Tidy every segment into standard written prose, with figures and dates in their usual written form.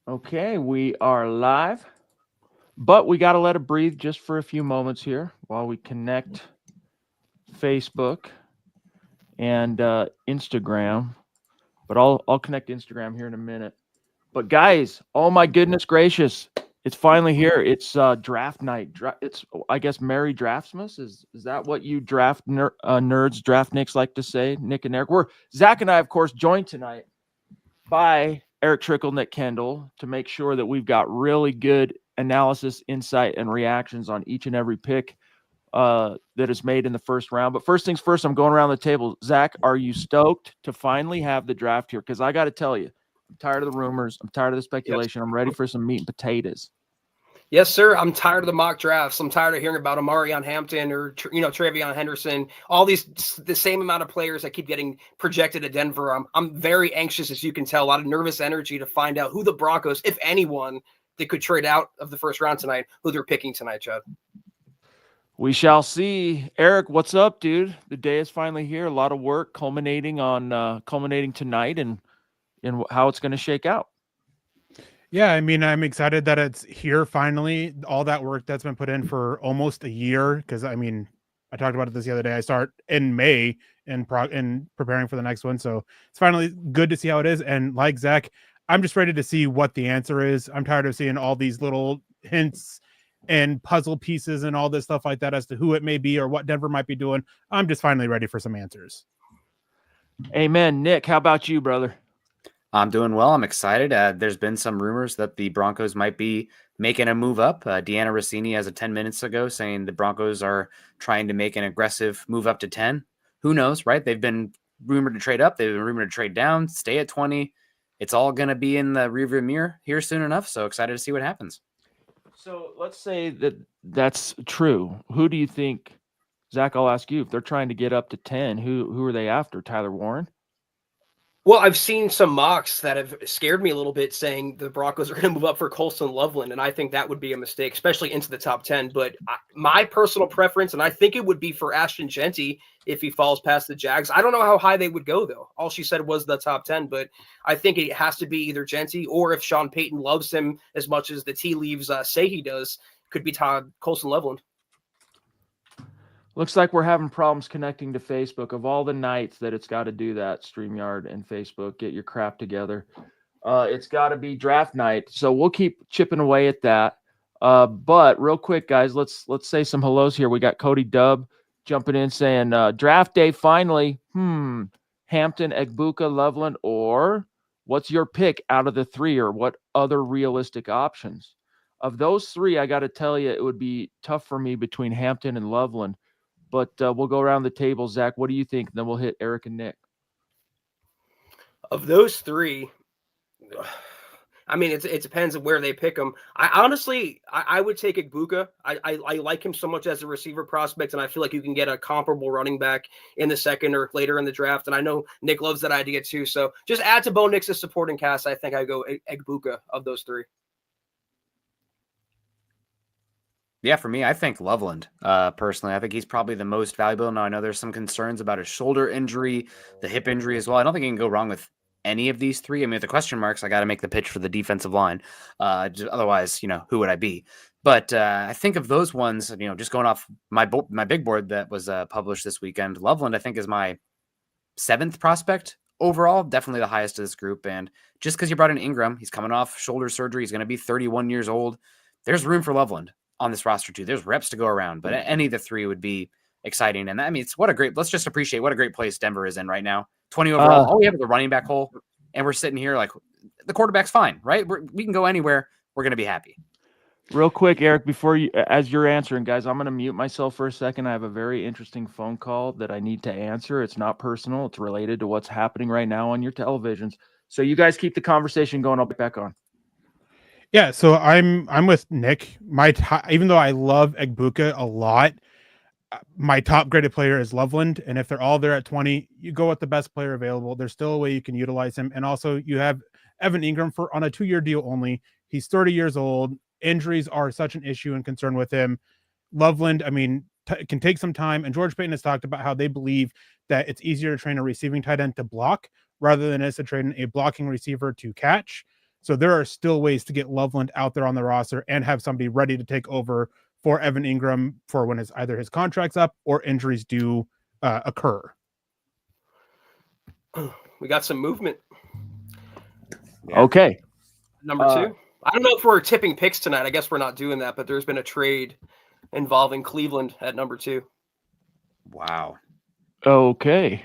Okay, we are live, but we got to let it breathe just for a few moments here while we connect Facebook and Instagram. But I'll connect Instagram here in a minute. But guys, oh my goodness gracious, it's finally here. It's draft night. It's I guess Merry Draftsmas. Is that what you nerds, draft nicks like to say? Nick and Eric. We're Zach and I, of course, joined tonight by Erick Trickel, Nick Kendell, to make sure that we've got really good analysis, insight, and reactions on each and every pick that is made in the first round. But first things first, I'm going around the table. Zach, are you stoked to finally have the draft here? Because I got to tell you, I'm tired of the rumors. I'm tired of the Yes. speculation. I'm ready for some meat and potatoes. Yes, sir. I'm tired of the mock drafts. I'm tired of hearing about Amarion Hampton or Travion Henderson. All these the same amount of players that keep getting projected at Denver. I'm very anxious, as you can tell. A lot of nervous energy to find out who the Broncos, if anyone, that could trade out of the first round tonight, who they're picking tonight, Chad. We shall see. Eric, what's up, dude? The day is finally here. A lot of work culminating tonight and how it's going to shake out. Yeah, I mean, I'm excited that it's here finally. All that work that's been put in for almost a year, because I mean, I talked about it the other day. I start in May in preparing for the next one, so it's finally good to see how it is. And like Zach, I'm just ready to see what the answer is. I'm tired of seeing all these little hints and puzzle pieces and all this stuff like that as to who it may be or what Denver might be doing. I'm just finally ready for some answers. Amen. Nick, how about you, brother? I'm doing well. I'm excited. There's been some rumors that the Broncos might be making a move up. Deanna Rossini has 10 minutes ago saying the Broncos are trying to make an aggressive move up to 10. Who knows, right? They've been rumored to trade up. They've been rumored to trade down, stay at 20. It's all going to be in the rearview mirror here soon enough. So excited to see what happens. So let's say that that's true. Who do you think, Zach, I'll ask you, if they're trying to get up to 10, who are they after? Tyler Warren? Well, I've seen some mocks that have scared me a little bit saying the Broncos are going to move up for Colston Loveland, and I think that would be a mistake, especially into the top 10. But my personal preference, and I think it would be for Ashton Jeanty if he falls past the Jags. I don't know how high they would go, though. All she said was the top 10, but I think it has to be either Jeanty or if Sean Payton loves him as much as the tea leaves say he does, could be Colston Loveland. Looks like we're having problems connecting to Facebook. Of all the nights that it's got to do that, StreamYard and Facebook, get your crap together. It's got to be draft night, so we'll keep chipping away at that. But real quick, guys, let's say some hellos here. We got Cody Dubb jumping in saying draft day finally. Hampton, Egbuka, Loveland, or what's your pick out of the three, or what other realistic options? Of those three, I got to tell you, it would be tough for me between Hampton and Loveland. But we'll go around the table. Zach, what do you think? Then we'll hit Eric and Nick. Of those three, I mean, it depends on where they pick him. I would take Egbuka. I like him so much as a receiver prospect, and I feel like you can get a comparable running back in the second or later in the draft. And I know Nick loves that idea too. So just add to Bo Nix's supporting cast. I think I go Egbuka of those three. Yeah, for me, I think Loveland, personally. I think he's probably the most valuable. Now, I know there's some concerns about his shoulder injury, the hip injury as well. I don't think you can go wrong with any of these three. I mean, with the question marks, I got to make the pitch for the defensive line. Otherwise, who would I be? But I think of those ones, just going off my big board that was published this weekend, Loveland, I think, is my 7th prospect overall, definitely the highest of this group. And just because you brought in Ingram, he's coming off shoulder surgery. He's going to be 31 years old. There's room for Loveland on this roster too. There's reps to go around, but any of the three would be exciting. And I mean, let's just appreciate what a great place Denver is in right now. 20 overall. All we have is a running back hole, and we're sitting here like the quarterback's fine, right? We can go anywhere. We're going to be happy. Real quick, Eric, as you're answering, guys, I'm going to mute myself for a second. I have a very interesting phone call that I need to answer. It's not personal. It's related to what's happening right now on your televisions. So you guys keep the conversation going. I'll be back on. Yeah, so I'm with Nick. Even though I love Egbuka a lot, my top graded player is Loveland, and if they're all there at 20, you go with the best player available. There's still a way you can utilize him, and also you have Evan Ingram on a 2-year deal only. He's 30 years old. Injuries are such an issue and concern with him. Loveland, I mean, can take some time, and George Payton has talked about how they believe that it's easier to train a receiving tight end to block rather than as to train a blocking receiver to catch. So there are still ways to get Loveland out there on the roster and have somebody ready to take over for Evan Ingram for when either his contract's up or injuries do occur. We got some movement. Yeah. Okay. Number 2. I don't know if we're tipping picks tonight. I guess we're not doing that, but there's been a trade involving Cleveland at number 2. Wow. Okay.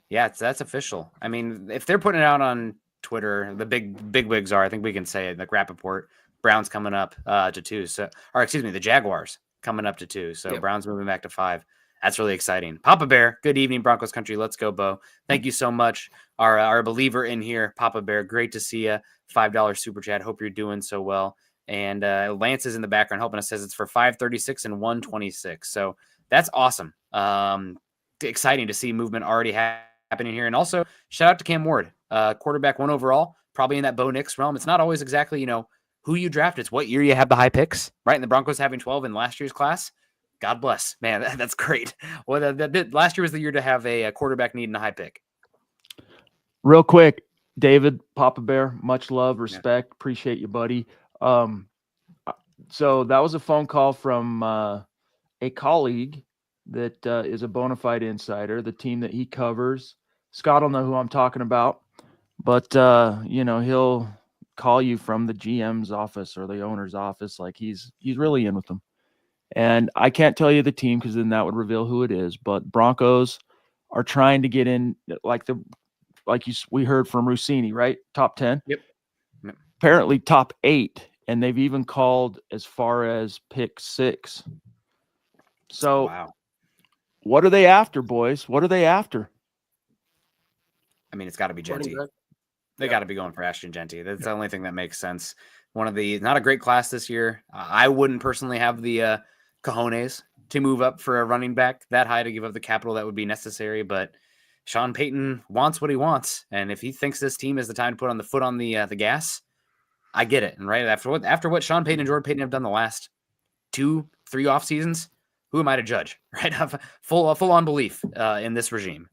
Yeah, that's official. I mean, if they're putting it out on Twitter, the big wigs are, I think we can say it, like Rappaport, Browns coming up to 2. So, or excuse me, the Jaguars coming up to 2. So yep. Browns moving back to 5. That's really exciting. Papa Bear, good evening, Broncos country. Let's go, Bo. Thank you so much. Our believer in here, Papa Bear. Great to see you. $5 super chat. Hope you're doing so well. And Lance is in the background helping us. Says it's for 536 and 126. So that's awesome. Exciting to see movement already happening here. And also shout out to Cam Ward, quarterback 1 overall, probably in that Bo Nix realm. It's not always exactly, who you draft. It's what year you have the high picks, right? And the Broncos having 12 in last year's class. God bless, man. That's great. Well, last year was the year to have a quarterback needing a high pick. Real quick, David, Papa Bear, much love, respect. Appreciate you, buddy. So that was a phone call from a colleague that is a bona fide insider, the team that he covers. Scott will know who I'm talking about, but he'll call you from the GM's office or the owner's office. Like he's really in with them. And I can't tell you the team because then that would reveal who it is. But Broncos are trying to get in, we heard from Rossini, right? Top 10. Yep. Apparently top 8, and they've even called as far as pick 6. So, wow. What are they after, boys? What are they after? I mean, it's got to be Jeanty. They got to be going for Ashton Jeanty. That's the only thing that makes sense. Not a great class this year. I wouldn't personally have the cojones to move up for a running back that high to give up the capital that would be necessary. But Sean Payton wants what he wants. And if he thinks this team is the time to put on the foot on the gas, I get it. And right after what Sean Payton and Jordan Payton have done the last 2-3 off seasons, who am I to judge? Right? Full on belief in this regime.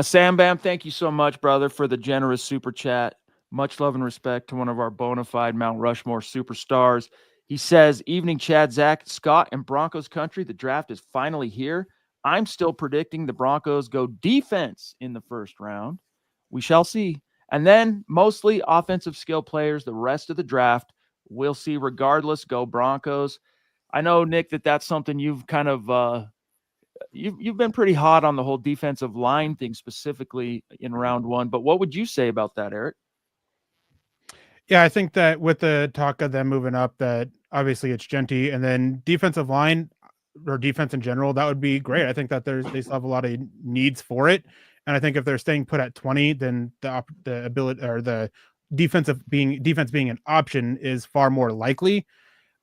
Sam Bam, thank you so much, brother, for the generous super chat. Much love and respect to one of our bona fide Mount Rushmore superstars. He says, evening, Chad, Zach, Scott, and Broncos country. The draft is finally here. I'm still predicting the Broncos go defense in the first round. We shall see. And then mostly offensive skill players. The rest of the draft, we'll see regardless. Go Broncos. I know, Nick, that's something you've kind of you've been pretty hot on the whole defensive line thing specifically in round 1. But what would you say about that, Eric? Yeah, I think that with the talk of them moving up, that obviously it's Jeanty, and then defensive line or defense in general, that would be great. I think that they still have a lot of needs for it. And I think if they're staying put at 20, then the ability or the defense being an option is far more likely.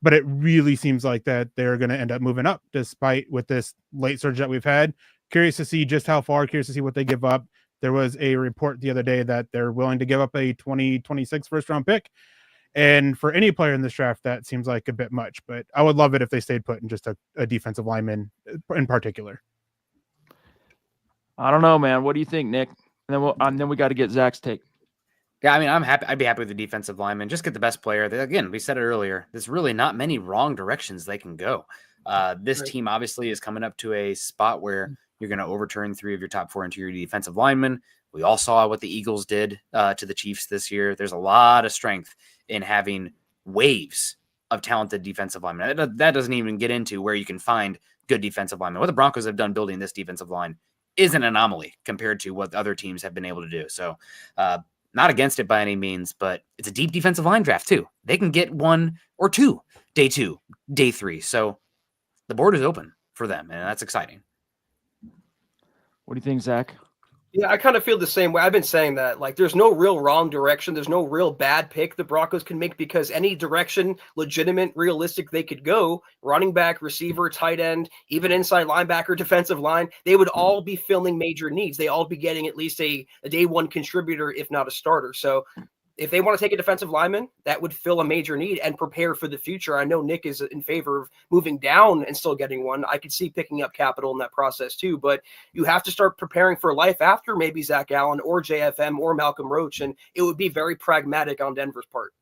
But it really seems like that they're going to end up moving up despite with this late surge that we've had. Curious to see just how far, curious to see what they give up. There was a report the other day that they're willing to give up a 2026 first round pick. And for any player in this draft, that seems like a bit much, but I would love it if they stayed put in just a defensive lineman in particular. I don't know, man. What do you think, Nick? And then we got to get Zach's take. Yeah, I mean, I'm happy. I'd be happy with the defensive lineman. Just get the best player. Again, we said it earlier. There's really not many wrong directions they can go. This team obviously is coming up to a spot where you're going to overturn 3 of your top 4 interior defensive linemen. We all saw what the Eagles did to the Chiefs this year. There's a lot of strength in having waves of talented defensive linemen. That doesn't even get into where you can find good defensive linemen. What the Broncos have done building this defensive line is an anomaly compared to what other teams have been able to do. So not against it by any means, but it's a deep defensive line draft too. They can get 1 or 2 day 2, day 3. So the board is open for them, and that's exciting. What do you think, Zach? Yeah, I kind of feel the same way. I've been saying that, like, there's no real wrong direction. There's no real bad pick the Broncos can make because any direction, legitimate, realistic, they could go, running back, receiver, tight end, even inside linebacker, defensive line, they would all be filling major needs. They all be getting at least a day 1 contributor, if not a starter. So if they want to take a defensive lineman, that would fill a major need and prepare for the future. I know Nick is in favor of moving down and still getting one. I could see picking up capital in that process too, but you have to start preparing for life after maybe Zach Allen or JFM or Malcolm Roach, and it would be very pragmatic on Denver's part.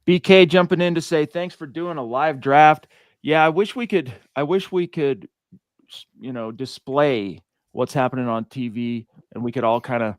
BK jumping in to say thanks for doing a live draft. Yeah, I wish we could, display what's happening on TV and we could all kind of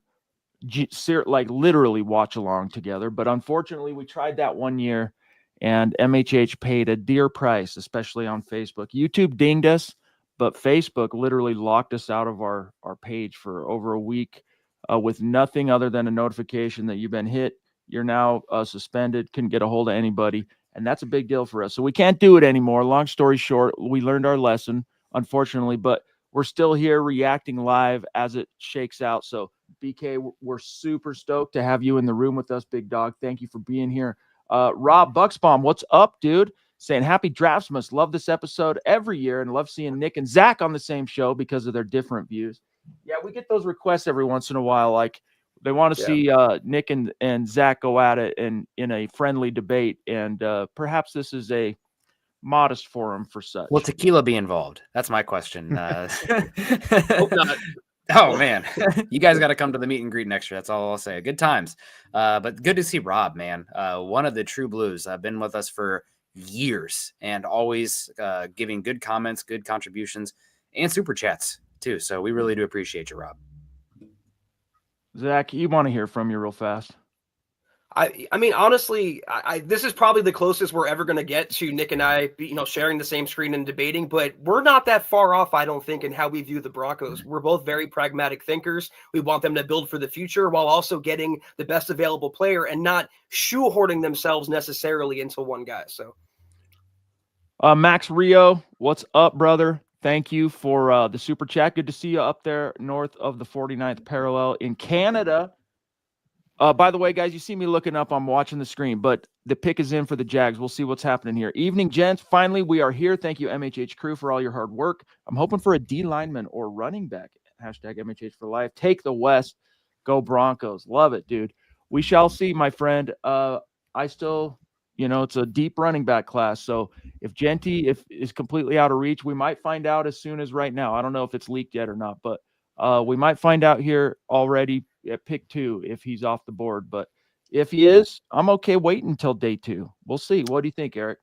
literally watch along together. But unfortunately, we tried that one year and MHH paid a dear price, especially on Facebook. YouTube dinged us, but Facebook literally locked us out of our page for over a week with nothing other than a notification that you've been hit. You're now suspended, couldn't get a hold of anybody. And that's a big deal for us. So we can't do it anymore. Long story short, we learned our lesson, unfortunately, but we're still here reacting live as it shakes out. So BK, we're super stoked to have you in the room with us, big dog. Thank you for being here. Rob Bucksbaum, what's up, dude? Saying happy Draftsmas. Love this episode every year and love seeing Nick and Zach on the same show because of their different views. Yeah, we get those requests every once in a while. Like they want to see Nick and Zach go at it in a friendly debate. And perhaps this is a modest forum for such. Will tequila be involved? That's my question. Hope not. Oh man, you guys got to come to the meet and greet next year. That's all I'll say. Good times. But good to see Rob, man. One of the true blues. Been with us for years and always giving good comments, good contributions, and super chats too. So we really do appreciate you, Rob. Zach, you want to hear from you real fast? I mean, honestly, this is probably the closest we're ever going to get to Nick and I, sharing the same screen and debating, but we're not that far off, I don't think, in how we view the Broncos. We're both very pragmatic thinkers. We want them to build for the future while also getting the best available player and not shoehorning themselves necessarily into one guy. So, Max Rio, what's up, brother? Thank you for the super chat. Good to see you up there north of the 49th parallel in Canada. By the way, guys, you see me looking up. I'm watching the screen, but the pick is in for the Jags. We'll see what's happening here. Evening, gents. Finally, we are here. Thank you, MHH crew, for all your hard work. I'm hoping for a D lineman or running back. Hashtag MHH for life. Take the West. Go Broncos. Love it, dude. We shall see, my friend. I still, it's a deep running back class. So if Jeanty is completely out of reach, we might find out as soon as right now. I don't know if it's leaked yet or not, but we might find out here already at pick 2 if he's off the board. But if he is, I'm okay waiting until day 2. We'll see. What do you think, Eric?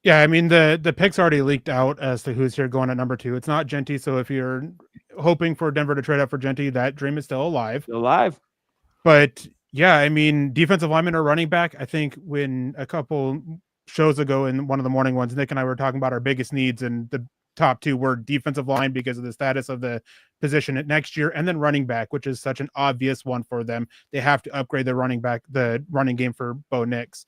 Yeah, I mean, the pick's already leaked out as to who's here going at number 2. It's not Jeanty, so if you're hoping for Denver to trade up for Jeanty, that dream is still alive. Still alive. But yeah, I mean, defensive lineman or running back, I think when a couple shows ago in one of the morning ones, Nick and I were talking about our biggest needs, and the top 2 were defensive line because of the status of the position at next year, and then running back, which is such an obvious one for them. They have to upgrade the running game for Bo Nix.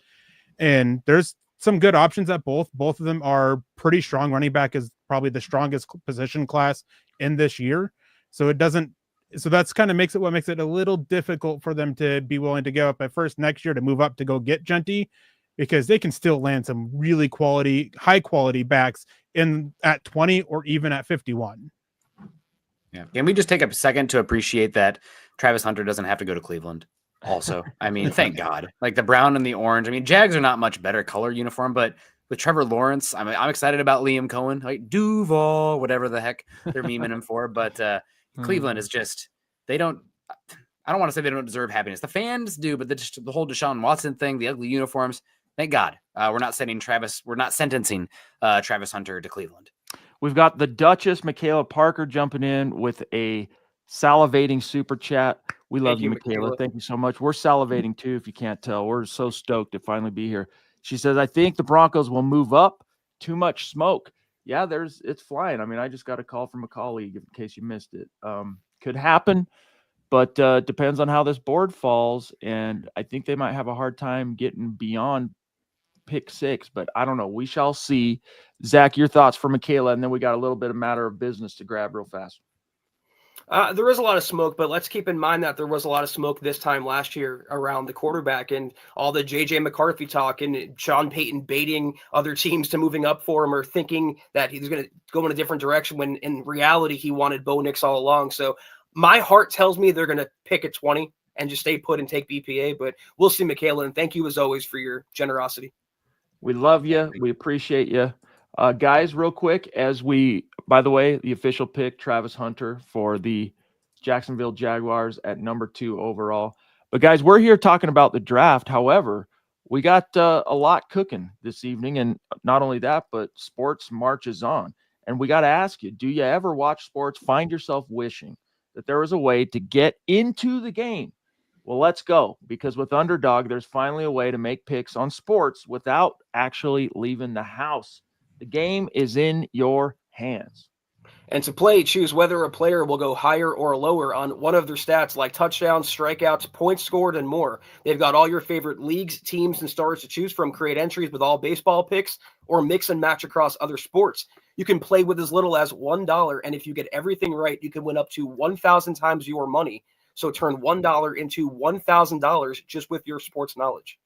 And there's some good options at both. Both of them are pretty strong. Running back is probably the strongest position class in this year. So that's kind of what makes it a little difficult for them to be willing to give up at first next year to move up to go get Jeanty, because they can still land some really high quality backs at 20 or even at 51. Yeah. Can we just take a second to appreciate that Travis Hunter doesn't have to go to Cleveland also? I mean, thank God. Like the brown and the orange. I mean, Jags are not much better color uniform, but with Trevor Lawrence, I'm excited about Liam Cohen, like Duval, whatever the heck they're memeing him for. But Cleveland is just, I don't want to say they don't deserve happiness. The fans do, but the whole Deshaun Watson thing, the ugly uniforms, thank God. We're not sentencing Travis Hunter to Cleveland. We've got the Duchess, Michaela Parker, jumping in with a salivating super chat. We love you, Michaela. Thank you so much. We're salivating too, if you can't tell. We're so stoked to finally be here. She says, I think the Broncos will move up. Too much smoke. Yeah, it's flying. I mean, I just got a call from a colleague in case you missed it. Could happen, but depends on how this board falls. And I think they might have a hard time getting beyond pick 6, but I don't know. We shall see. Zach, your thoughts for Michaela, and then we got a little bit of matter of business to grab real fast. There is a lot of smoke, but let's keep in mind that there was a lot of smoke this time last year around the quarterback and all the J.J. McCarthy talk and Sean Payton baiting other teams to moving up for him or thinking that he's going to go in a different direction when in reality he wanted Bo Nix all along. So my heart tells me they're going to pick at 20 and just stay put and take BPA. But we'll see, Michaela, and thank you as always for your generosity. We love you. We appreciate you. Guys, real quick, by the way, the official pick, Travis Hunter for the Jacksonville Jaguars at number 2 overall. But guys, we're here talking about the draft. However, we got a lot cooking this evening. And not only that, but sports marches on. And we got to ask you, do you ever watch sports, find yourself wishing that there was a way to get into the game? Well, let's go, because with Underdog, there's finally a way to make picks on sports without actually leaving the house. The game is in your hands. And to play, choose whether a player will go higher or lower on one of their stats like touchdowns, strikeouts, points scored, and more. They've got all your favorite leagues, teams, and stars to choose from. Create entries with all baseball picks or mix and match across other sports. You can play with as little as $1, and if you get everything right, you can win up to 1,000 times your money. So turn $1 into $1,000 just with your sports knowledge.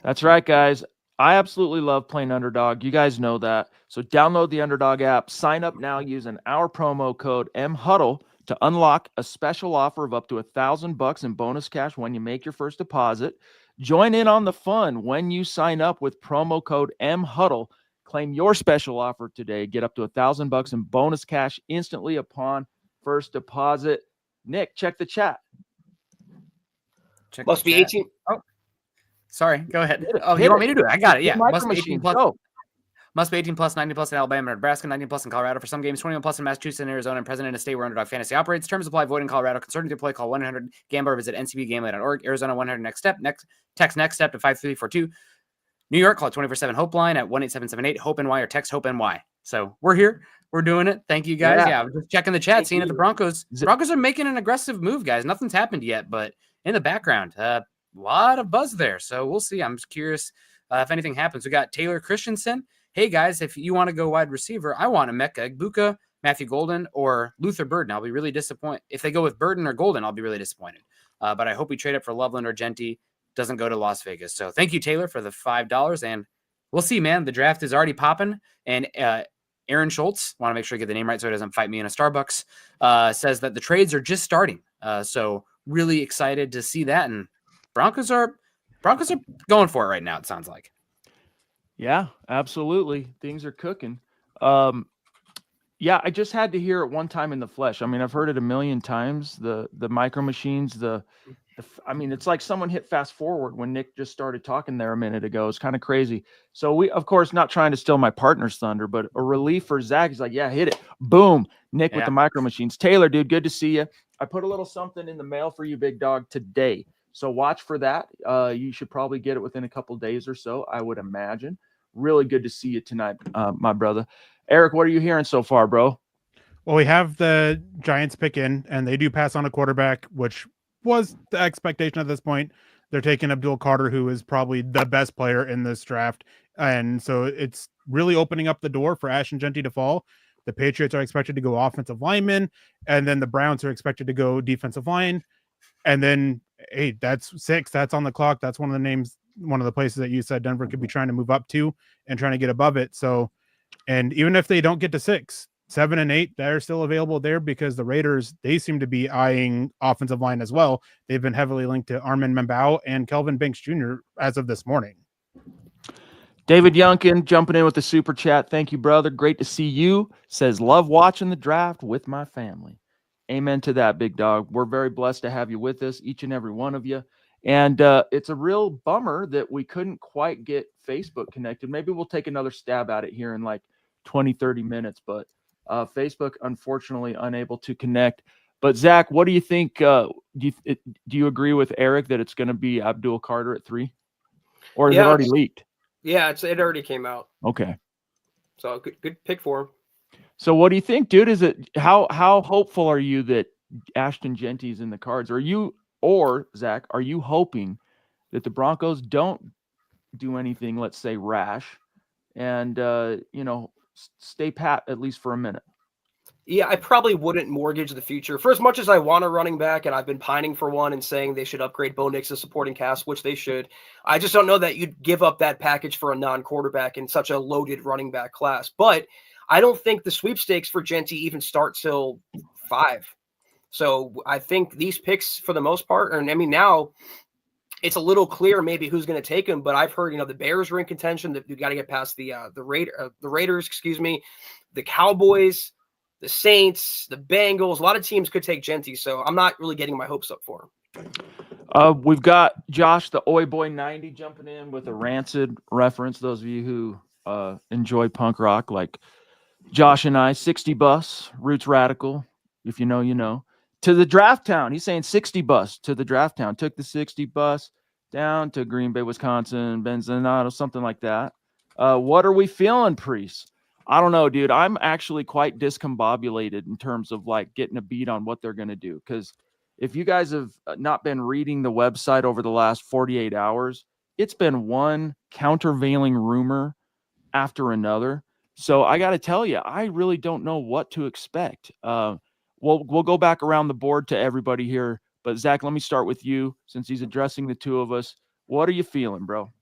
That's right, guys. I absolutely love playing Underdog. You guys know that. So download the Underdog app. Sign up now using our promo code MHuddle to unlock a special offer of up to $1,000 in bonus cash when you make your first deposit. Join in on the fun when you sign up with promo code MHuddle. Claim your special offer today. Get up to $1,000 in bonus cash instantly upon first deposit. Nick, check the chat. Must be 18. Oh, sorry. Go ahead. Oh, you want me to do it? I got it. Yeah. Must be 18 plus. Must be 18 plus, 90 plus in Alabama and Nebraska, 19 plus in Colorado. For some games, 21 plus in Massachusetts and Arizona, and present in a state where Underdog Fantasy operates. Terms apply. Void in Colorado. Concerned to play, call 1-800-GAMBLER. Visit ncbgambling.org. Arizona 100 next step. Text next step to 53342. New York, call 24/7 Hope line at 1-877-8 Hope NY or text Hope NY. So we're here. We're doing it. Thank you guys. Yeah, I'm just checking the chat, seeing if the Broncos are making an aggressive move, guys. Nothing's happened yet, but in the background, a lot of buzz there. So we'll see. I'm just curious if anything happens. We got Taylor Christensen. Hey, guys, if you want to go wide receiver, I want Emeka Egbuka, Matthew Golden, or Luther Burden. I'll be really disappointed. If they go with Burden or Golden, I'll be really disappointed. But I hope we trade up for Loveland or Jeanty. Doesn't go to Las Vegas. So thank you, Taylor, for the $5. And we'll see, man. The draft is already popping. And Aaron Schultz, want to make sure I get the name right so he doesn't fight me in a Starbucks, says that the trades are just starting. So really excited to see that. And Broncos are going for it right now, it sounds like. Yeah, absolutely. Things are cooking. Yeah, I just had to hear it one time in the flesh. I mean, I've heard it a million times. The micro machines, I mean, it's like someone hit fast forward when Nick just started talking there a minute ago. It's kind of crazy. So we, of course, not trying to steal my partner's thunder, but a relief for Zach. He's like, yeah, hit it. Boom. Nick with the micro machines. Taylor, dude, good to see you. I put a little something in the mail for you, big dog, today. So watch for that. You should probably get it within a couple days or so, I would imagine. Really good to see you tonight, my brother. Eric, what are you hearing so far, bro? Well, we have the Giants pick in, and they do pass on a quarterback, which was the expectation at this point. They're taking Abdul Carter, who is probably the best player in this draft. And so it's really opening up the door for Ashton Jeanty to fall. The Patriots are expected to go offensive lineman, and then the Browns are expected to go defensive line. And then, hey, that's 6. That's on the clock. That's one of the names, one of the places that you said Denver could be trying to move up to and trying to get above it. So, and even if they don't get to 6, 7 and 8, they're still available there because the Raiders, they seem to be eyeing offensive line as well. They've been heavily linked to Armin Membao and Kelvin Banks Jr. as of this morning. David Youngkin jumping in with the super chat. Thank you, brother. Great to see you. Says, love watching the draft with my family. Amen to that, big dog. We're very blessed to have you with us, each and every one of you. And it's a real bummer that we couldn't quite get Facebook connected. Maybe we'll take another stab at it here in like 20, 30 minutes. But Facebook, unfortunately, unable to connect. But Zach, what do you think? Do you agree with Eric that it's going to be Abdul Carter at 3? Or is it already leaked? Yeah, it already came out. Okay. So good pick for him. So what do you think, dude? Is it how hopeful are you that Ashton Jeanty is in the cards? Or Zach, are you hoping that the Broncos don't do anything, let's say, rash, and stay pat at least for a minute? Yeah, I probably wouldn't mortgage the future. For as much as I want a running back, and I've been pining for one and saying they should upgrade Bo Nix to supporting cast, which they should, I just don't know that you'd give up that package for a non-quarterback in such a loaded running back class. But I don't think the sweepstakes for Jeanty even start till 5. So I think these picks, for the most part, and I mean, now it's a little clear maybe who's going to take them. But I've heard, the Bears are in contention. That you got to get past the Raiders, excuse me, the Cowboys, the Saints, the Bengals. A lot of teams could take Jeanty, so I'm not really getting my hopes up for him. We've got Josh, the Oi Boy 90, jumping in with a Rancid reference. Those of you who enjoy punk rock, like Josh and I, 60 bus, Roots Radical. If you know, you know. To the draft town. He's saying 60 bus to the draft town. Took the 60 bus down to Green Bay, Wisconsin, Benzonato, something like that. What are we feeling, Priest? I don't know, dude. I'm actually quite discombobulated in terms of like getting a beat on what they're going to do. Because if you guys have not been reading the website over the last 48 hours, it's been one countervailing rumor after another. So I got to tell you, I really don't know what to expect. We'll go back around the board to everybody here. But Zach, let me start with you since he's addressing the two of us. What are you feeling, bro?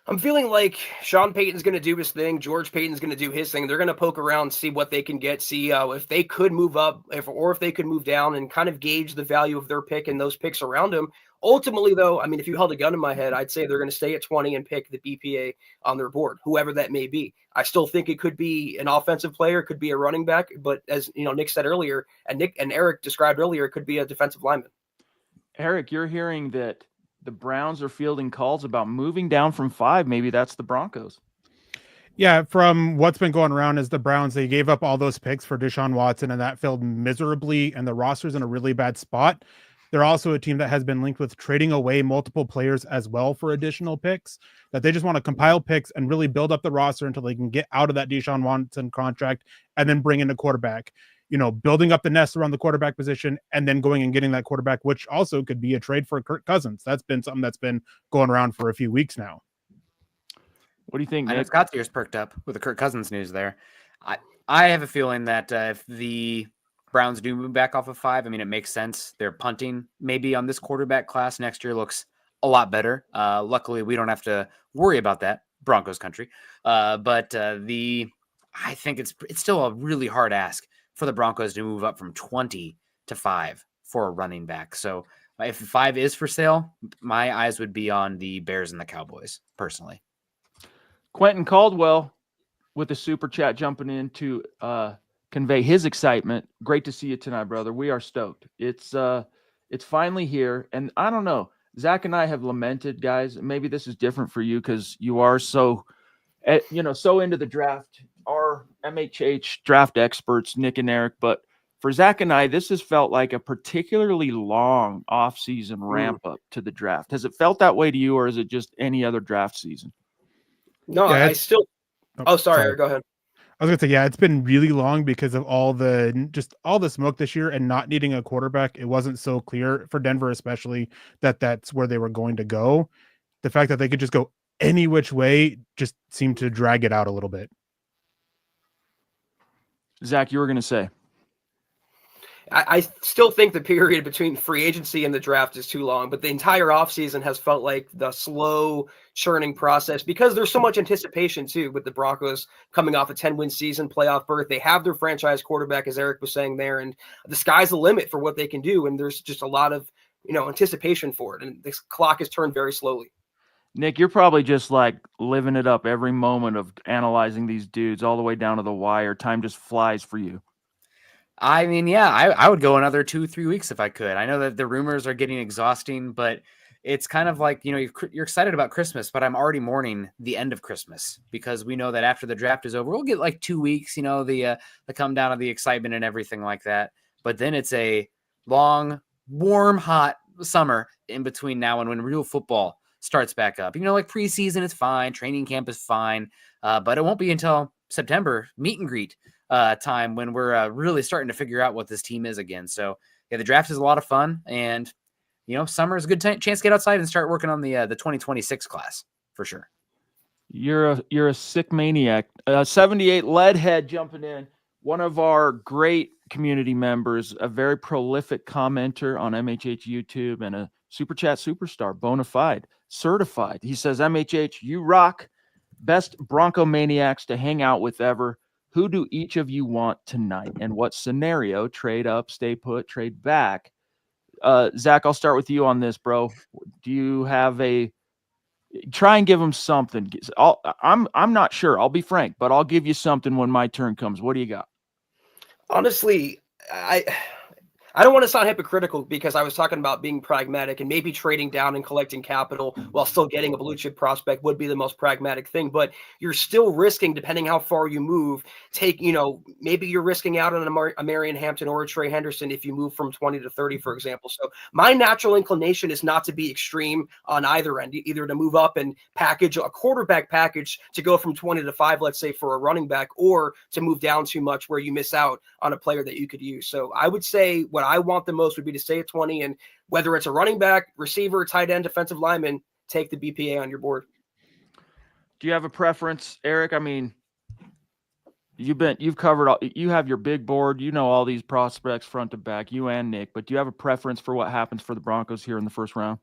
I'm feeling like Sean Payton's going to do his thing. George Payton's going to do his thing. They're going to poke around, see what they can get, see if they could move up or if they could move down, and kind of gauge the value of their pick and those picks around him. Ultimately, though, I mean, if you held a gun in my head, I'd say they're going to stay at 20 and pick the BPA on their board, whoever that may be. I still think it could be an offensive player, could be a running back, but as Nick said earlier, and Nick and Eric described earlier, it could be a defensive lineman. Eric, you're hearing that the Browns are fielding calls about moving down from 5. Maybe that's the Broncos. Yeah, from what's been going around is the Browns, they gave up all those picks for Deshaun Watson, and that failed miserably, and the roster's in a really bad spot. They're also a team that has been linked with trading away multiple players as well for additional picks, that they just want to compile picks and really build up the roster until they can get out of that Deshaun Watson contract and then bring in a quarterback. Building up the nest around the quarterback position and then going and getting that quarterback, which also could be a trade for Kirk Cousins. That's been something that's been going around for a few weeks now. What do you think, Nick? I know Scott's ears perked up with the Kirk Cousins news there. I have a feeling that if the Browns do move back off of 5, I mean, it makes sense. They're punting maybe on this quarterback class. Next year looks a lot better. Luckily, we don't have to worry about that, Broncos country. But I think it's still a really hard ask for the Broncos to move up from 20 to 5 for a running back. So if 5 is for sale, my eyes would be on the Bears and the Cowboys, personally. Quentin Caldwell with the super chat jumping in to convey his excitement. Great to see you tonight, brother. We are stoked. It's finally here. And I don't know, Zach and I have lamented, guys. Maybe this is different for you because you are so into the draft. Our MHH draft experts, Nick and Eric. But for Zach and I, this has felt like a particularly long off-season ramp up to the draft. Has it felt that way to you, or is it just any other draft season? No, yeah, I still. Oh, sorry. Go ahead. I was gonna say, yeah, it's been really long because of all the smoke this year and not needing a quarterback. It wasn't so clear for Denver, especially that's where they were going to go. The fact that they could just go any which way just seemed to drag it out a little bit. Zach, you were going to say. I still think the period between free agency and the draft is too long, but the entire offseason has felt like the slow churning process because there's so much anticipation too with the Broncos coming off a 10-win season, playoff berth. They have their franchise quarterback, as Eric was saying there, and the sky's the limit for what they can do. And there's just a lot of, anticipation for it. And this clock is turned very slowly. Nick, you're probably just like living it up every moment of analyzing these dudes all the way down to the wire. Time just flies for you. I mean, yeah, I would go another 2-3 weeks if I could. I know that the rumors are getting exhausting, but it's kind of like, you're excited about Christmas, but I'm already mourning the end of Christmas because we know that after the draft is over, we'll get like 2 weeks, the come down of the excitement and everything like that. But then it's a long, warm, hot summer in between now and when real football starts back up. Like preseason is fine, training camp is fine, but it won't be until September, meet and greet time when we're really starting to figure out what this team is again. So yeah, the draft is a lot of fun, and summer is a good chance to get outside and start working on the 2026 class for sure. You're a sick maniac. 78 Leadhead jumping in, one of our great community members, a very prolific commenter on MHH YouTube, and a super chat superstar, bona fide, certified. He says, MHH, you rock. Best Bronco maniacs to hang out with ever. Who do each of you want tonight? And what scenario? Trade up, stay put, trade back. Zach, I'll start with you on this, bro. Do you have try and give them something? I'm not sure. I'll be frank, but I'll give you something when my turn comes. What do you got? Honestly, I don't want to sound hypocritical because I was talking about being pragmatic and maybe trading down and collecting capital while still getting a blue chip prospect would be the most pragmatic thing. But you're still risking, depending how far you move, maybe you're risking out on a Marion Hampton or a Trey Henderson if you move from 20 to 30, for example. So my natural inclination is not to be extreme on either end, either to move up and package a quarterback package to go from 20 to 5, let's say, for a running back, or to move down too much where you miss out on a player that you could use. So I would say what I want the most would be to stay at 20, and whether it's a running back, receiver, tight end, defensive lineman, take the BPA on your board. Do you have a preference, Eric? I mean, you've covered all, you have your big board, you know all these prospects front to back, you and Nick, but do you have a preference for what happens for the Broncos here in the first round?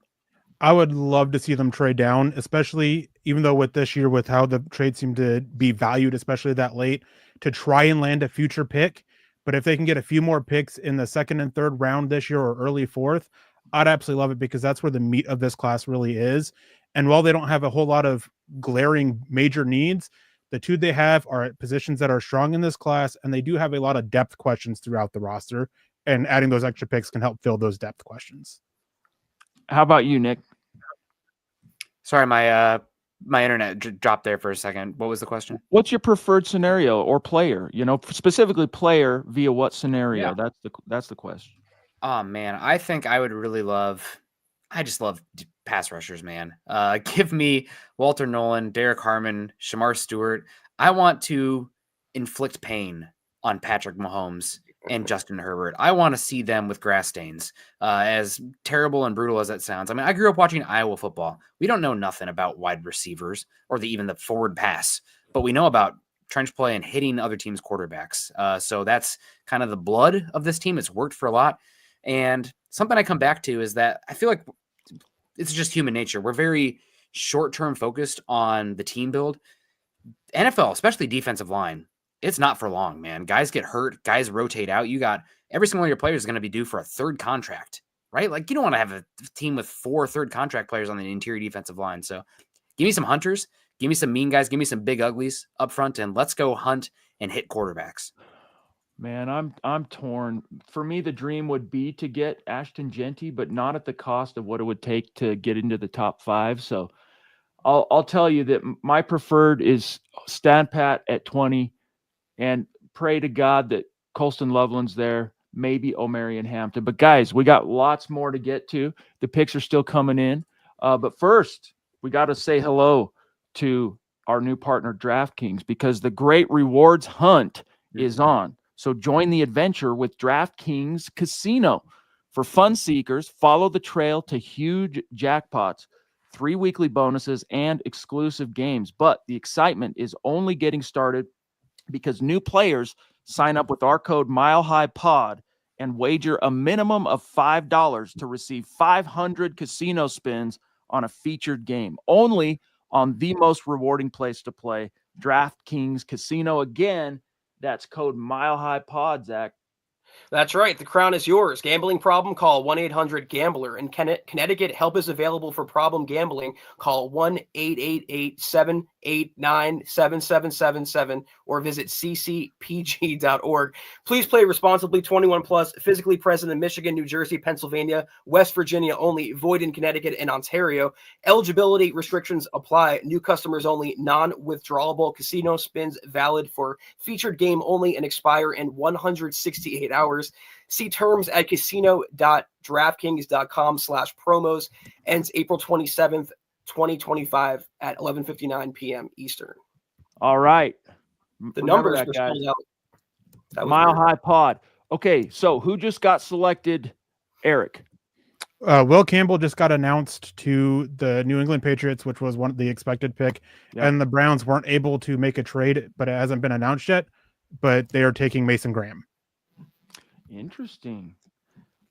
I would love to see them trade down, especially even though with this year, with how the trades seem to be valued, especially that late, to try and land a future pick. But if they can get a few more picks in the second and third round this year or early fourth, I'd absolutely love it, because that's where the meat of this class really is. And while they don't have a whole lot of glaring major needs, the two they have are at positions that are strong in this class, and they do have a lot of depth questions throughout the roster, and adding those extra picks can help fill those depth questions. How about you, Nick? Sorry, my internet dropped there for a second. What was the question? What's your preferred scenario or player? Specifically player via what scenario? Yeah. That's the question. Oh man, I think I would really I just love pass rushers, man. Give me Walter Nolan, Derek Harmon, Shamar Stewart. I want to inflict pain on Patrick Mahomes and Justin Herbert. I want to see them with grass stains, as terrible and brutal as that sounds. I mean, I grew up watching Iowa football. We don't know nothing about wide receivers or even the forward pass, but we know about trench play and hitting other teams' quarterbacks. So that's kind of the blood of this team. It's worked for a lot. And something I come back to is that I feel like it's just human nature. We're very short-term focused on the team build. NFL, especially defensive line, it's not for long, man. Guys get hurt. Guys rotate out. You got every single one of your players is going to be due for a third contract, right? Like, you don't want to have a team with 4 third contract players on the interior defensive line. So give me some hunters, give me some mean guys, give me some big uglies up front, and let's go hunt and hit quarterbacks. Man, I'm torn. For me, the dream would be to get Ashton Jeanty, but not at the cost of what it would take to get into the top 5. So I'll tell you that my preferred is stand pat at 20 and pray to God that Colston Loveland's there, maybe Omarion Hampton. But guys, we got lots more to get to. The picks are still coming in. But first, we got to say hello to our new partner, DraftKings, because the great rewards hunt is on. So join the adventure with DraftKings Casino. For fun seekers, follow the trail to huge jackpots, 3 weekly bonuses, and exclusive games. But the excitement is only getting started because new players sign up with our code MileHighPod and wager a minimum of $5 to receive 500 casino spins on a featured game. Only on the most rewarding place to play, DraftKings Casino. Again, that's code MileHighPod, Zach. That's right. The crown is yours. Gambling problem? Call 1-800-GAMBLER. In Connecticut, help is available for problem gambling. Call 1-888-789-7777 or visit ccpg.org. Please play responsibly. 21 plus. Physically present in Michigan, New Jersey, Pennsylvania, West Virginia only. Void in Connecticut and Ontario. Eligibility restrictions apply. New customers only. Non-withdrawable casino spins valid for featured game only and expire in 168 hours. See terms at casino.draftkings.com/promos. Ends April 27th, 2025 at 11:59 p.m. Eastern. All right. The numbers were guys. spelled out. Mile High Pod. Okay, so who just got selected, Eric? Will Campbell just got announced to the New England Patriots, which was one of the expected pick, and the Browns weren't able to make a trade, but it hasn't been announced yet. But they are taking Mason Graham. Interesting.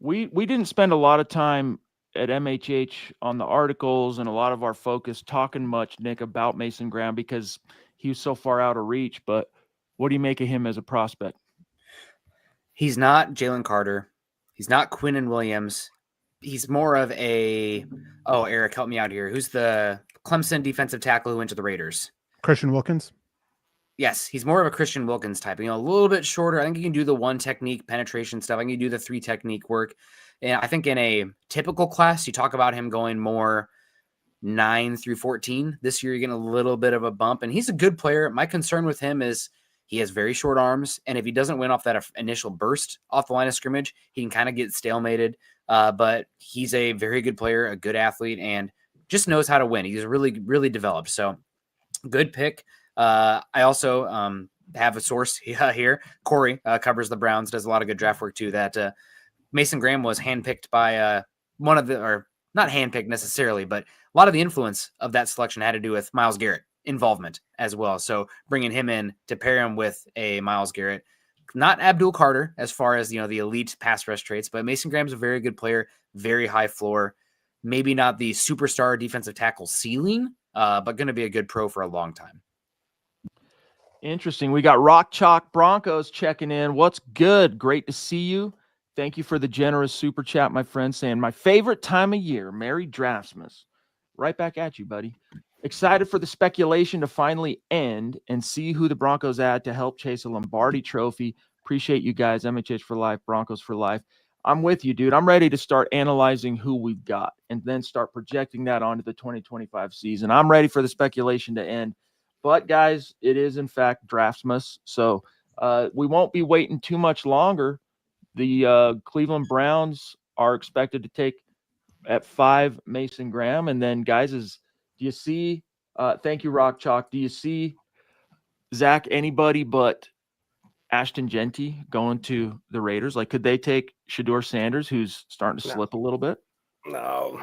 We didn't spend a lot of time at MHH on the articles and a lot of our focus talking much, Nick, about Mason Graham because he was so far out of reach. But What do you make of him as a prospect? He's not Jalen Carter. He's not Quinnen Williams. He's more of a, Eric, help me out here. Who's the Clemson defensive tackle who went to the Raiders? Christian Wilkins. Yes, he's more of a Christian Wilkins type. A little bit shorter. I think he can do the 1 technique penetration stuff. I think he can do the 3 technique work. And I think in a typical class, you talk about him going more 9 through 14. This year, you're getting a little bit of a bump. And he's a good player. My concern with him is he has very short arms. And if he doesn't win off that initial burst off the line of scrimmage, he can kind of get stalemated. But he's a very good player, a good athlete, and just knows how to win. He's really, really developed. So good pick. I also have a source here. Corey covers the Browns, does a lot of good draft work too, that Mason Graham was handpicked by one of the, or not handpicked necessarily, but a lot of the influence of that selection had to do with Myles Garrett involvement as well. So bringing him in to pair him with a Myles Garrett, not Abdul Carter as far as, the elite pass rush traits, but Mason Graham's a very good player, very high floor, maybe not the superstar defensive tackle ceiling, but going to be a good pro for a long time. Interesting. We got Rock Chalk Broncos checking in. What's good? Great to see you. Thank you for the generous super chat, my friend, saying my favorite time of year, Merry Draftsmas. Right back at you, buddy. Excited for the speculation to finally end and see who the Broncos add to help chase a Lombardi trophy. Appreciate you guys. MHH for life, Broncos for life. I'm with you, dude. I'm ready to start analyzing who we've got and then start projecting that onto the 2025 season. I'm ready for the speculation to end. But, guys, it is, in fact, Draftsmas. So we won't be waiting too much longer. The Cleveland Browns are expected to take at 5 Mason Graham. And then, guys, do you see thank you, Rock Chalk. Do you see, Zach, anybody but Ashton Jeanty going to the Raiders? Like, could they take Shedeur Sanders, who's starting to slip a little bit? No,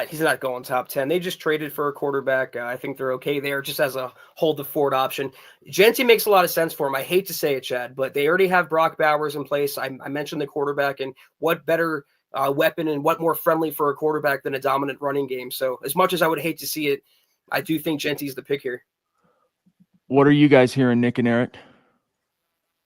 he's not going top 10. They just traded for a quarterback. I think they're okay there just as a hold the fort option. Jeanty makes a lot of sense for him. I hate to say it, Chad, but they already have Brock Bowers in place. I mentioned the quarterback, and what better weapon and what more friendly for a quarterback than a dominant running game. So as much as I would hate to see it, I do think Jeanty's the pick here. What are you guys hearing, Nick and Eric?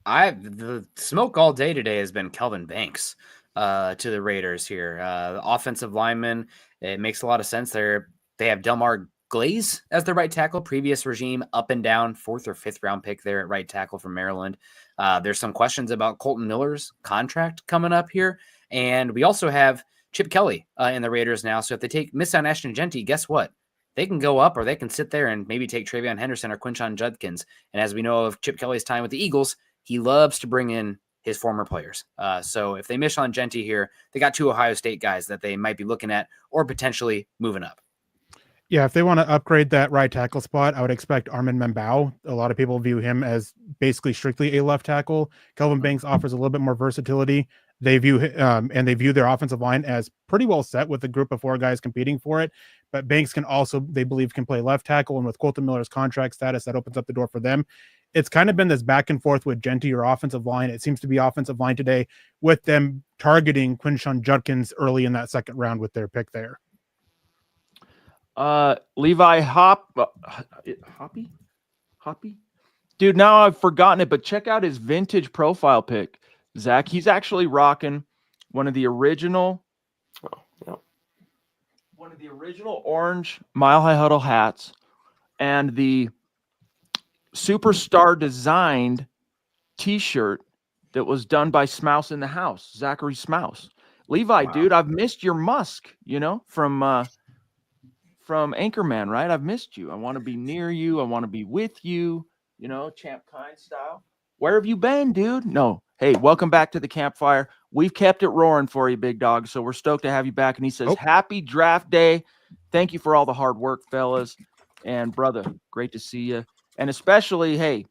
The smoke all day today has been Kelvin Banks to the Raiders here. The offensive lineman, it makes a lot of sense there. They have Delmar Glaze as their right tackle, previous regime, up and down, 4th or 5th round pick there at right tackle from Maryland. There's some questions about Colton Miller's contract coming up here. And we also have Chip Kelly in the Raiders now. So if they miss on Ashton Jeanty, guess what? They can go up or they can sit there and maybe take Travion Henderson or Quinshon Judkins. And as we know of Chip Kelly's time with the Eagles, he loves to bring in his former players. So if they miss on Jeanty here, they got 2 Ohio State guys that they might be looking at or potentially moving up. Yeah, if they want to upgrade that right tackle spot, I would expect Armin Membao. A lot of people view him as basically strictly a left tackle. Kelvin Banks offers a little bit more versatility. They view their offensive line as pretty well set with a group of 4 guys competing for it. But Banks can also, they believe, can play left tackle. And with Colton Miller's contract status, that opens up the door for them. It's kind of been this back and forth with Jeanty or offensive line. It seems to be offensive line today with them targeting Quinshon Judkins early in that 2nd round with their pick there. Levi Hoppy? Dude, now I've forgotten it, but check out his vintage profile pic. Zach, he's actually rocking one of the original orange Mile High Huddle hats and the superstar designed t-shirt that was done by Smouse in the House, Zachary Smouse. Levi, wow. Dude, I've missed your Musk, from Anchorman, right? I've missed you. I want to be near you. I want to be with you, Champ Kind style. Where have you been, dude? No. Hey, welcome back to the campfire. We've kept it roaring for you, big dog. So we're stoked to have you back. And he says, Happy draft day. Thank you for all the hard work, fellas. And brother, great to see you. And especially, hey,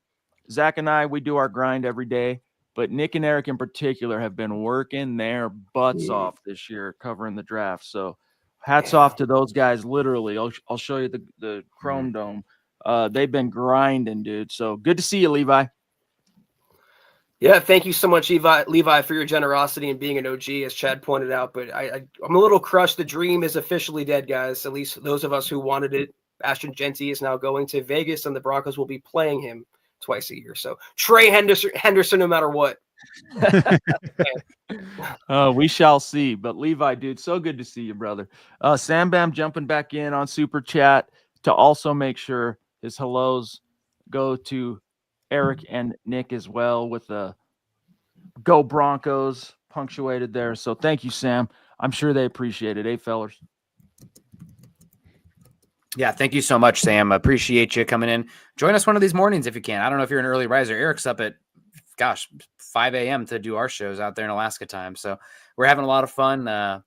Zach and I, we do our grind every day. But Nick and Eric in particular have been working their butts off this year covering the draft. So hats off to those guys, literally. I'll show you the Chrome Dome. They've been grinding, dude. So good to see you, Levi. Yeah, thank you so much, Levi, for your generosity and being an OG, as Chad pointed out. But I'm a little crushed. The dream is officially dead, guys. At least those of us who wanted it. Ashton Jeanty is now going to Vegas, and the Broncos will be playing him twice a year. So Trey Henderson, no matter what. We shall see. But Levi, dude, so good to see you, brother. Sam Bam jumping back in on Super Chat to also make sure his hellos go to Eric and Nick as well with the Go Broncos punctuated there. So thank you, Sam. I'm sure they appreciate it. Hey, fellers. Yeah, thank you so much, Sam. Appreciate you coming in. Join us one of these mornings if you can. I don't know if you're an early riser. Eric's up at, 5 a.m. to do our shows out there in Alaska time. So we're having a lot of fun.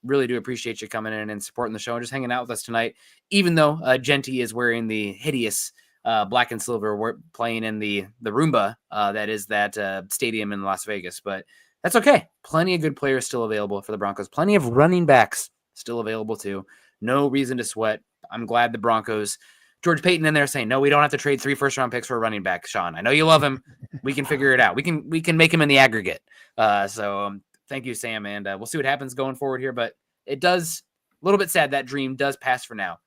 Really do appreciate you coming in and supporting the show and just hanging out with us tonight. Even though Jeanty is wearing the hideous black and silver, we're playing in the Roomba that is that stadium in Las Vegas. But that's okay. Plenty of good players still available for the Broncos. Plenty of running backs still available too. No reason to sweat. I'm glad the Broncos, George Payton in there saying, no, we don't have to trade 3 first-round picks for a running back, Sean. I know you love him. We can figure it out. We can make him in the aggregate. So thank you, Sam, and we'll see what happens going forward here. But it does, a little bit sad that dream does pass for now.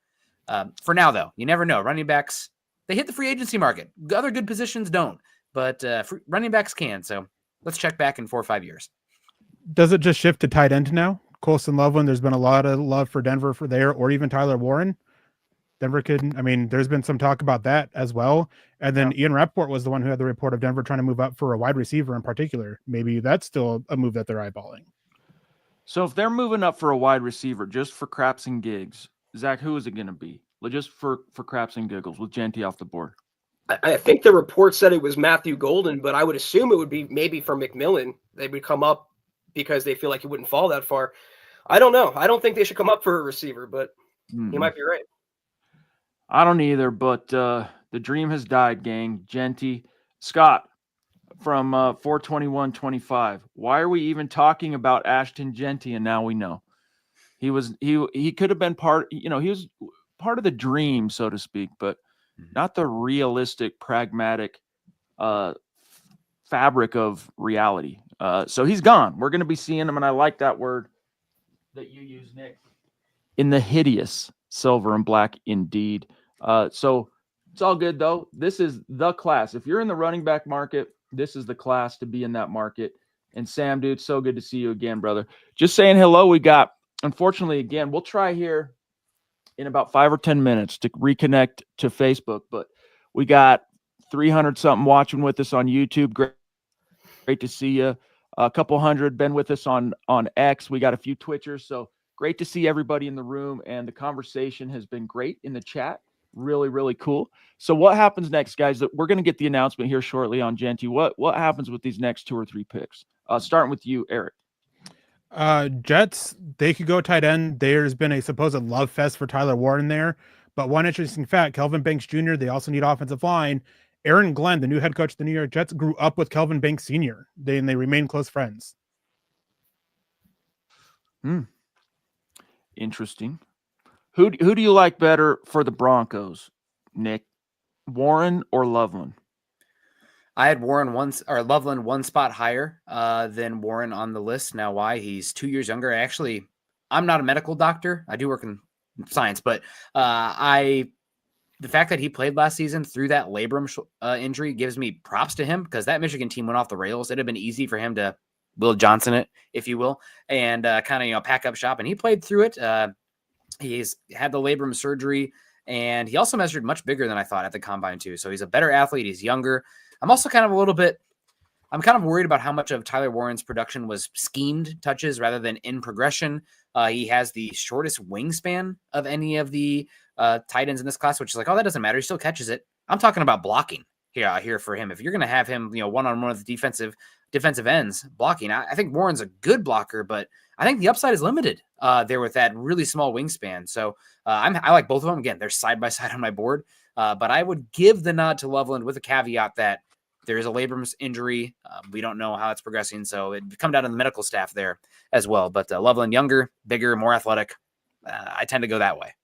For now, though, you never know. Running backs, they hit the free agency market. Other good positions don't, but running backs can. So let's check back in 4 or 5 years. Does it just shift to tight end now? Colston Loveland, there's been a lot of love for Denver for there, or even Tyler Warren. Denver could, there's been some talk about that as well. And then Ian Rappaport was the one who had the report of Denver trying to move up for a wide receiver in particular. Maybe that's still a move that they're eyeballing. So if they're moving up for a wide receiver just for craps and gigs, Zach, who is it going to be? Just for craps and giggles with Jeanty off the board. I think the report said it was Matthew Golden, but I would assume it would be maybe for McMillan. They would come up because they feel like he wouldn't fall that far. I don't know. I don't think they should come up for a receiver, but he might be right. I don't either, but the dream has died, gang. Jeanty. Scott from 421.25. Why are we even talking about Ashton Jeanty? And now we know. He could have been part, he was part of the dream, so to speak, but not the realistic, pragmatic fabric of reality. So he's gone. We're going to be seeing him, and I like that word that you use, Nick, in the hideous silver and black indeed. So it's all good, though. This is the class. If you're in the running back market, this is the class to be in that market. And Sam, dude, so good to see you again, brother. Just saying hello. We got, unfortunately, again, we'll try here in about 5 or 10 minutes to reconnect to Facebook, but we got 300 something watching with us on YouTube. Great to see you. A couple hundred been with us on X. We got a few Twitchers. So great to see everybody in the room, and the conversation has been great in the chat. Really, really cool. So what happens next, guys? We're going to get the announcement here shortly on Jeanty. What happens with these next 2 or 3 picks? Starting with you, Eric. Jets, they could go tight end. There's been a supposed love fest for Tyler Warren there. But one interesting fact, Kelvin Banks Jr., they also need offensive line. Aaron Glenn, the new head coach of the New York Jets, grew up with Kelvin Banks Sr. They remain close friends. Interesting. Who do you like better for the Broncos, Nick? Warren or Loveland? I had Loveland one spot higher than Warren on the list. Now, why? He's 2 years younger. Actually, I'm not a medical doctor. I do work in science, but the fact that he played last season through that labrum injury gives me props to him, because that Michigan team went off the rails. It'd have been easy for him to Will Johnson it, if you will, and kind of pack up shop. And he played through it. He's had the labrum surgery, and he also measured much bigger than I thought at the combine too. So he's a better athlete. He's younger. I'm also kind of worried about how much of Tyler Warren's production was schemed touches rather than in progression. He has the shortest wingspan of any of the tight ends in this class, which is like, oh, that doesn't matter. He still catches it. I'm talking about blocking here for him. If you're going to have him, one-on-one with the defensive ends blocking, I think Warren's a good blocker, but I think the upside is limited there with that really small wingspan. So I like both of them. Again, they're side by side on my board, but I would give the nod to Loveland with a caveat that there is a labrum injury. We don't know how it's progressing, so it'd come down to the medical staff there as well. But Loveland, younger, bigger, more athletic. I tend to go that way.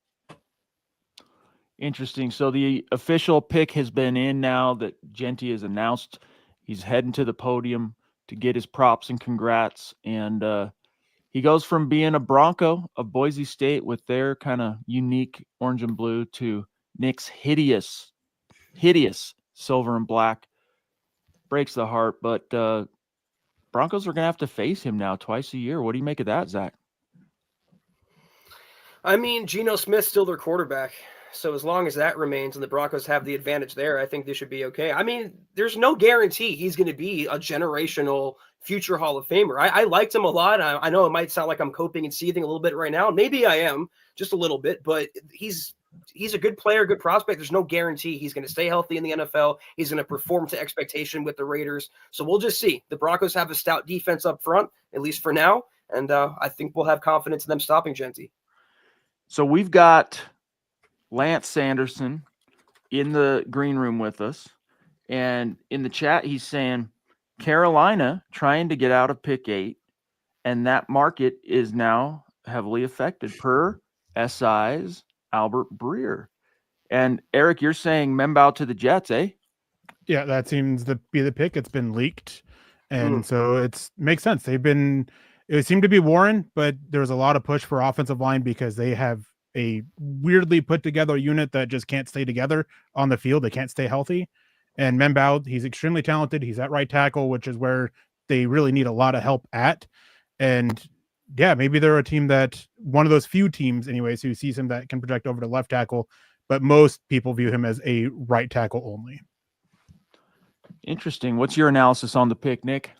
Interesting. So the official pick has been in now that Jeanty has announced. He's heading to the podium to get his props and congrats. And he goes from being a Bronco of Boise State with their kind of unique orange and blue to Nick's hideous silver and black. Breaks the heart, but Broncos are going to have to face him now twice a year. What do you make of that, Zach? I mean, Geno Smith's still their quarterback. So as long as that remains and the Broncos have the advantage there, I think they should be okay. I mean, there's no guarantee he's going to be a generational future Hall of Famer. I liked him a lot. I know it might sound like I'm coping and seething a little bit right now. Maybe I am, just a little bit, but he's a good player, good prospect. There's no guarantee he's going to stay healthy in the NFL. He's going to perform to expectation with the Raiders. So we'll just see. The Broncos have a stout defense up front, at least for now. And I think we'll have confidence in them stopping Jeanty. So we've got Lance Sanderson in the green room with us. And in the chat, he's saying Carolina trying to get out of pick 8. And that market is now heavily affected per SI's Albert Breer. And Eric, you're saying Membow to the Jets, eh? Yeah, that seems to be the pick. It's been leaked. And so it makes sense. It seemed to be Warren, but there was a lot of push for offensive line because they have a weirdly put together unit that just can't stay together on the field. They can't stay healthy. And Membow, he's extremely talented. He's at right tackle, which is where they really need a lot of help at. And yeah, maybe they're a team that one of those few teams anyways who sees him that can project over to left tackle, but most people view him as a right tackle only. Interesting. What's your analysis on the pick, Nick?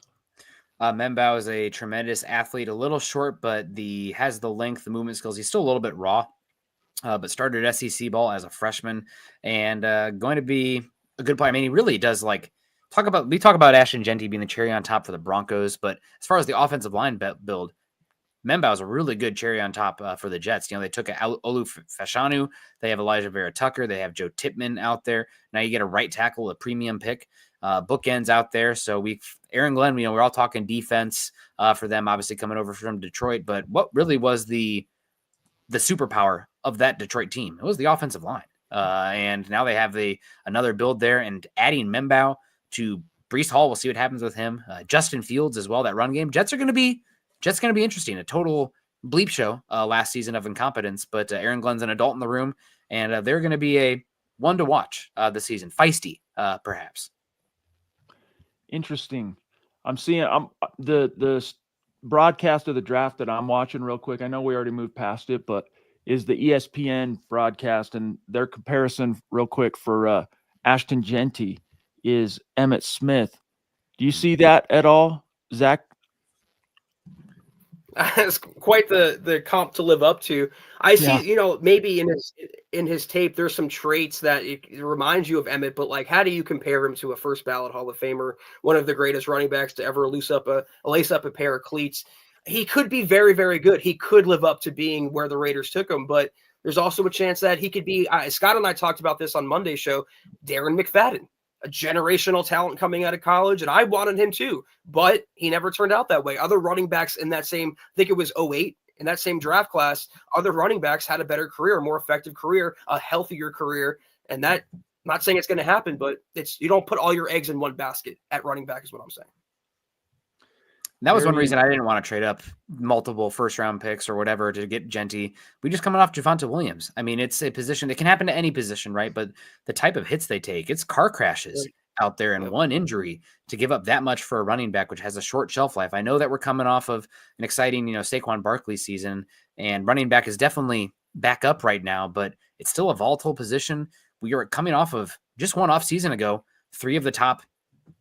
Membow is a tremendous athlete, a little short, but has the length, the movement skills. He's still a little bit raw, but started SEC ball as a freshman and going to be a good player. I mean, he really does we talk about Ashton Jeanty being the cherry on top for the Broncos, but as far as the offensive line build, Membow is a really good cherry on top for the Jets. You know, they took Olu Fashanu. They have Elijah Vera Tucker. They have Joe Tippmann out there. Now you get a right tackle, a premium pick. Bookends out there. So Aaron Glenn, we're all talking defense for them, obviously coming over from Detroit. But what really was the superpower of that Detroit team? It was the offensive line. And now they have another build there, and adding Membow to Breece Hall. We'll see what happens with him. Justin Fields as well. That run game. Jets going to be interesting. A total bleep show last season of incompetence, but Aaron Glenn's an adult in the room, and they're going to be a one to watch this season. Feisty, perhaps. Interesting. I'm seeing the broadcast of the draft that I'm watching real quick. I know we already moved past it, but is the ESPN broadcast, and their comparison real quick for Ashton Jeanty is Emmitt Smith. Do you see that at all, Zach? It's quite the comp to live up to. I see, maybe in his tape, there's some traits that it reminds you of Emmitt, but how do you compare him to a first ballot Hall of Famer, one of the greatest running backs to ever lace up a pair of cleats? He could be very, very good. He could live up to being where the Raiders took him, but there's also a chance that he could be, Scott and I talked about this on Monday's show, Darren McFadden, a generational talent coming out of college, and I wanted him too, but he never turned out that way. Other running backs in that same, I think it was 08, in that same draft class, other running backs had a better career, a more effective career, a healthier career, and that, I'm not saying it's going to happen, but you don't put all your eggs in one basket at running back is what I'm saying. That was one reason I didn't want to trade up multiple first-round picks or whatever to get Jeanty. We just coming off Javonte Williams. I mean, it's a position that can happen to any position, right? But the type of hits they take, it's car crashes out there and one injury to give up that much for a running back, which has a short shelf life. I know that we're coming off of an exciting, Saquon Barkley season, and running back is definitely back up right now, but it's still a volatile position. We are coming off of just one off season ago. 3 of the top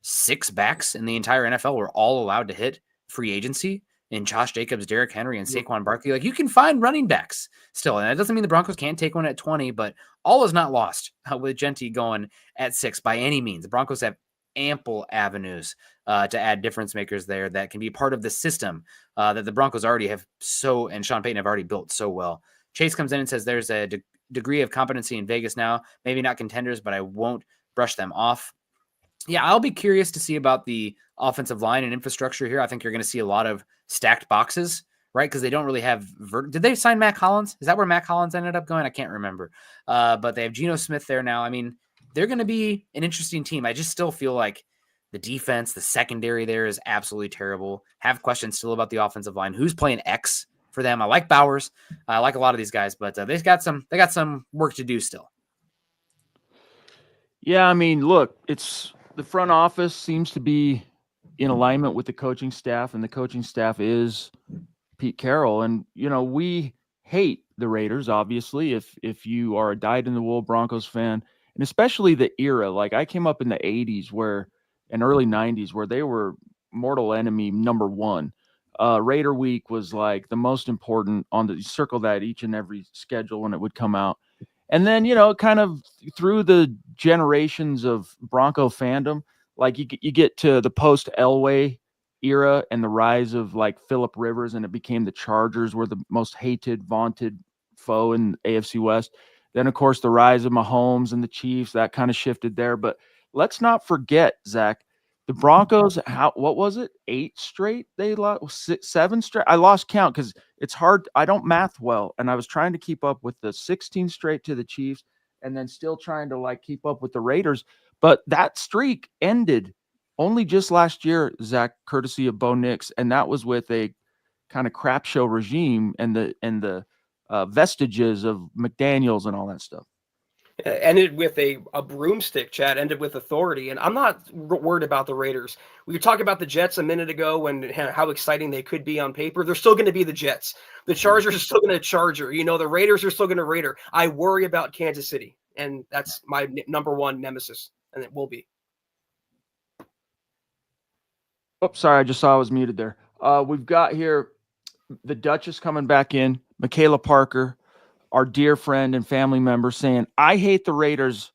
6 backs in the entire NFL were all allowed to hit free agency in Josh Jacobs, Derrick Henry, and Saquon Barkley. You can find running backs still. And that doesn't mean the Broncos can't take one at 20, but all is not lost with Jeanty going at 6 by any means. The Broncos have ample avenues to add difference makers there that can be part of the system that the Broncos already have and Sean Payton have already built so well. Chase comes in and says there's a degree of competency in Vegas now, maybe not contenders, but I won't brush them off. Yeah, I'll be curious to see about the offensive line and infrastructure here. I think you're going to see a lot of stacked boxes, right? Because they don't really have did they sign Mac Hollins? Is that where Mac Hollins ended up going? I can't remember. But they have Geno Smith there now. I mean, they're going to be an interesting team. I just still feel like the defense, the secondary there is absolutely terrible. Have questions still about the offensive line. Who's playing X for them? I like Bowers. I like a lot of these guys, but they got some work to do still. Yeah, I mean, look, it's the front office seems to be in alignment with the coaching staff, and the coaching staff is Pete Carroll. And we hate the Raiders, obviously. If you are a dyed-in-the-wool Broncos fan, and especially the era, like I came up in the '80s and early '90s, where they were mortal enemy number one. Raider Week was like the most important on the circle that each and every schedule when it would come out. And then, kind of through the generations of Bronco fandom, like you get to the post Elway era and the rise of like Phillip Rivers, and it became the Chargers were the most hated, vaunted foe in AFC West. Then, of course, the rise of Mahomes and the Chiefs, that kind of shifted there. But let's not forget, Zach, the Broncos, what was it? 8 straight? They lost 7 straight. I lost count because it's hard. I don't math well. And I was trying to keep up with the 16 straight to the Chiefs and then still trying to like keep up with the Raiders. But that streak ended only just last year, Zach, courtesy of Bo Nix. And that was with a kind of crap show regime and the vestiges of McDaniels and all that stuff. Ended with a broomstick, Chad, ended with authority. And I'm not worried about the Raiders. We were talking about the Jets a minute ago and how exciting they could be on paper. They're still going to be the Jets. The Chargers are still going to Charger. The Raiders are still going to Raider. I worry about Kansas City, and that's my number one nemesis, and it will be. Oh, sorry. I just saw I was muted there. We've got here the Duchess coming back in, Michaela Parker, our dear friend and family member, saying, I hate the Raiders.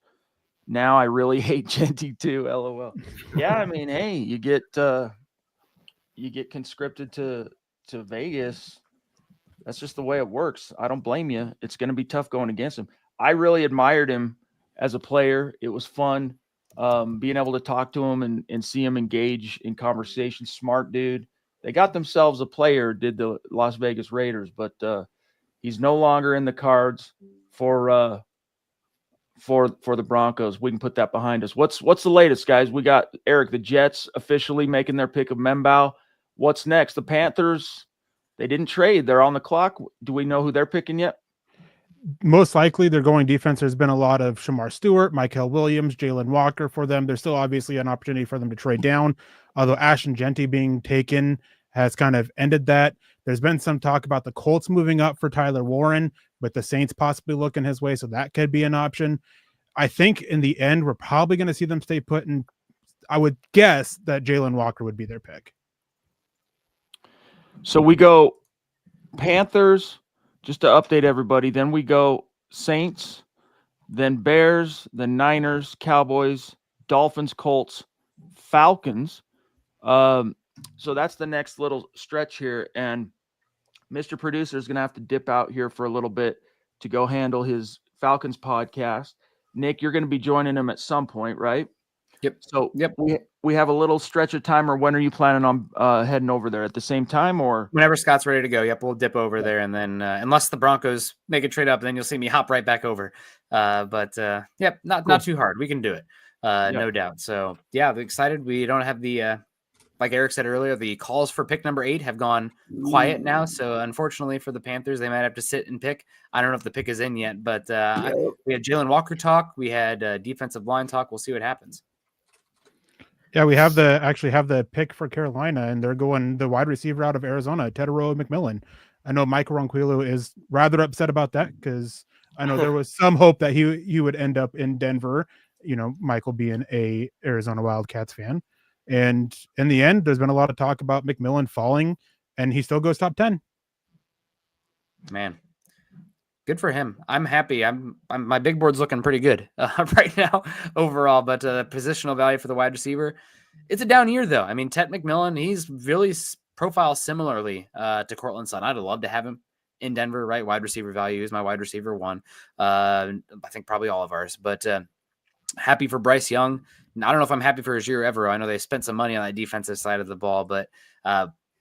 Now I really hate Jeanty too. LOL. Yeah, I mean, hey, you get conscripted to Vegas. That's just the way it works. I don't blame you. It's going to be tough going against him. I really admired him as a player. It was fun being able to talk to him and see him engage in conversation. Smart dude. They got themselves a player, did the Las Vegas Raiders, but he's no longer in the cards for the Broncos. We can put that behind us. What's the latest, guys? We got Eric, the Jets officially making their pick of Membao. What's next? The Panthers, they didn't trade. They're on the clock. Do we know who they're picking yet? Most likely they're going defense. There's been a lot of Shamar Stewart, Michael Williams, Jalen Walker for them. There's still obviously an opportunity for them to trade down, although Ashton Jeanty being taken has kind of ended that. There's been some talk about the Colts moving up for Tyler Warren, with the Saints possibly looking his way, so that could be an option. I think in the end, we're probably going to see them stay put, and I would guess that Jalen Walker would be their pick. So we go Panthers, just to update everybody. Then we go Saints, then Bears, then Niners, Cowboys, Dolphins, Colts, Falcons. So that's the next little stretch here. And Mr. Producer is going to have to dip out here for a little bit to go handle his Falcons podcast. Nick, you're going to be joining him at some point, right? Yep. So we have a little stretch of time, or when are you planning on heading over there? At the same time, or whenever Scott's ready to go? Yep, we'll dip over there, and then unless the Broncos make a trade up, then you'll see me hop right back over. But yep, not too hard. We can do it, no doubt. So yeah, I'm excited. We don't have the like Eric said earlier, the calls for pick number 8 have gone quiet now. So unfortunately for the Panthers, they might have to sit and pick. I don't know if the pick is in yet, but we had Jalen Walker talk. We had defensive line talk. We'll see what happens. Yeah, we have the pick for Carolina, and they're going the wide receiver out of Arizona, Tedero McMillan. I know Mike Ronquillo is rather upset about that because I know there was some hope that he would end up in Denver. Michael being a Arizona Wildcats fan. And in the end, there's been a lot of talk about McMillan falling, and he still goes top 10. Man, good for him. I'm happy. My big board's looking pretty good right now overall, but positional value for the wide receiver, it's a down year though. I mean, Ted McMillan, he's really profiled similarly to Cortland Sutton. I'd love to have him in Denver, right? Wide receiver value is my wide receiver 1. I think probably all of ours, but happy for Bryce Young. I don't know if I'm happy for Ajir Evero. I know they spent some money on that defensive side of the ball, but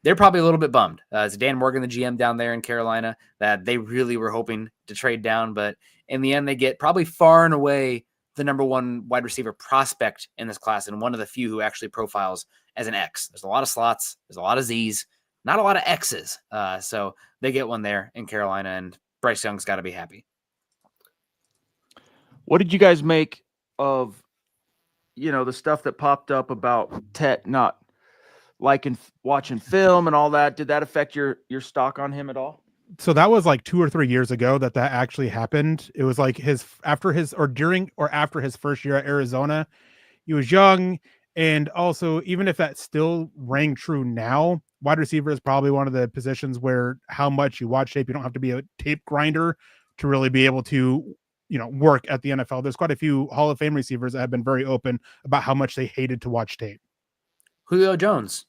they're probably a little bit bummed. It's Dan Morgan, the GM down there in Carolina, that they really were hoping to trade down, but in the end, they get probably far and away the number 1 wide receiver prospect in this class, and one of the few who actually profiles as an X. There's a lot of slots, there's a lot of Z's, not a lot of X's. So they get one there in Carolina, and Bryce Young's got to be happy. What did you guys make of the stuff that popped up about Tet not liking watching film and all that, did that affect your stock on him at all? So that was like 2 or 3 years ago that actually happened. It was like after his first year at Arizona. He was young, and also, even if that still rang true now, wide receiver is probably one of the positions where how much you watch tape, you don't have to be a tape grinder to really be able to, work at the NFL. There's quite a few Hall of Fame receivers that have been very open about how much they hated to watch tape. Julio Jones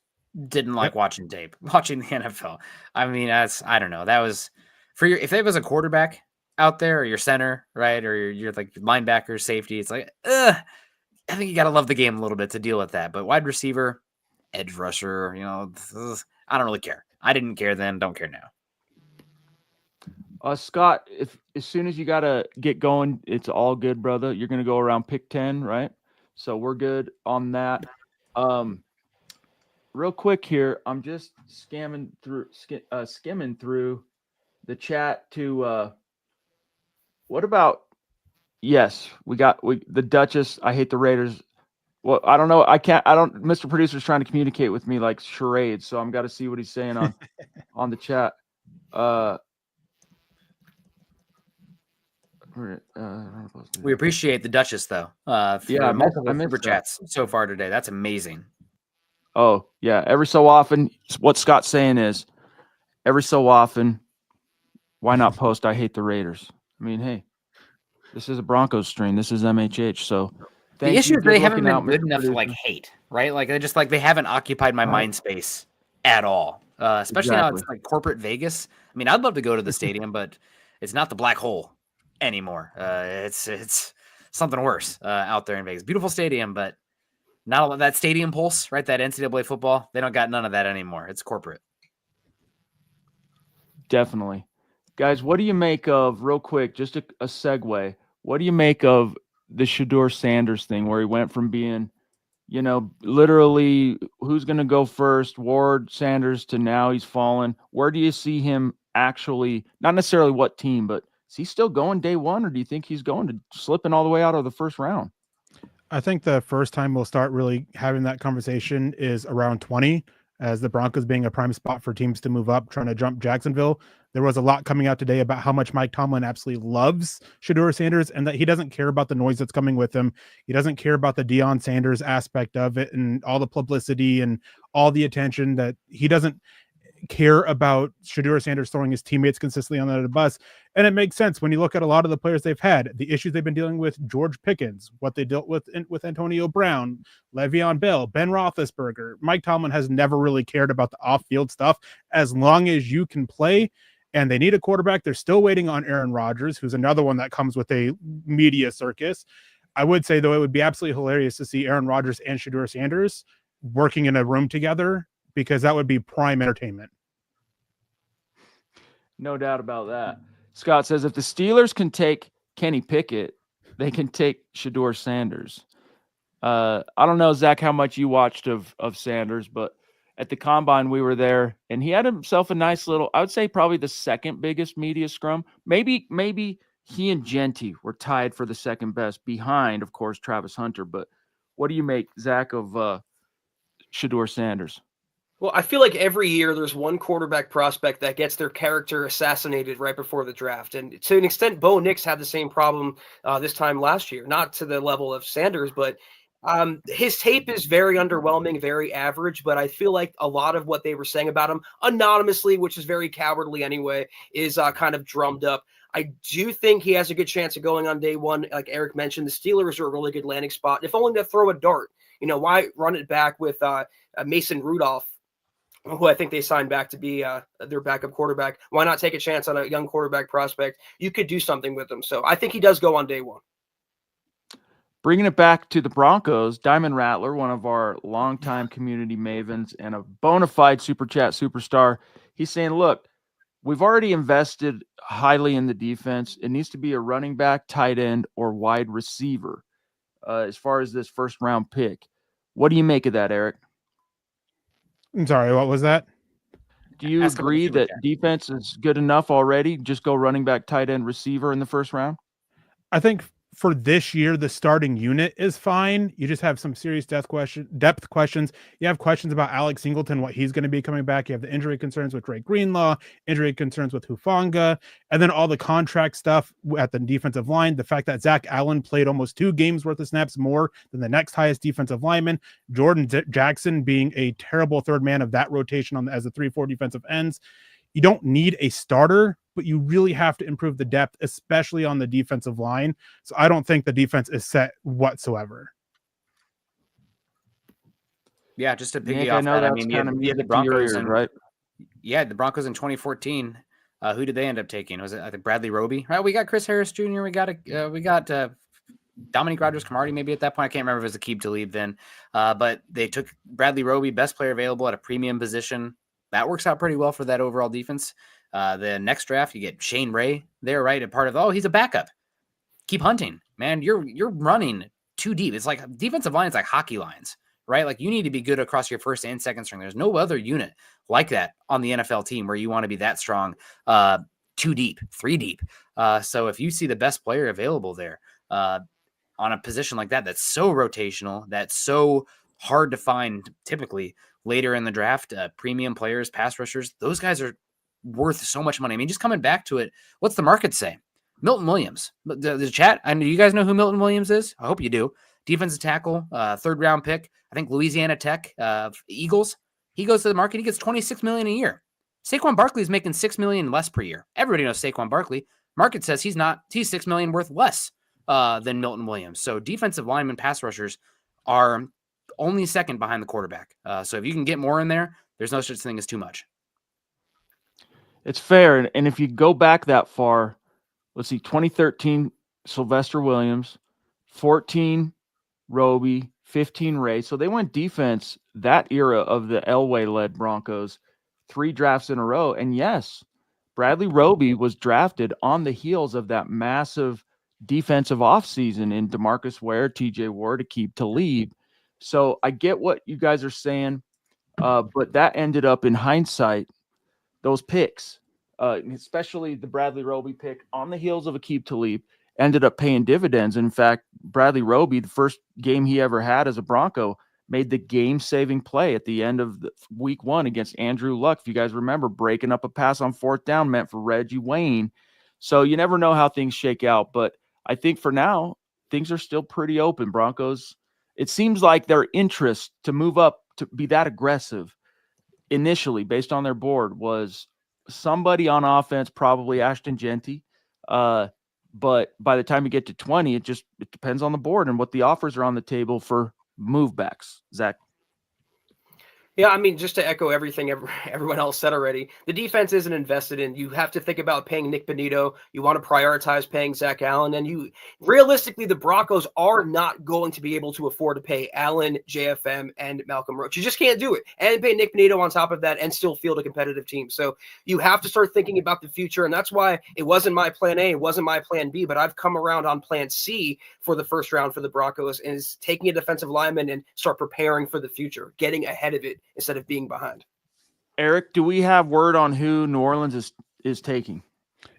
didn't like watching tape, watching the NFL. I mean, I don't know. That was if it was a quarterback out there, or your center, right, or your like linebacker, safety, it's like, I think you got to love the game a little bit to deal with that. But wide receiver, edge rusher, I don't really care. I didn't care then, don't care now. Scott, if as soon as you got to get going, it's all good, brother. You're going to go around pick 10, right? So we're good on that. Real quick here, I'm just skimming through the chat to what about the Duchess. I hate the Raiders. Well, I don't know. Mr. Producer's trying to communicate with me like charades, so I'm got to see what he's saying on the chat. We appreciate the Duchess though. Multiple super chats so far today. That's amazing. Oh yeah, every so often, what Scott's saying is, every so often, why not post "I hate the Raiders"? I mean, hey, this is a Broncos stream. This is MHH. So the issue is they haven't been good enough to like hate, right? Like they haven't occupied my mind space at all. Especially now it's like corporate Vegas. I mean, I'd love to go to the stadium, but it's not the black hole anymore. It's something worse out there in Vegas. Beautiful stadium, but not all of that stadium pulse, right? That NCAA football, they don't got none of that anymore. It's corporate. Definitely. Guys, what do you make of, real quick, just a segue, what do you make of the Shedeur Sanders thing where he went from being, literally who's going to go first, Ward, Sanders, to now he's fallen? Where do you see him actually, not necessarily what team, but is he still going day one, or do you think he's going to slipping all the way out of the first round? I think the first time we'll start really having that conversation is around 20, as the Broncos being a prime spot for teams to move up, trying to jump Jacksonville. There was a lot coming out today about how much Mike Tomlin absolutely loves Shedeur Sanders and that he doesn't care about the noise that's coming with him. He doesn't care about the Deion Sanders aspect of it and all the publicity and all the attention, that he doesn't care about Shedeur Sanders throwing his teammates consistently on the bus. And it makes sense when you look at a lot of the players they've had, the issues they've been dealing with, George Pickens, what they dealt with Antonio Brown, Le'Veon Bell, Ben Roethlisberger. Mike Tomlin has never really cared about the off-field stuff as long as you can play. And they need a quarterback. They're still waiting on Aaron Rodgers, who's another one that comes with a media circus. I would say, though, it would be absolutely hilarious to see Aaron Rodgers and Shedeur Sanders working in a room together, because that would be prime entertainment. No doubt about that. Scott says if the Steelers can take Kenny Pickett, they can take Shedeur Sanders. I don't know, Zach, how much you watched of Sanders, but at the Combine we were there, and he had himself a nice little, I would say probably the second biggest media scrum. Maybe he and Jeanty were tied for the second best, behind, of course, Travis Hunter. But what do you make, Zach, of Shedeur Sanders? Well, I feel like every year there's one quarterback prospect that gets their character assassinated right before the draft. And to an extent, Bo Nix had the same problem this time last year, not to the level of Sanders, but his tape is very underwhelming, very average. But I feel like a lot of what they were saying about him anonymously, which is very cowardly anyway, is kind of drummed up. I do think he has a good chance of going on day one. Like Eric mentioned, the Steelers are a really good landing spot, if only to throw a dart. Why run it back with Mason Rudolph, who I think they signed back to be their backup quarterback? Why not take a chance on a young quarterback prospect? You could do something with him. So I think he does go on day one. Bringing it back to the Broncos, Diamond Rattler, one of our longtime community mavens and a bona fide Super Chat superstar, he's saying, look, we've already invested highly in the defense. It needs to be a running back, tight end, or wide receiver as far as this first-round pick. What do you make of that, Eric? I'm sorry, what was that? Do you agree that defense is good enough already? Just go running back, tight end, receiver in the first round? I think for this year, the starting unit is fine. You just have some serious depth questions. You have questions about Alex Singleton, what he's going to be coming back. You have the injury concerns with Drake Greenlaw, injury concerns with Hufanga, and then all the contract stuff at the defensive line. The fact that Zach Allen played almost 2 games worth of snaps more than the next highest defensive lineman. Jordan Jackson being a terrible third man of that rotation as a 3-4 defensive ends. You don't need a starter, but you really have to improve the depth, especially on the defensive line. So I don't think the defense is set whatsoever. Yeah, just to Nick, piggy I off know that, I that's mean, kind of you had the music to your Broncos, ears, right? Yeah, the Broncos in 2014. Who did they end up taking? Was it, I think, Bradley Roby? Right, we got Chris Harris Jr. We got Dominique Rodgers-Cromartie maybe at that point. I can't remember if it was Aqib Talib then. But they took Bradley Roby, best player available at a premium position. That works out pretty well for that overall defense. The next draft, you get Shane Ray there, right? A part of, he's a backup. Keep hunting, man. You're running too deep. It's like defensive line is like hockey lines, right? Like you need to be good across your first and second string. There's no other unit like that on the NFL team where you want to be that strong, 2 deep, 3 deep. So if you see the best player available there on a position like that, that's so rotational, that's so hard to find typically later in the draft, premium players, pass rushers, those guys are worth so much money. I mean, just coming back to it, what's the market say? Milton Williams, the chat. I mean, you guys know who Milton Williams is? I hope you do. Defensive tackle, 3rd round pick. I think Louisiana Tech, Eagles. He goes to the market. He gets $26 million a year. Saquon Barkley is making $6 million less per year. Everybody knows Saquon Barkley. Market says he's $6 million worth less than Milton Williams. So defensive linemen, pass rushers are only second behind the quarterback. So if you can get more in there, there's no such thing as too much. It's fair. And if you go back that far, let's see, 2013, Sylvester Williams, 14, Roby, 15, Ray. So they went defense that era of the Elway-led Broncos 3 drafts in a row. And yes, Bradley Roby was drafted on the heels of that massive defensive offseason in DeMarcus Ware, TJ Ward, Aqib Talib. So I get what you guys are saying, but that ended up in hindsight, those picks, especially the Bradley Roby pick on the heels of Aqib Talib, ended up paying dividends. In fact, Bradley Roby, the first game he ever had as a Bronco, made the game-saving play at the end of week 1 against Andrew Luck. If you guys remember, breaking up a pass on 4th down meant for Reggie Wayne. So you never know how things shake out. But I think for now, things are still pretty open. Broncos, it seems like their interest to move up to be that aggressive initially based on their board was somebody on offense, probably Ashton Jeanty. But by the time you get to 20, it depends on the board and what the offers are on the table for move backs. Zach. Yeah, I mean, just to echo everything everyone else said already, the defense isn't invested in. You have to think about paying Nick Benito. You want to prioritize paying Zach Allen. And realistically, the Broncos are not going to be able to afford to pay Allen, JFM, and Malcolm Roach. You just can't do it. And pay Nick Benito on top of that and still field a competitive team. So you have to start thinking about the future. And that's why it wasn't my plan A, it wasn't my plan B, but I've come around on plan C for the first round for the Broncos, is taking a defensive lineman and start preparing for the future, getting ahead of it instead of being behind. Eric, do we have word on who New Orleans is taking?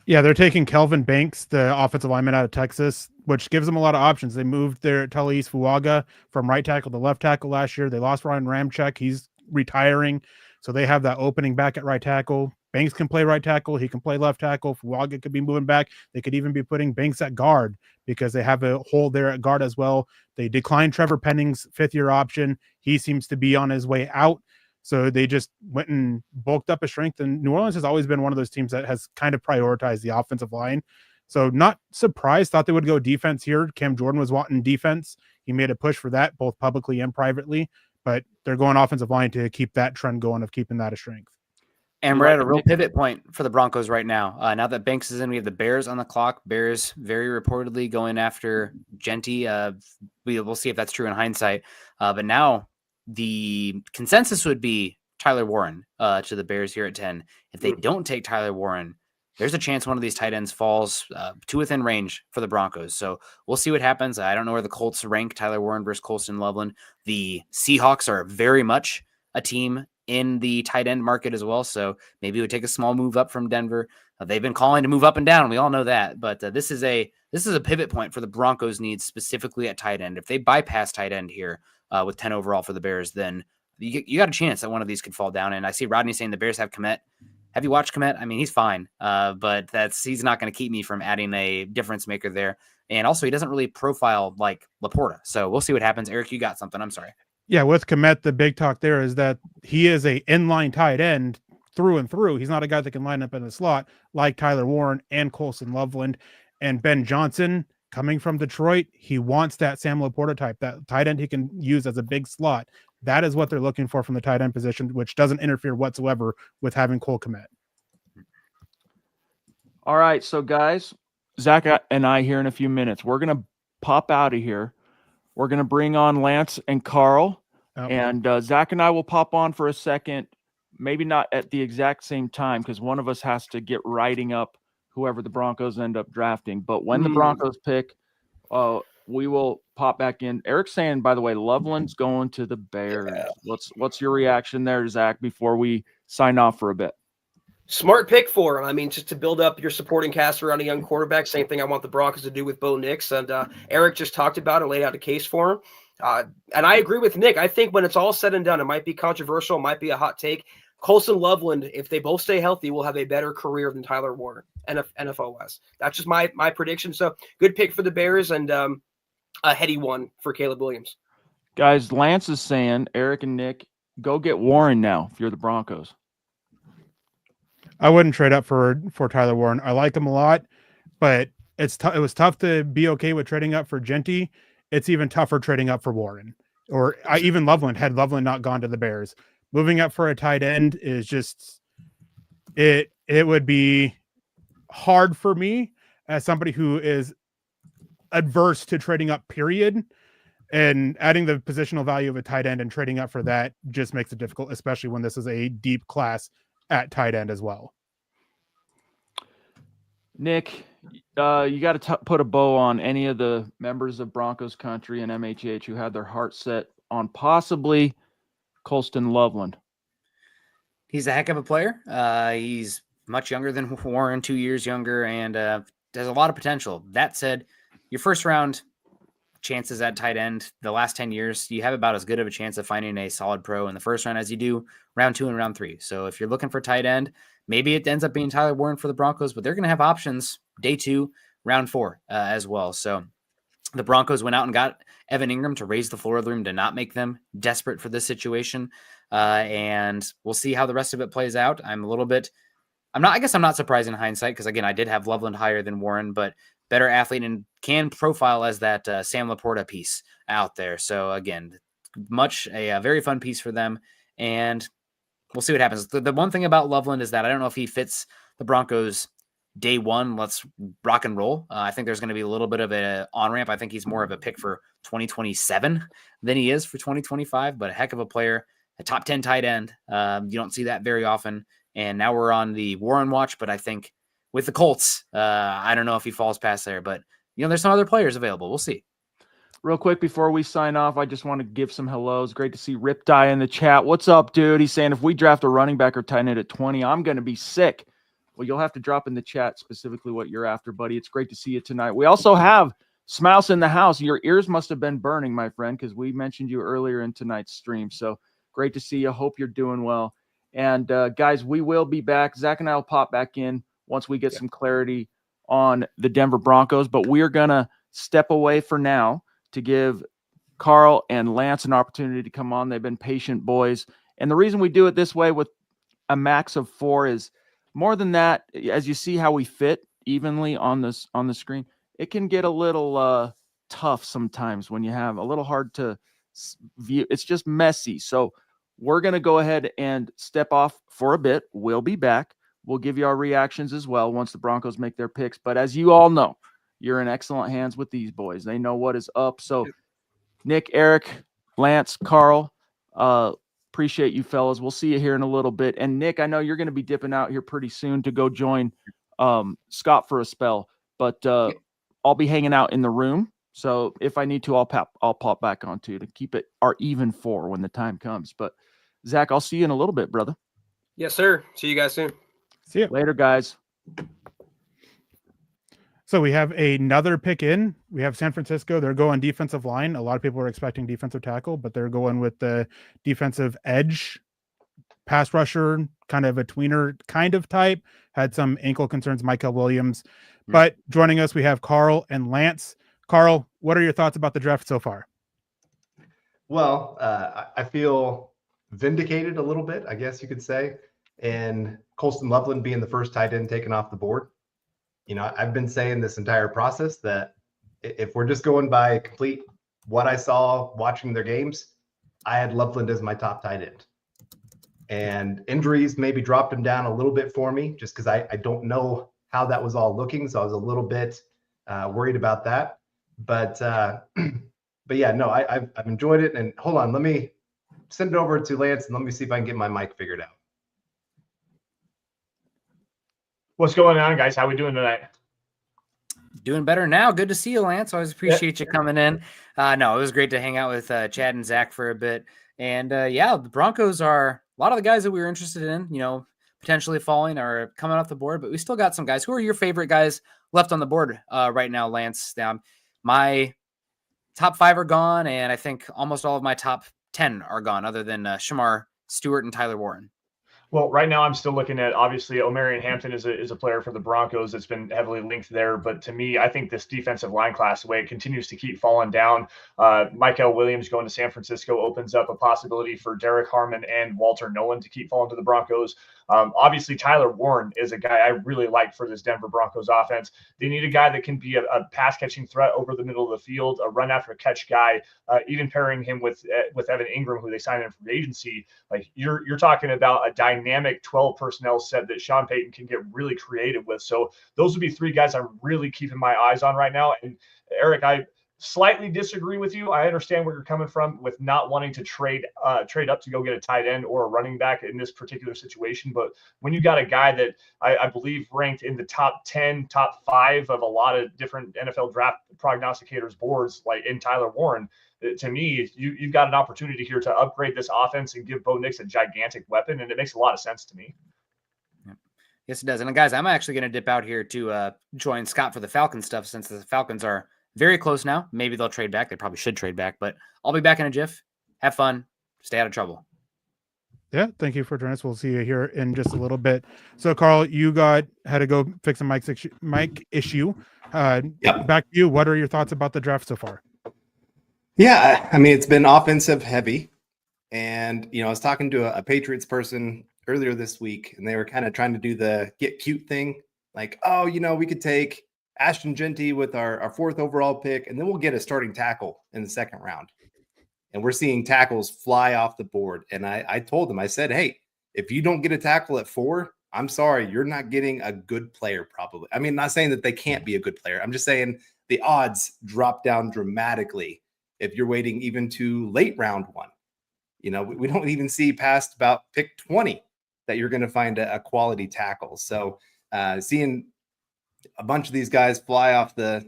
Yeah, they're taking Kelvin Banks, the offensive lineman out of Texas, which gives them a lot of options. They moved their Talise Fuaga from right tackle to left tackle last year. They lost Ryan Ramczyk. He's retiring. So they have that opening back at right tackle. Banks can play right tackle. He can play left tackle. Fuaga could be moving back. They could even be putting Banks at guard because they have a hole there at guard as well. They declined Trevor Penning's 5th-year option. He seems to be on his way out. So they just went and bulked up a strength. And New Orleans has always been one of those teams that has kind of prioritized the offensive line. So not surprised, thought they would go defense here. Cam Jordan was wanting defense. He made a push for that, both publicly and privately. But they're going offensive line to keep that trend going of keeping that a strength. And we're at a real pivot point for the Broncos right now. Now that Banks is in, we have the Bears on the clock. Bears very reportedly going after Jeanty. We'll see if that's true in hindsight. But now the consensus would be Tyler Warren to the Bears here at 10. If they don't take Tyler Warren, there's a chance one of these tight ends falls to within range for the Broncos. So we'll see what happens. I don't know where the Colts rank Tyler Warren versus Colston Loveland. The Seahawks are very much a team in the tight end market as well. So maybe it would take a small move up from Denver. They've been calling to move up and down. We all know that, but this is a pivot point for the Broncos' needs specifically at tight end. If they bypass tight end here with 10 overall for the Bears, then you got a chance that one of these could fall down. And I see Rodney saying the Bears have Kmet. Have you watched Kmet? I mean, he's fine, but he's not going to keep me from adding a difference maker there. And also, he doesn't really profile like Laporta. So we'll see what happens. Eric, you got something. I'm sorry. Yeah, with Kmet, the big talk there is that he is a inline tight end through and through. He's not a guy that can line up in the slot like Tyler Warren and Colson Loveland. And Ben Johnson, coming from Detroit, he wants that Sam Laporta type, that tight end he can use as a big slot. That is what they're looking for from the tight end position, which doesn't interfere whatsoever with having Cole Kmet. All right, so guys, Zach and I here in a few minutes, we're going to pop out of here. We're going to bring on Lance and Carl, and Zach and I will pop on for a second, maybe not at the exact same time because one of us has to get writing up whoever the Broncos end up drafting. But when the Broncos pick, we will pop back in. Eric's saying, by the way, Loveland's going to the Bears. Yeah. What's your reaction there, Zach, before we sign off for a bit? Smart pick for him. I mean, just to build up your supporting cast around a young quarterback. Same thing I want the Broncos to do with Bo Nix. And Eric just talked about and laid out a case for him. And I agree with Nick. I think when it's all said and done, it might be controversial, it might be a hot take. Colson Loveland, if they both stay healthy, will have a better career than Tyler Warren, NFL-wise. That's just my prediction. So good pick for the Bears and a heady one for Caleb Williams. Guys, Lance is saying, Eric and Nick, go get Warren now if you're the Broncos. I wouldn't trade up for Tyler Warren. I like him a lot, but it was tough to be okay with trading up for Jeanty. It's even tougher trading up for Warren. Or even Loveland, had Loveland not gone to the Bears. Moving up for a tight end is just it would be hard for me as somebody who is adverse to trading up, period. And adding the positional value of a tight end and trading up for that just makes it difficult, especially when this is a deep class at tight end as well. Nick, you got to put a bow on any of the members of Broncos country and MHH who had their heart set on possibly Colston Loveland. He's a heck of a player. He's much younger than Warren, 2 years younger, and has a lot of potential. That said, your first round chances at tight end the last 10 years, you have about as good of a chance of finding a solid pro in the first round as you do round 2 and round 3. So if you're looking for tight end, maybe it ends up being Tyler Warren for the Broncos, but they're going to have options day 2, round 4 as well. So the Broncos went out and got Evan Ingram to raise the floor of the room, to not make them desperate for this situation. And we'll see how the rest of it plays out. I'm not surprised in hindsight, because again, I did have Loveland higher than Warren, but better athlete and can profile as that Sam Laporta piece out there. So again, a very fun piece for them, and we'll see what happens. The one thing about Loveland is that I don't know if he fits the Broncos day one. Let's rock and roll. I think there's going to be a little bit of an on-ramp. I think he's more of a pick for 2027 than he is for 2025, but a heck of a player, a top 10 tight end. You don't see that very often. And now we're on the Warren watch, but I think with the Colts, I don't know if he falls past there, but there's some other players available. We'll see. Real quick before we sign off, I just want to give some hellos. Great to see Riptide in the chat. What's up, dude? He's saying if we draft a running back or tight end at 20, I'm going to be sick. Well, you'll have to drop in the chat specifically what you're after, buddy. It's great to see you tonight. We also have Smouse in the house. Your ears must have been burning, my friend, because we mentioned you earlier in tonight's stream. So great to see you. Hope you're doing well. And guys, we will be back. Zach and I will pop back in once we get some clarity on the Denver Broncos. But we are going to step away for now to give Carl and Lance an opportunity to come on. They've been patient boys. And the reason we do it this way with a max of 4 is more than that. As you see how we fit evenly on the screen, it can get a little tough sometimes when you have a little hard to view. It's just messy. So we're going to go ahead and step off for a bit. We'll be back. We'll give you our reactions as well once the Broncos make their picks. But as you all know, you're in excellent hands with these boys. They know what is up. So Nick, Eric, Lance, Carl, appreciate you fellas. We'll see you here in a little bit. And Nick, I know you're going to be dipping out here pretty soon to go join Scott for a spell, but I'll be hanging out in the room. So if I need to, I'll pop back on too to keep it our even 4 when the time comes. But Zach, I'll see you in a little bit, brother. Yes, sir. See you guys soon. See you later, guys. So we have another pick in. We have San Francisco. They're going defensive line. A lot of people are expecting defensive tackle, but they're going with the defensive edge, pass rusher, kind of a tweener kind of type. Had some ankle concerns, Michael Williams. But joining us, we have Carl and Lance. Carl, what are your thoughts about the draft so far? Well, I feel vindicated a little bit, I guess you could say, in Colston Loveland being the first tight end taken off the board. You know, I've been saying this entire process that if we're just going by complete what I saw watching their games, I had Loveland as my top tight end. And injuries maybe dropped him down a little bit for me just because I don't know how that was all looking. So I was a little bit worried about that. But yeah, no, I've enjoyed it. And hold on, let me send it over to Lance and let me see if I can get my mic figured out. What's going on, guys? How we doing tonight? Doing better now. Good to see you, Lance. Always appreciate you coming in. No, it was great to hang out with Chad and Zach for a bit. And yeah, the Broncos are a lot of the guys that we were interested in, you know, potentially falling or coming off the board, but we still got some guys. Who are your favorite guys left on the board right now, Lance? My top 5 are gone, and I think almost all of my top 10 are gone, other than Shamar Stewart and Tyler Warren. Well, right now I'm still looking at, obviously, Omarion Hampton is a player for the Broncos that's been heavily linked there. But to me, I think this defensive line class, the way it continues to keep falling down, Michael Williams going to San Francisco opens up a possibility for Derek Harmon and Walter Nolan to keep falling to the Broncos. Obviously, Tyler Warren is a guy I really like for this Denver Broncos offense. They need a guy that can be a pass-catching threat over the middle of the field, a run-after-catch guy, even pairing him with Evan Ingram, who they signed in free agency. Like you're talking about a dynamic 12 personnel set that Sean Payton can get really creative with. So those would be 3 guys I'm really keeping my eyes on right now. And Eric, I slightly disagree with you. I understand where you're coming from with not wanting to trade up to go get a tight end or a running back in this particular situation. But when you got a guy that I believe ranked in the top 10, top 5 of a lot of different NFL draft prognosticators boards, like in Tyler Warren, to me, you've got an opportunity here to upgrade this offense and give Bo Nix a gigantic weapon. And it makes a lot of sense to me. Yes, it does. And guys, I'm actually going to dip out here to join Scott for the Falcons stuff, since the Falcons are very close now. Maybe they'll trade back. They probably should trade back, but I'll be back in a jiff. Have fun. Stay out of trouble. Yeah, thank you for joining us. We'll see you here in just a little bit. So, Carl, you had to go fix a mic issue. Yep. Back to you. What are your thoughts about the draft so far? Yeah, I mean, it's been offensive heavy. And, you know, I was talking to a Patriots person earlier this week, and they were kind of trying to do the get cute thing. Like, oh, you know, we could take Ashton Jeanty with our 4th overall pick, and then we'll get a starting tackle in the 2nd round. And we're seeing tackles fly off the board. And I told them, I said, hey, if you don't get a tackle at 4, I'm sorry, you're not getting a good player probably. I mean, not saying that they can't be a good player. I'm just saying the odds drop down dramatically if you're waiting even to late round 1. You know, we don't even see past about pick 20 that you're going to find a quality tackle. So seeing a bunch of these guys fly off the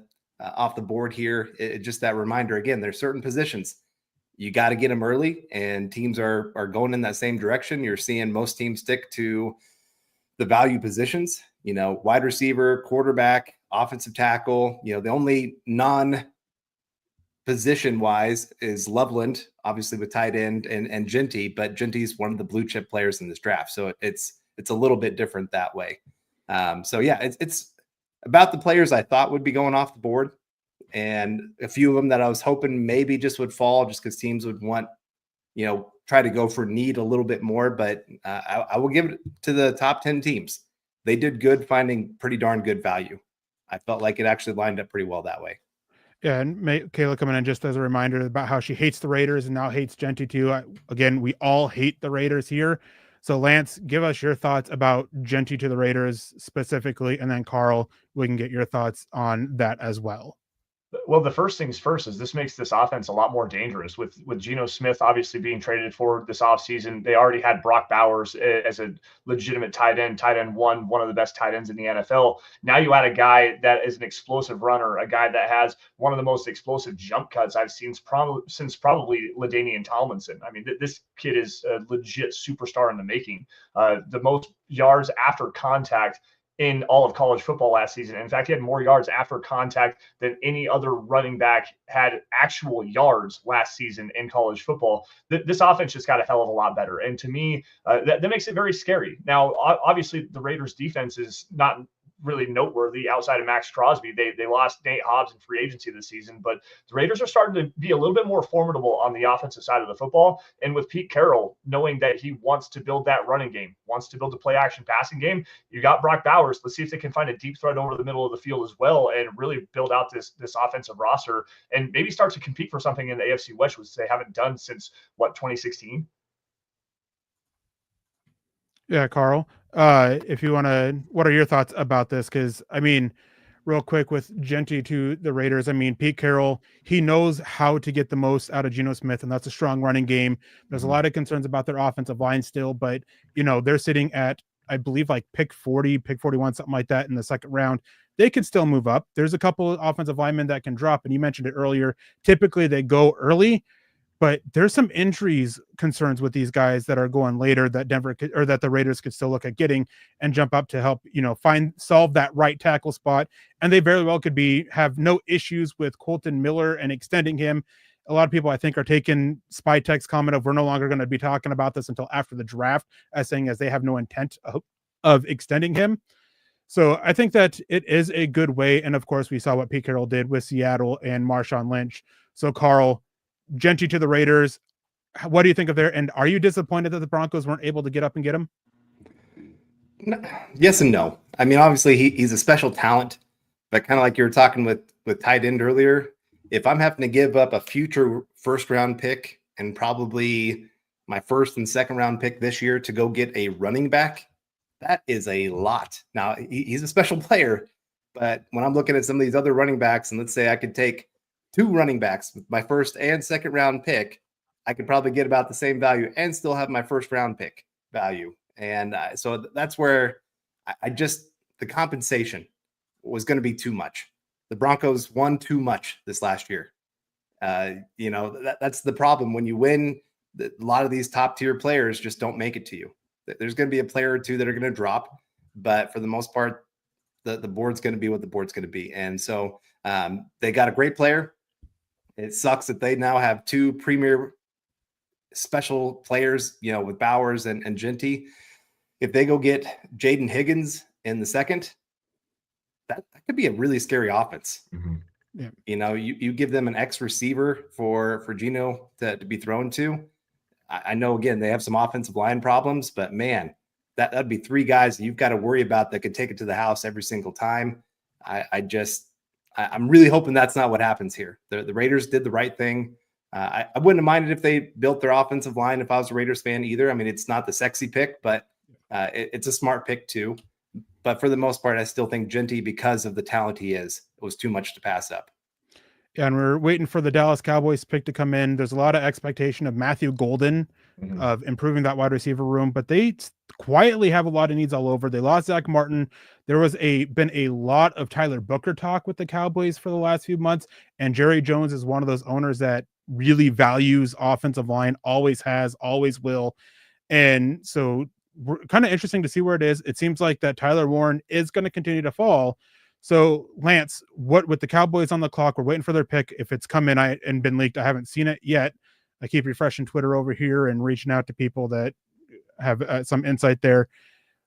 board here, just that reminder again, there's certain positions you got to get them early, and teams are going in that same direction. You're seeing most teams stick to the value positions, you know, wide receiver, quarterback, offensive tackle. You know, the only non-position wise is Loveland, obviously with tight end and Jeanty, but Jeanty's one of the blue chip players in this draft. So it's a little bit different that way. So yeah, it's about the players I thought would be going off the board, and a few of them that I was hoping maybe just would fall just because teams would want, you know, try to go for need a little bit more. But I will give it to the top 10 teams. They did good finding pretty darn good value. I felt like it actually lined up pretty well that way. Yeah, and Kayla coming in just as a reminder about how she hates the Raiders and now hates Jeanty too. Again, we all hate the Raiders here. So Lance, give us your thoughts about Jeanty to the Raiders specifically, and then Carl, we can get your thoughts on that as well. Well, the first things first is this makes this offense a lot more dangerous with Geno Smith obviously being traded for this offseason. They already had Brock Bowers as a legitimate tight end one of the best tight ends in the NFL. Now you add a guy that is an explosive runner, a guy that has one of the most explosive jump cuts I've seen since probably LaDainian Tomlinson. I mean, this kid is a legit superstar in the making. The most yards after contact in all of college football last season. In fact, he had more yards after contact than any other running back had actual yards last season in college football. This offense just got a hell of a lot better. And to me, that makes it very scary. Now, obviously, the Raiders defense is not really noteworthy outside of Max Crosby. They lost Nate Hobbs in free agency this season, but the Raiders are starting to be a little bit more formidable on the offensive side of the football. And with Pete Carroll knowing that he wants to build that running game, wants to build a play action passing game, you got Brock Bowers. Let's see if they can find a deep threat over the middle of the field as well and really build out this offensive roster and maybe start to compete for something in the AFC West, which they haven't done since 2016. Yeah, Carl. If you want to, what are your thoughts about this? Because I mean, real quick with Jeanty to the Raiders. I mean, Pete Carroll, he knows how to get the most out of Geno Smith, and that's a strong running game. There's a lot of concerns about their offensive line still, but they're sitting at, I believe, like pick 40, pick 41, something like that in the second round. They could still move up. There's a couple of offensive linemen that can drop, and you mentioned it earlier. Typically, they go early. But there's some injuries concerns with these guys that are going later that that the Raiders could still look at getting and jump up to help, solve that right tackle spot. And they very well could have no issues with Colton Miller and extending him. A lot of people, I think, are taking Spytek's comment of we're no longer going to be talking about this until after the draft as saying as they have no intent of extending him. So I think that it is a good way. And of course, we saw what Pete Carroll did with Seattle and Marshawn Lynch. So Carl, Jeanty to the Raiders. What do you think of and are you disappointed that the Broncos weren't able to get up and get him? No, yes and no. I mean, obviously he's a special talent, but kind of like you were talking with tight end earlier, if I'm having to give up a future first round pick and probably my first and second round pick this year to go get a running back, that is a lot. Now he's a special player, but when I'm looking at some of these other running backs, and let's say I could take 2 running backs with my first and second round pick, I could probably get about the same value and still have my first round pick value. And so that's where the compensation was going to be too much. The Broncos won too much this last year. That's the problem. When you win, a lot of these top tier players just don't make it to you. There's going to be a player or two that are going to drop, but for the most part, the board's going to be what the board's going to be. And so they got a great player. It sucks that they now have 2 premier special players, with Bowers and Jeanty. If they go get Jaden Higgins in the second, that could be a really scary offense. Mm-hmm. Yeah. You give them an X receiver for Geno to be thrown to. I know, again, they have some offensive line problems, but man, that'd be 3 guys that you've got to worry about that could take it to the house every single time. I'm really hoping that's not what happens here. The Raiders did the right thing. I wouldn't have minded if they built their offensive line if I was a Raiders fan either. I mean, it's not the sexy pick, but it's a smart pick too. But for the most part, I still think Jeanty, because of the talent he is, it was too much to pass up. Yeah, and we're waiting for the Dallas Cowboys pick to come in. There's a lot of expectation of Matthew Golden of improving that wide receiver room, but they quietly have a lot of needs all over. They lost Zach Martin. There was been a lot of Tyler Booker talk with the Cowboys for the last few months, and Jerry Jones is one of those owners that really values offensive line, always has, always will. And so we're kind of interesting to see where it is. It seems like that Tyler Warren is going to continue to fall. So Lance, what with the Cowboys on the clock, we're waiting for their pick. If it's come in and been leaked, I haven't seen it yet. I keep refreshing Twitter over here and reaching out to people that have some insight there.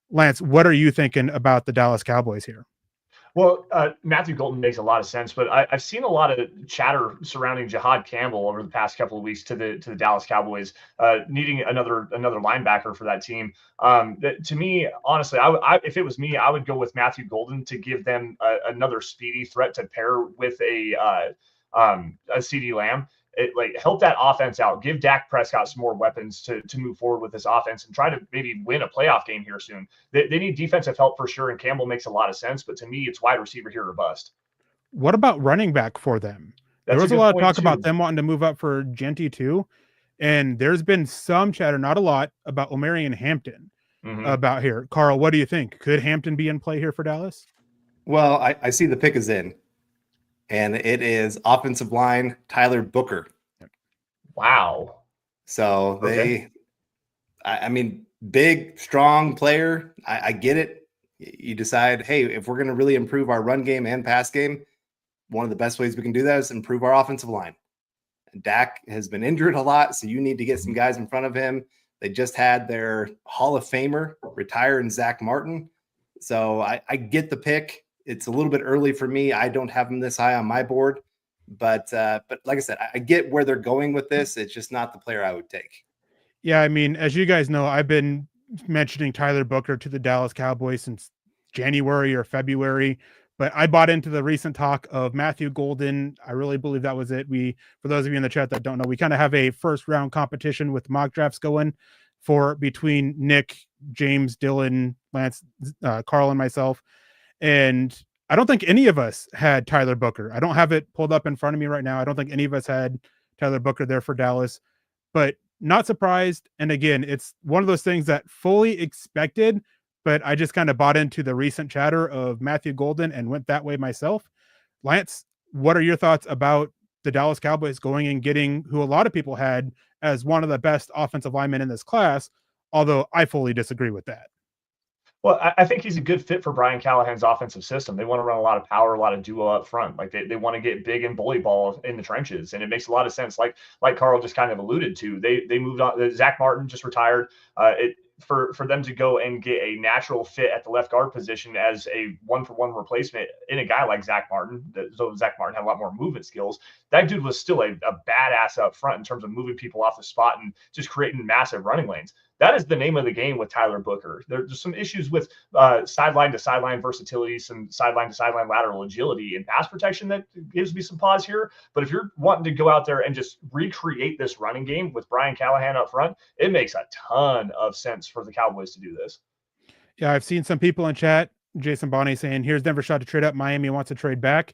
Lance, what are you thinking about the Dallas Cowboys here? Well, Matthew Golden makes a lot of sense, but I've seen a lot of chatter surrounding Jahad Campbell over the past couple of weeks to the Dallas Cowboys needing another linebacker for that team. To me, honestly, if it was me, I would go with Matthew Golden to give them another speedy threat to pair with a CeeDee Lamb. Help that offense out. Give Dak Prescott some more weapons to move forward with this offense and try to maybe win a playoff game here soon. They need defensive help for sure, and Campbell makes a lot of sense, but to me, it's wide receiver here or bust. What about running back for them? There was a lot of talk about them wanting to move up for Jeanty too, and there's been some chatter, not a lot, about Omarion Hampton about here. Carl, what do you think? Could Hampton be in play here for Dallas? Well, I see the pick is in. And it is offensive line Tyler Booker. Wow. So I mean, big, strong player. I get it. You decide, hey, if we're going to really improve our run game and pass game, one of the best ways we can do that is improve our offensive line. Dak has been injured a lot, so you need to get some guys in front of him. They just had their Hall of Famer retire in Zach Martin. So I get the pick. It's a little bit early for me. I don't have him this high on my board. But like I said, I get where they're going with this. It's just not the player I would take. Yeah, I mean, as you guys know, I've been mentioning Tyler Booker to the Dallas Cowboys since January or February. But I bought into the recent talk of Matthew Golden. I really believe that was it. For those of you in the chat that don't know, we kind of have a first round competition with mock drafts going for between Nick, James, Dylan, Lance, Carl, and myself. And I don't think any of us had Tyler Booker. I don't have it pulled up in front of me right now. I don't think any of us had Tyler Booker there for Dallas, but not surprised. And again, it's one of those things that fully expected, but I just kind of bought into the recent chatter of Matthew Golden and went that way myself. Lance, what are your thoughts about the Dallas Cowboys going and getting who a lot of people had as one of the best offensive linemen in this class? Although I fully disagree with that. Well, I think he's a good fit for Brian Callahan's offensive system. They want to run a lot of power, a lot of duo up front. Like they want to get big and bully ball in the trenches. And it makes a lot of sense. Like Carl just kind of alluded to, they moved on. Zach Martin just retired. For them to go and get a natural fit at the left guard position as a 1-for-1 replacement in a guy like Zach Martin, though Zach Martin had a lot more movement skills, that dude was still a badass up front in terms of moving people off the spot and just creating massive running lanes. That is the name of the game with Tyler Booker. There's some issues with sideline to sideline versatility, some sideline to sideline lateral agility and pass protection that gives me some pause here. But if you're wanting to go out there and just recreate this running game with Brian Callahan up front, it makes a ton of sense for the Cowboys to do this. Yeah, I've seen some people in chat, Jason Bonney saying, here's Denver shot to trade up. Miami wants to trade back.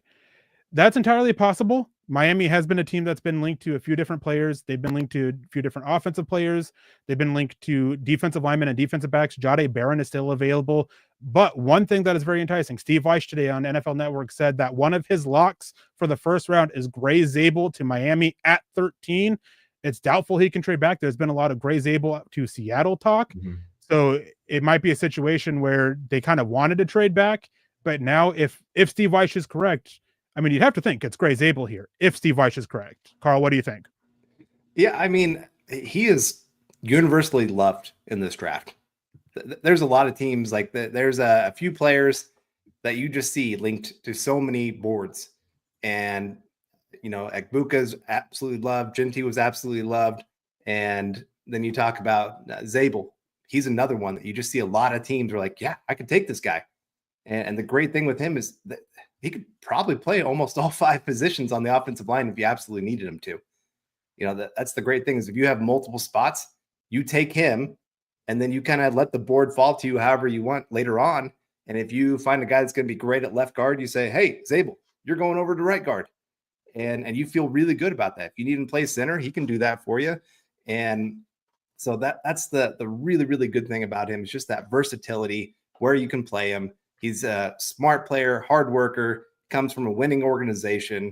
That's entirely possible. Miami has been a team that's been linked to a few different players. They've been linked to a few different offensive players. They've been linked to defensive linemen and defensive backs. Jahdae Barron is still available. But one thing that is very enticing, Steve Weish today on NFL Network said that one of his locks for the first round is Gray Zabel to Miami at 13. It's doubtful he can trade back. There's been a lot of Gray Zabel to Seattle talk. Mm-hmm. So it might be a situation where they kind of wanted to trade back. But now if Steve Weish is correct, I mean, you'd have to think it's Gray Zabel here if Steve Weish is correct. Carl, what do you think? Yeah, I mean, he is universally loved in this draft. There's a lot of teams like that. There's a few players that you just see linked to so many boards. And, you know, Ekbuka's absolutely loved. Jeanty was absolutely loved. And then you talk about Zabel. He's another one that you just see a lot of teams are like, yeah, I could take this guy. And the great thing with him is that he could probably play almost all 5 positions on the offensive line if you absolutely needed him to. You know, that's the great thing is if you have multiple spots, you take him and then you kind of let the board fall to you however you want later on. And if you find a guy that's going to be great at left guard, you say, hey, Zabel, you're going over to right guard. And you feel really good about that. If you need him to play center, he can do that for you. And so that's the really, really good thing about him is just that versatility where you can play him. He's a smart player, hard worker, comes from a winning organization.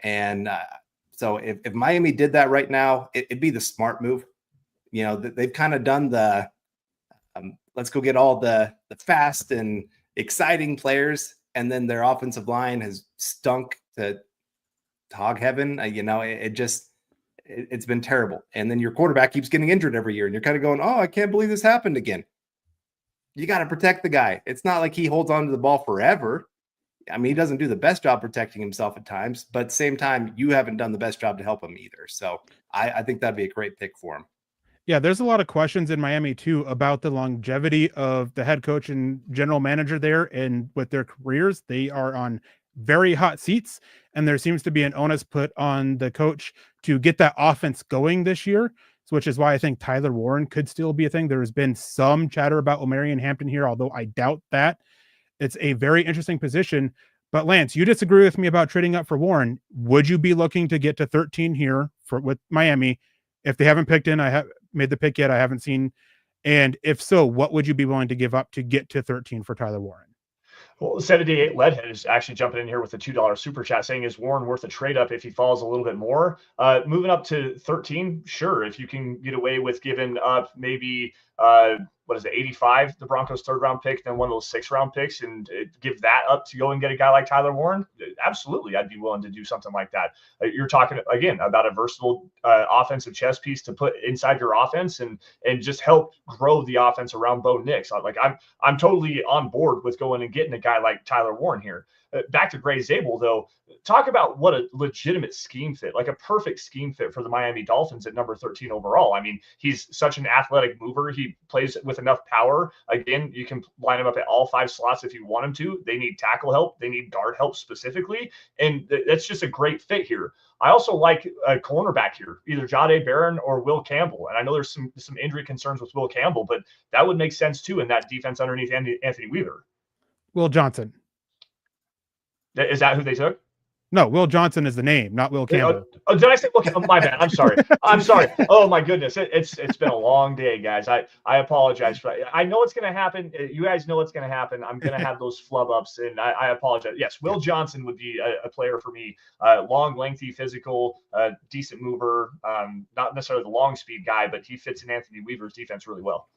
And so if Miami did that right now, it'd be the smart move. You know, they've kind of done the let's go get all the fast and exciting players. And then their offensive line has stunk to hog heaven. You know, it's been terrible. And then your quarterback keeps getting injured every year. And you're kind of going, oh, I can't believe this happened again. You got to protect the guy. It's not like he holds on to the ball forever. I mean, he doesn't do the best job protecting himself at times, but at the same time, you haven't done the best job to help him either. So I think that'd be a great pick for him. Yeah, there's a lot of questions in Miami too about the longevity of the head coach and general manager there and with their careers. They are on very hot seats, and there seems to be an onus put on the coach to get that offense going this year, which is why I think Tyler Warren could still be a thing. There has been some chatter about Omarion Hampton here, although I doubt that. It's a very interesting position. But Lance, you disagree with me about trading up for Warren. Would you be looking to get to 13 here with Miami? If they haven't picked in, I have made the pick yet. I haven't seen. And if so, what would you be willing to give up to get to 13 for Tyler Warren? Well, Saturday 8 Leadhead is actually jumping in here with a $2 super chat saying, is Warren worth a trade up if he falls a little bit more? Moving up to 13, sure. If you can get away with giving up maybe, what is it, 85, the Broncos' 3rd round pick, then one of those 6th round picks, and give that up to go and get a guy like Tyler Warren, absolutely, I'd be willing to do something like that. You're talking again about a versatile offensive chess piece to put inside your offense and just help grow the offense around Bo Nix. Like I'm totally on board with going and getting a guy like Tyler Warren here. Back to Gray Zabel, though, talk about what a legitimate scheme fit, like a perfect scheme fit for the Miami Dolphins at number 13 overall. I mean, he's such an athletic mover. He plays with enough power. Again, you can line him up at all 5 slots if you want him to. They need tackle help. They need guard help specifically. And that's just a great fit here. I also like a cornerback here, either Jahdae Barron or Will Campbell. And I know there's some injury concerns with Will Campbell, but that would make sense too in that defense underneath Anthony Weaver. Will Johnson. Is that who they took? No, Will Johnson is the name, not Will Campbell. Oh, did I say? Okay, my bad. I'm sorry. I'm sorry. Oh my goodness, it's been a long day, guys. I apologize for that. I know what's going to happen. You guys know what's going to happen. I'm going to have those flub ups, and I apologize. Yes, Will Johnson would be a player for me. Long, lengthy, physical, decent mover. Not necessarily the long speed guy, but he fits in Anthony Weaver's defense really well.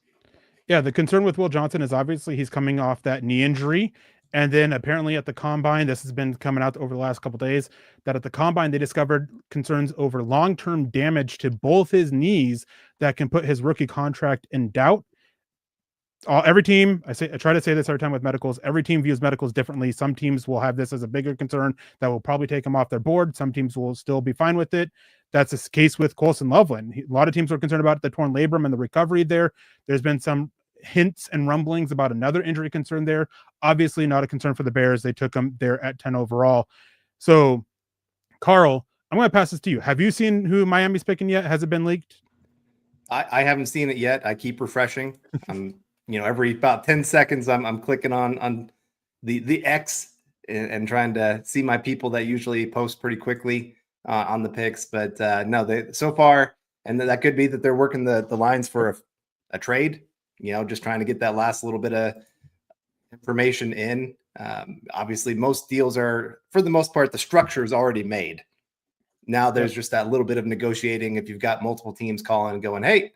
Yeah, the concern with Will Johnson is obviously he's coming off that knee injury. And then apparently at the combine, this has been coming out over the last couple of days, that at the combine, they discovered concerns over long-term damage to both his knees that can put his rookie contract in doubt. Every team, I try to say this every time with medicals, every team views medicals differently. Some teams will have this as a bigger concern that will probably take him off their board. Some teams will still be fine with it. That's the case with Colson Loveland. A lot of teams are concerned about the torn labrum and the recovery there. There's been some hints and rumblings about another injury concern there. Obviously not a concern for the Bears. They took him there at 10 overall. So, Carl, I'm going to pass this to you. Have you seen who Miami's picking yet? Has it been leaked? I haven't seen it yet. I keep refreshing. I'm, every about 10 seconds, I'm clicking on the X and trying to see my people that usually post pretty quickly on the picks. But no, they so far, and that could be that they're working the lines for a trade. Just trying to get that last little bit of information in. Obviously, most deals are, for the most part, the structure is already made. Now there's just that little bit of negotiating. If you've got multiple teams calling and going, hey,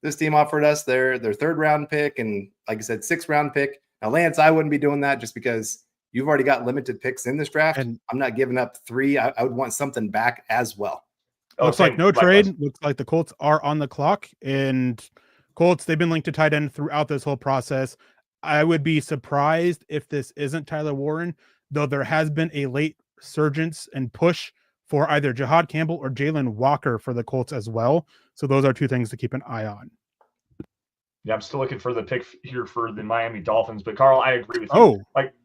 this team offered us their 3rd round pick and, like I said, 6th round pick. Now, Lance, I wouldn't be doing that just because you've already got limited picks in this draft. And I'm not giving up 3. I would want something back as well. Looks like no trade. Looks like the Colts are on the clock, and Colts, they've been linked to tight end throughout this whole process. I would be surprised if this isn't Tyler Warren, though there has been a late surgence and push for either Jahad Campbell or Jalen Walker for the Colts as well. So those are 2 things to keep an eye on. Yeah, I'm still looking for the pick here for the Miami Dolphins, but Carl, I agree with you. Oh,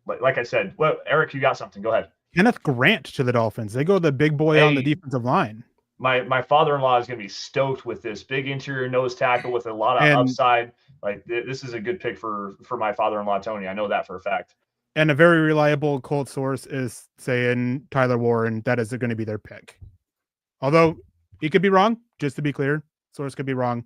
like I said, well, Eric, you got something. Go ahead. Kenneth Grant to the Dolphins. They go the big boy on the defensive line. My father-in-law is going to be stoked with this big interior nose tackle with a lot of upside. Like this is a good pick for my father-in-law, Tony. I know that for a fact. And a very reliable Colt source is saying Tyler Warren, that is going to be their pick. Although he could be wrong, just to be clear. Source could be wrong.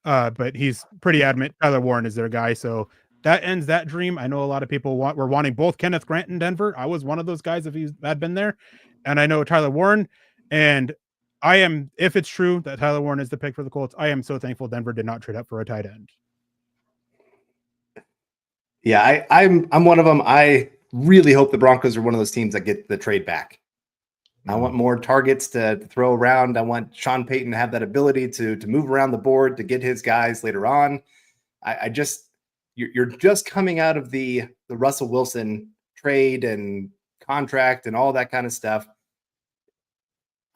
But he's pretty adamant Tyler Warren is their guy. So that ends that dream. I know a lot of people were wanting both Kenneth Grant in Denver. I was one of those guys if he had been there. And I know Tyler Warren. And I am, if it's true that Tyler Warren is the pick for the Colts, I am so thankful Denver did not trade up for a tight end. Yeah, I'm one of them. I really hope the Broncos are one of those teams that get the trade back. I want more targets to throw around. I want Sean Payton to have that ability to move around the board, to get his guys later on. You're just coming out of the Russell Wilson trade and contract and all that kind of stuff.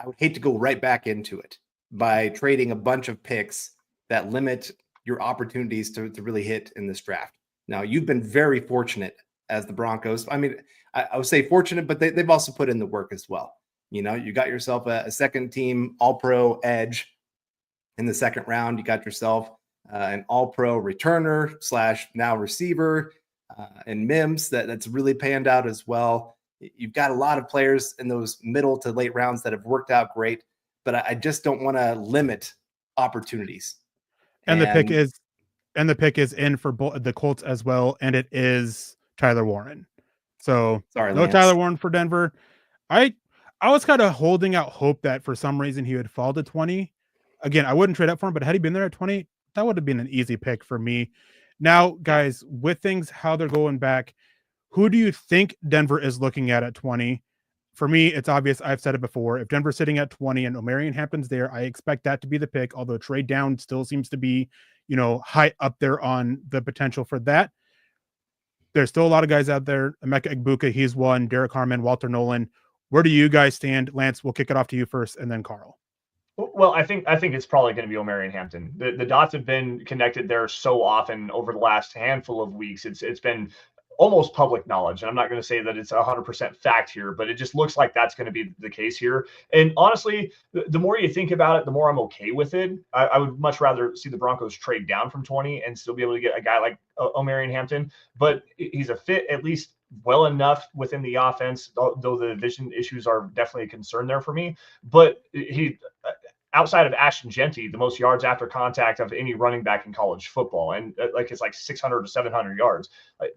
I would hate to go right back into it by trading a bunch of picks that limit your opportunities to really hit in this draft. Now, you've been very fortunate as the Broncos. I mean, I would say fortunate, but they've also put in the work as well. You got yourself a second team all-pro edge in the 2nd round. You got yourself an all-pro returner / now receiver and Mims that's really panned out as well. You've got a lot of players in those middle to late rounds that have worked out great, but I just don't want to limit opportunities. And the pick is in for the Colts as well, and it is Tyler Warren. So sorry, no Lance. Tyler Warren for Denver. I was kind of holding out hope that for some reason he would fall to 20. Again, I wouldn't trade up for him, but had he been there at 20, that would have been an easy pick for me. Now, guys, with things how they're going back, who do you think Denver is looking at 20? For me, it's obvious. I've said it before. If Denver's sitting at 20 and Omarion Hampton's there, I expect that to be the pick, although trade down still seems to be, high up there on the potential for that. There's still a lot of guys out there. Emeka Egbuka, he's one. Derek Harmon, Walter Nolan. Where do you guys stand? Lance, we'll kick it off to you first, and then Carl. Well, I think it's probably going to be Omarion Hampton. The dots have been connected there so often over the last handful of weeks. It's been almost public knowledge. And I'm not going to say that it's 100% fact here, but it just looks like that's going to be the case here. And honestly, the more you think about it, the more I'm okay with it. I would much rather see the Broncos trade down from 20 and still be able to get a guy like Omarion Hampton, but he's a fit at least well enough within the offense, though the vision issues are definitely a concern there for me. But he, outside of Ashton Jeanty, the most yards after contact of any running back in college football, and it's like 600 to 700 yards.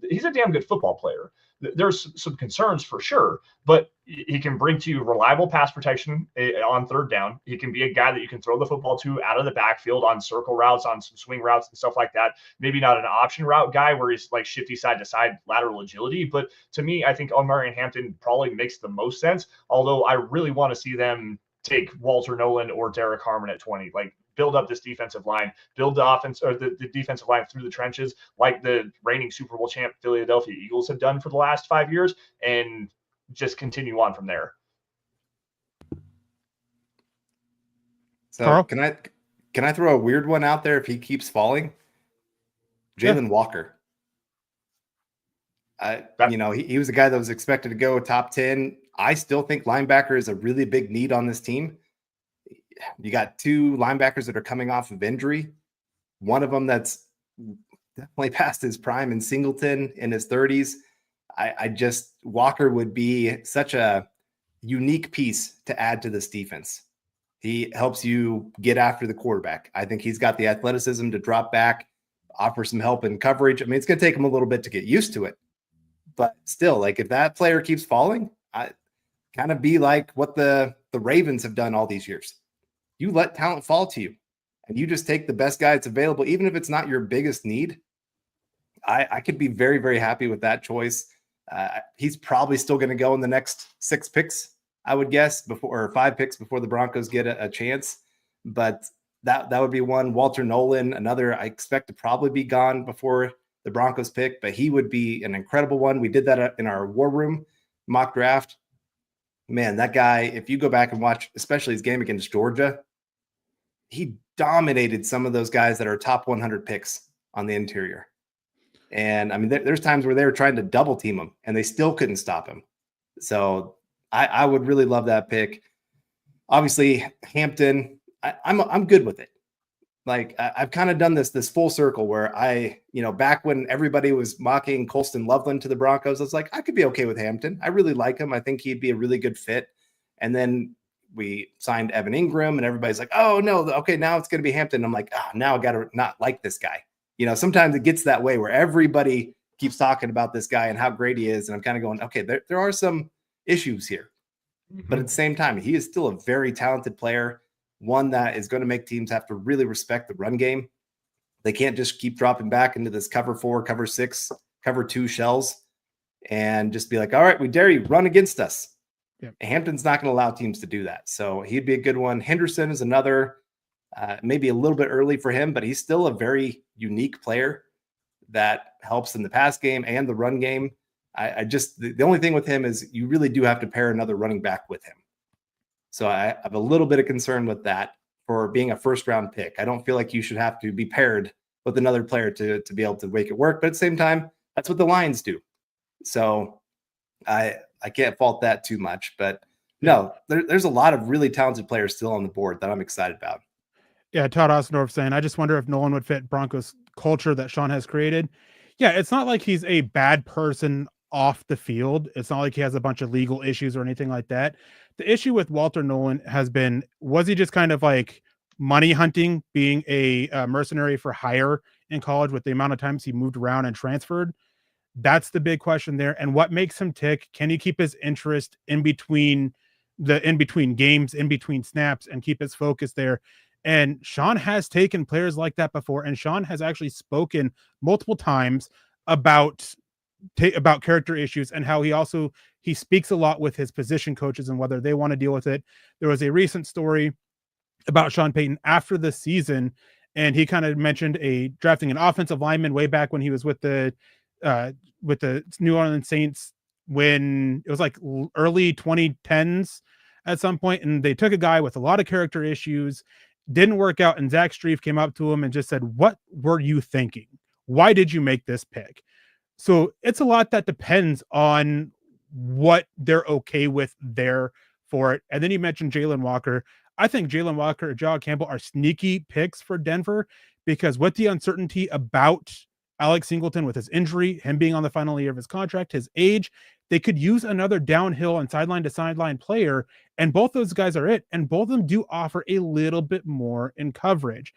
He's a damn good football player. There's some concerns for sure, but he can bring to you reliable pass protection on third down. He can be a guy that you can throw the football to out of the backfield on circle routes, on some swing routes and stuff like that. Maybe not an option route guy where he's like shifty side to side lateral agility, but to me, I think Omarion Hampton probably makes the most sense. Although I really want to see them take Walter Nolan or Derek Harmon at 20, like build up this defensive line, build the offense or the defensive line through the trenches, like the reigning Super Bowl champ Philadelphia Eagles have done for the last 5 years, and just continue on from there. So Carl? can I throw a weird one out there if he keeps falling? Jalen Walker. He was a guy that was expected to go top 10. I still think linebacker is a really big need on this team. You got two linebackers that are coming off of injury. One of them that's definitely past his prime in Singleton in his 30s. Walker would be such a unique piece to add to this defense. He helps you get after the quarterback. I think he's got the athleticism to drop back, offer some help in coverage. I mean, it's going to take him a little bit to get used to it. But still, like if that player keeps falling, I kind of be like what the Ravens have done all these years. You let talent fall to you and you just take the best guy that's available, even if it's not your biggest need. I could be very, very happy with that choice. He's probably still going to go in the next 6 picks, I would guess, or 5 picks before the Broncos get a chance. But that would be one. Walter Nolan, another, I expect to probably be gone before the Broncos pick, but he would be an incredible one. We did that in our War Room mock draft. Man, that guy, if you go back and watch, especially his game against Georgia, he dominated some of those guys that are top 100 picks on the interior. And I mean, there's times where they were trying to double team him and they still couldn't stop him. So I would really love that pick. Obviously, Hampton, I'm good with it. Like I've kind of done this full circle where back when everybody was mocking Colston Loveland to the Broncos, I was like, I could be okay with Hampton. I really like him. I think he'd be a really good fit. And then we signed Evan Ingram and everybody's like, oh no, okay, now it's going to be Hampton. I'm like, now I got to not like this guy. Sometimes it gets that way where everybody keeps talking about this guy and how great he is. And I'm kind of going, okay, there are some issues here, but at the same time, he is still a very talented player. One that is going to make teams have to really respect the run game. They can't just keep dropping back into this cover 4, cover 6, cover 2 shells and just be like, all right, we dare you, run against us. Yep. Hampton's not going to allow teams to do that. So he'd be a good one. Henderson is another, maybe a little bit early for him, but he's still a very unique player that helps in the pass game and the run game. The only thing with him is you really do have to pair another running back with him. So I have a little bit of concern with that for being a first-round pick. I don't feel like you should have to be paired with another player to be able to make it work. But at the same time, that's what the Lions do. So I can't fault that too much. But no, there's a lot of really talented players still on the board that I'm excited about. Yeah, Todd Osendorf saying, I just wonder if Nolan would fit Broncos culture that Sean has created. Yeah, it's not like he's a bad person off the field. It's not like he has a bunch of legal issues or anything like that. The issue with Walter Nolan has been, was he just kind of like money hunting, being a mercenary for hire in college with the amount of times he moved around and transferred? That's the big question there. And what makes him tick? Can he keep his interest in between games, in between snaps, and keep his focus there? And Sean has taken players like that before, and Sean has actually spoken multiple times about character issues and how he speaks a lot with his position coaches and whether they want to deal with it. There was a recent story about Sean Payton after the season, and he kind of mentioned drafting an offensive lineman way back when he was with the New Orleans Saints, when it was like early 2010s at some point, and they took a guy with a lot of character issues, didn't work out, and Zach Strief came up to him and just said, "What were you thinking? Why did you make this pick?" So it's a lot that depends on what they're okay with there for it. And then you mentioned Jalen Walker. I think Jalen Walker or Jahad Campbell are sneaky picks for Denver, because with the uncertainty about Alex Singleton with his injury, him being on the final year of his contract, his age, they could use another downhill and sideline to sideline player, and both those guys are it. And both of them do offer a little bit more in coverage.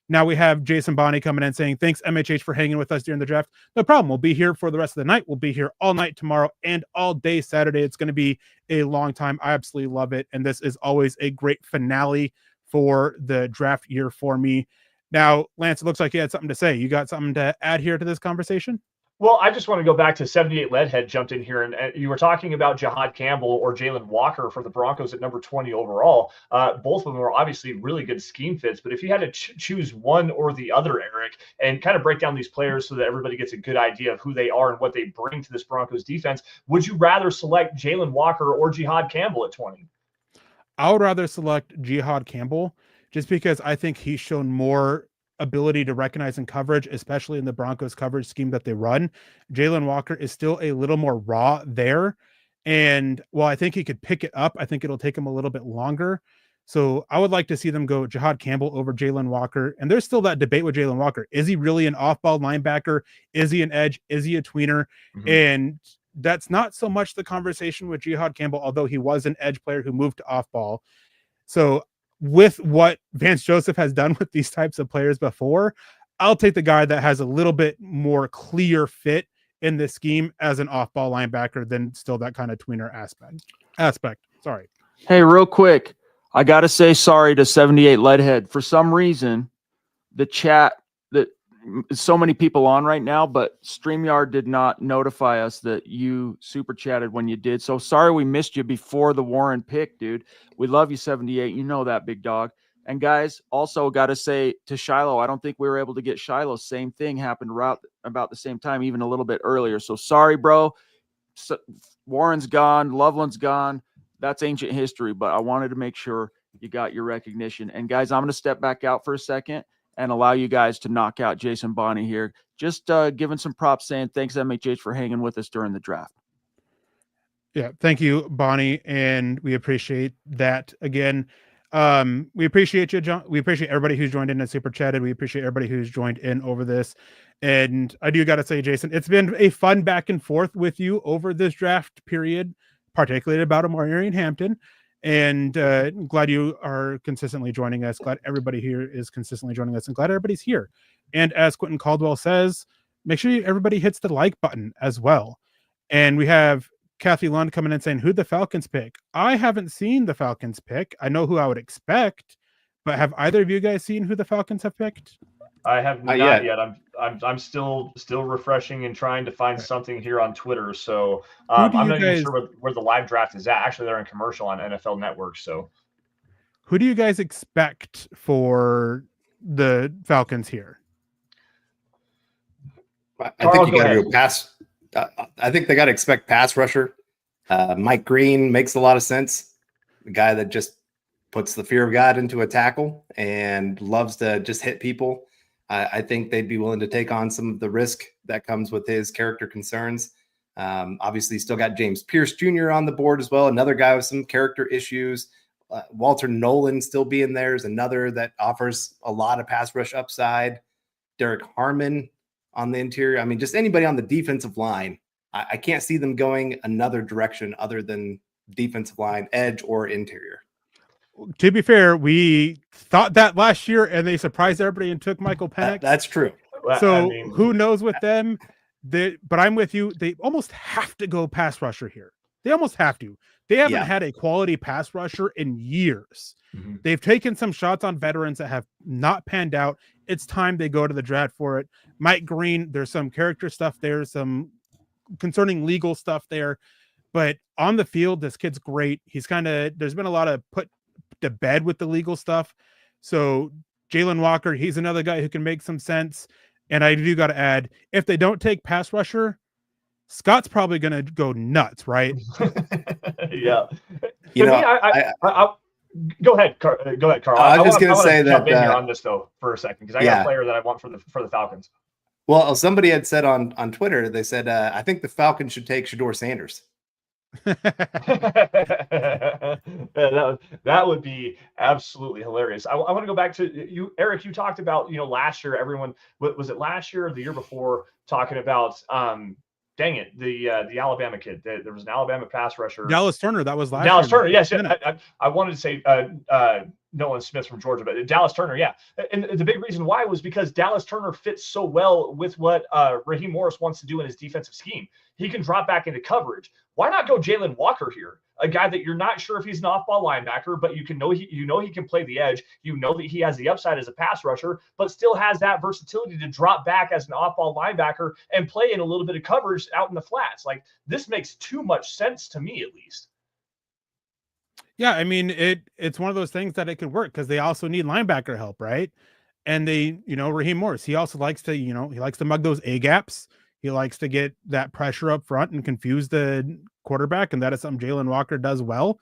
Now we have Jason Bonney coming in saying, "Thanks, MHH, for hanging with us during the draft." No problem. We'll be here for the rest of the night. We'll be here all night tomorrow and all day Saturday. It's going to be a long time. I absolutely love it. And this is always a great finale for the draft year for me. Now, Lance, it looks like you had something to say. You got something to add here to this conversation? Well, I just want to go back to 78 Leadhead jumped in here, and you were talking about Jahad Campbell or Jalen Walker for the Broncos at number 20 overall. Both of them are obviously really good scheme fits, but if you had to choose one or the other, Eric, and kind of break down these players so that everybody gets a good idea of who they are and what they bring to this Broncos defense, would you rather select Jalen Walker or Jahad Campbell at 20? I would rather select Jahad Campbell, just because I think he's shown more ability to recognize in coverage, especially in the Broncos coverage scheme that they run. Jalen Walker is still a little more raw there. And while I think he could pick it up, I think it'll take him a little bit longer. So I would like to see them go Jahad Campbell over Jalen Walker. And there's still that debate with Jalen Walker. Is he really an off-ball linebacker? Is he an edge? Is he a tweener? Mm-hmm. And that's not so much the conversation with Jahad Campbell, although he was an edge player who moved to off-ball. So with what Vance Joseph has done with these types of players before, I'll take the guy that has a little bit more clear fit in this scheme as an off-ball linebacker than still that kind of tweener aspect. Sorry. Hey, real quick, I got to say sorry to 78 Leadhead. For some reason, the chat, that so many people on right now, but StreamYard did not notify us that you super chatted when you did. So sorry we missed you before the Warren pick, dude. We love you, 78. You know that, big dog. And guys, also got to say to Shiloh, I don't think we were able to get Shiloh. Same thing happened about the same time, even a little bit earlier. So sorry, bro. Warren's gone. Loveland's gone. That's ancient history, but I wanted to make sure you got your recognition. And guys, I'm going to step back out for a second and allow you guys to knock out Jason Bonney here. Just giving some props, saying thanks, MHH, for hanging with us during the draft. Yeah, thank you, Bonnie, and we appreciate that. Again, we appreciate you, John. We appreciate everybody who's joined in and super chatted. We appreciate everybody who's joined in over this. And I do got to say, Jason, it's been a fun back and forth with you over this draft period, particularly about Omarion Hampton. And glad you are consistently joining us. Glad everybody here is consistently joining us, and glad everybody's here. And as Quentin Caldwell says, make sure everybody hits the like button as well. And we have Kathy Lund coming in saying, who'd the Falcons pick? I haven't seen the Falcons pick. I know who I would expect, but have either of you guys seen who the Falcons have picked? I have not yet. I'm still refreshing and trying to find something here on Twitter. So I'm not even sure where the live draft is at. Actually, they're in commercial on NFL Network. So who do you guys expect for the Falcons here? I think you got to go pass. I think they got to expect pass rusher. Mike Green makes a lot of sense. The guy that just puts the fear of God into a tackle and loves to just hit people. I think they'd be willing to take on some of the risk that comes with his character concerns. Obviously, still got James Pierce Jr. on the board as well, another guy with some character issues. Walter Nolan still being there is another that offers a lot of pass rush upside. Derek Harmon on the interior. I mean, just anybody on the defensive line. I can't see them going another direction other than defensive line, edge, or interior. To be fair, we thought that last year, and they surprised everybody and took Michael Penix. That's true. So who knows with them? But I'm with you. They almost have to go pass rusher here. They almost have to. They haven't Yeah. had a quality pass rusher in years. Mhm. They've taken some shots on veterans that have not panned out. It's time they go to the draft for it. Mike Green, there's some character stuff there, some concerning legal stuff there, but on the field, this kid's great. There's been a lot of put to bed with the legal stuff. So Jalen Walker, he's another guy who can make some sense. And I do got to add, if they don't take pass rusher, Scott's probably going to go nuts, right? Yeah. You To know, me, I go ahead, Carl. I was just going to say jump that in here on this though for a second because I got a player that I want for the Falcons. Well, somebody had said on Twitter, they said, I think the Falcons should take Shador Sanders. that would be absolutely hilarious. I want to go back to you, Eric. You talked about last year. Everyone, was it last year or the year before, talking about dang it, the Alabama kid. There was an Alabama pass rusher, Dallas Turner. That was last Dallas year. Turner. Yes, I wanted to say Nolan Smith from Georgia, but Dallas Turner. Yeah, and the big reason why was because Dallas Turner fits so well with what Raheem Morris wants to do in his defensive scheme. He can drop back into coverage. Why not go Jalen Walker here? A guy that you're not sure if he's an off-ball linebacker, but he can play the edge. You know that he has the upside as a pass rusher, but still has that versatility to drop back as an off-ball linebacker and play in a little bit of coverage out in the flats. Like, this makes too much sense to me, at least. Yeah, I mean, it's one of those things that it could work because they also need linebacker help, right? And they, Raheem Morris, he also likes to, he likes to mug those A gaps. He likes to get that pressure up front and confuse the quarterback, and that is something Jalen Walker does well.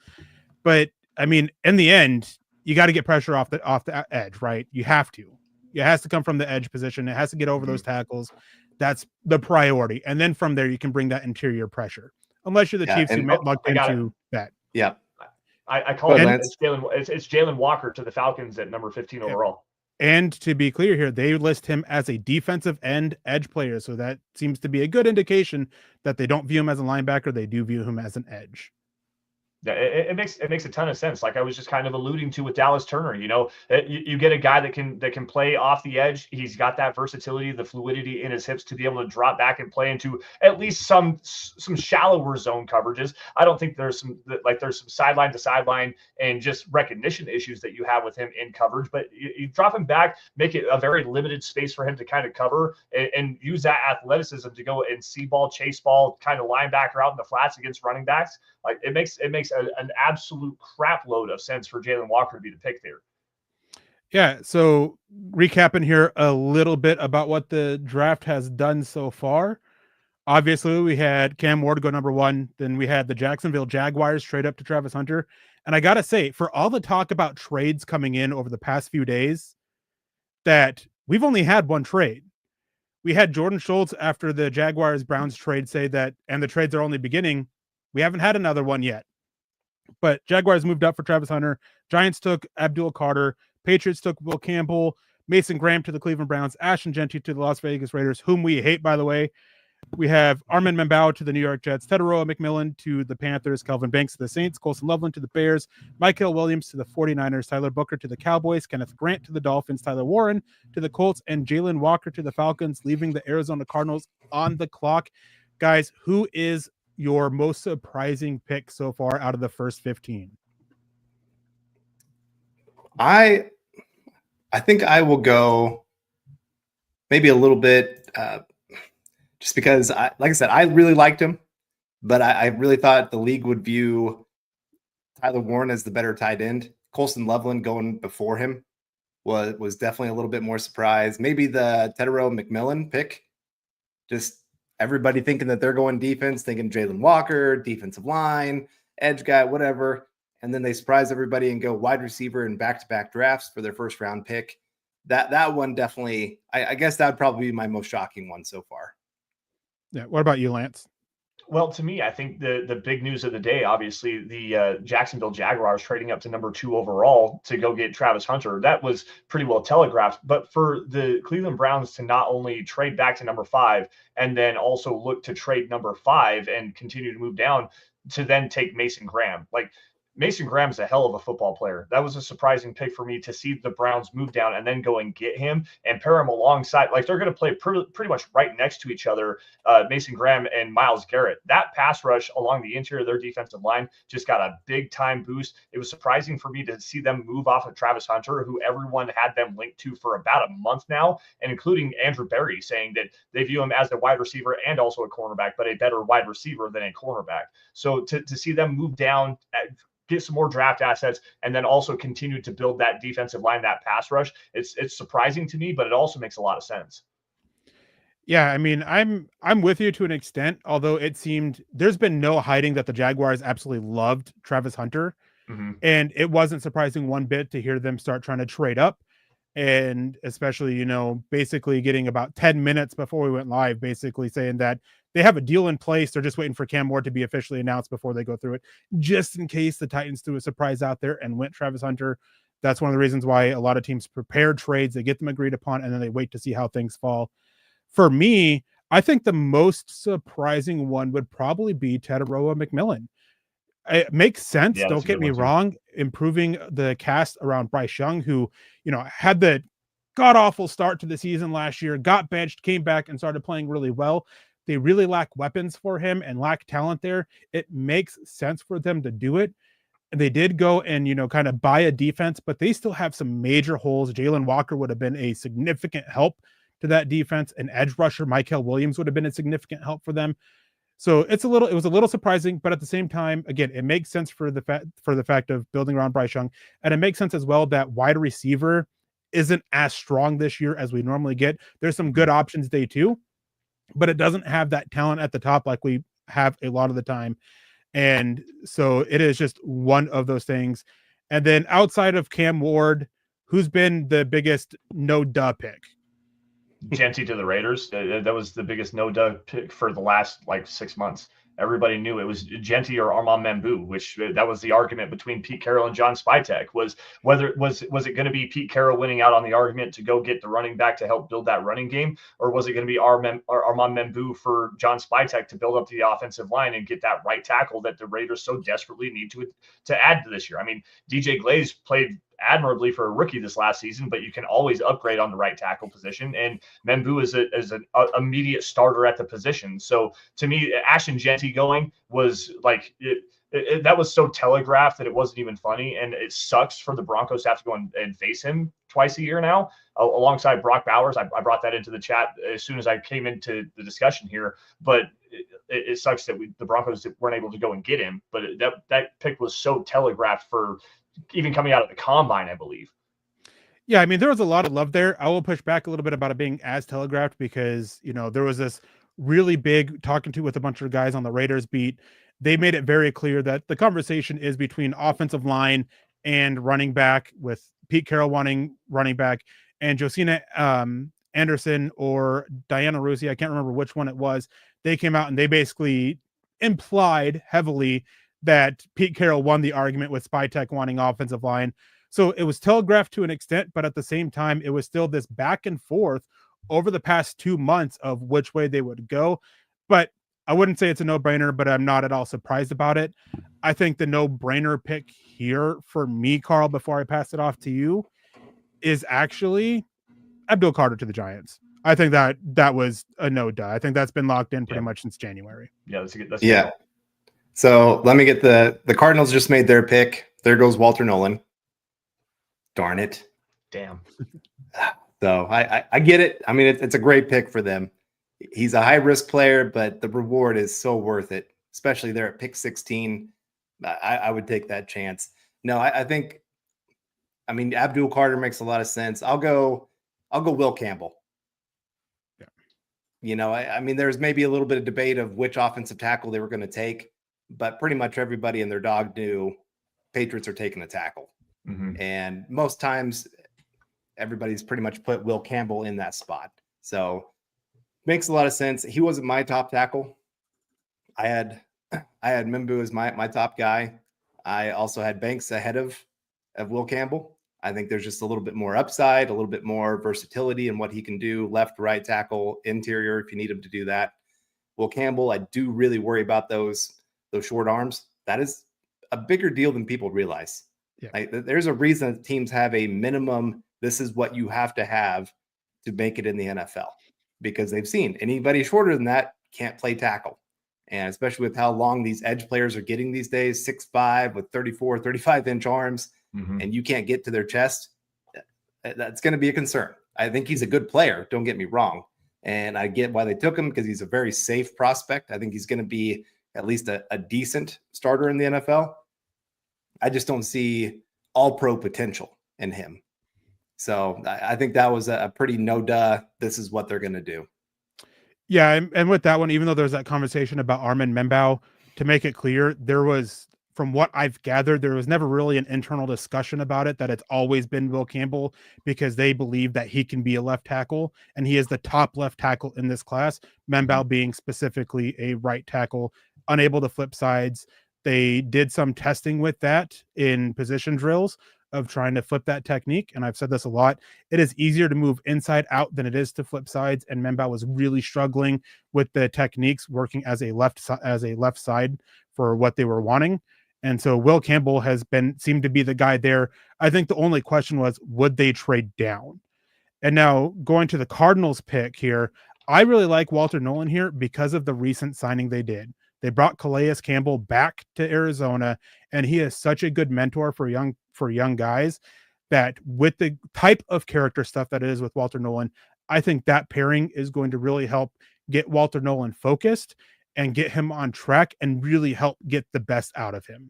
But I mean, in the end, you got to get pressure off the edge, right? You have to. It has to come from the edge position. It has to get over those tackles. That's the priority, and then from there you can bring that interior pressure. Unless you're the Chiefs who lucked into that. Yeah. I call it it's Jalen Walker to the Falcons at number 15 overall. And to be clear here, they list him as a defensive end edge player. So that seems to be a good indication that they don't view him as a linebacker. They do view him as an edge. Yeah, it makes a ton of sense. Like I was just kind of alluding to with Dallas Turner, you get a guy that can play off the edge. He's got that versatility, the fluidity in his hips to be able to drop back and play into at least some shallower zone coverages. I don't think there's some sideline to sideline and just recognition issues that you have with him in coverage, but you drop him back, make it a very limited space for him to kind of cover and use that athleticism to go and see ball, chase ball, kind of linebacker out in the flats against running backs. Like it makes an absolute crap load of sense for Jalen Walker to be the pick there. Yeah. So recapping here a little bit about what the draft has done so far. Obviously, we had Cam Ward go number 1. Then we had the Jacksonville Jaguars trade up to Travis Hunter. And I got to say, for all the talk about trades coming in over the past few days, that we've only had one trade. We had Jordan Schultz after the Jaguars-Browns trade say that, and the trades are only beginning. We haven't had another one yet. But Jaguars moved up for Travis Hunter. Giants took Abdul Carter. Patriots took Will Campbell. Mason Graham to the Cleveland Browns. Ashton Genty to the Las Vegas Raiders, whom we hate, by the way. We have Armin Membao to the New York Jets. Teteroa McMillan to the Panthers. Kelvin Banks to the Saints. Colson Loveland to the Bears. Michael Williams to the 49ers. Tyler Booker to the Cowboys. Kenneth Grant to the Dolphins. Tyler Warren to the Colts. And Jalen Walker to the Falcons, leaving the Arizona Cardinals on the clock. Guys, who is your most surprising pick so far out of the first 15? I think I will go maybe a little bit just because, like I said, I really liked him, but I really thought the league would view Tyler Warren as the better tight end. Colson Loveland going before him was definitely a little bit more surprised. Maybe the Teteroa McMillan pick, just everybody thinking that they're going defense, thinking Jalen Walker, defensive line, edge guy, whatever. And then they surprise everybody and go wide receiver in back-to-back drafts for their first round pick. That one definitely, I guess that would probably be my most shocking one so far. Yeah. What about you, Lance? Well, to me, I think the big news of the day, obviously, the Jacksonville Jaguars trading up to number 2 overall to go get Travis Hunter. That was pretty well telegraphed. But for the Cleveland Browns to not only trade back to number 5 and then also look to trade number 5 and continue to move down to then take Mason Graham. Like, Mason Graham's a hell of a football player. That was a surprising pick for me to see the Browns move down and then go and get him and pair him alongside. Like they're going to play pretty much right next to each other, Mason Graham and Myles Garrett. That pass rush along the interior of their defensive line just got a big time boost. It was surprising for me to see them move off of Travis Hunter, who everyone had them linked to for about a month now, and including Andrew Berry saying that they view him as a wide receiver and also a cornerback, but a better wide receiver than a cornerback. So to see them move down, get some more draft assets, and then also continue to build that defensive line, that pass rush, it's surprising to me, but it also makes a lot of sense. Yeah, I mean, I'm with you to an extent, although it seemed there's been no hiding that the Jaguars absolutely loved Travis Hunter. Mm-hmm. And it wasn't surprising one bit to hear them start trying to trade up. And especially, basically getting about 10 minutes before we went live, basically saying that they have a deal in place. They're just waiting for Cam Ward to be officially announced before they go through it, just in case the Titans threw a surprise out there and went Travis Hunter. That's one of the reasons why a lot of teams prepare trades. They get them agreed upon, and then they wait to see how things fall. For me, I think the most surprising one would probably be Tataroa McMillan. It makes sense. Yeah, Don't get me wrong. Improving the cast around Bryce Young, who, had the god awful start to the season last year, got benched, came back and started playing really well. They really lack weapons for him and lack talent there. It makes sense for them to do it. And they did go and, kind of buy a defense, but they still have some major holes. Jalen Walker would have been a significant help to that defense. An edge rusher, Michael Williams, would have been a significant help for them. So it was a little surprising, but at the same time, again, it makes sense for the fact of building around Bryce Young. And it makes sense as well that wide receiver isn't as strong this year as we normally get. There's some good options day too, but it doesn't have that talent at the top like we have a lot of the time. And so it is just one of those things. And then outside of Cam Ward, who's been the biggest no-duh pick? Jeanty to the Raiders. That was the biggest no-duh pick for the last 6 months. Everybody knew it was Jeanty or Armand Membou, which that was the argument between Pete Carroll and John Spytek, was whether was it going to be Pete Carroll winning out on the argument to go get the running back to help build that running game, or was it going to be Armand Membou for John Spytek to build up the offensive line and get that right tackle that the Raiders so desperately need to add to this year? I mean, DJ Glaze played admirably for a rookie this last season, but you can always upgrade on the right tackle position. And Membou is an immediate starter at the position. So to me, Ashton Jeanty going was that was so telegraphed that it wasn't even funny. And it sucks for the Broncos to have to go and face him twice a year now, alongside Brock Bowers. I brought that into the chat as soon as I came into the discussion here, but it sucks that the Broncos weren't able to go and get him. But that pick was so telegraphed for even coming out of the combine, I believe. Yeah, I mean, there was a lot of love there. I will push back a little bit about it being as telegraphed because, there was this really big talking to with a bunch of guys on the Raiders beat. They made it very clear that the conversation is between offensive line and running back, with Pete Carroll wanting running back, and Josina Anderson or Diana Rusi, I can't remember which one it was. They came out and they basically implied heavily that Pete Carroll won the argument with Spytek wanting offensive line. So it was telegraphed to an extent, but at the same time, it was still this back and forth over the past 2 months of which way they would go. But I wouldn't say it's a no-brainer, but I'm not at all surprised about it. I think the no-brainer pick here for me, Carl, before I pass it off to you, is actually Abdul Carter to the Giants. I think that was a no-duh. I think that's been locked in pretty much since January. Yeah, that's a good. So let me get the Cardinals just made their pick. There goes Walter Nolan. Darn it. Damn. So I get it. I mean, it's a great pick for them. He's a high risk player, but the reward is so worth it, especially there at pick 16. I would take that chance. No, I think, Abdul Carter makes a lot of sense. I'll go Will Campbell. Yeah. There's maybe a little bit of debate of which offensive tackle they were going to take, but pretty much everybody and their dog knew Patriots are taking a tackle. Mm-hmm. And most times everybody's pretty much put Will Campbell in that spot. So makes a lot of sense. He wasn't my top tackle. I had Membou as my top guy. I also had Banks ahead of Will Campbell. I think there's just a little bit more upside, a little bit more versatility in what he can do, left, right tackle, interior, if you need him to do that. Will Campbell, I do really worry about those short arms. That is a bigger deal than people realize. Yeah. Like, there's a reason that teams have a minimum. This is what you have to make it in the NFL, because they've seen anybody shorter than that can't play tackle. And especially with how long these edge players are getting these days, 6'5" with 34, 35-inch arms, and you can't get to their chest, that's going to be a concern. I think he's a good player, don't get me wrong. And I get why they took him, because he's a very safe prospect. I think he's going to be at least a decent starter in the NFL. I just don't see all-pro potential in him. So I think that was a pretty no-duh. This is what they're going to do. Yeah, and with that one, even though there's that conversation about Armin Membau, to make it clear, there was, from what I've gathered, there was never really an internal discussion about it, that it's always been Will Campbell, because they believe that he can be a left tackle, and he is the top left tackle in this class, Membau being specifically a right tackle, unable to flip sides. They did some testing with that in position drills of trying to flip that technique. And I've said this a lot. It is easier to move inside out than it is to flip sides. And Membau was really struggling with the techniques working as a left side for what they were wanting. And so Will Campbell seemed to be the guy there. I think the only question was, would they trade down? And now going to the Cardinals pick here, I really like Walter Nolan here because of the recent signing they did. They brought Calais Campbell back to Arizona, and he is such a good mentor for young guys that, with the type of character stuff that it is with Walter Nolan, I think that pairing is going to really help get Walter Nolan focused and get him on track and really help get the best out of him.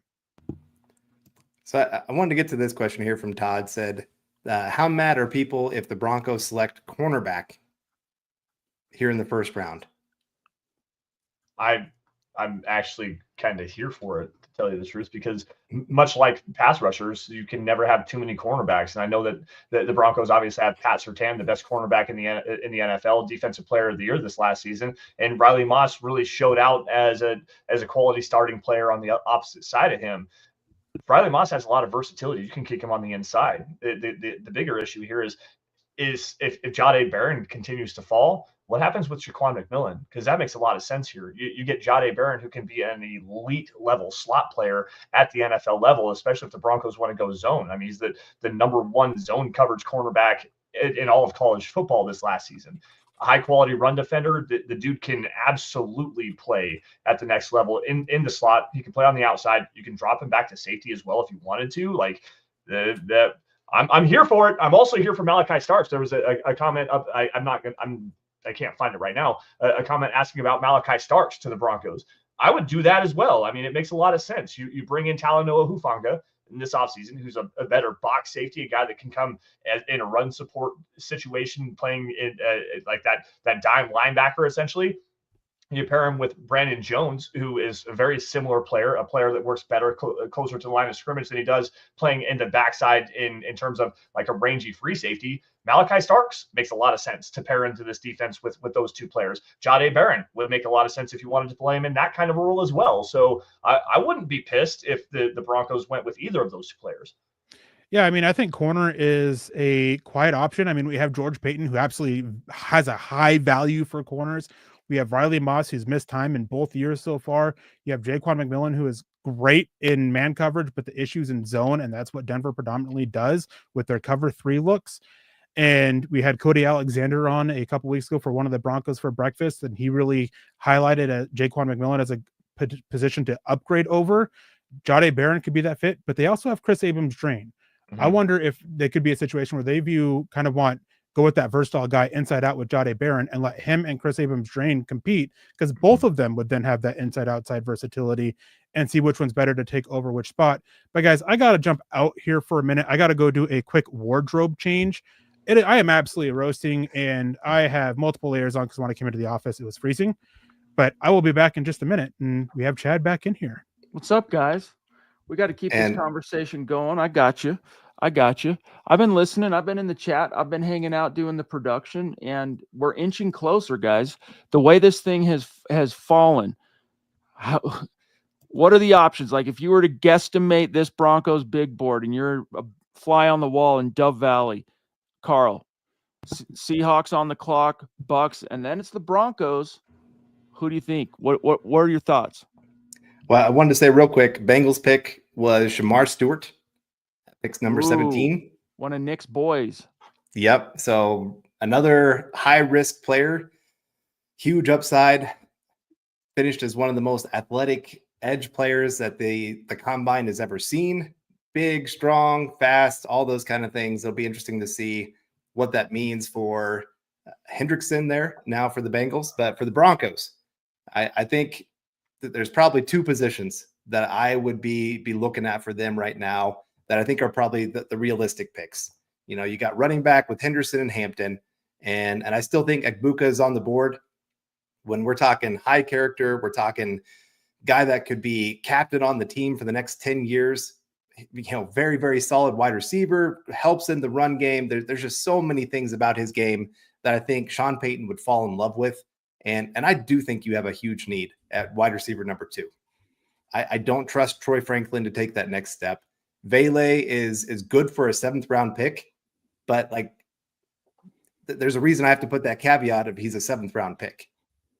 So I wanted to get to this question here from Todd. Said, how mad are people if the Broncos select cornerback here in the first round? I'm actually kind of here for it, to tell you the truth, because much like pass rushers, you can never have too many cornerbacks. And I know that the Broncos obviously have Pat Surtain, the best cornerback in the NFL, Defensive Player of the Year this last season, and Riley Moss really showed out as a quality starting player on the opposite side of him. Riley Moss has a lot of versatility. You can kick him on the inside. The bigger issue here is if Jahdae Barron continues to fall, what happens with Shaquan McMillan? Because that makes a lot of sense here. You get Jahdae Barron, who can be an elite level slot player at the NFL level, especially if the Broncos want to go zone. I mean, he's the number one zone coverage cornerback in all of college football this last season. A high quality run defender. The dude can absolutely play at the next level in the slot. He can play on the outside. You can drop him back to safety as well if you wanted to. Like I'm here for it. I'm also here for Malachi Starks. There was a comment up. I can't find it right now. A comment asking about Malachi Starks to the Broncos. I would do that as well. I mean, it makes a lot of sense. You bring in Talanoa Hufanga in this offseason, who's a better box safety, a guy that can come in a run support situation, playing in like that dime linebacker essentially. You pair him with Brandon Jones, who is a very similar player, a player that works better closer to the line of scrimmage than he does playing in the backside in terms of like a rangy free safety. Malachi Starks makes a lot of sense to pair into this defense with those two players. Jahdae Barron would make a lot of sense if you wanted to play him in that kind of a role as well. So I wouldn't be pissed if the Broncos went with either of those two players. Yeah, I mean, I think corner is a quiet option. I mean, we have George Payton, who absolutely has a high value for corners. We have Riley Moss, who's missed time in both years so far. You have Jaquan McMillan, who is great in man coverage, but the issue's in zone, and that's what Denver predominantly does with their cover 3 looks. And we had Cody Alexander on a couple weeks ago for one of the Broncos for breakfast, and he really highlighted Jaquan McMillan as a position to upgrade over. Jahdae Barron could be that fit, but they also have Chris Abrams-Drain. Mm-hmm. I wonder if they could be a situation where they go with that versatile guy inside out with Jahdae Barron and let him and Chris Abrams-Drain compete, because both of them would then have that inside outside versatility, and see which one's better to take over which spot. But guys, I got to jump out here for a minute. I got to go do a quick wardrobe change. I am absolutely roasting, and I have multiple layers on because when I came into the office, it was freezing. But I will be back in just a minute, and we have Chad back in here. What's up, guys? We got to keep this conversation going. I got you. I've been listening. I've been in the chat. I've been hanging out doing the production, and we're inching closer, guys. The way this thing has fallen, what are the options? Like, if you were to guesstimate this Broncos big board and you're a fly on the wall in Dove Valley, Carl, Seahawks on the clock, Bucks, and then it's the Broncos. Who do you think? What are your thoughts? Well, I wanted to say real quick, Bengals pick was Shamar Stewart, picks number 17. One of Nick's boys. Yep. So another high risk player, huge upside, finished as one of the most athletic edge players that the combine has ever seen. Big, strong, fast, all those kind of things. It'll be interesting to see what that means for Hendrickson there now for the Bengals, but for the Broncos, I think that there's probably two positions that I would be looking at for them right now that I think are probably the realistic picks. You know, you got running back with Henderson and Hampton, and I still think Egbuka is on the board. When we're talking high character, we're talking guy that could be captain on the team for the next 10 years. You know, very, very solid wide receiver, helps in the run game. There's just so many things about his game that I think Sean Payton would fall in love with. And I do think you have a huge need at wide receiver number 2. I don't trust Troy Franklin to take that next step. Vele is good for a 7th round pick, but like there's a reason I have to put that caveat of he's a 7th round pick.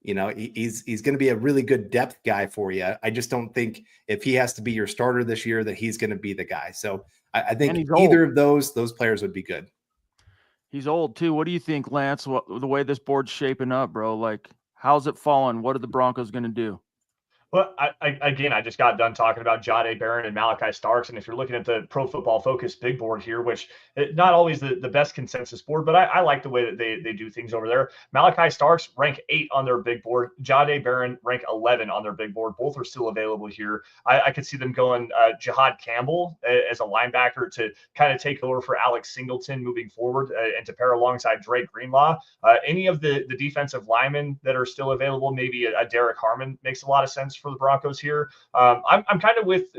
You know, he's going to be a really good depth guy for you. I just don't think if he has to be your starter this year that he's going to be the guy. So I think either of those players would be good. He's old too. What do you think, Lance? The way this board's shaping up, bro? Like, how's it falling? What are the Broncos going to do? Well, I just got done talking about Jahdae Barron and Malachi Starks. And if you're looking at the Pro Football Focus big board here, which not always the best consensus board, but I like the way that they do things over there. Malachi Starks rank 8 on their big board. Jahdae Barron rank 11 on their big board. Both are still available here. I could see them going Jihad Campbell as a linebacker to kind of take over for Alex Singleton moving forward and to pair alongside Drake Greenlaw. Any of the defensive linemen that are still available, maybe a Derek Harmon makes a lot of sense for the Broncos here. I'm kind of with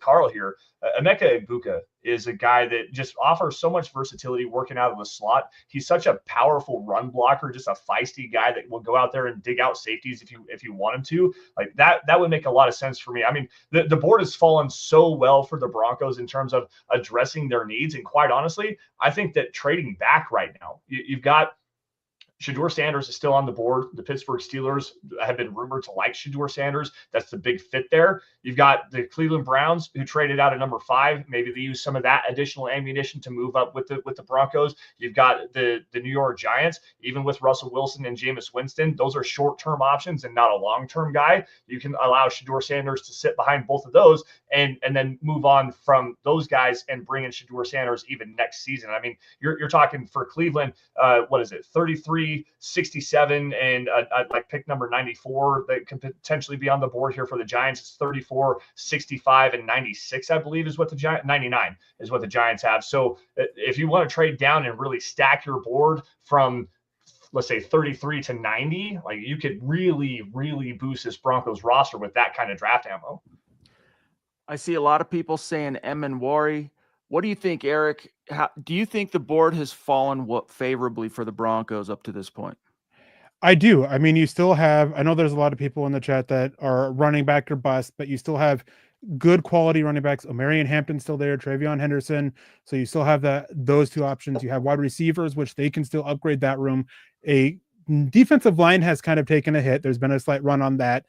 Carl here. Emeka Egbuka is a guy that just offers so much versatility working out of the slot. He's such a powerful run blocker, just a feisty guy that will go out there and dig out safeties if you want him to. Like that would make a lot of sense for me. I mean, the board has fallen so well for the Broncos in terms of addressing their needs. And quite honestly, I think that trading back right now, you've got Shedeur Sanders is still on the board. The Pittsburgh Steelers have been rumored to like Shedeur Sanders. That's the big fit there. You've got the Cleveland Browns who traded out at number 5. Maybe they use some of that additional ammunition to move up with the Broncos. You've got the New York Giants, even with Russell Wilson and Jameis Winston. Those are short-term options and not a long-term guy. You can allow Shedeur Sanders to sit behind both of those and then move on from those guys and bring in Shedeur Sanders even next season. I mean, you're talking for Cleveland, what is it, 33, 67, and like pick number 94 that could potentially be on the board here for the Giants. It's 34, 65, and 96, I believe, is what the Giants, 99 is what the Giants have. So if you want to trade down and really stack your board from, let's say, 33 to 90, like you could really, really boost this Broncos roster with that kind of draft ammo. I see a lot of people saying Emenwari. What do you think, Eric? Do you think the board has fallen favorably for the Broncos up to this point? I do. I mean, you still have, I know there's a lot of people in the chat that are running back or bust, but you still have good quality running backs. Omarion Hampton still there, Travion Henderson. So you still have those two options. You have wide receivers, which they can still upgrade that room. A defensive line has kind of taken a hit. There's been a slight run on that,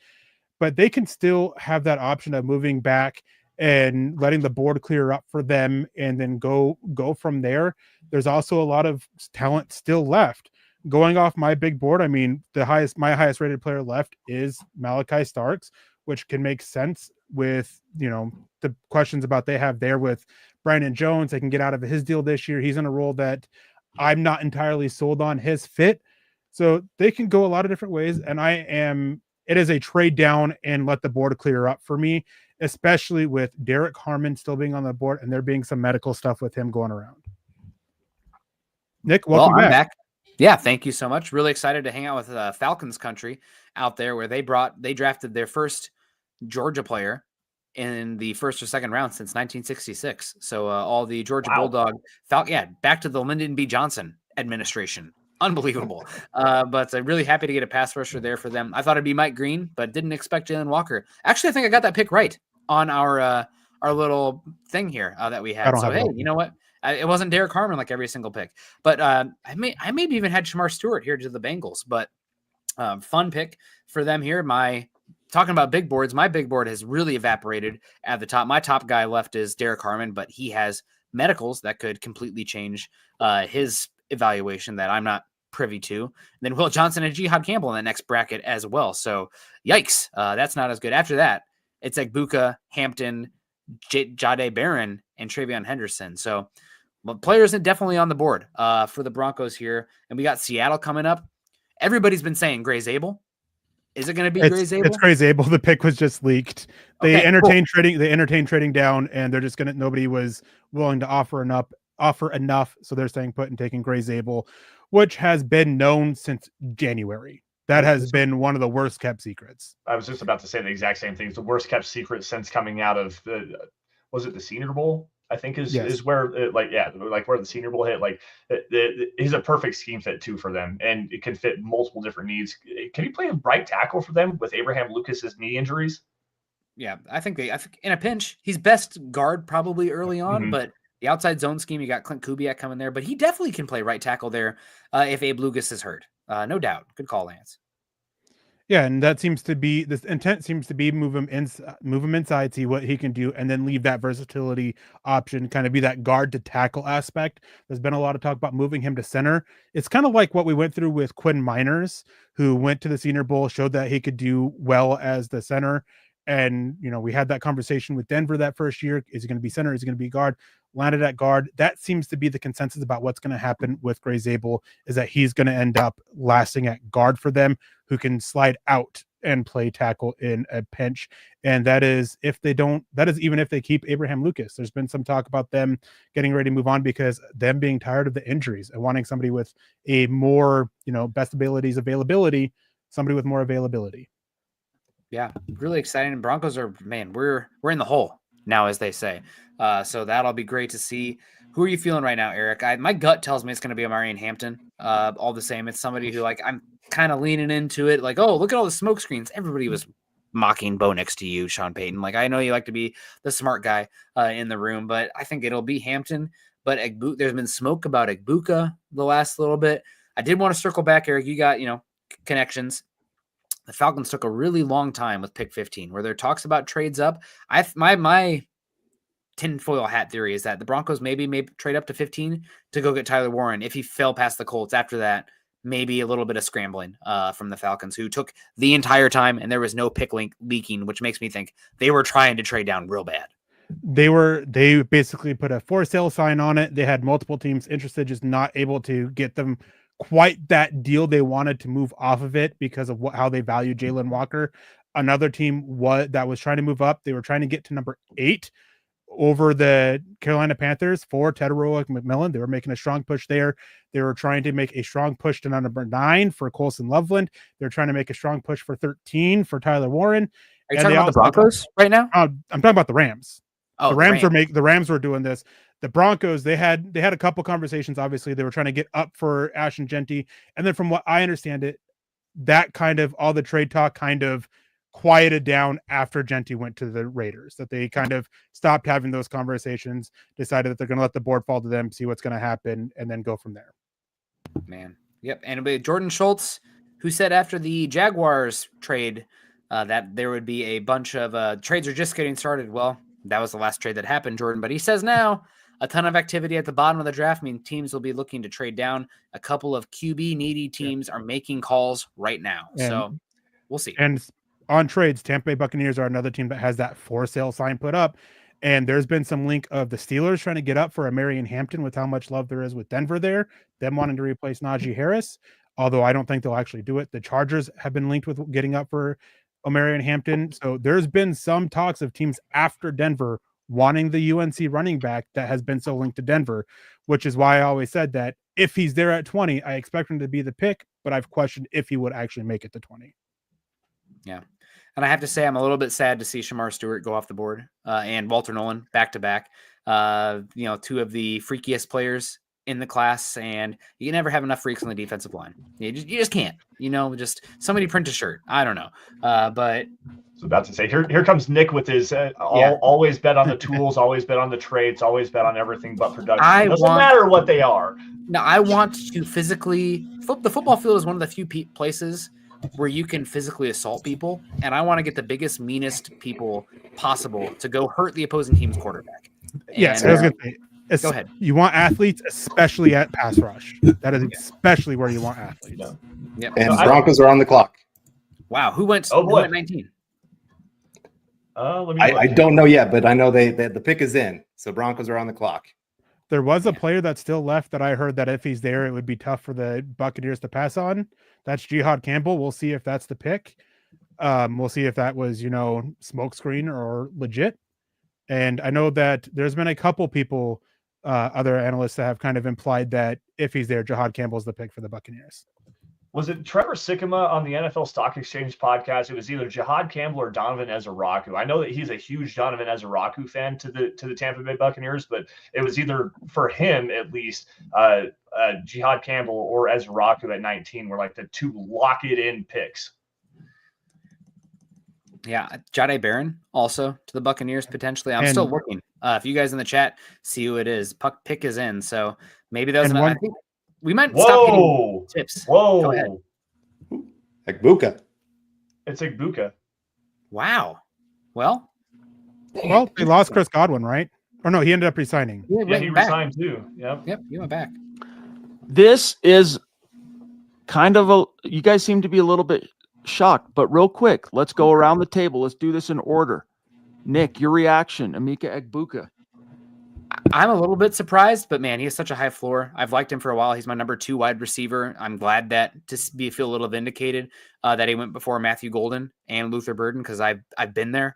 but they can still have that option of moving back and letting the board clear up for them and then go from there. There's also a lot of talent still left. Going off my big board, I mean, my highest rated player left is Malachi Starks, which can make sense with, you know, the questions about they have there with Brandon Jones. They can get out of his deal this year. He's in a role that I'm not entirely sold on his fit. So they can go a lot of different ways. And it is a trade down and let the board clear up for me, especially with Derek Harmon still being on the board and there being some medical stuff with him going around. Nick, welcome back. Yeah, thank you so much. Really excited to hang out with Falcons country out there where they drafted their first Georgia player in the first or second round since 1966. So all the Georgia Bulldog back to the Lyndon B. Johnson administration. Unbelievable. But I'm really happy to get a pass rusher there for them. I thought it'd be Mike Green, but didn't expect Jalen Walker. Actually, I think I got that pick right on our little thing here that we had. So, hey, you know what? It wasn't Derek Harmon like every single pick. But I maybe even had Shamar Stewart here to the Bengals. But fun pick for them here. My talking about big boards, my big board has really evaporated at the top. My top guy left is Derek Harmon, but he has medicals that could completely change his evaluation that I'm not privy to. And then Will Johnson and Jihad Campbell in that next bracket as well. So yikes, that's not as good. After that, it's like Buka, Hampton, Jade Barron, and Travion Henderson. So players are definitely on the board for the Broncos here. And we got Seattle coming up. Everybody's been saying Gray Zabel. Is it going to be Gray Zabel? It's Gray Zabel. The pick was just leaked. They entertained trading. They entertained trading down, and they're just nobody was willing to offer enough. So they're staying put and taking Gray Zabel, which has been known since January. That has been one of the worst kept secrets. I was just about to say the exact same thing. It's the worst kept secret since coming out of was it the Senior Bowl? I think is where where the Senior Bowl hit. Like he's a perfect scheme fit too for them, and it can fit multiple different needs. Can he play right tackle for them with Abraham Lucas's knee injuries? Yeah, I think in a pinch, he's best guard probably early on, but the outside zone scheme, you got Clint Kubiak coming there, but he definitely can play right tackle there if Abe Lucas is hurt. No doubt. Good call, Lance. Yeah, and that seems to be this intent seems to be move him inside, see what he can do, and then leave that versatility option, kind of be that guard to tackle aspect. There's been a lot of talk about moving him to center. It's kind of like what we went through with Quinn Miners, who went to the Senior Bowl, showed that he could do well as the center. And, we had that conversation with Denver that first year. Is he going to be center? Is he going to be guard? Landed at guard. That seems to be the consensus about what's going to happen with Gray Zabel, is that he's going to end up lasting at guard for them, who can slide out and play tackle in a pinch. And that is even if they keep Abraham Lucas. There's been some talk about them getting ready to move on because them being tired of the injuries and wanting somebody with a more, best abilities availability, somebody with more availability. Yeah, really exciting. And Broncos are, we're in the hole now, as they say. So that'll be great to see. Who are you feeling right now, Eric? My gut tells me it's going to be Marion Hampton. All the same, it's somebody who I'm kind of leaning into it. Like, oh, look at all the smoke screens. Everybody was mocking Bo next to you, Sean Payton. Like, I know you like to be the smart guy in the room, but I think it'll be Hampton. But there's been smoke about Egbuka the last little bit. I did want to circle back, Eric. You got, connections. The Falcons took a really long time with pick 15, where there are talks about trades up. My tinfoil hat theory is that the Broncos maybe trade up to 15 to go get Tyler Warren if he fell past the Colts. After that, maybe a little bit of scrambling from the Falcons, who took the entire time, and there was no pick leaking, which makes me think they were trying to trade down real bad. They basically put a for sale sign on it. They had multiple teams interested, just not able to get them quite that deal they wanted to move off of it because of how they value Jalen Walker. Another team that was trying to move up. They were trying to get to number 8 over the Carolina Panthers for Tedoroa McMillan. They were making a strong push there. They were trying to make a strong push to number 9 for Colson Loveland. They're trying to make a strong push for 13 for Tyler Warren. Are you talking about the Broncos right now? I'm talking about the Rams. Oh, the Rams were doing this. The Broncos, they had a couple conversations. Obviously, they were trying to get up for Ashton Jeanty, and then from what I understand it, that kind of all the trade talk kind of quieted down after Jeanty went to the Raiders. That they kind of stopped having those conversations, decided that they're going to let the board fall to them, see what's going to happen, and then go from there. Man, yep. And with Jordan Schultz, who said after the Jaguars trade that there would be a bunch of trades are just getting started. Well, that was the last trade that happened, Jordan. But he says now a ton of activity at the bottom of the draft. I mean, teams will be looking to trade down. A couple of QB needy teams are making calls right now. So we'll see. And on trades, Tampa Bay Buccaneers are another team that has that for sale sign put up. And there's been some link of the Steelers trying to get up for a Marion Hampton with how much love there is with Denver there. Them wanting to replace Najee Harris, although I don't think they'll actually do it. The Chargers have been linked with getting up for Omarion Hampton. So there's been some talks of teams after Denver wanting the UNC running back that has been so linked to Denver, which is why I always said that if he's there at 20, I expect him to be the pick, but I've questioned if he would actually make it to 20. Yeah. And I have to say, I'm a little bit sad to see Shamar Stewart go off the board and Walter Nolan back to back. Two of the freakiest players in the class, and you can never have enough freaks on the defensive line. You just can't. Just somebody print a shirt. I don't know, but. I was about to say, here comes Nick with his always bet on the tools, always bet on the trades, always bet on everything but production. It doesn't matter what they are. No, I want to physically. The football field is one of the few places where you can physically assault people, and I want to get the biggest, meanest people possible to go hurt the opposing team's quarterback. Yes, And, I was going to say, go ahead. You want athletes, especially at pass rush. That is especially where you want athletes. Yep. And Broncos are on the clock. Wow, who went? Oh, who boy. went 19? Let me. I don't know yet, but I know the pick is in. So Broncos are on the clock. There was a player that's still left that I heard that if he's there, it would be tough for the Buccaneers to pass on. That's Jihad Campbell. We'll see if that's the pick. We'll see if that was, smokescreen or legit. And I know that there's been a couple people, other analysts that have kind of implied that if he's there, Jihad Campbell's the pick for the Buccaneers. Was it Trevor Sikkema on the NFL Stock Exchange podcast? It was either Jihad Campbell or Donovan Ezeraku. I know that he's a huge Donovan Ezeraku fan to the Tampa Bay Buccaneers, but it was either, for him at least, Jihad Campbell or Ezeraku at 19 were like the two lock-it-in picks. Yeah, Jahdae Barron also to the Buccaneers potentially. I'm still looking. If you guys in the chat see who it is, pick is in. So maybe that was I think we might stop hitting tips. Whoa! Go ahead. Egbuka. It's Egbuka. Wow. Well, they lost Chris Godwin, right? Or no, he ended up resigning. Yeah, he resigned too. Yep, he went back. This is kind of you guys seem to be a little bit shocked, but real quick, let's go around the table. Let's do this in order. Nick, your reaction, Emeka Egbuka. I'm a little bit surprised, but man, he has such a high floor. I've liked him for a while. He's my number 2 wide receiver. I'm glad that feel a little vindicated that he went before Matthew Golden and Luther Burden, because I've been there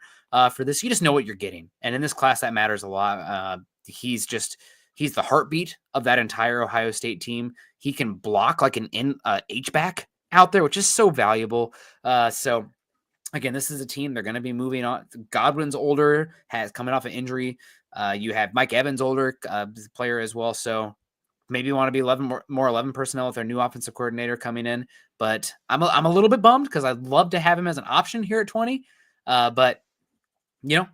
for this. You just know what you're getting, and in this class, that matters a lot. He's the heartbeat of that entire Ohio State team. He can block like an H-back out there, which is so valuable. So again, this is a team they're going to be moving on. Godwin's older, coming off an injury. You have Mike Evans older player as well. So maybe you want to be 11 personnel with their new offensive coordinator coming in. But I'm a little bit bummed because I'd love to have him as an option here at 20. But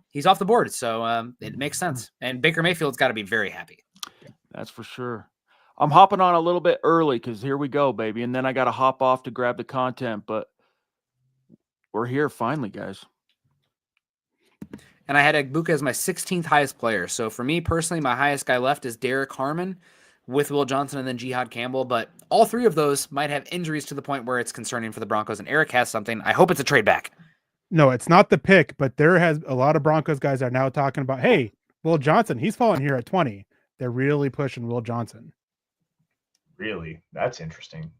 he's off the board, so it makes sense. And Baker Mayfield's got to be very happy. That's for sure. I'm hopping on a little bit early because here we go, baby. And then I got to hop off to grab the content, but we're here finally, guys. And I had Egbuka as my 16th highest player. So for me personally, my highest guy left is Derek Harmon with Will Johnson and then Jihad Campbell. But all 3 of those might have injuries to the point where it's concerning for the Broncos. And Eric has something. I hope it's a trade back. No, it's not the pick, but there has a lot of Broncos guys are now talking about, hey, Will Johnson, he's falling here at 20. They're really pushing Will Johnson. Really? That's interesting.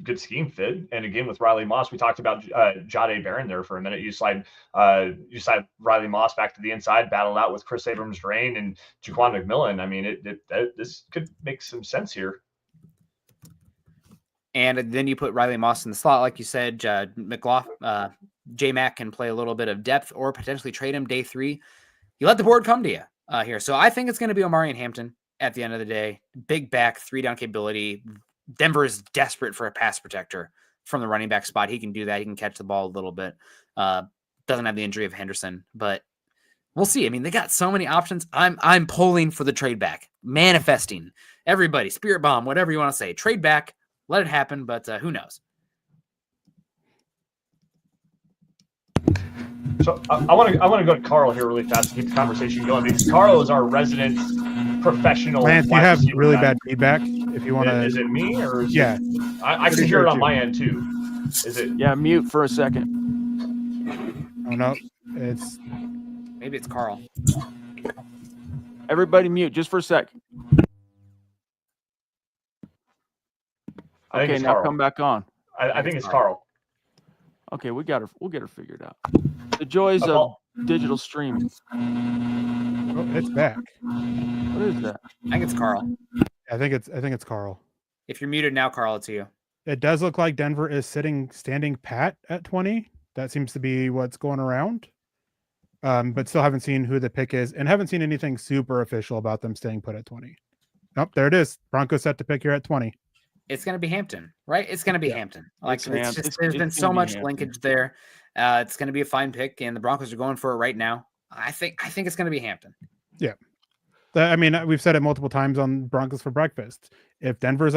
Good scheme fit. And again, with Riley Moss, we talked about Jahdae Barron there for a minute. You slide Riley Moss back to the inside, battle out with Chris Abrams-Drain and Jaquan McMillan. I mean, this could make some sense here. And then you put Riley Moss in the slot, like you said. J-Mac can play a little bit of depth or potentially trade him day 3. You let the board come to you here. So I think it's going to be Omarion Hampton at the end of the day. Big back, 3-down capability. Denver is desperate for a pass protector from the running back spot. He can do that. He can catch the ball a little bit. Doesn't have the injury of Henderson, but we'll see. I mean, they got so many options. I'm pulling for the trade back, manifesting. Everybody, spirit bomb, whatever you want to say. Trade back, let it happen, but who knows? So I want to go to Carl here really fast to keep the conversation going, because Carl is our resident professional. Lance, you have really bad feedback. If you want to, is it me or is yeah? I can hear it on my end too. Is it? Yeah, mute for a second. Oh no, maybe it's Carl. Everybody mute just for a sec. I think Okay, it's now Carl. come back on. I think it's Carl. Okay, we'll get her figured out. The joys of digital streaming. Oh, it's back. What is that? I think it's Carl. I think it's Carl. If you're muted now, Carl, it's you. It does look like Denver is standing pat at 20. That seems to be what's going around. But still haven't seen who the pick is and haven't seen anything super official about them staying put at 20. Nope, there it is. Broncos set to pick here at 20. It's going to be Hampton, right? It's going to be Hampton. Like there's been so gonna be much Hampton. linkage there. It's going to be a fine pick, and the Broncos are going for it right now. I think it's going to be Hampton. Yeah. I mean, we've said it multiple times on Broncos for Breakfast. If Denver's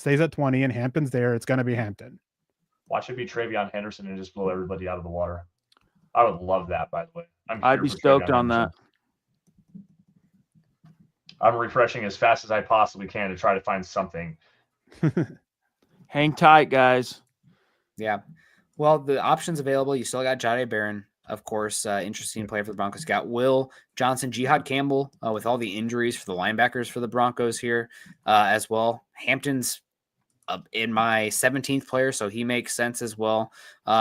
stays at 20 and Hampton's there, it's going to be Hampton. Watch it be Travion Henderson and just blow everybody out of the water. I would love that, by the way. I'd be stoked on that. I'm refreshing as fast as I possibly can to try to find something. Hang tight, guys. Yeah. Well, the options available, you still got Jahdae Barron, of course, interesting player for the Broncos. Got Will Johnson, Jihad Campbell, with all the injuries for the linebackers for the Broncos here as well. Hampton's in my 17th player, so he makes sense as well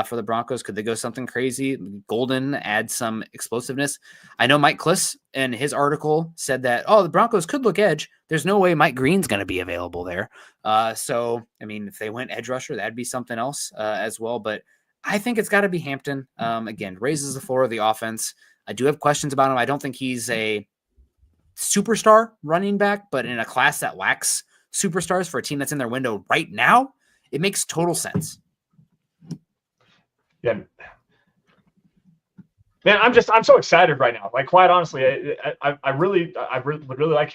for the Broncos. Could they go something crazy? Golden adds some explosiveness. I know Mike Kliss in his article said that, the Broncos could look edge. There's no way Mike Green's going to be available there. So, I mean, if they went edge rusher, that'd be something else as well. But I think it's got to be Hampton. Again, raises the floor of the offense. I do have questions about him. I don't think he's a superstar running back, but in a class that lacks superstars for a team that's in their window right now, it makes total sense. Yeah. Man, I'm so excited right now. Like, quite honestly, I really would really like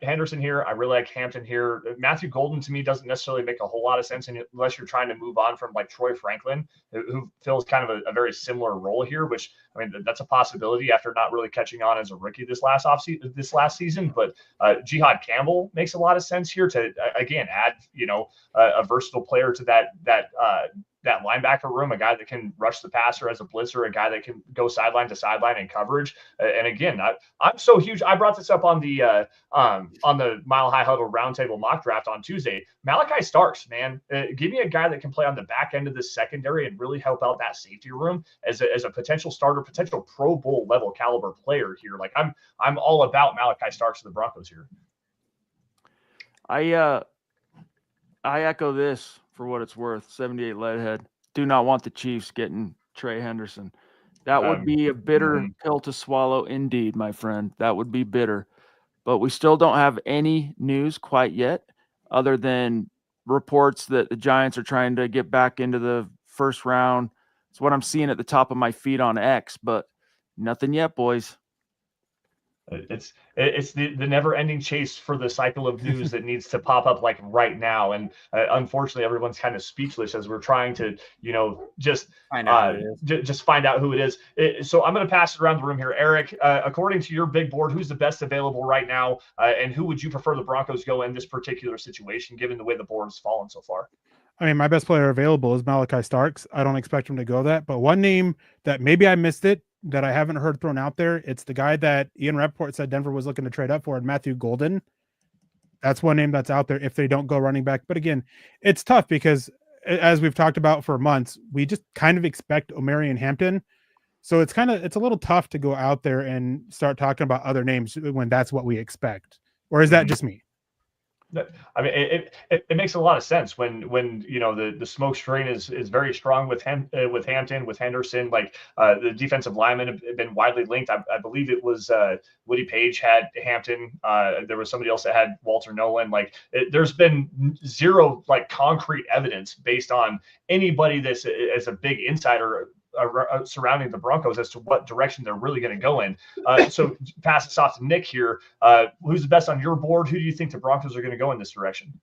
Henderson here. I really like Hampton here. Matthew Golden to me doesn't necessarily make a whole lot of sense unless you're trying to move on from like Troy Franklin, who fills kind of a very similar role here. Which, I mean, that's a possibility after not really catching on as a rookie this last season. But Jihad Campbell makes a lot of sense here to again add a versatile player to that linebacker room, a guy that can rush the passer as a blitzer, a guy that can go sideline to sideline in coverage. And again, I'm so huge. I brought this up on the Mile High Huddle Roundtable mock draft on Tuesday. Malachi Starks, man, give me a guy that can play on the back end of the secondary and really help out that safety room as a potential starter, potential Pro Bowl level caliber player here. Like I'm all about Malachi Starks to the Broncos here. I echo this for what it's worth. 78 Leadhead. Do not want the Chiefs getting Trey Henderson. That would be a bitter pill to swallow indeed, my friend. That would be bitter. But we still don't have any news quite yet, other than reports that the Giants are trying to get back into the first round. It's what I'm seeing at the top of my feed on X, but nothing yet, boys. It's the never-ending chase for the cycle of news that needs to pop up like right now, and unfortunately, everyone's kind of speechless as we're trying to, just find out who it is. So I'm going to pass it around the room here, Eric. According to your big board, who's the best available right now, and who would you prefer the Broncos go in this particular situation, given the way the board has fallen so far? I mean, my best player available is Malachi Starks. I don't expect him to go that, but one name that maybe I missed it, that I haven't heard thrown out there, it's the guy that Ian Rappaport said Denver was looking to trade up for, Matthew Golden. That's one name that's out there if they don't go running back. But again, it's tough because, as we've talked about for months, we just kind of expect Omarion Hampton. So it's a little tough to go out there and start talking about other names when that's what we expect. Or is that just me? I mean, it makes a lot of sense when the smoke screen is very strong with Hampton, with Henderson. Like the defensive linemen have been widely linked. I believe it was Woody Page had Hampton. There was somebody else that had Walter Nolan. Like there's been zero like concrete evidence based on anybody that's as a big insider surrounding the Broncos as to what direction they're really going to go in. So pass this off to Nick here. Who's the best on your board? Who do you think the Broncos are going to go in this direction?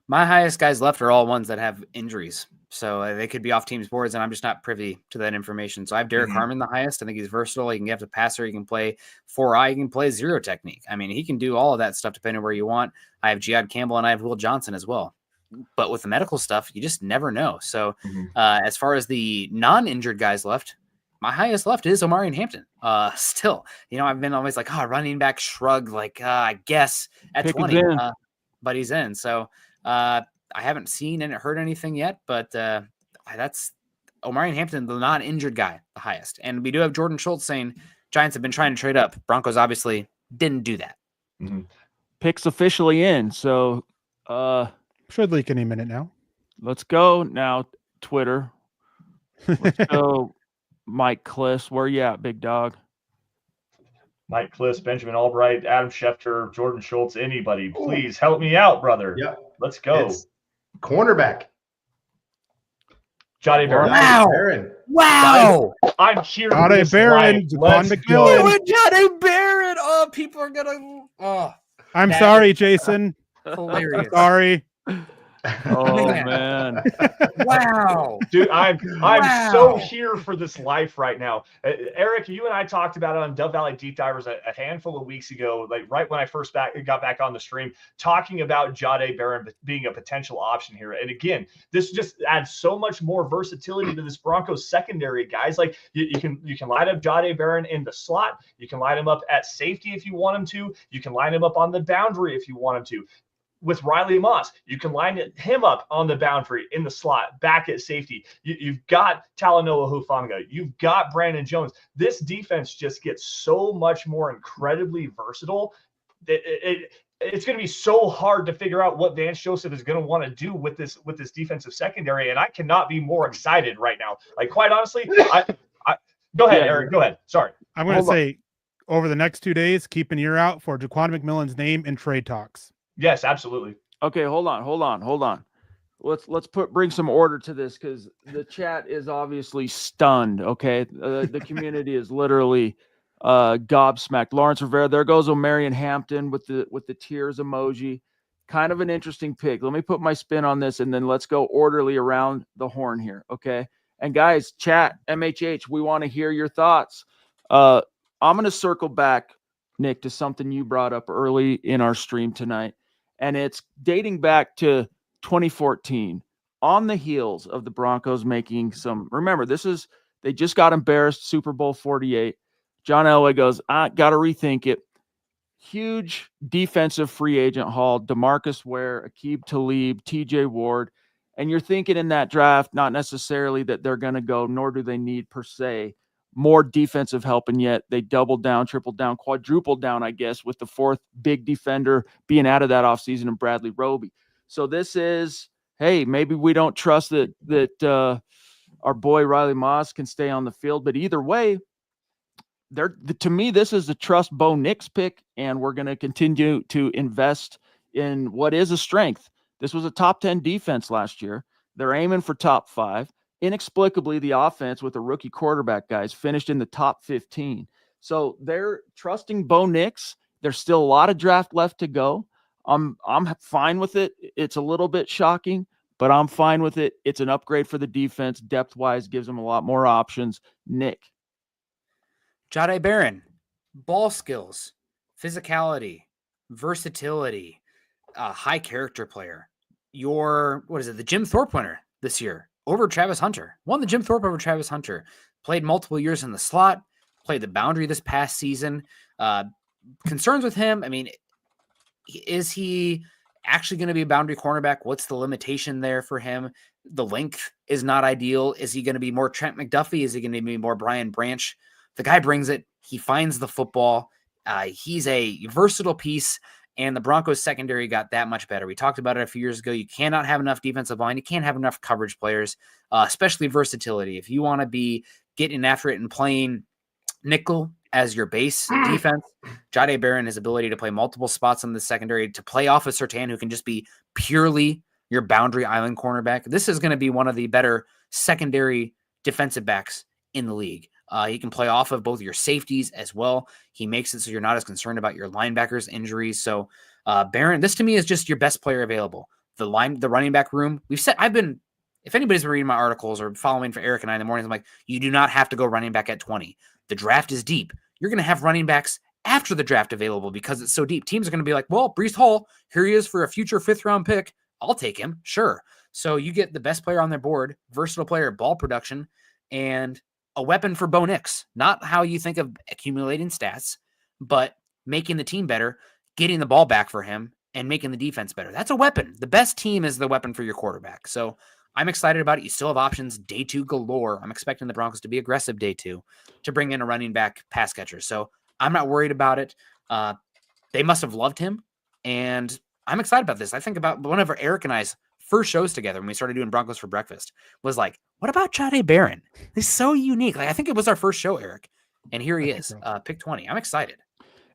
My highest guys left are all ones that have injuries. So they could be off teams' boards, and I'm just not privy to that information. So I have Derek Harmon the highest. I think he's versatile. He can get the passer. He can play 4-eye. He can play zero technique. I mean, he can do all of that stuff depending on where you want. I have Jihad Campbell, and I have Will Johnson as well. But with the medical stuff, you just never know. So as far as the non-injured guys left, my highest left is Omarion Hampton. Still, I've been always like, running back shrug, like I guess at 20, but he's in. So I haven't seen and heard anything yet, but that's Omarion Hampton, the non-injured guy, the highest. And we do have Jordan Schultz saying Giants have been trying to trade up. Broncos obviously didn't do that. Picks officially in. So should leak any minute now. Let's go now, Twitter. Let's go, Mike Kliss. Where you at, big dog? Mike Kliss, Benjamin Albright, Adam Schefter, Jordan Schultz, anybody. Please help me out, brother. Yeah. Let's go. It's cornerback. Jahdae Barron. Wow. I'm here. Jahdae Barron. Jahdae Barron. Oh, people are going to. Oh. I'm sorry, Jason. Hilarious. Sorry. Oh Man. man. Wow. Dude, I'm Wow. so here for this life right now. Eric, you and I talked about it on Dove Valley Deep Divers a handful of weeks ago, like right when I first got back on the stream, talking about Jahdae Barron being a potential option here. And again, this just adds so much more versatility to this Broncos secondary, guys. Like you can line up Jahdae Barron in the slot. You can line him up at safety if you want him to. You can line him up on the boundary if you want him to. With Riley Moss, you can line him up on the boundary in the slot, back at safety. You've got Talanoa Hufanga. You've got Brandon Jones. This defense just gets so much more incredibly versatile. It's going to be so hard to figure out what Vance Joseph is going to want to do with this defensive secondary, and I cannot be more excited right now. Like, quite honestly, go ahead, Eric. Go ahead. Sorry. I'm going to say over the next 2 days, keep an ear out for Jaquan McMillan's name in trade talks. Yes, absolutely. Okay, hold on. Let's bring some order to this because the chat is obviously stunned. Okay, the community is literally gobsmacked. Lawrence Rivera, there goes O'Marion Hampton with the tears emoji. Kind of an interesting pick. Let me put my spin on this, and then let's go orderly around the horn here. Okay, and guys, chat, MHH, we want to hear your thoughts. I'm going to circle back, Nick, to something you brought up early in our stream tonight. And it's dating back to 2014 on the heels of the Broncos making remember, they just got embarrassed Super Bowl 48. John Elway goes, got to rethink it. Huge defensive free agent haul, DeMarcus Ware, Aqib Talib, TJ Ward. And you're thinking in that draft, not necessarily that they're going to go, nor do they need per se more defensive help, and yet they doubled down, tripled down, quadrupled down, I guess, with the fourth big defender being out of that offseason and Bradley Roby. So this is, hey, maybe we don't trust that our boy Riley Moss can stay on the field, but either way, to me, this is a trust Bo Nix pick, and we're going to continue to invest in what is a strength. This was a top 10 defense last year. They're aiming for top 5. Inexplicably, the offense with a rookie quarterback, guys, finished in the top 15. So they're trusting Bo Nix. There's still a lot of draft left to go. I'm fine with it. It's a little bit shocking, but I'm fine with it. It's an upgrade for the defense. Depth-wise, gives them a lot more options. Nick. Jahdae Barron, ball skills, physicality, versatility, high character player. The Jim Thorpe winner this year over Travis Hunter. Won the Jim Thorpe over Travis Hunter. Played multiple years in the slot. Played the boundary this past season. Concerns with him, I mean, is he actually going to be a boundary cornerback? What's the limitation there for him? The length is not ideal. Is he going to be more Trent McDuffie? Is he going to be more Brian Branch? The guy brings it. He finds the football. He's a versatile piece, and the Broncos secondary got that much better. We talked about it a few years ago. You cannot have enough defensive line. You can't have enough coverage players, especially versatility. If you want to be getting after it and playing nickel as your base defense, Jahdae Barron, his ability to play multiple spots in the secondary, to play off of Surtain, who can just be purely your boundary island cornerback. This is going to be one of the better secondary defensive backs in the league. He can play off of both your safeties as well. He makes it so you're not as concerned about your linebackers' injuries. So Barron, this to me is just your best player available. The running back room. If anybody's been reading my articles or following for Eric and I in the mornings, I'm like, you do not have to go running back at 20. The draft is deep. You're going to have running backs after the draft available because it's so deep. Teams are going to be like, well, Breece Hall, here he is for a future 5th round pick. I'll take him. Sure. So you get the best player on their board, versatile player, ball production, and a weapon for Bo Nix. Not how you think of accumulating stats, but making the team better, getting the ball back for him, and making the defense better. That's a weapon. The best team is the weapon for your quarterback. So I'm excited about it. You still have options. Day 2 galore. I'm expecting the Broncos to be aggressive day 2 to bring in a running back pass catcher. So I'm not worried about it. They must have loved him, and I'm excited about this. I think about one of Eric and I's first shows together when we started doing Broncos for Breakfast was like, what about Jahdae Barron? He's so unique. Like, I think it was our first show, Eric. And here he is, pick 20. I'm excited.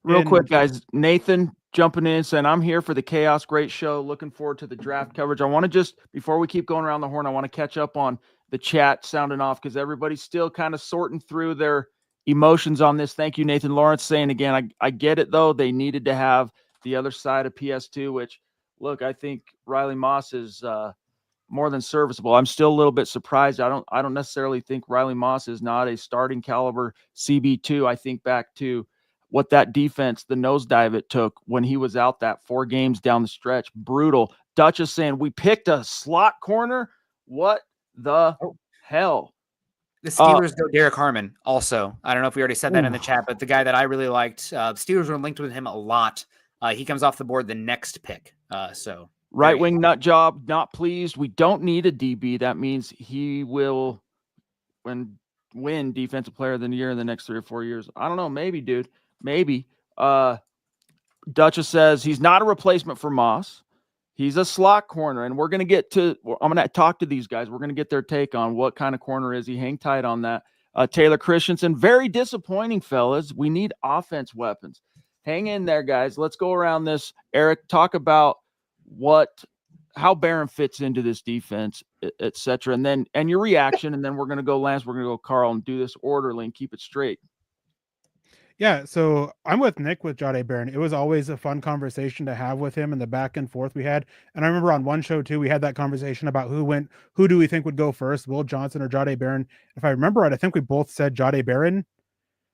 Real quick, guys. Nathan jumping in saying, I'm here for the chaos. Great show. Looking forward to the draft coverage. I want to just, before we keep going around the horn, I want to catch up on the chat sounding off because everybody's still kind of sorting through their emotions on this. Thank you, Nathan Lawrence, saying again, I get it, though. They needed to have the other side of PS2, which look, I think Riley Moss is more than serviceable. I'm still a little bit surprised. I don't necessarily think Riley Moss is not a starting caliber CB2. I think back to what that defense, the nosedive it took when he was out that 4 games down the stretch. Brutal. Dutch is saying, we picked a slot corner. What the hell? The Steelers go Derek Harmon also. I don't know if we already said that in the chat, but the guy that I really liked, Steelers were linked with him a lot. He comes off the board the next pick. Right wing nut job, not pleased. We don't need a DB. That means he will win Defensive Player of the Year in the next 3 or 4 years. I don't know. Maybe, dude. Maybe. Duchess says he's not a replacement for Moss. He's a slot corner, and we're going to get to – I'm going to talk to these guys. We're going to get their take on what kind of corner is he. Hang tight on that. Taylor Christensen, very disappointing, fellas. We need offense weapons. Hang in there, guys. Let's go around this. Eric, talk about how Barron fits into this defense, et cetera, and your reaction, and then we're going to go Lance, we're going to go Carl, and do this orderly and keep it straight. Yeah, so I'm with Nick with Jahdae Barron. It was always a fun conversation to have with him and the back and forth we had. And I remember on one show too, we had that conversation about who do we think would go first, Will Johnson or Jahdae Barron? If I remember right, I think we both said Jahdae Barron.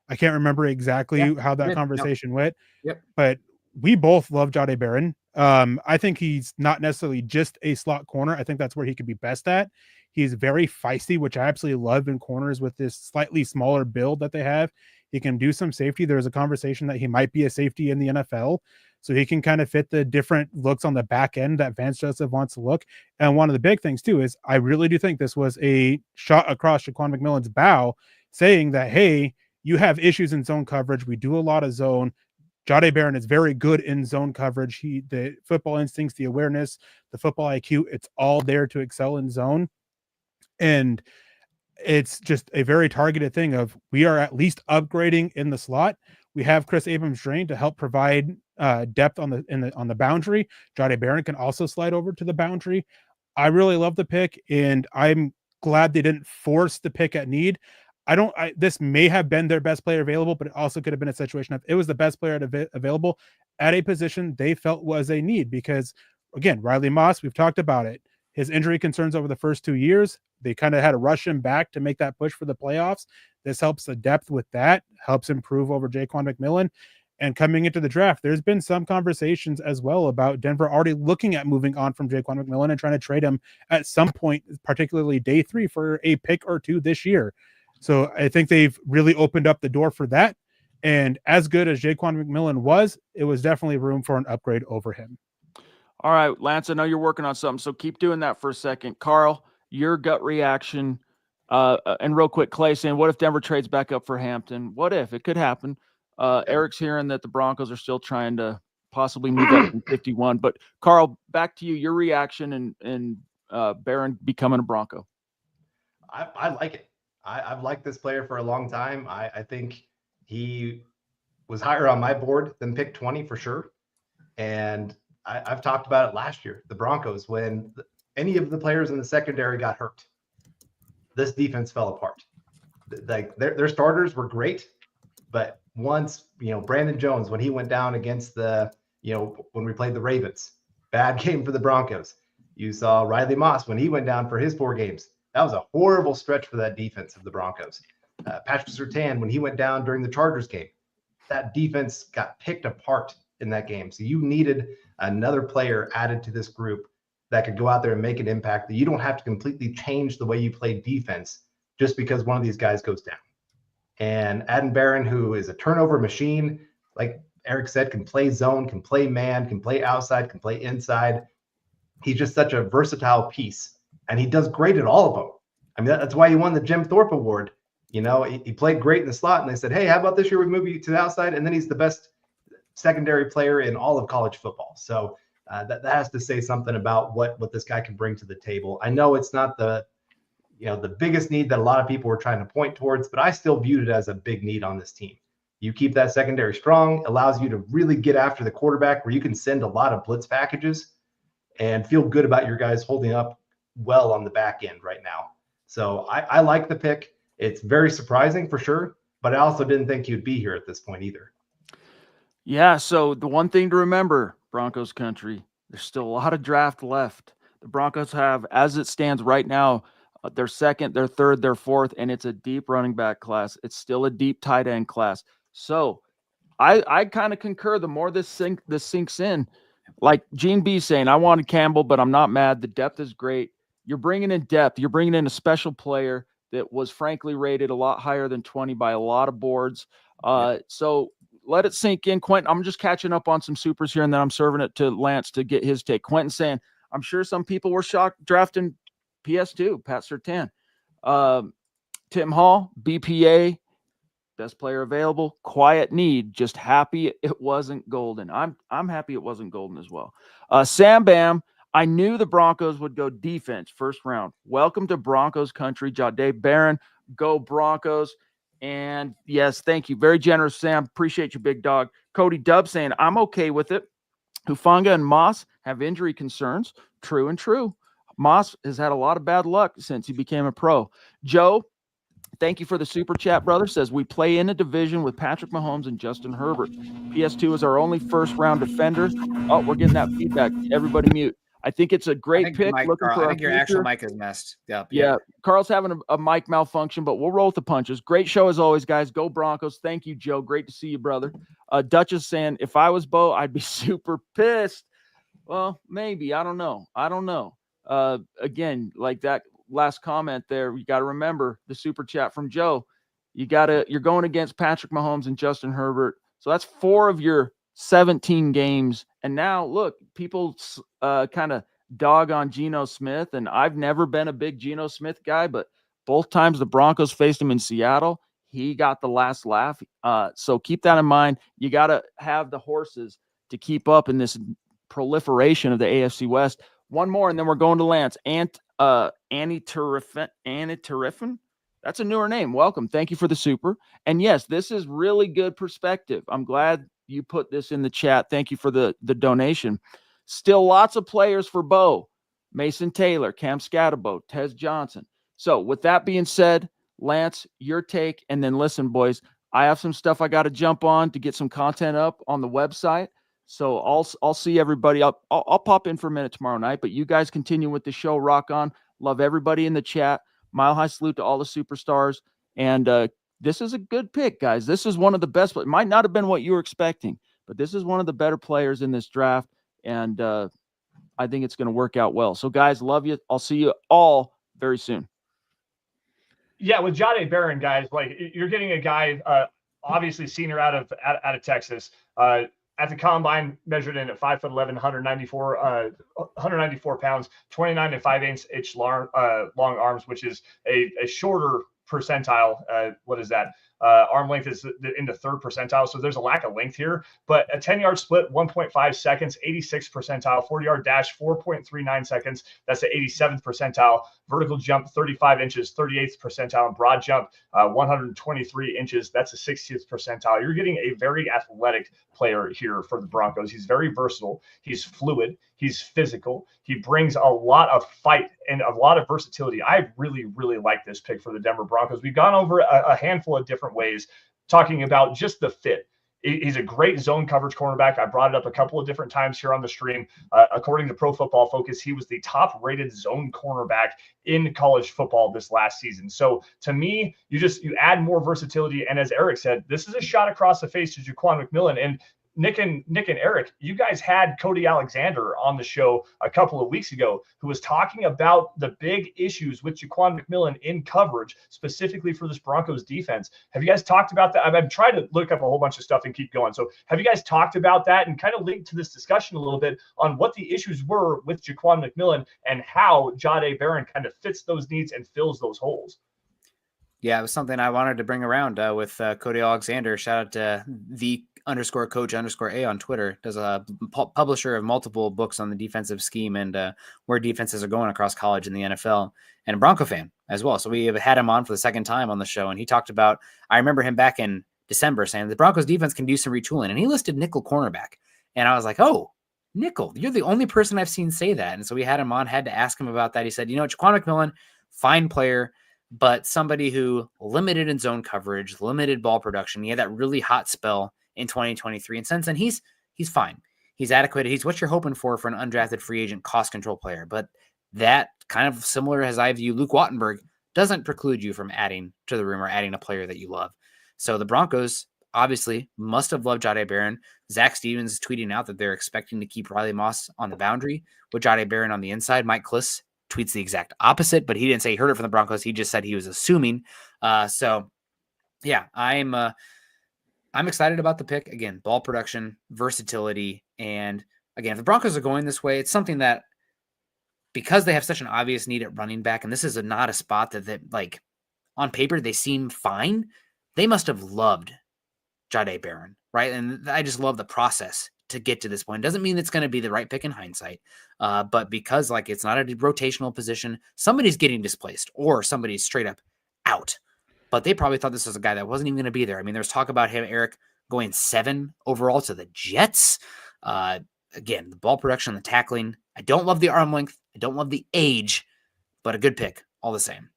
I can't remember exactly how that conversation went, but we both love Jahdae Barron. I think he's not necessarily just a slot corner. I think that's where he could be best at. He's very feisty, which I absolutely love in corners with this slightly smaller build that they have. He can do some safety. There's a conversation that he might be a safety in the NFL. So he can kind of fit the different looks on the back end that Vance Joseph wants to look. And one of the big things too is I really do think this was a shot across Jaquan McMillan's bow saying that, hey, you have issues in zone coverage. We do a lot of zone. Jahdae Barron is very good in zone coverage. The football instincts, the awareness, the football IQ, it's all there to excel in zone. And it's just a very targeted thing of we are at least upgrading in the slot. We have Chris Abrams-Drain to help provide depth on the boundary. Jahdae Barron can also slide over to the boundary. I really love the pick, and I'm glad they didn't force the pick at need. This may have been their best player available, but it also could have been a situation of it was the best player available at a position they felt was a need because, again, Riley Moss, we've talked about it. His injury concerns over the first 2 years, they kind of had to rush him back to make that push for the playoffs. This helps the depth with that, helps improve over Jaquan McMillan. And coming into the draft, there's been some conversations as well about Denver already looking at moving on from Jaquan McMillan and trying to trade him at some point, particularly day 3 for a pick or 2 this year. So I think they've really opened up the door for that. And as good as Jaquan McMillan was, it was definitely room for an upgrade over him. All right, Lance, I know you're working on something, so keep doing that for a second. Carl, your gut reaction, and real quick, Clay saying, what if Denver trades back up for Hampton? What if? It could happen. Eric's hearing that the Broncos are still trying to possibly move up from 51. But, Carl, back to you, your reaction and Barron becoming a Bronco. I like it. I've liked this player for a long time. I think he was higher on my board than pick 20 for sure. And I've talked about it last year, the Broncos, when any of the players in the secondary got hurt, this defense fell apart. Like their starters were great, but once, Brandon Jones, when he went down against when we played the Ravens, bad game for the Broncos. You saw Riley Moss when he went down for his 4 games. That was a horrible stretch for that defense of the Broncos. Patrick Surtain, when he went down during the Chargers game, that defense got picked apart in that game. So you needed another player added to this group that could go out there and make an impact, that you don't have to completely change the way you play defense just because one of these guys goes down. And Adam Barron, who is a turnover machine, like Eric said, can play zone, can play man, can play outside, can play inside. He's just such a versatile piece, and he does great at all of them. I mean, that's why he won the Jim Thorpe Award. He played great in the slot, and they said, hey, how about this year we move you to the outside? And then he's the best secondary player in all of college football. So that has to say something about what this guy can bring to the table. I know it's not the biggest need that a lot of people were trying to point towards, but I still viewed it as a big need on this team. You keep that secondary strong, allows you to really get after the quarterback where you can send a lot of blitz packages and feel good about your guys holding up well on the back end right now. So I like the pick. It's very surprising for sure, but I also didn't think he would be here at this point either. Yeah, so the one thing to remember, Broncos country, There's still a lot of draft left. The Broncos have, as it stands right now, their second, their third, their fourth, and it's a deep running back class. It's still a deep tight end class. So I kind of concur. The more this sinks in, like Gene B saying, I wanted Campbell, but I'm not mad. The depth is great. You're bringing in depth. You're bringing in a special player that was frankly rated a lot higher than 20 by a lot of boards. So let it sink in. Quentin, I'm just catching up on some supers here, and then I'm serving it to Lance to get his take. Quentin saying, I'm sure some people were shocked drafting PS2, Pat Surtain. Tim Hall, BPA, best player available. Quiet need, just happy it wasn't golden. I'm happy it wasn't golden as well. Sam Bam, I knew the Broncos would go defense first round. Welcome to Broncos country. Jahdae Barron, go Broncos. And yes, thank you. Very generous, Sam. Appreciate you, big dog. Cody Dubb saying, I'm okay with it. Hufanga and Moss have injury concerns. True and true. Moss has had a lot of bad luck since he became a pro. Joe, thank you for the super chat, brother. Says, we play in a division with Patrick Mahomes and Justin Herbert. PS2 is our only first-round defender. Oh, we're getting that feedback. Everybody mute. I think it's a great pick. I think your actual mic is messed up. Yeah, Carl's having a mic malfunction, but we'll roll with the punches. Great show as always, guys. Go Broncos. Thank you, Joe. Great to see you, brother. Duchess saying, if I was Bo, I'd be super pissed. Well, maybe. I don't know. Again, like that last comment there, you got to remember the super chat from Joe. You're going against Patrick Mahomes and Justin Herbert. So that's 4 of your 17 games. And now look, people kind of dog on Geno Smith. And I've never been a big Geno Smith guy, but both times the Broncos faced him in Seattle, he got the last laugh. So keep that in mind. You got to have the horses to keep up in this proliferation of the AFC West. One more, and then we're going to Lance. Annie Terrifin. That's a newer name. Welcome. Thank you for the super. And yes, this is really good perspective. I'm glad you put this in the chat. Thank you for the donation. Still lots of players for Bo. Mason Taylor, Cam Scatterbo, Tez Johnson. So with that being said, Lance, your take. And then listen, boys, I have some stuff I got to jump on to get some content up on the website. So I'll see everybody. I'll pop in for a minute tomorrow night, but you guys continue with the show. Rock on. Love everybody in the chat. Mile high salute to all the superstars. And this is a good pick, guys. This is one of the best. It might not have been what you were expecting, but this is one of the better players in this draft. And I think it's going to work out well. So, guys, love you. I'll see you all very soon. Yeah, with Jahdae Barron, guys, like you're getting a guy, obviously senior out of Texas. At the combine, measured in at 5'11", 194 pounds, 29 and 5/8 long arms, which is a shorter percentile. What is that? Arm length is in the 3rd percentile. So there's a lack of length here, but a 10-yard split, 1.5 seconds, 86th percentile, 40-yard dash, 4.39 seconds. That's the 87th percentile. Vertical jump, 35 inches, 38th percentile, and broad jump, 123 inches. That's the 60th percentile. You're getting a very athletic player here for the Broncos. He's very versatile. He's fluid. He's physical. He brings a lot of fight and a lot of versatility. I really, really like this pick for the Denver Broncos. We've gone over a handful of different ways talking about just the fit. He's a great zone coverage cornerback. I brought it up a couple of different times here on the stream. According to Pro Football Focus, he was the top-rated zone cornerback in college football this last season. So to me, you add more versatility. And as Eric said, this is a shot across the face to Jaquan McMillan. And Nick and Eric, you guys had Cody Alexander on the show a couple of weeks ago, who was talking about the big issues with Jaquan McMillan in coverage, specifically for this Broncos defense. Have you guys talked about that? I've tried to look up a whole bunch of stuff and keep going. So have you guys talked about that and kind of linked to this discussion a little bit on what the issues were with Jaquan McMillan and how Jahdae Barron kind of fits those needs and fills those holes? Yeah, it was something I wanted to bring around with Cody Alexander. Shout out to _coach_A on Twitter. Does a publisher of multiple books on the defensive scheme and where defenses are going across college and the NFL, and a Bronco fan as well. So we have had him on for the second time on the show, and he talked about, I remember him back in December saying the Broncos defense can do some retooling, and he listed nickel cornerback. And I was like, oh, nickel, you're the only person I've seen say that. And so we had him on, had to ask him about that. He said, Jaquan McMillan, fine player, but somebody who limited in zone coverage, limited ball production. He had that really hot spell in 2023. And since then, he's fine. He's adequate. He's what you're hoping for an undrafted free agent cost control player. But that kind of similar as I view Luke Wattenberg doesn't preclude you from adding to the room or adding a player that you love. So the Broncos obviously must have loved Jahdae Barron. Zach Stevens is tweeting out that they're expecting to keep Riley Moss on the boundary with Jahdae Barron on the inside. Mike Kliss tweets the exact opposite, but he didn't say he heard it from the Broncos. He just said he was assuming. So yeah, I'm excited about the pick. Again, ball production, versatility. And again, if the Broncos are going this way, it's something that because they have such an obvious need at running back, and this is not a spot that like on paper, they seem fine. They must have loved Jahdae Barron, right? And I just love the process to get to this point. Doesn't mean it's going to be the right pick in hindsight, but because like it's not a rotational position, somebody's getting displaced or somebody's straight up out. But they probably thought this was a guy that wasn't even going to be there. I mean, there's talk about him, Eric, going 7 overall to the Jets. Again, the ball production, the tackling. I don't love the arm length. I don't love the age, but a good pick all the same.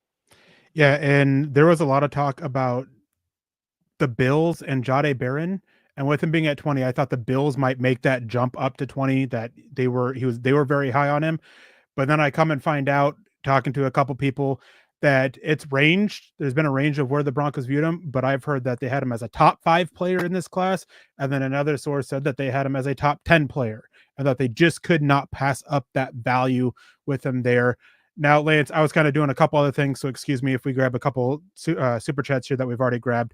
Yeah, and there was a lot of talk about the Bills and Jahdae Barron, and with him being at 20, I thought the Bills might make that jump up to 20. That they were very high on him, but then I come and find out, talking to a couple people, that it's ranged. There's been a range of where the Broncos viewed him, but I've heard that they had him as a top 5 player in this class, and then another source said that they had him as a top 10 player, and that they just could not pass up that value with him there. Now, Lance, I was kind of doing a couple other things, so excuse me if we grab a couple super chats here that we've already grabbed.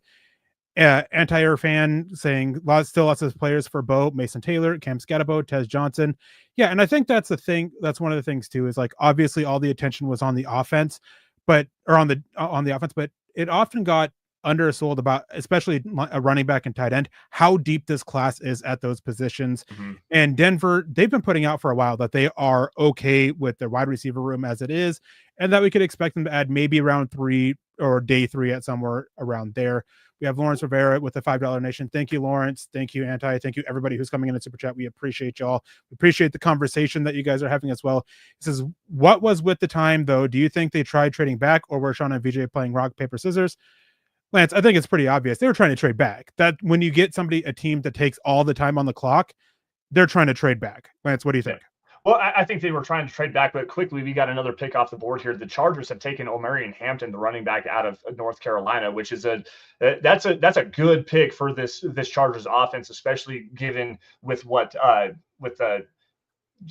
Anti-air fan saying still lots of players for Bo, Mason Taylor, Cam Scatabo, Tez Johnson. Yeah, and I think that's the thing. That's one of the things too, is like obviously all the attention was on the offense, but it often got undersold about, especially a running back and tight end, how deep this class is at those positions. Mm-hmm. And Denver, they've been putting out for a while that they are okay with their wide receiver room as it is, and that we could expect them to add maybe around 3 or day 3 at somewhere around there. We have Lawrence Rivera with the $5 donation. Thank you, Lawrence. Thank you, Anti. Thank you, everybody who's coming in the super chat. We appreciate y'all. We appreciate the conversation that you guys are having as well. He says, what was with the time, though? Do you think they tried trading back, or were Sean and VJ playing rock, paper, scissors? Lance, I think it's pretty obvious. They were trying to trade back. That when you get a team that takes all the time on the clock, they're trying to trade back. Lance, what do you think? Well, I think they were trying to trade back, but quickly we got another pick off the board here. The Chargers have taken Omarion Hampton, the running back out of North Carolina, which is that's a good pick for this Chargers offense, especially given with what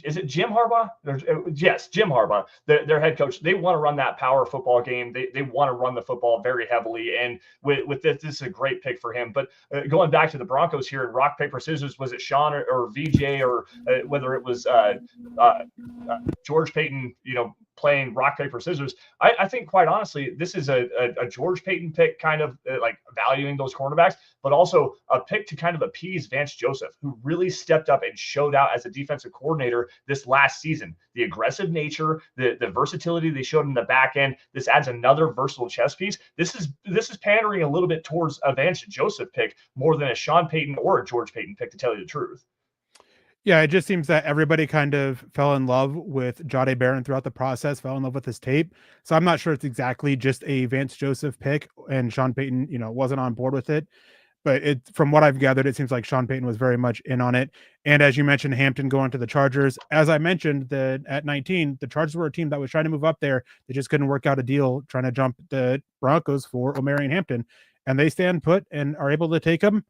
is it Jim Harbaugh? Yes, Jim Harbaugh, their head coach. They want to run that power football game. They want to run the football very heavily. And with this is a great pick for him. But going back to the Broncos here in rock, paper, scissors, was it Sean or VJ or whether it was George Payton, playing rock, paper, scissors? I think quite honestly, this is a George Payton pick, kind of like valuing those cornerbacks, but also a pick to kind of appease Vance Joseph, who really stepped up and showed out as a defensive coordinator this last season. The aggressive nature, the versatility they showed in the back end. This adds another versatile chess piece. This is pandering a little bit towards a Vance Joseph pick more than a Sean Payton or a George Payton pick, to tell you the truth. Yeah, it just seems that everybody kind of fell in love with Jahdae Barron throughout the process, fell in love with his tape. So I'm not sure it's exactly just a Vance Joseph pick and Sean Payton, wasn't on board with it. But from what I've gathered, it seems like Sean Payton was very much in on it. And as you mentioned, Hampton going to the Chargers. As I mentioned, at 19, the Chargers were a team that was trying to move up there. They just couldn't work out a deal trying to jump the Broncos for Omarion Hampton. And they stand put and are able to take him.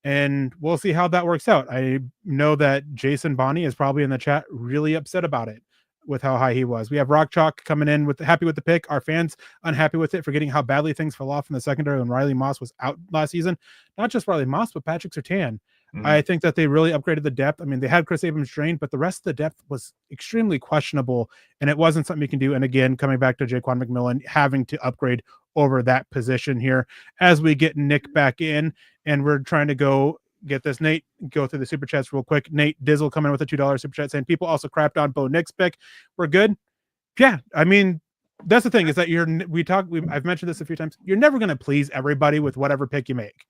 And we'll see how that works out. I know that Jason Bonney is probably in the chat really upset about it with how high he was. We have Rock Chalk coming in happy with the pick. Our fans unhappy with it, forgetting how badly things fell off in the secondary when Riley Moss was out last season. Not just Riley Moss, but Patrick Surtain. Mm-hmm. I think that they really upgraded the depth. I mean, they had Chris Abrams drained, but the rest of the depth was extremely questionable, and it wasn't something you can do. And again, coming back to Jaquan McMillan, having to upgrade over that position here as we get Nick back in, and we're trying to go get this. Nate, go through the super chats real quick. Nate Dizzle coming in with a $2 super chat saying people also crapped on Bo Nick's pick. We're good. Yeah, I mean, that's the thing, is that I've mentioned this a few times. You're never going to please everybody with whatever pick you make,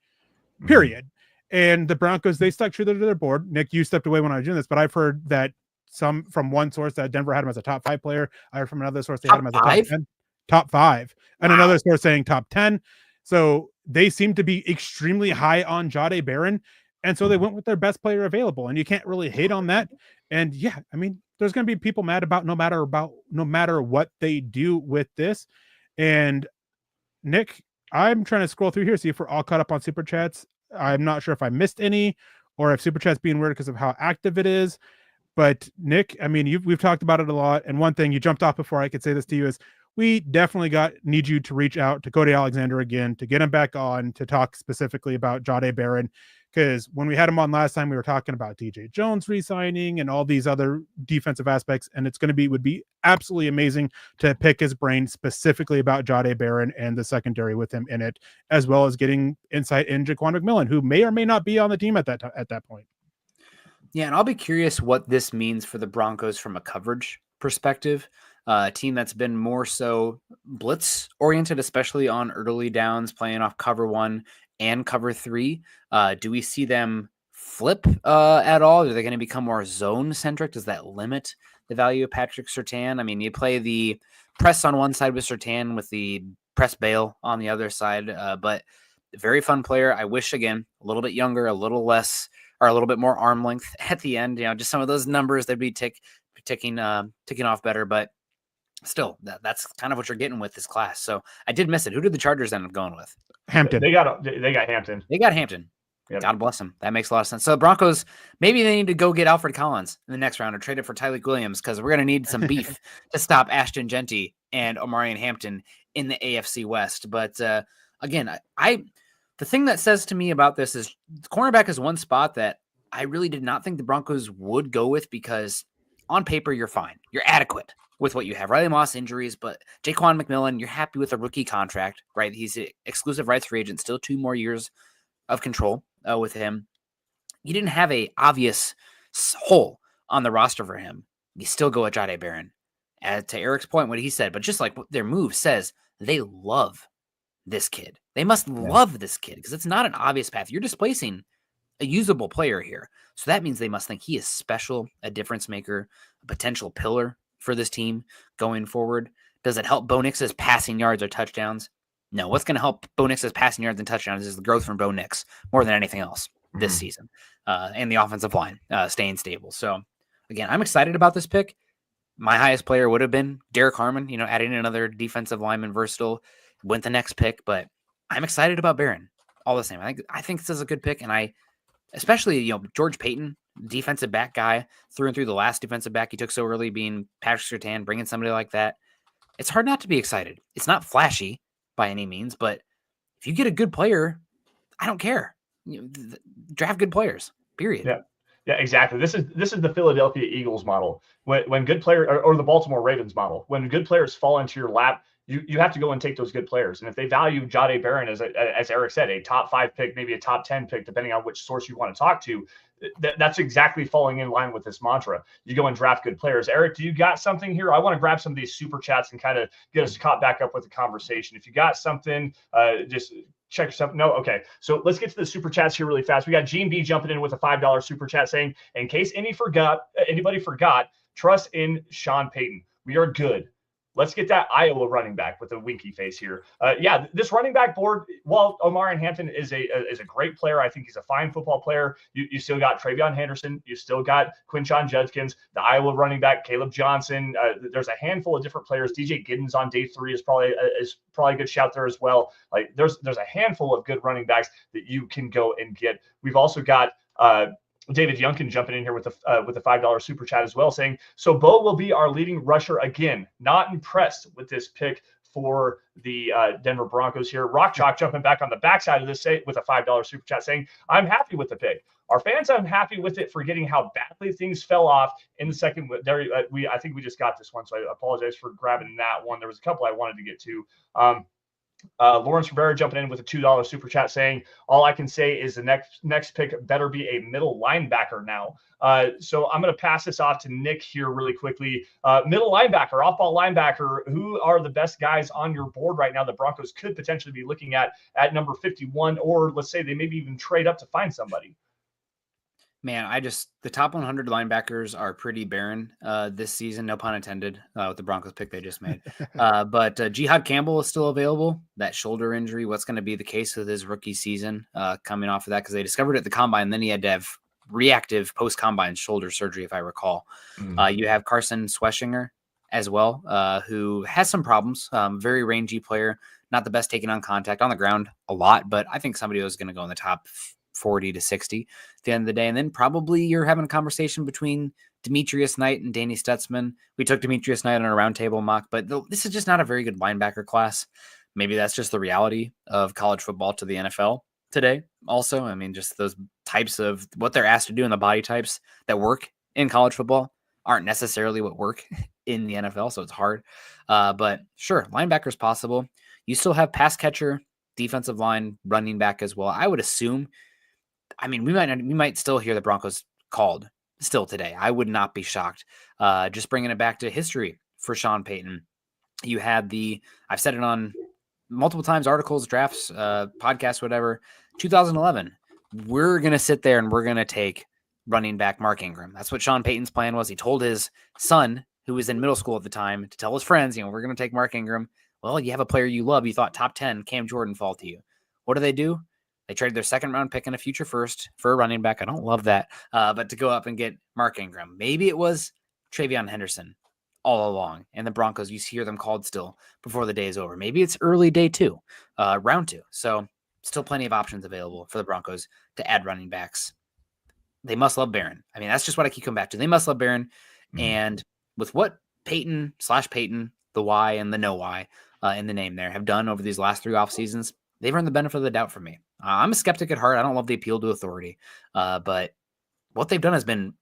period. And the Broncos, they stuck true to their board. Nick, you stepped away when I was doing this, but I've heard that from one source that Denver had him as a top 5 player. I heard from another source they had him as a top 5, and another source saying top 10. So they seem to be extremely high on Jahdae Barron. And so they went with their best player available, and you can't really hate on that. And yeah, I mean, there's going to be people mad about no matter what they do with this. And Nick, I'm trying to scroll through here, see if we're all caught up on super chats. I'm not sure if I missed any or if super chat's being weird because of how active it is. But Nick, I mean, we've talked about it a lot. And one thing you jumped off before I could say this to you is we definitely need you to reach out to Cody Alexander again, to get him back on to talk specifically about Jahdae Barron. Because when we had him on last time, we were talking about DJ Jones re-signing and all these other defensive aspects. And would be absolutely amazing to pick his brain specifically about Jahdae Barron and the secondary with him in it, as well as getting insight in Jaquan McMillan, who may or may not be on the team at that point. Yeah, and I'll be curious what this means for the Broncos from a coverage perspective. A team that's been more so blitz oriented, especially on early downs, playing off cover 1 and cover 3. Do we see them flip at all? Are they going to become more zone centric? Does that limit the value of Patrick Surtain? I mean, you play the press on one side with Surtain with the press bail on the other side, but very fun player. I wish, again, a little bit younger, a little less, or a little bit more arm length at the end. Just some of those numbers that'd be ticking off better, but still, that's kind of what you're getting with this class. So I did miss it. Who did the Chargers end up going with? Hampton. They got Hampton. They got Hampton. Yep. God bless them. That makes a lot of sense. So the Broncos, maybe they need to go get Alfred Collins in the next round or trade it for Tyreek Williams, because we're going to need some beef to stop Ashton Jeanty and Omarion Hampton in the AFC West. But again, the thing that says to me about this is the cornerback is one spot that I really did not think the Broncos would go with, because on paper, you're fine. You're adequate with what you have. Riley Moss injuries, but Jaquan McMillan, you're happy with a rookie contract, right? He's an exclusive rights free agent, still 2 more years of control with him. You didn't have a obvious hole on the roster for him. You still go at Jahdae Barron. To Erick's point, what he said, but just like their move says, they love this kid. They must love this kid, because it's not an obvious path. You're displacing a usable player here. So that means they must think he is special, a difference maker, a potential pillar for this team going forward. Does it help Bo Nix's passing yards or touchdowns? No. What's going to help Bo Nix's passing yards and touchdowns is the growth from Bo Nix more than anything else this season, and the offensive line staying stable. So again, I'm excited about this pick. My highest player would have been Derek Harmon, adding another defensive lineman versatile, went the next pick, but I'm excited about Barron all the same. I think this is a good pick. And especially, George Payton, defensive back guy through and through, the last defensive back he took so early being Patrick Surtain, bringing somebody like that. It's hard not to be excited. It's not flashy by any means, but if you get a good player, I don't care. Draft good players, period. Yeah, exactly. This is the Philadelphia Eagles model. When good player or the Baltimore Ravens model, when good players fall into your lap, you have to go and take those good players. And if they value Jahdae Barron as Erick said, a top 5 pick, maybe a top 10 pick, depending on which source you want to talk to, that's exactly falling in line with this mantra. You go and draft good players. Erick, do you got something here? I want to grab some of these super chats and kind of get us caught back up with the conversation. If you got something, just check yourself. No. Okay. So let's get to the super chats here really fast. We got Gene B jumping in with a $5 super chat saying, in case anybody forgot, trust in Sean Payton. We are good. Let's get that Iowa running back with a winky face here. This running back board, while Omarion Hampton is a great player, I think he's a fine football player. You still got Travion Henderson. You still got Quinshon Judkins, the Iowa running back, Caleb Johnson. There's a handful of different players. DJ Giddens on day 3 is probably a good shout there as well. Like there's a handful of good running backs that you can go and get. We've also got David Youngkin jumping in here with a $5 super chat as well, saying, so Bo will be our leading rusher again. Not impressed with this pick for the Denver Broncos here. Rock Chalk jumping back on the backside of this with a $5 super chat saying, I'm happy with the pick. Our fans, I'm happy with it, forgetting how badly things fell off in the second. I think we just got this one, so I apologize for grabbing that one. There was a couple I wanted to get to. Lawrence Rivera jumping in with a $2 super chat saying, all I can say is the next pick better be a middle linebacker now. So I'm going to pass this off to Nick here really quickly. Middle linebacker, off-ball linebacker, who are the best guys on your board right now the Broncos could potentially be looking at number 51, or let's say they maybe even trade up to find somebody? Man, the top 100 linebackers are pretty barren this season, no pun intended, with the Broncos pick they just made. But Jihad Campbell is still available. That shoulder injury, what's going to be the case with his rookie season coming off of that? Because they discovered it at the combine, and then he had to have reactive post-combine shoulder surgery, if I recall. You have Carson Schweschinger as well, who has some problems. Very rangy player, not the best taking on contact on the ground a lot, but I think somebody was going to go in the top 40 to 60 at the end of the day. And then probably you're having a conversation between Demetrius Knight and Danny Stutzman. We took Demetrius Knight on a roundtable mock, but this is just not a very good linebacker class. Maybe that's just the reality of college football to the NFL today. Also, I mean, just those types of what they're asked to do and the body types that work in college football aren't necessarily what work in the NFL. So it's hard. But sure, linebacker's possible. You still have pass catcher, defensive line, running back as well. I would assume, I mean, we might still hear the Broncos called still today. I would not be shocked. Just bringing it back to history for Sean Payton. You had I've said it on multiple times, articles, drafts, podcasts, whatever, 2011. We're going to sit there and we're going to take running back Mark Ingram. That's what Sean Payton's plan was. He told his son, who was in middle school at the time, to tell his friends, we're going to take Mark Ingram. Well, you have a player you love. You thought top 10, Cam Jordan, fall to you. What do? They traded their second round pick and a future first for a running back. I don't love that. But to go up and get Mark Ingram. Maybe it was Travion Henderson all along. And the Broncos, you hear them called still before the day is over. Maybe it's early day 2, round 2. So still plenty of options available for the Broncos to add running backs. They must love Barron. I mean, that's just what I keep coming back to. They must love Barron. Mm-hmm. And with what Payton, the Y and the no Y in the name there, have done over these last 3 off seasons, they've earned the benefit of the doubt from me. I'm a skeptic at heart. I don't love the appeal to authority, but what they've done has been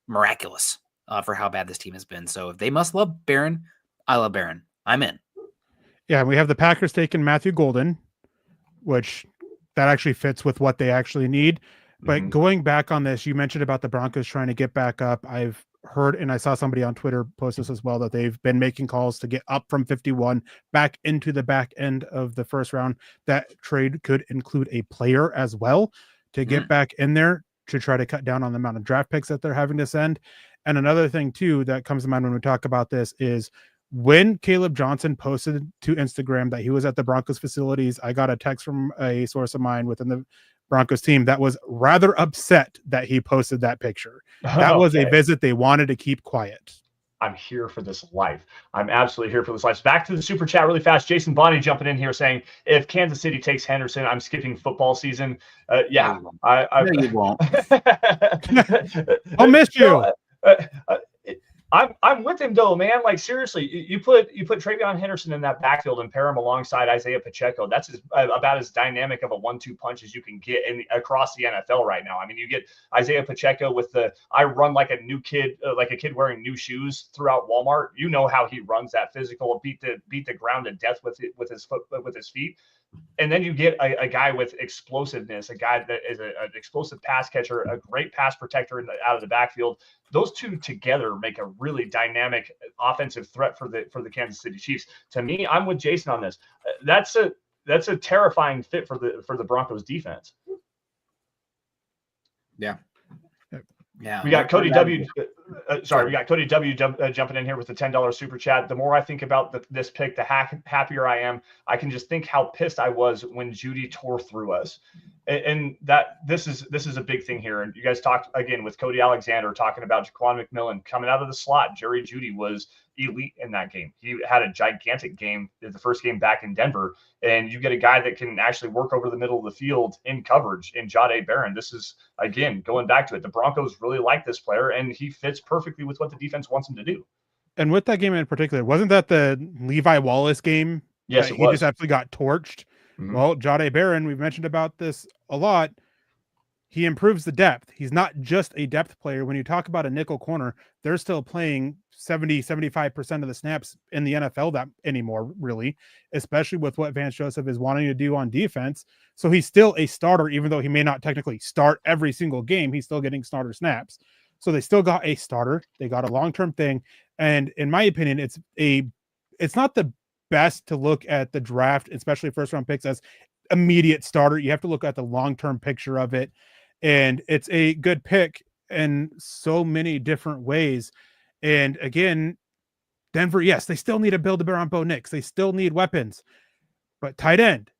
miraculous for how bad this team has been. So if they must love Barron, I love Barron. I'm in. Yeah, we have the Packers taking Matthew Golden, which that actually fits with what they actually need. But going back on this, you mentioned about the Broncos trying to get back up. I've heard, and I saw somebody on Twitter post this as well, that they've been making calls to get up from 51 back into the back end of the first round. That trade could include a player as well to get back in there to try to cut down on the amount of draft picks that they're having to send. And another thing too that comes to mind when we talk about this is when Caleb Johnson posted to Instagram that he was at the Broncos facilities, I got a text from a source of mine within the Broncos team that was rather upset that he posted that picture. That was a visit they wanted to keep quiet. I'm here for this life. I'm absolutely here for this life. Back to the super chat really fast. Jason Bonnie jumping in here saying, if Kansas City takes Henderson, I'm skipping football season. Yeah. No, you won't. I'll miss you. I'm with him though, man. Like seriously, you put Travion Henderson in that backfield and pair him alongside Isaiah Pacheco. That's about as dynamic of a 1-2 punch as you can get across the NFL right now. I mean, you get Isaiah Pacheco with I run like a new kid, like a kid wearing new shoes throughout Walmart. You know how he runs that physical, beat the ground to death with his feet. And then you get a guy with explosiveness, a guy that is an explosive pass catcher, a great pass protector out of the backfield. Those two together make a really dynamic offensive threat for the Kansas City Chiefs. To me, I'm with Jason on this. That's a terrifying fit for the Broncos defense. Yeah. We got Cody W. We got Cody W. Jumping in here with the $10 super chat. The more I think about this pick, the happier I am. I can just think how pissed I was when Judy tore through us, and that this is a big thing here. And you guys talked again with Cody Alexander talking about Jaquan McMillan coming out of the slot. Jerry Judy was elite in that game. He had a gigantic game, the first game back in Denver, and you get a guy that can actually work over the middle of the field in coverage in Jahdae Barron. This is, again, going back to it. The Broncos really like this player, and he fits perfectly with what the defense wants him to do. And with that game in particular, wasn't that the Levi Wallace game? Yes, he just absolutely got torched. Well, Jahdae Barron, we've mentioned about this a lot. He improves the depth. He's not just a depth player. When you talk about a nickel corner, they're still playing 75% of the snaps in the NFL anymore, really, especially with what Vance Joseph is wanting to do on defense. So he's still a starter, even though he may not technically start every single game. He's still getting starter snaps. So they still got a starter. They got a long-term thing. And in my opinion, it's not the best to look at the draft, especially first-round picks, as immediate starter. You have to look at the long-term picture of it. And it's a good pick in so many different ways. And again, Denver, yes, they still need to build around Bo Nix. They still need weapons. But tight end,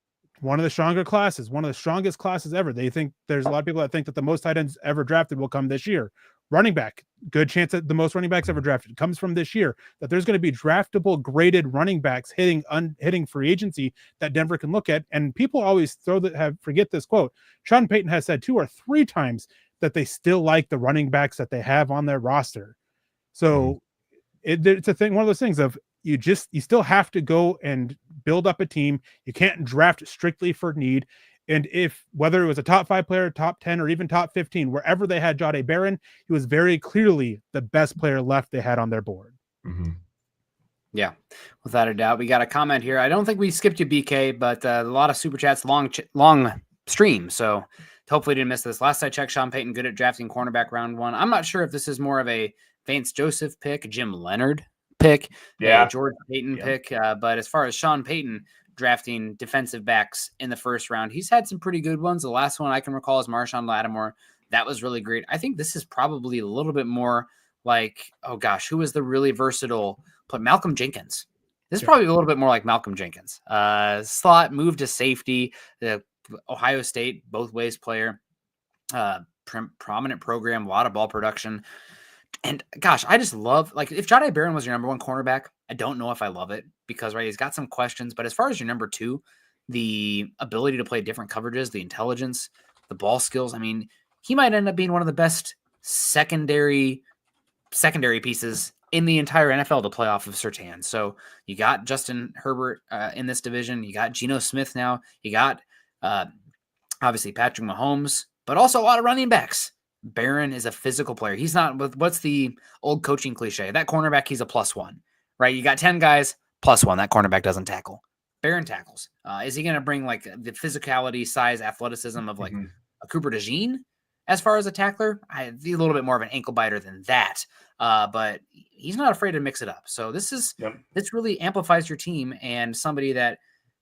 one of the stronger classes, one of the strongest classes ever. They think there's a lot of people that think that the most tight ends ever drafted will come this year. Running back, good chance that the most running backs ever drafted comes from this year. That there's going to be draftable, graded running backs hitting free agency that Denver can look at. And people always forget this quote. Sean Payton has said 2 or 3 times that they still like the running backs that they have on their roster. So it's a thing, one of those things of you still have to go and build up a team. You can't draft strictly for need. And whether it was a top 5 player, top 10, or even top 15, wherever they had Jahdae Barron, he was very clearly the best player left they had on their board. Mm-hmm. Yeah, without a doubt. We got a comment here. I don't think we skipped you, BK, but a lot of super chats, long stream. So hopefully didn't miss this. Last I checked, Sean Payton good at drafting cornerback round 1. I'm not sure if this is more of a Vance Joseph pick, Jim Leonard pick, a George Payton pick. But as far as Sean Payton drafting defensive backs in the first round, he's had some pretty good ones. The last one I can recall is Marshawn Lattimore. That was really great. I think this is probably a little bit more like, oh gosh, who was the really versatile player? Malcolm Jenkins. This is probably a little bit more like Malcolm Jenkins. Slot, moved to safety, the Ohio State both ways player, prominent program, a lot of ball production. And gosh, I just love, like, if Jahdae Barron was your number 1 cornerback, I don't know if I love it because, right, he's got some questions. But as far as your number 2, the ability to play different coverages, the intelligence, the ball skills, I mean, he might end up being one of the best secondary pieces in the entire NFL to play off of Surtain. So you got Justin Herbert in this division. You got Geno Smith now. You got obviously Patrick Mahomes, but also a lot of running backs. Barron is a physical player. He's not, what's the old coaching cliche? That cornerback, he's a +1, right? You got 10 guys, +1. That cornerback doesn't tackle. Barron tackles. Is he going to bring like the physicality, size, athleticism of like a Cooper DeJean as far as a tackler? I'd be a little bit more of an ankle biter than that. But he's not afraid to mix it up. So this really amplifies your team and somebody that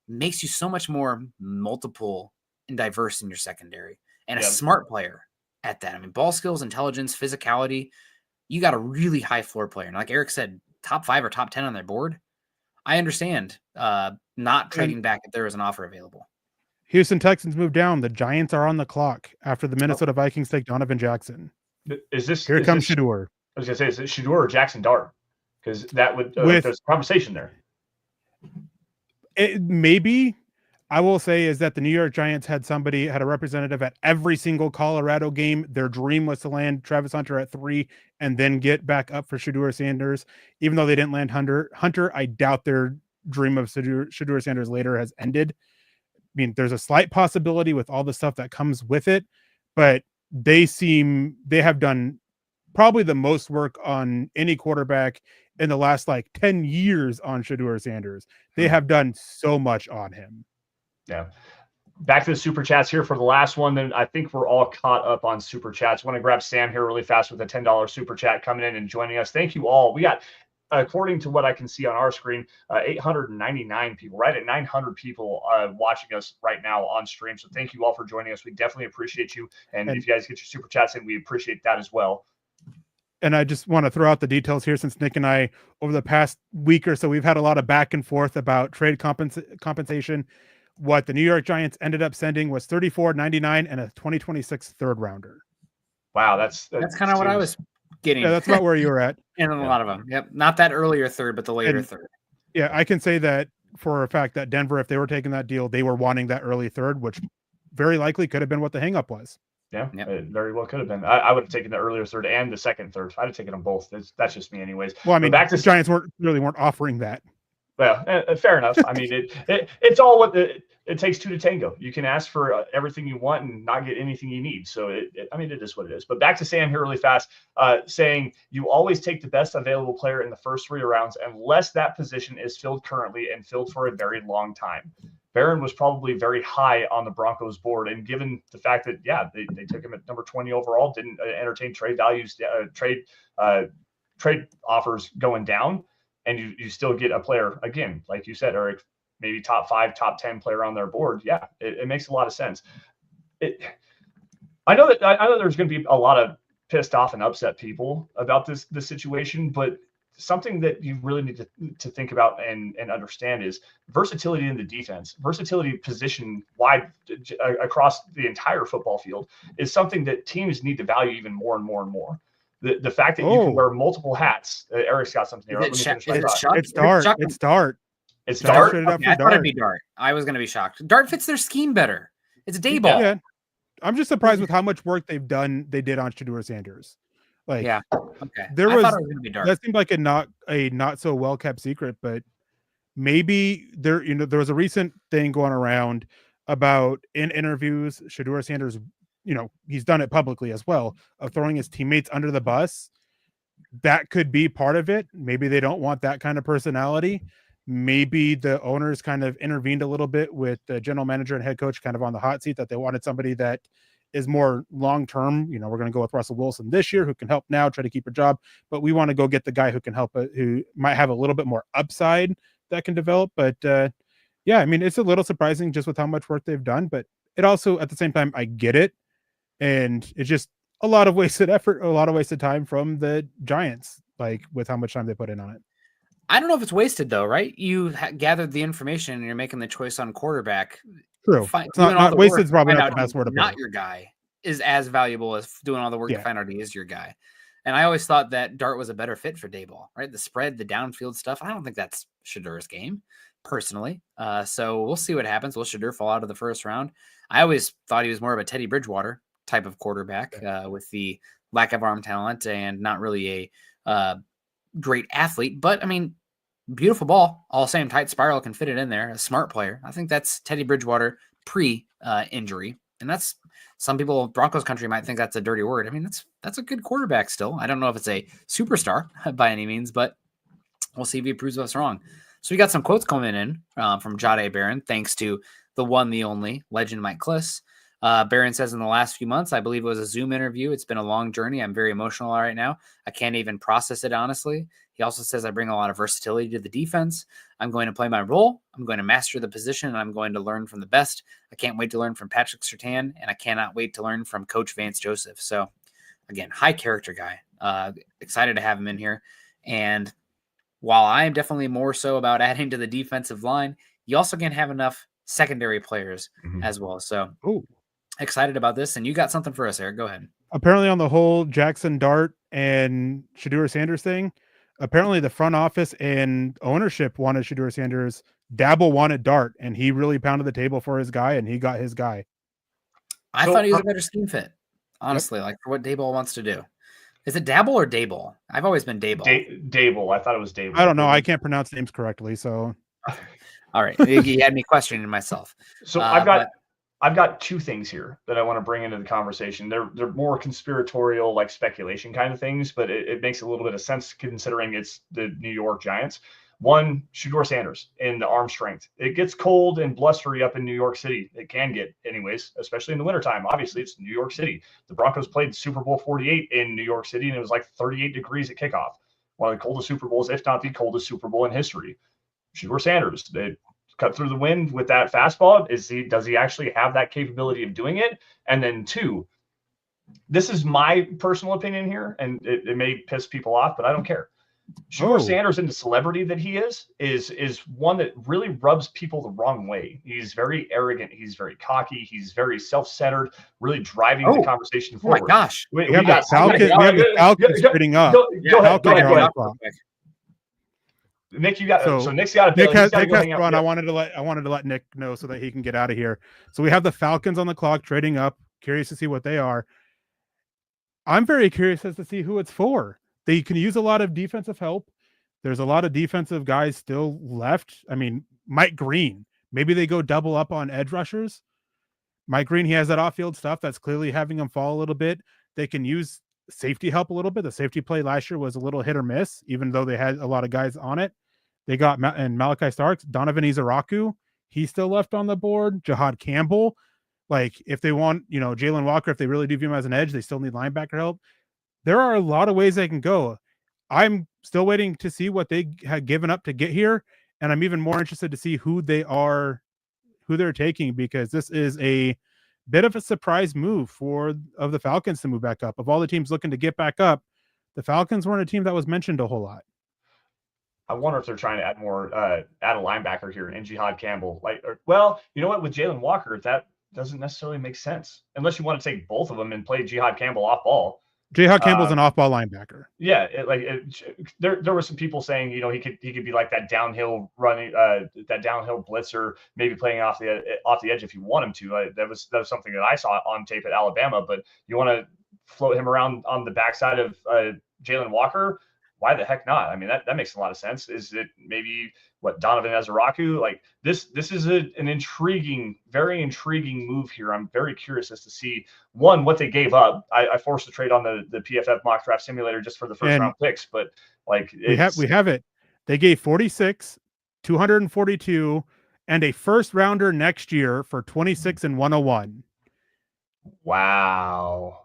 makes you so much more multiple and diverse in your secondary and a smart player at that. I mean, ball skills, intelligence, physicality, you got a really high floor player. And like Eric said, top 5 or top 10 on their board. I understand not trading back if there was an offer available. Houston Texans moved down. The Giants are on the clock after the Minnesota Vikings take Donovan Jackson. Here comes Shedeur. I was going to say, is it Shedeur or Jackson Dart? Because that would, there's a conversation there. Maybe. I will say is that the New York Giants had a representative at every single Colorado game. Their dream was to land Travis Hunter at 3 and then get back up for Shedeur Sanders. Even though they didn't land Hunter, I doubt their dream of Shedeur Sanders later has ended. I mean, there's a slight possibility with all the stuff that comes with it, but they have done probably the most work on any quarterback in the last like 10 years on Shedeur Sanders. They have done so much on him. Yeah. Back to the super chats here for the last one. Then I think we're all caught up on super chats. Want to grab Sam here really fast with a $10 super chat coming in and joining us. Thank you all. We got, according to what I can see on our screen, 899 people, right at 900 people watching us right now on stream. So thank you all for joining us. We definitely appreciate you. And if you guys get your super chats in, we appreciate that as well. And I just want to throw out the details here, since Nick and I, over the past week or so, we've had a lot of back and forth about trade compensation. What the New York Giants ended up sending was $34.99 and a 2026 third rounder. Wow, that's kind of what I was getting. Yeah, that's about where you were at. And a lot of them. Yep. Not that earlier third, but the later third. Yeah, I can say that for a fact that Denver, if they were taking that deal, they were wanting that early third, which very likely could have been what the hang up was. Yeah, it very well could have been. I would have taken the earlier third and the second third. I'd have taken them both. That's just me anyways. Well, I mean, the Giants weren't offering that. Well, fair enough. I mean, it's all what it takes 2 to tango. You can ask for everything you want and not get anything you need. So, it is what it is. But back to Sam here really fast, saying you always take the best available player in the first 3 rounds unless that position is filled currently and filled for a very long time. Barron was probably very high on the Broncos board. And given the fact that, they took him at number 20 overall, didn't entertain trade offers going down. And you still get a player, again, like you said, Eric, maybe top 5, top 10 player on their board. Yeah, it makes a lot of sense. I know there's going to be a lot of pissed off and upset people about this situation, but something that you really need to think about and understand is versatility in the defense, versatility position wide across the entire football field is something that teams need to value even more and more and more. The fact that you can wear multiple hats. Erick's got something here. It's Dart. It's Dart. It's Dart. Okay, I thought it'd be Dart. I was going to be shocked. Dart fits their scheme better. It's Dayball. Yeah. I'm just surprised with how much work they did on Shedeur Sanders. Like, yeah, okay. There I was thought it was going to be Dart. That seemed like a not so well kept secret, but maybe there was a recent thing going around about in interviews, Shedeur Sanders, he's done it publicly as well, of throwing his teammates under the bus. That could be part of it. Maybe they don't want that kind of personality. Maybe the owners kind of intervened a little bit with the general manager and head coach kind of on the hot seat, that they wanted somebody that is more long-term. We're going to go with Russell Wilson this year, who can help now, try to keep a job, but we want to go get the guy who can help, who might have a little bit more upside that can develop. But yeah, I mean, it's a little surprising just with how much work they've done, but it also, at the same time, I get it. And it's just a lot of wasted effort, a lot of wasted time from the Giants, like with how much time they put in on it. I don't know if it's wasted though, right? You gathered the information and you're making the choice on quarterback. True. It's not wasted. Probably not the best word. Not your guy is as valuable as doing all the work to find out he is your guy. And I always thought that Dart was a better fit for Dayball, right? The spread, the downfield stuff. I don't think that's Shedeur's game, personally. So we'll see what happens. Will Shedeur fall out of the first round? I always thought he was more of a Teddy Bridgewater type of quarterback with the lack of arm talent and not really a great athlete. But I mean, beautiful ball, all same tight spiral, can fit it in there. A smart player. I think that's Teddy Bridgewater pre-injury. And that's, some people, Broncos country might think that's a dirty word. I mean, that's a good quarterback still. I don't know if it's a superstar by any means, but we'll see if he proves us wrong. So we got some quotes coming in from Jade Barron, thanks to the one, the only legend Mike Kliss. Barron says, in the last few months, I believe it was a Zoom interview. It's been a long journey. I'm very emotional right now. I can't even process it, honestly. He also says, I bring a lot of versatility to the defense. I'm going to play my role. I'm going to master the position, and I'm going to learn from the best. I can't wait to learn from Patrick Surtain, and I cannot wait to learn from Coach Vance Joseph. So, again, high character guy. Excited to have him in here. And while I am definitely more so about adding to the defensive line, you also can't have enough secondary players as well. So, excited about this. And you got something for us, Eric. Go ahead. Apparently, on the whole Jackson Dart and Shedeur Sanders thing, apparently the front office and ownership wanted Shedeur Sanders. Dabble wanted Dart, and he really pounded the table for his guy, and he got his guy. I thought he was a better scheme fit, honestly, like for what Dayball wants to do. Is it Dabble or Dayball? I've always been Dayball. Dayball. I thought it was Dayball. I don't know. I can't pronounce names correctly, so. All right. You had me questioning myself. So I've got two things here that I want to bring into the conversation. They're more conspiratorial, like speculation kind of things, but it makes a little bit of sense considering it's the New York Giants. One, Shedeur Sanders in the arm strength. It gets cold and blustery up in New York City. It can get anyways, especially in the wintertime. Obviously, it's New York City. The Broncos played Super Bowl 48 in New York City, and it was like 38 degrees at kickoff. One of the coldest Super Bowls, if not the coldest Super Bowl in history. Shedeur Sanders, they cut through the wind with that fastball. Does he actually have that capability of doing it? And then two, this is my personal opinion here, and it may piss people off, but I don't care. Shedeur Sanders, and the celebrity that he is one that really rubs people the wrong way. He's very arrogant. He's very cocky. He's very self-centered, really driving the conversation forward. Oh my gosh. We have the Falcons sitting up. Go ahead. Nick, you got so Nick's got a Nick has run. I wanted to let Nick know so that he can get out of here. So we have the Falcons on the clock trading up. Curious to see what they are. I'm very curious as to see who it's for. They can use a lot of defensive help. There's a lot of defensive guys still left. I mean, Mike Green. Maybe they go double up on edge rushers. Mike Green, he has that off-field stuff that's clearly having him fall a little bit. They can use safety help a little bit. The safety play last year was a little hit or miss, even though they had a lot of guys on it. They got Malachi Starks, Donovan Izaraku. He's still left on the board. Jahad Campbell. Like, if they want, Jalen Walker, if they really do view him as an edge, they still need linebacker help. There are a lot of ways they can go. I'm still waiting to see what they had given up to get here. And I'm even more interested to see who they're taking, because this is a bit of a surprise move of the Falcons to move back up. Of all the teams looking to get back up, the Falcons weren't a team that was mentioned a whole lot. I wonder if they're trying to add a linebacker here in Jihad Campbell. Well, you know what? With Jalen Walker, that doesn't necessarily make sense unless you want to take both of them and play Jihad Campbell off ball. Jihad Campbell's an off-ball linebacker. Yeah, there were some people saying, you know, he could be like that downhill running, that downhill blitzer, maybe playing off the edge if you want him to. That was something that I saw on tape at Alabama. But you want to float him around on the backside of Jalen Walker? Why the heck not? I mean, that makes a lot of sense. Is it maybe Donovan Ezeraku? Like this is an intriguing, very intriguing move here. I'm very curious as to see what they gave up. I forced a trade on the PFF mock draft simulator just for the first round picks, but like we have it. They gave 46, 242, and a first rounder next year for 26 and 101. Wow,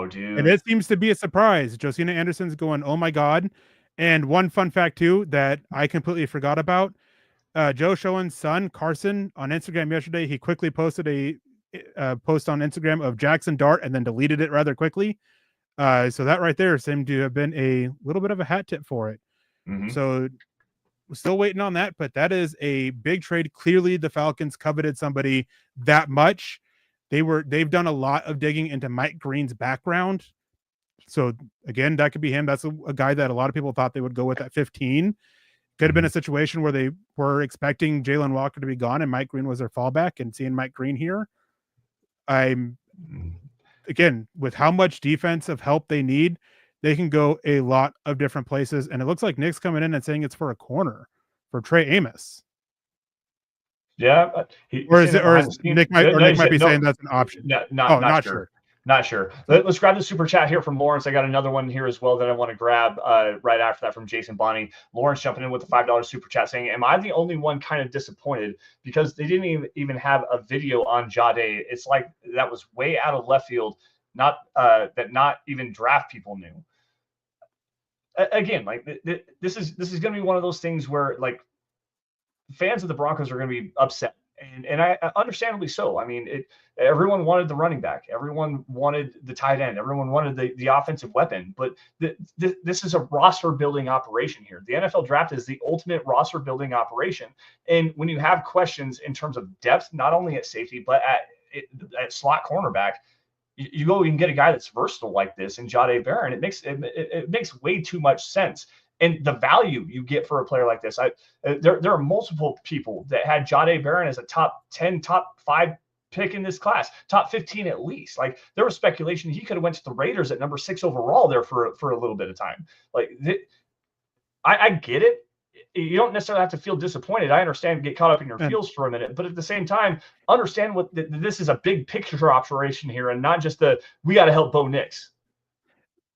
dude. And it seems to be a surprise. Josina Anderson's going, oh my God. And one fun fact too, that I completely forgot about, Joe Schoen's son, Carson, on Instagram yesterday, he quickly posted a post on Instagram of Jackson Dart and then deleted it rather quickly. So that right there seemed to have been a little bit of a hat tip for it. Mm-hmm. So we're still waiting on that, but that is a big trade. Clearly the Falcons coveted somebody that much. They've done a lot of digging into Mike Green's background. So again, that could be him. That's a guy that a lot of people thought they would go with at 15. Could have been a situation where they were expecting Jalen Walker to be gone and Mike Green was their fallback, and seeing Mike Green here. Again, with how much defensive help they need, they can go a lot of different places. And it looks like Nick's coming in and saying it's for a corner for Trey Amos. Yeah, Nick might be saying that's an option. Not sure. Not sure. Let's grab the super chat here from Lawrence. I got another one here as well that I want to grab right after that from Jason Bonney. Lawrence jumping in with the $5 super chat saying, am I the only one kind of disappointed because they didn't even have a video on Jade? It's like that was way out of left field, not even draft people knew. Again, like this is going to be one of those things where like fans of the Broncos are going to be upset. And I understandably so. I mean, everyone wanted the running back. Everyone wanted the tight end. Everyone wanted the offensive weapon. But this is a roster building operation here. The NFL draft is the ultimate roster building operation. And when you have questions in terms of depth, not only at safety, but at slot cornerback, you go and get a guy that's versatile like this in Jahdae Barron. It makes way too much sense. And the value you get for a player like this, there are multiple people that had Jahdae Barron as a top 10, top 5 pick in this class, top 15 at least. Like there was speculation he could have went to the Raiders at number 6 overall there for a little bit of time. Like I get it. You don't necessarily have to feel disappointed. I understand, get caught up in your feels for a minute, but at the same time, understand this is a big picture operation here and not just we got to help Bo Nix.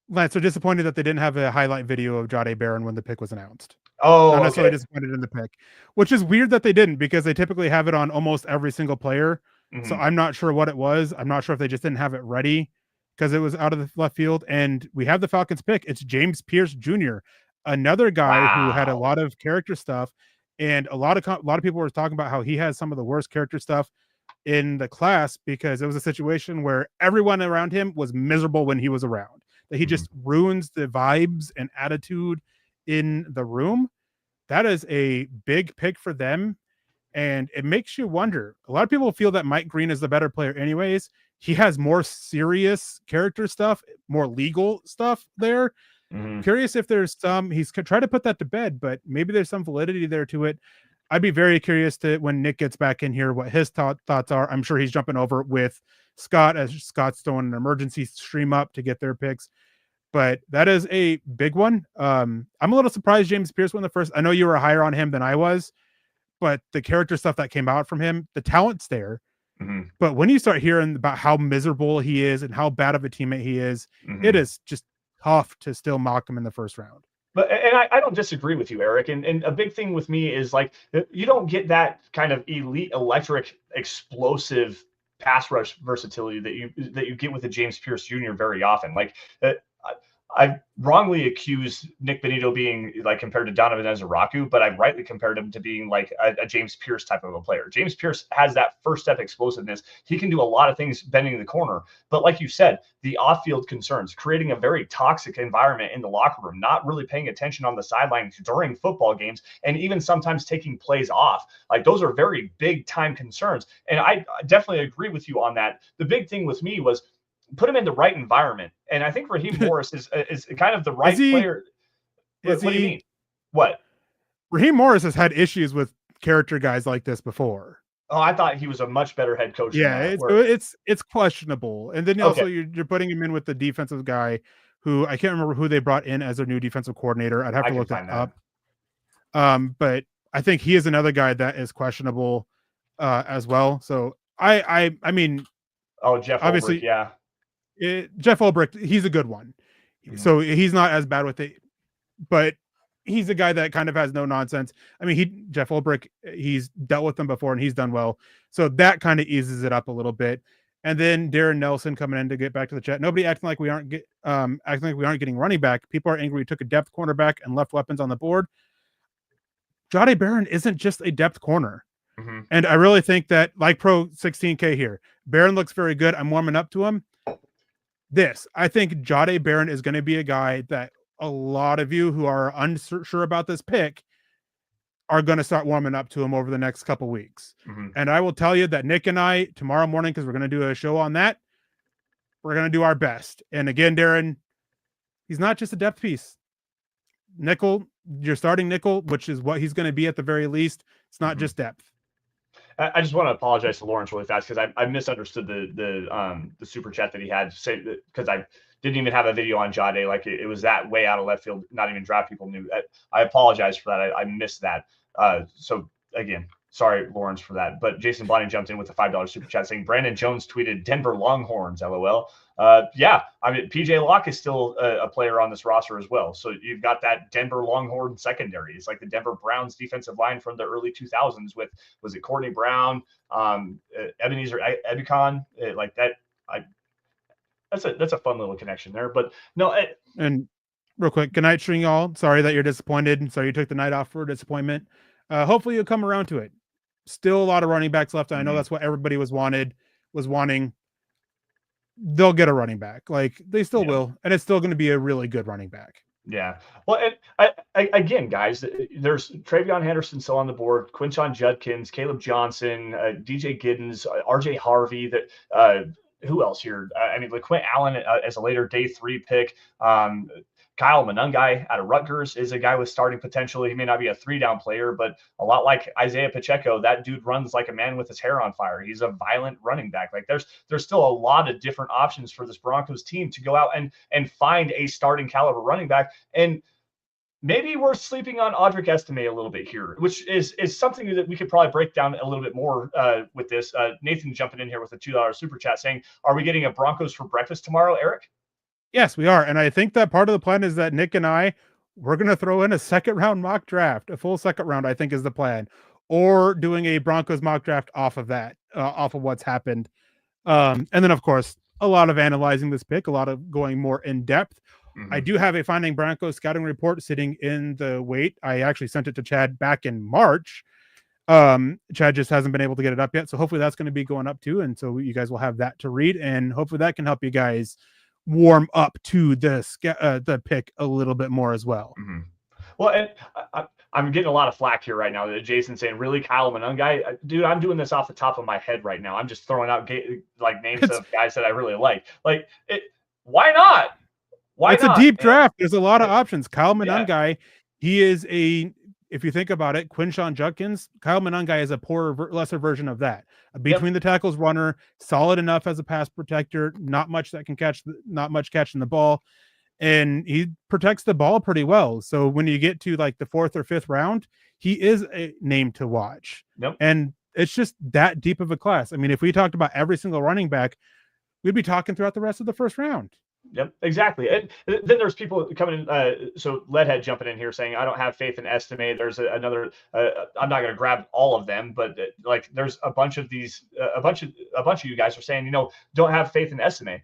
Lance, they're disappointed that they didn't have a highlight video of Jahdae Barron when the pick was announced. Oh, not necessarily disappointed in the pick, which is weird that they didn't because they typically have it on almost every single player. Mm-hmm. So I'm not sure what it was. I'm not sure if they just didn't have it ready because it was out of the left field. And we have the Falcons pick. It's James Pierce Jr., another guy who had a lot of character stuff, and a lot of people were talking about how he has some of the worst character stuff in the class because it was a situation where everyone around him was miserable when he was around. That he just ruins the vibes and attitude in the room. That is a big pick for them. And it makes you wonder. A lot of people feel that Mike Green is the better player anyways. He has more serious character stuff, more legal stuff there. Mm-hmm. Curious if there's he's tried to put that to bed, but maybe there's some validity there to it. I'd be very curious to when Nick gets back in here, what his thoughts are. I'm sure he's jumping over with Scott as Scott's throwing an emergency stream up to get their picks, but that is a big one. I'm a little surprised James Pierce won the first. I know you were higher on him than I was, but the character stuff that came out from him, the talent's there. Mm-hmm. But when you start hearing about how miserable he is and how bad of a teammate he is, it is just tough to still mock him in the first round. But I don't disagree with you, Eric. And a big thing with me is like you don't get that kind of elite, electric, explosive pass rush versatility that you get with the James Pierce Jr. very often. Like I wrongly accused Nick Benito being like compared to Donovan Ezeraku, but I rightly compared him to being like a James Pierce type of a player. James Pierce has that first step explosiveness. He can do a lot of things bending the corner. But like you said, the off-field concerns, creating a very toxic environment in the locker room, not really paying attention on the sidelines during football games, and even sometimes taking plays off. Like those are very big time concerns. And I definitely agree with you on that. The big thing with me was put him in the right environment. And I think Raheem Morris is kind of the right player. What do you mean? What? Raheem Morris has had issues with character guys like this before. Oh, I thought he was a much better head coach. Yeah, it's questionable. And then also you're putting him in with the defensive guy who I can't remember who they brought in as their new defensive coordinator. I'd have to look that up. But I think he is another guy that is questionable as well. So I mean, Jeff obviously, Ulbrich, Jeff Ulbrich, he's a good one. Mm-hmm. So he's not as bad with it, but he's a guy that kind of has no nonsense. I mean, Jeff Ulbrich, he's dealt with them before and he's done well. So that kind of eases it up a little bit. And then Darren Nelson coming in to get back to the chat. Nobody acting like we aren't getting running back. People are angry we took a depth cornerback and left weapons on the board. Jahdae Barron isn't just a depth corner. Mm-hmm. And I really think that, like Pro 16K here, Barron looks very good. I'm warming up to him. I think Jahdae Barron is going to be a guy that a lot of you who are unsure about this pick are going to start warming up to him over the next couple weeks. Mm-hmm. And I will tell you that Nick and I tomorrow morning, because we're going to do a show on that, we're going to do our best. And again, Darren, he's not just a depth piece. Nickel, you're starting nickel, which is what he's going to be at the very least. It's not just depth. I just want to apologize to Lawrence really fast because I misunderstood the super chat that he had to say, because I didn't even have a video on Jahdae. Like it was that way out of left field. Not even draft people knew. I apologize for that. I missed that. So again, sorry, Lawrence, for that. But Jason Blonding jumped in with a $5 super chat saying Brandon Jones tweeted Denver Longhorns, LOL. Yeah, I mean, PJ Locke is still a player on this roster as well. So you've got that Denver Longhorn secondary. It's like the Denver Browns defensive line from the early 2000s with, was it Courtney Brown, Ebenezer Ebicon, like that. That's a fun little connection there. But no. And real quick, good night, string y'all. Sorry that you're disappointed. Sorry you took the night off for disappointment. Hopefully you'll come around to it. Still a lot of running backs left. I know that's what everybody was wanting. They'll get a running back. Like they still will. And it's still going to be a really good running back. Yeah. Well, and again, guys, there's Travion Henderson still on the board, Quinshon Judkins, Caleb Johnson, DJ Giddens, RJ Harvey, that, who else here? I mean, LaQuint Allen as a later day 3 pick. Kyle Monungai out of Rutgers is a guy with starting potential. He may not be a 3-down player, but a lot like Isaiah Pacheco, that dude runs like a man with his hair on fire. He's a violent running back. Like there's still a lot of different options for this Broncos team to go out and find a starting caliber running back. And maybe we're sleeping on Audric Estime a little bit here, which is something that we could probably break down a little bit more with this. Nathan jumping in here with a $2 super chat saying, are we getting a Broncos for breakfast tomorrow, Eric? Yes, we are. And I think that part of the plan is that Nick and we're going to throw in a second round mock draft, a full second round, I think is the plan, or doing a Broncos mock draft off of that, off of what's happened. And then of course, a lot of analyzing this pick, a lot of going more in depth. Mm-hmm. I do have a Finding Broncos scouting report sitting in the wait. I actually sent it to Chad back in March. Chad just hasn't been able to get it up yet. So hopefully that's going to be going up too. And so you guys will have that to read, and hopefully that can help you guys warm up to the pick a little bit more as well. Mm-hmm. Well, and I'm getting a lot of flack here right now. Jason saying, really, Kyle Monungai? Dude, I'm doing this off the top of my head right now. I'm just throwing out like names of guys that I really like. Like, why not? It's a deep draft. There's a lot of options. Kyle Monungai, he is if you think about it, Quinshon Judkins, Kyle Monungai is a lesser version of that. Between the tackles runner, solid enough as a pass protector, not much catching the ball, and he protects the ball pretty well. So when you get to like the 4th or 5th round, he is a name to watch. Yep. And it's just that deep of a class. I mean, if we talked about every single running back, we'd be talking throughout the rest of the first round. Yep, exactly. And then there's people coming in. So Leadhead jumping in here saying, I don't have faith in Estime. There's another. I'm not going to grab all of them, but like there's a bunch of these. A bunch of you guys are saying, don't have faith in Estime.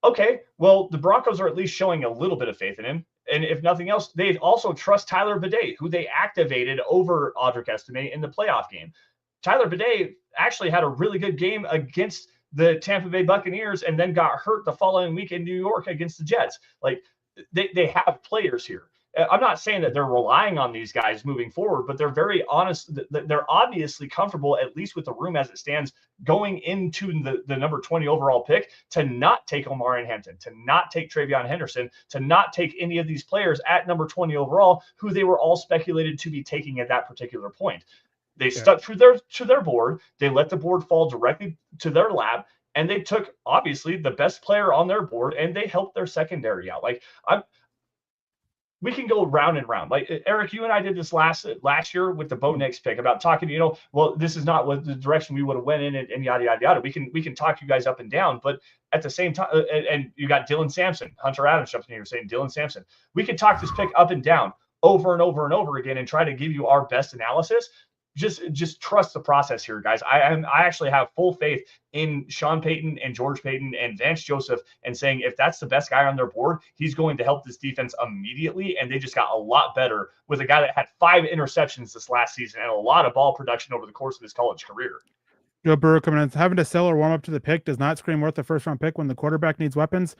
Okay, well, the Broncos are at least showing a little bit of faith in him. And if nothing else, they also trust Tyler Bidet, who they activated over Audric Estime in the playoff game. Tyler Bidet actually had a really good game against the Tampa Bay Buccaneers and then got hurt the following week in New York against the Jets. Like, they have players here. I'm not saying that they're relying on these guys moving forward, but they're very honest. They're obviously comfortable, at least with the room as it stands, going into the number 20 overall pick, to not take Omarion Hampton, to not take Travion Henderson, to not take any of these players at number 20 overall, who they were all speculated to be taking at that particular point. They stuck to their board. They let the board fall directly to their lap, and they took obviously the best player on their board, and they helped their secondary out. Like, we can go round and round. Like, Eric, you and I did this last year with the Bo Nix pick about talking, well, this is not what the direction we would have went in, and yada, yada, yada. We can talk you guys up and down, but at the same time, and you got Dylan Sampson, Hunter Adams jumping in here saying Dylan Sampson. We can talk this pick up and down over and over and over again and try to give you our best analysis. Just trust the process here, guys. I actually have full faith in Sean Payton and George Payton and Vance Joseph, and saying if that's the best guy on their board, he's going to help this defense immediately. And they just got a lot better with a guy that had 5 interceptions this last season and a lot of ball production over the course of his college career. Joe Burrow coming in, having to sell or warm up to the pick does not scream worth the first round pick when the quarterback needs weapons.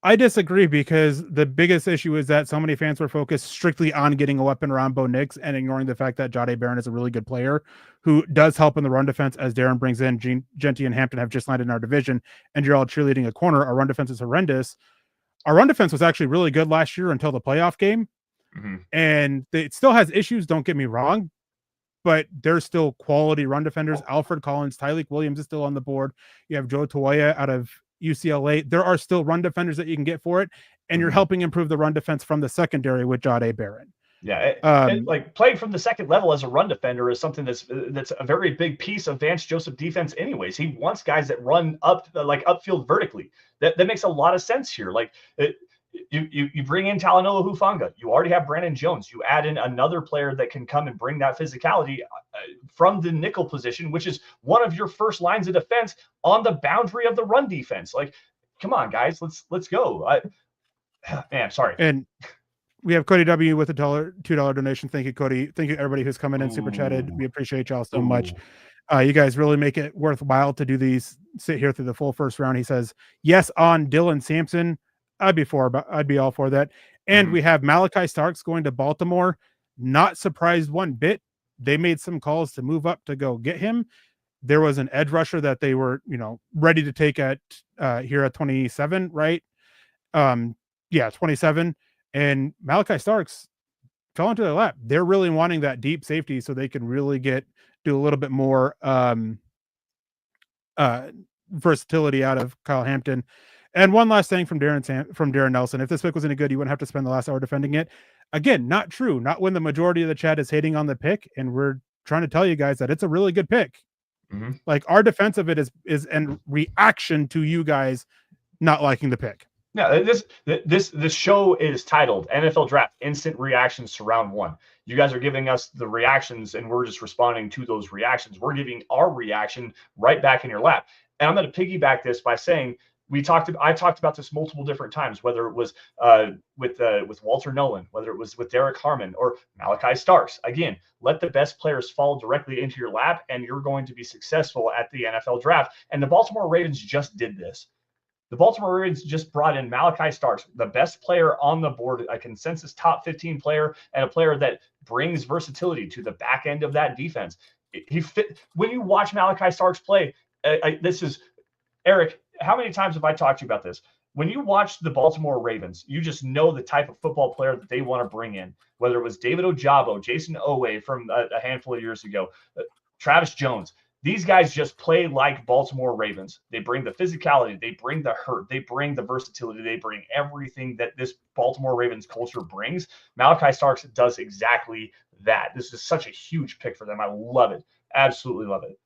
I disagree, because the biggest issue is that so many fans were focused strictly on getting a weapon around Bo Nix and ignoring the fact that Jahdae Barron is a really good player who does help in the run defense, as Darren brings in. Jeanty and Hampton have just landed in our division, and you're all cheerleading a corner. Our run defense is horrendous. Our run defense was actually really good last year until the playoff game, and it still has issues, don't get me wrong, but there's still quality run defenders. Alfred Collins, Tyleik Williams is still on the board. You have Joe Toya out of UCLA. There are still run defenders that you can get for it, and you're helping improve the run defense from the secondary with Jahdae Barron. Yeah, like playing from the second level as a run defender is something that's a very big piece of Vance Joseph defense anyways. He wants guys that run upfield vertically. That makes a lot of sense here. Like, you bring in Talanoa Hufanga. You already have Brandon Jones. You add in another player that can come and bring that physicality from the nickel position, which is one of your first lines of defense on the boundary of the run defense. Like, come on, guys, let's go. Man, sorry. And we have Cody W with a $2 donation. Thank you, Cody. Thank you, everybody who's coming in super chatted. We appreciate y'all so much. You guys really make it worthwhile to do these. Sit here through the full first round. He says yes on Dylan Sampson. I'd be all for that. And we have Malachi Starks going to Baltimore. Not surprised one bit. They made some calls to move up to go get him. There was an edge rusher that they were, ready to take at here at 27, right? 27. And Malachi Starks fell into their lap. They're really wanting that deep safety so they can really do a little bit more versatility out of Kyle Hampton. And one last thing from Darren Nelson. If this pick was any good, you wouldn't have to spend the last hour defending it. Again, not true. Not when the majority of the chat is hating on the pick, and we're trying to tell you guys that it's a really good pick. Like, our defense of it is in reaction to you guys not liking the pick. Yeah, this show is titled NFL Draft Instant Reactions to Round 1. You guys are giving us the reactions, and we're just responding to those reactions. We're giving our reaction right back in your lap. And I'm going to piggyback this by saying I talked about this multiple different times, whether it was with Walter Nolan, whether it was with Derek Harmon or Malachi Starks. Again, let the best players fall directly into your lap, and you're going to be successful at the NFL Draft. And the Baltimore Ravens just did this. The Baltimore Ravens just brought in Malachi Starks, the best player on the board, a consensus top 15 player, and a player that brings versatility to the back end of that defense. He fit. When you watch Malachi Starks play, this is Eric. How many times have I talked to you about this? When you watch the Baltimore Ravens, you just know the type of football player that they want to bring in, whether it was David Ojabo, Jason Owe from a handful of years ago, Travis Jones. These guys just play like Baltimore Ravens. They bring the physicality, they bring the hurt, they bring the versatility, they bring everything that this Baltimore Ravens culture brings. Malachi Starks does exactly that. This is such a huge pick for them. I love it. Absolutely love it.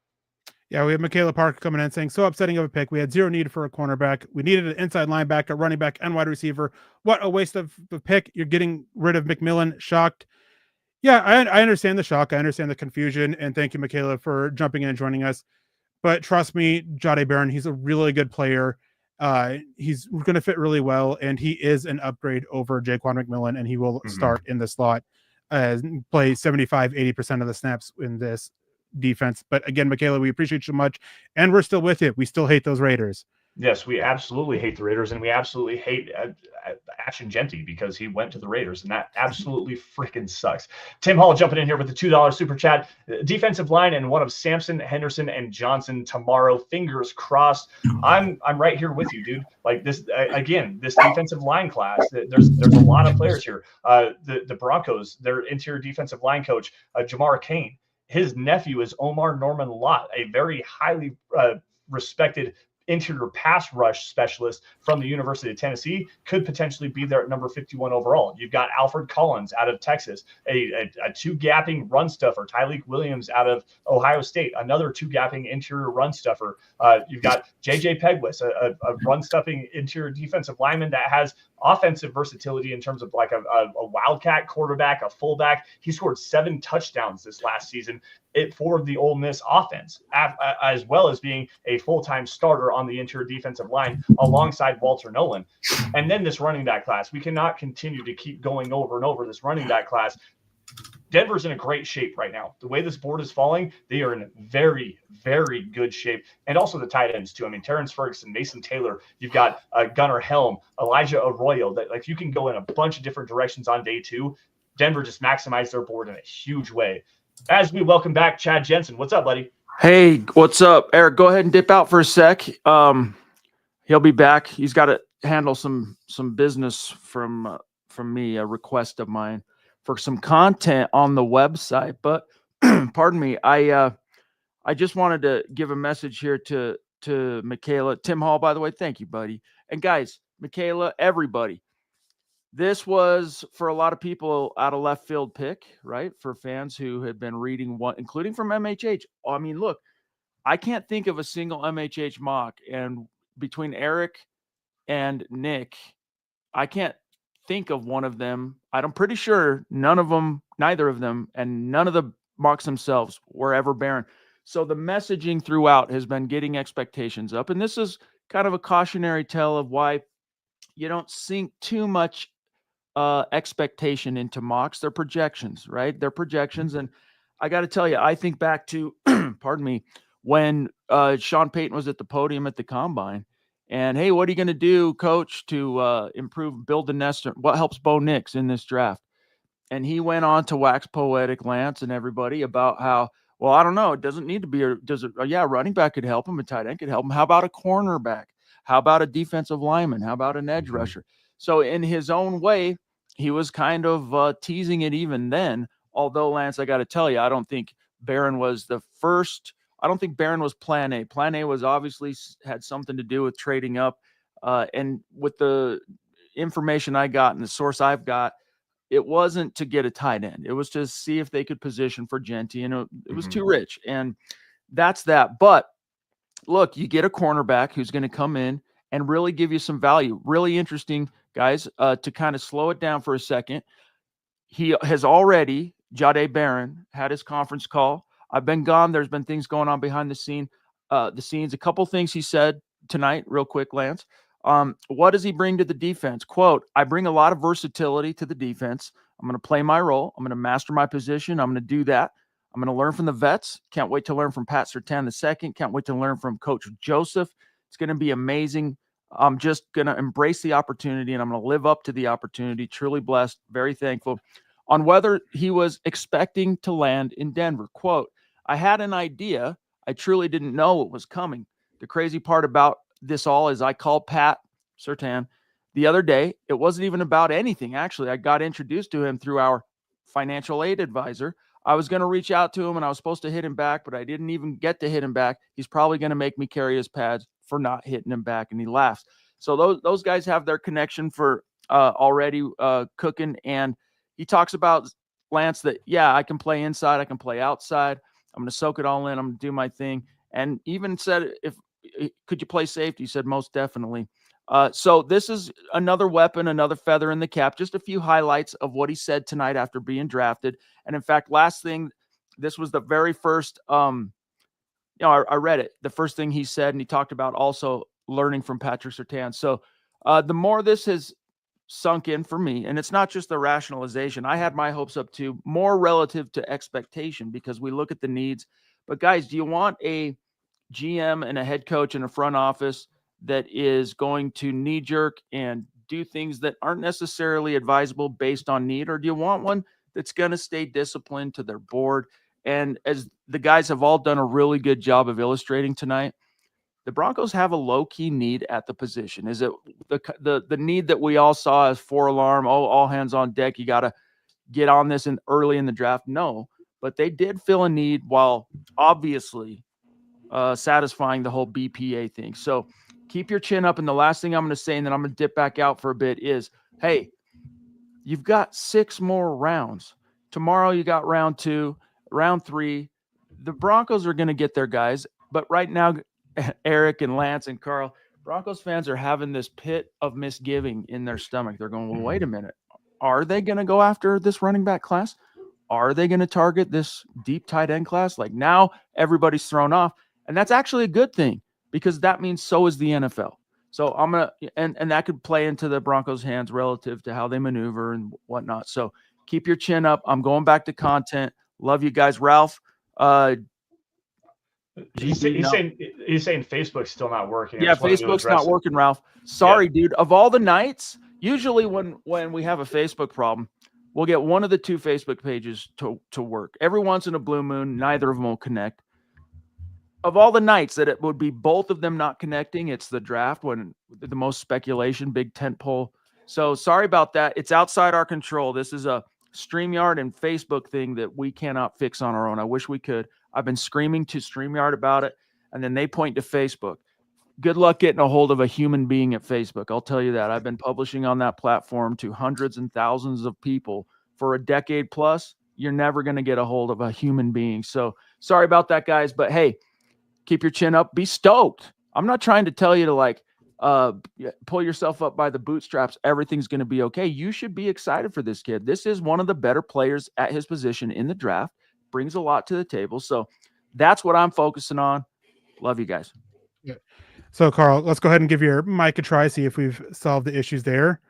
Yeah, we have Michaela Parker coming in saying, so upsetting of a pick. We had zero need for a cornerback. We needed an inside linebacker, running back, and wide receiver. What a waste of a pick. You're getting rid of McMillan. Shocked. Yeah, I understand the shock. I understand the confusion. And thank you, Michaela, for jumping in and joining us. But trust me, Jahdae Barron, he's a really good player. He's going to fit really well, and he is an upgrade over Jaquan McMillan, and he will start in the slot, play 75-80% of the snaps in this defense. But again, Michaela, we appreciate you so much, and we're still with you. We still hate those Raiders. Yes, we absolutely hate the Raiders, and we absolutely hate Jeanty because he went to the Raiders, and that absolutely freaking sucks. Tim Hall jumping in here with the $2 super chat. Defensive line and one of Sampson, Henderson, and Johnson tomorrow. Fingers crossed. I'm right here with you, dude. Like this again, this defensive line class. There's a lot of players here. The Broncos, their interior defensive line coach, Jamar Kane. His nephew is Omar Norman Lott, a very highly respected interior pass rush specialist from the University of Tennessee, could potentially be there at number 51 overall. You've got Alfred Collins out of Texas, a two-gapping run stuffer. Tyleek Williams out of Ohio State, another two-gapping interior run stuffer. You've got J.J. Pegwis, a run-stuffing interior defensive lineman that has offensive versatility in terms of like a wildcat quarterback, a fullback. He scored 7 touchdowns this last season for the Ole Miss offense, as well as being a full-time starter on the interior defensive line alongside Walter Nolan. And then this running back class. We cannot continue to keep going over and over this running back class. Denver's in a great shape right now. The way this board is falling, they are in very, very good shape. And also the tight ends too. I mean, Terrence Ferguson, Mason Taylor, you've got Gunnar Helm, Elijah Arroyo. That, like, you can go in a bunch of different directions on day 2. Denver just maximized their board in a huge way. As we welcome back Chad Jensen. What's up, buddy? Hey, what's up, Eric? Go ahead and dip out for a sec. He'll be back. He's got to handle some business from me, a request of mine for some content on the website. But pardon me, I just wanted to give a message here to Michaela. Tim Hall, by the way, thank you, buddy. And guys, Michaela, everybody. This was, for a lot of people, out of left field pick, right? For fans who had been reading one, including from MHH. I mean, look, I can't think of a single MHH mock. And between Eric and Nick, I can't think of one of them. I'm pretty sure neither of them, and none of the mocks themselves were ever barren. So the messaging throughout has been getting expectations up. And this is kind of a cautionary tale of why you don't sink too much expectation into mocks. They're projections, right? They're projections. And I got to tell you, I think back to, pardon me, when Sean Payton was at the podium at the combine, and hey, what are you going to do, coach, to build the nest? What helps Bo Nix in this draft? And he went on to wax poetic, Lance and everybody, about how, well, I don't know, it doesn't need to be, running back could help him, a tight end could help him. How about a cornerback? How about a defensive lineman? How about an edge rusher? So in his own way, he was kind of teasing it even then. Although, Lance, I got to tell you, I don't think Barron was the first. I don't think Barron was plan A. Plan A was obviously had something to do with trading up. And with the information I got and the source I've got, it wasn't to get a tight end. It was to see if they could position for Jeanty, and it was too rich. And that's that. But look, you get a cornerback who's going to come in and really give you some value. Really interesting, guys, to kind of slow it down for a second. He has already, Jahdae Barron, had his conference call. I've been gone. There's been things going on behind the scenes. A couple things he said tonight, real quick, Lance. What does he bring to the defense? Quote, I bring a lot of versatility to the defense. I'm going to play my role. I'm going to master my position. I'm going to do that. I'm going to learn from the vets. Can't wait to learn from Pat Surtain II. Can't wait to learn from Coach Joseph. It's going to be amazing. I'm just going to embrace the opportunity, and I'm going to live up to the opportunity. Truly blessed, very thankful. On whether he was expecting to land in Denver. Quote, I had an idea. I truly didn't know what was coming. The crazy part about this all is I called Pat Surtain the other day. It wasn't even about anything. Actually, I got introduced to him through our financial aid advisor. I was going to reach out to him, and I was supposed to hit him back, but I didn't even get to hit him back. He's probably going to make me carry his pads for not hitting him back, and he laughs. So those guys have their connection for already cooking, and he talks about, Lance, that, yeah, I can play inside, I can play outside. I'm going to soak it all in. I'm going to do my thing. And even said, could you play safety? He said, most definitely. So this is another weapon, another feather in the cap, just a few highlights of what he said tonight after being drafted. And in fact, last thing, this was the very first, I read it. The first thing he said, and he talked about also learning from Patrick Surtain. So the more this has sunk in for me, and it's not just the rationalization. I had my hopes up too, more relative to expectation, because we look at the needs. But guys, do you want a GM and a head coach in a front office that is going to knee jerk and do things that aren't necessarily advisable based on need? Or do you want one that's going to stay disciplined to their board? And as the guys have all done a really good job of illustrating tonight, the Broncos have a low-key need at the position. Is it the need that we all saw as 4-alarm, all hands on deck, you got to get on this early in the draft? No, but they did fill a need while obviously satisfying the whole BPA thing. So keep your chin up. And the last thing I'm going to say, and then I'm going to dip back out for a bit, is, hey, you've got 6 more rounds. Tomorrow you got round 2, round 3. The Broncos are going to get their guys. But right now, Eric and Lance and Carl, Broncos fans are having this pit of misgiving in their stomach. They're going, well, wait a minute. Are they going to go after this running back class? Are they going to target this deep tight end class? Like, now everybody's thrown off. And that's actually a good thing, because that means so is the NFL. So I'm going to, and that could play into the Broncos' hands relative to how they maneuver and whatnot. So keep your chin up. I'm going back to content. Love you guys. Ralph, He's saying Facebook's still not working. Yeah, Facebook's not working, Ralph. Sorry, dude. Of all the nights, usually when we have a Facebook problem, we'll get one of the 2 Facebook pages to work. Every once in a blue moon, neither of them will connect. Of all the nights that it would be both of them not connecting, it's the draft, when the most speculation, big tent pole. So sorry about that. It's outside our control. This is a StreamYard and Facebook thing that we cannot fix on our own. I wish we could. I've been screaming to StreamYard about it, and then they point to Facebook. Good luck getting a hold of a human being at Facebook. I'll tell you that. I've been publishing on that platform to hundreds and thousands of people for a decade plus. You're never going to get a hold of a human being. So sorry about that, guys. But hey, keep your chin up. Be stoked. I'm not trying to tell you to pull yourself up by the bootstraps. Everything's going to be okay. You should be excited for this kid. This is one of the better players at his position in the draft. Brings a lot to the table. So that's what I'm focusing on. Love you guys. Yeah. So Carl, let's go ahead and give your mic a try. See if we've solved the issues there.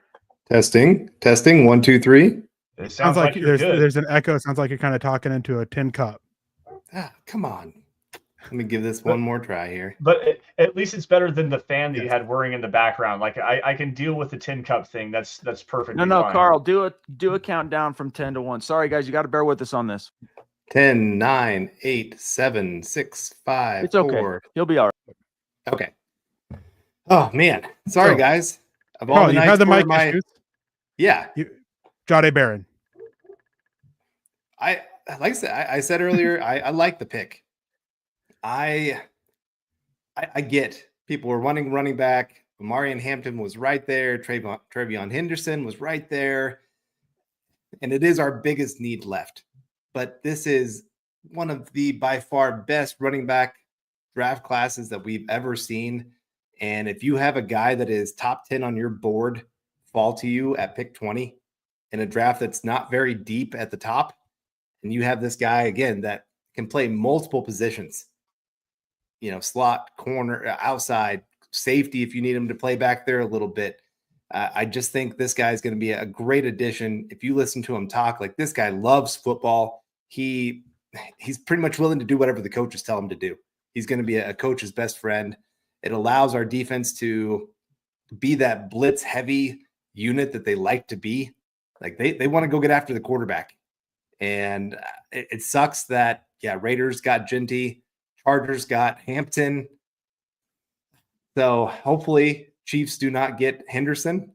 Testing. 1, 2, 3. It Sounds like you're good. there's an echo. It sounds like you're kind of talking into a tin cup. Come on. Let me give this one more try here. But at least it's better than the fan that you had whirring in the background. Like, I can deal with the tin cup thing. That's perfect. No, Carl, do a countdown from 10 to 1. Sorry, guys, you got to bear with us on this. 10, 9, 8, 7, 6, 5, It's okay. 4. He'll be all right. Okay. Oh man, sorry guys. Of all Carl, the you nights have the where mic issues. Yeah. Jade Barron. Like I said earlier, I like the pick. I get people were wanting running back. Marion Hampton was right there. Travion Henderson was right there. And it is our biggest need left. But this is one of the by far best running back draft classes that we've ever seen. And if you have a guy that is top 10 on your board fall to you at pick 20 in a draft that's not very deep at the top, and you have this guy again that can play multiple positions, slot, corner, outside, safety, if you need him to play back there a little bit. I just think this guy is going to be a great addition. If you listen to him talk, like, this guy loves football. He's pretty much willing to do whatever the coaches tell him to do. He's going to be a coach's best friend. It allows our defense to be that blitz heavy unit that they like to be. Like, they want to go get after the quarterback. And it sucks that, Raiders got Jeanty, Chargers got Hampton. So hopefully Chiefs do not get Henderson.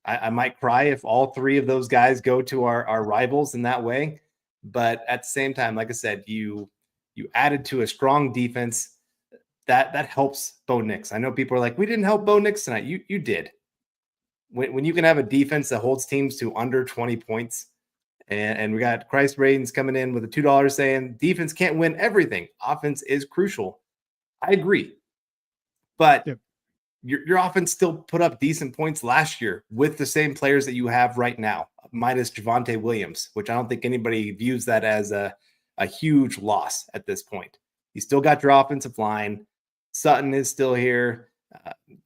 I might cry if all 3 of those guys go to our rivals in that way. But at the same time, like I said, you added to a strong defense. That helps Bo Nix. I know people are like, we didn't help Bo Nix tonight. You did. When you can have a defense that holds teams to under 20 points, and we got Christ Radens coming in with a $2 saying defense can't win everything. Offense is crucial. I agree. But your offense still put up decent points last year with the same players that you have right now, minus Javonte Williams, which I don't think anybody views that as a huge loss at this point. You still got your offensive line. Sutton is still here.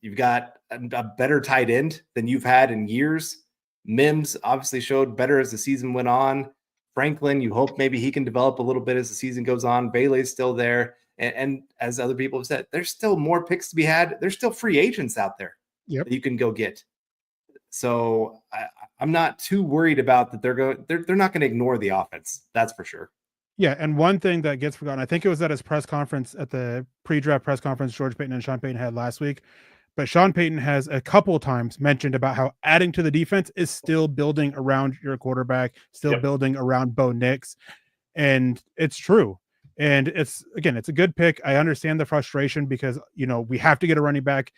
You've got a better tight end than you've had in years. Mims obviously showed better as the season went on. Franklin, you hope maybe he can develop a little bit as the season goes on. Bailey's still there. And as other people have said, there's still more picks to be had. There's still free agents out there that you can go get. So I'm not too worried about that. They're not going to ignore the offense. That's for sure. Yeah, and one thing that gets forgotten, I think it was at his press conference, at the pre-draft press conference George Paton and Sean Payton had last week, but Sean Payton has a couple times mentioned about how adding to the defense is still building around your quarterback, still building around Bo Nix, and it's true. And it's a good pick. I understand the frustration because, we have to get a running back.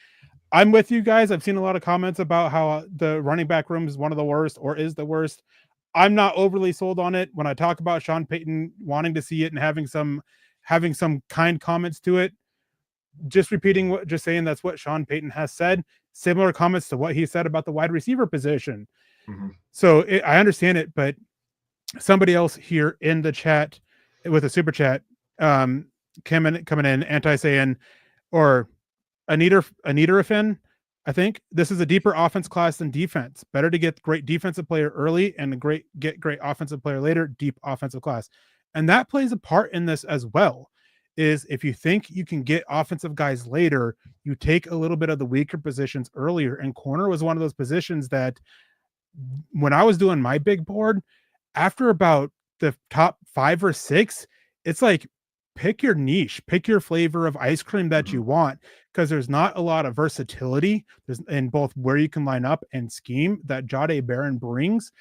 I'm with you guys. I've seen a lot of comments about how the running back room is one of the worst or is the worst. I'm not overly sold on it. When I talk about Sean Payton wanting to see it and having some kind comments to it, just saying that's what Sean Payton has said. Similar comments to what he said about the wide receiver position. Mm-hmm. So I understand it, but somebody else here in the chat with a super chat, coming in, anti-saying, or Anita, I think this is a deeper offense class than defense. Better to get great defensive player early and get great offensive player later, deep offensive class. And that plays a part in this as well, is if you think you can get offensive guys later, you take a little bit of the weaker positions earlier. And corner was one of those positions that when I was doing my big board, after about the top 5 or 6, it's like, pick your niche, pick your flavor of ice cream that you want, because there's not a lot of versatility in both where you can line up and scheme that Jahdae Barron brings.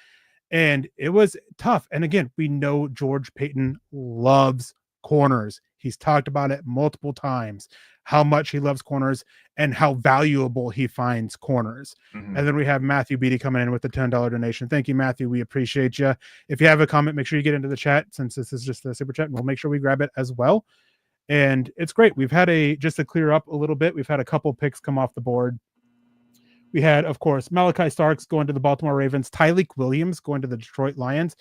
And it was tough. And again, we know George Paton loves corners. He's talked about it multiple times, how much he loves corners and how valuable he finds corners. Mm-hmm. And then we have Matthew Beatty coming in with the $10 donation. Thank you, Matthew. We appreciate you. If you have a comment, make sure you get into the chat, since this is just a super chat, and we'll make sure we grab it as well. And it's great. We've had just to clear up a little bit, we've had a couple picks come off the board. We had, of course, Malachi Starks going to the Baltimore Ravens, Tyleik Williams going to the Detroit Lions.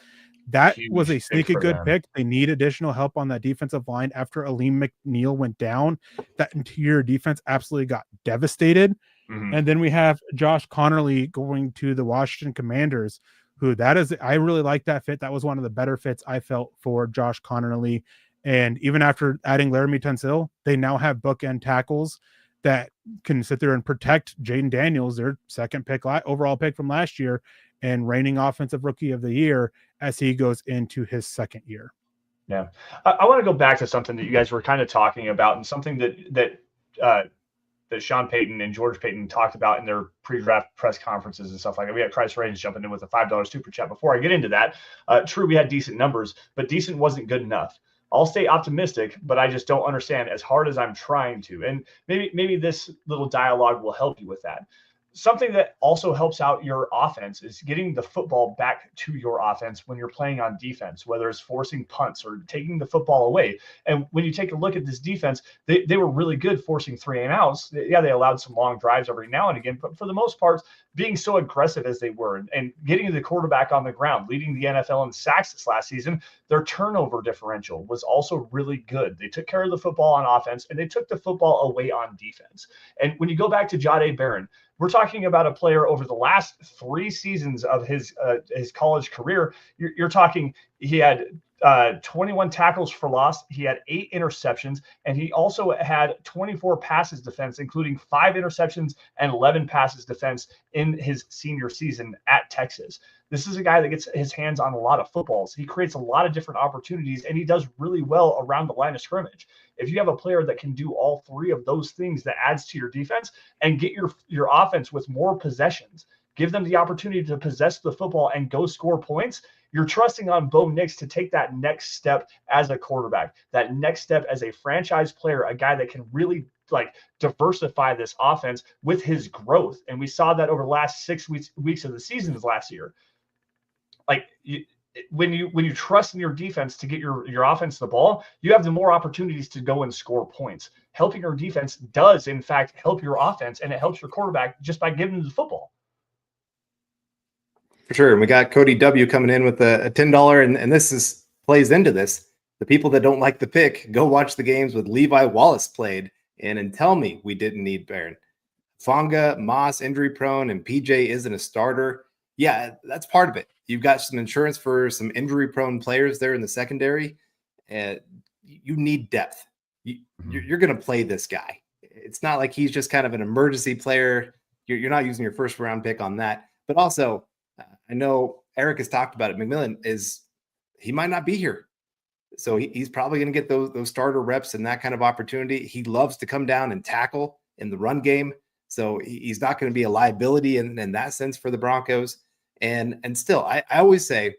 That was a sneaky good pick. They need additional help on that defensive line after Aleem McNeil went down. That interior defense absolutely got devastated. Mm-hmm. And then we have Josh Connerly going to the Washington Commanders, I really like that fit. That was one of the better fits I felt for Josh Connerly. And even after adding Laramie Tunsil, they now have bookend tackles that can sit there and protect Jaden Daniels, their second pick, overall pick from last year, and reigning offensive rookie of the year as he goes into his second year. Yeah. I want to go back to something that you guys were kind of talking about, and something that Sean Payton and George Paton talked about in their pre-draft press conferences and stuff like that. We had Christ Reigns jumping in with a $5 super chat. Before I get into that, true, we had decent numbers, but decent wasn't good enough. I'll stay optimistic, but I just don't understand as hard as I'm trying to. And maybe this little dialogue will help you with that. Something that also helps out your offense is getting the football back to your offense when you're playing on defense, whether it's forcing punts or taking the football away. And when you take a look at this defense, they were really good forcing 3-and-outs. Yeah, they allowed some long drives every now and again, but for the most part, being so aggressive as they were and getting the quarterback on the ground, leading the NFL in sacks this last season, their turnover differential was also really good. They took care of the football on offense, and they took the football away on defense. And when you go back to Jahdae Barron, we're talking about a player over the last 3 seasons of his college career. You're talking, he had 21 tackles for loss. He had 8 interceptions, and he also had 24 passes defense, including 5 interceptions and 11 passes defense in his senior season at Texas. This is a guy that gets his hands on a lot of footballs. He creates a lot of different opportunities, and he does really well around the line of scrimmage. If you have a player that can do all 3 of those things, that adds to your defense and get your offense with more possessions, give them the opportunity to possess the football and go score points, you're trusting on Bo Nix to take that next step as a quarterback, that next step as a franchise player, a guy that can really diversify this offense with his growth. And we saw that over the last 6 weeks of the season last year. When you trust in your defense to get your offense the ball, you have the more opportunities to go and score points. Helping your defense does, in fact, help your offense, and it helps your quarterback just by giving them the football. For sure. And we got Cody W coming in with a $10, and this plays into this. The people that don't like the pick, go watch the games with Levi Wallace played and tell me we didn't need Barron. Fonga, Moss injury prone, and PJ isn't a starter. Yeah, that's part of it. You've got some insurance for some injury prone players there in the secondary. You need depth. You're going to play this guy. It's not like he's just kind of an emergency player. You're not using your first round pick on that. But also, I know Eric has talked about it. McMillan he might not be here. So he's probably going to get those starter reps and that kind of opportunity. He loves to come down and tackle in the run game. So he's not going to be a liability in that sense for the Broncos. And still, I always say,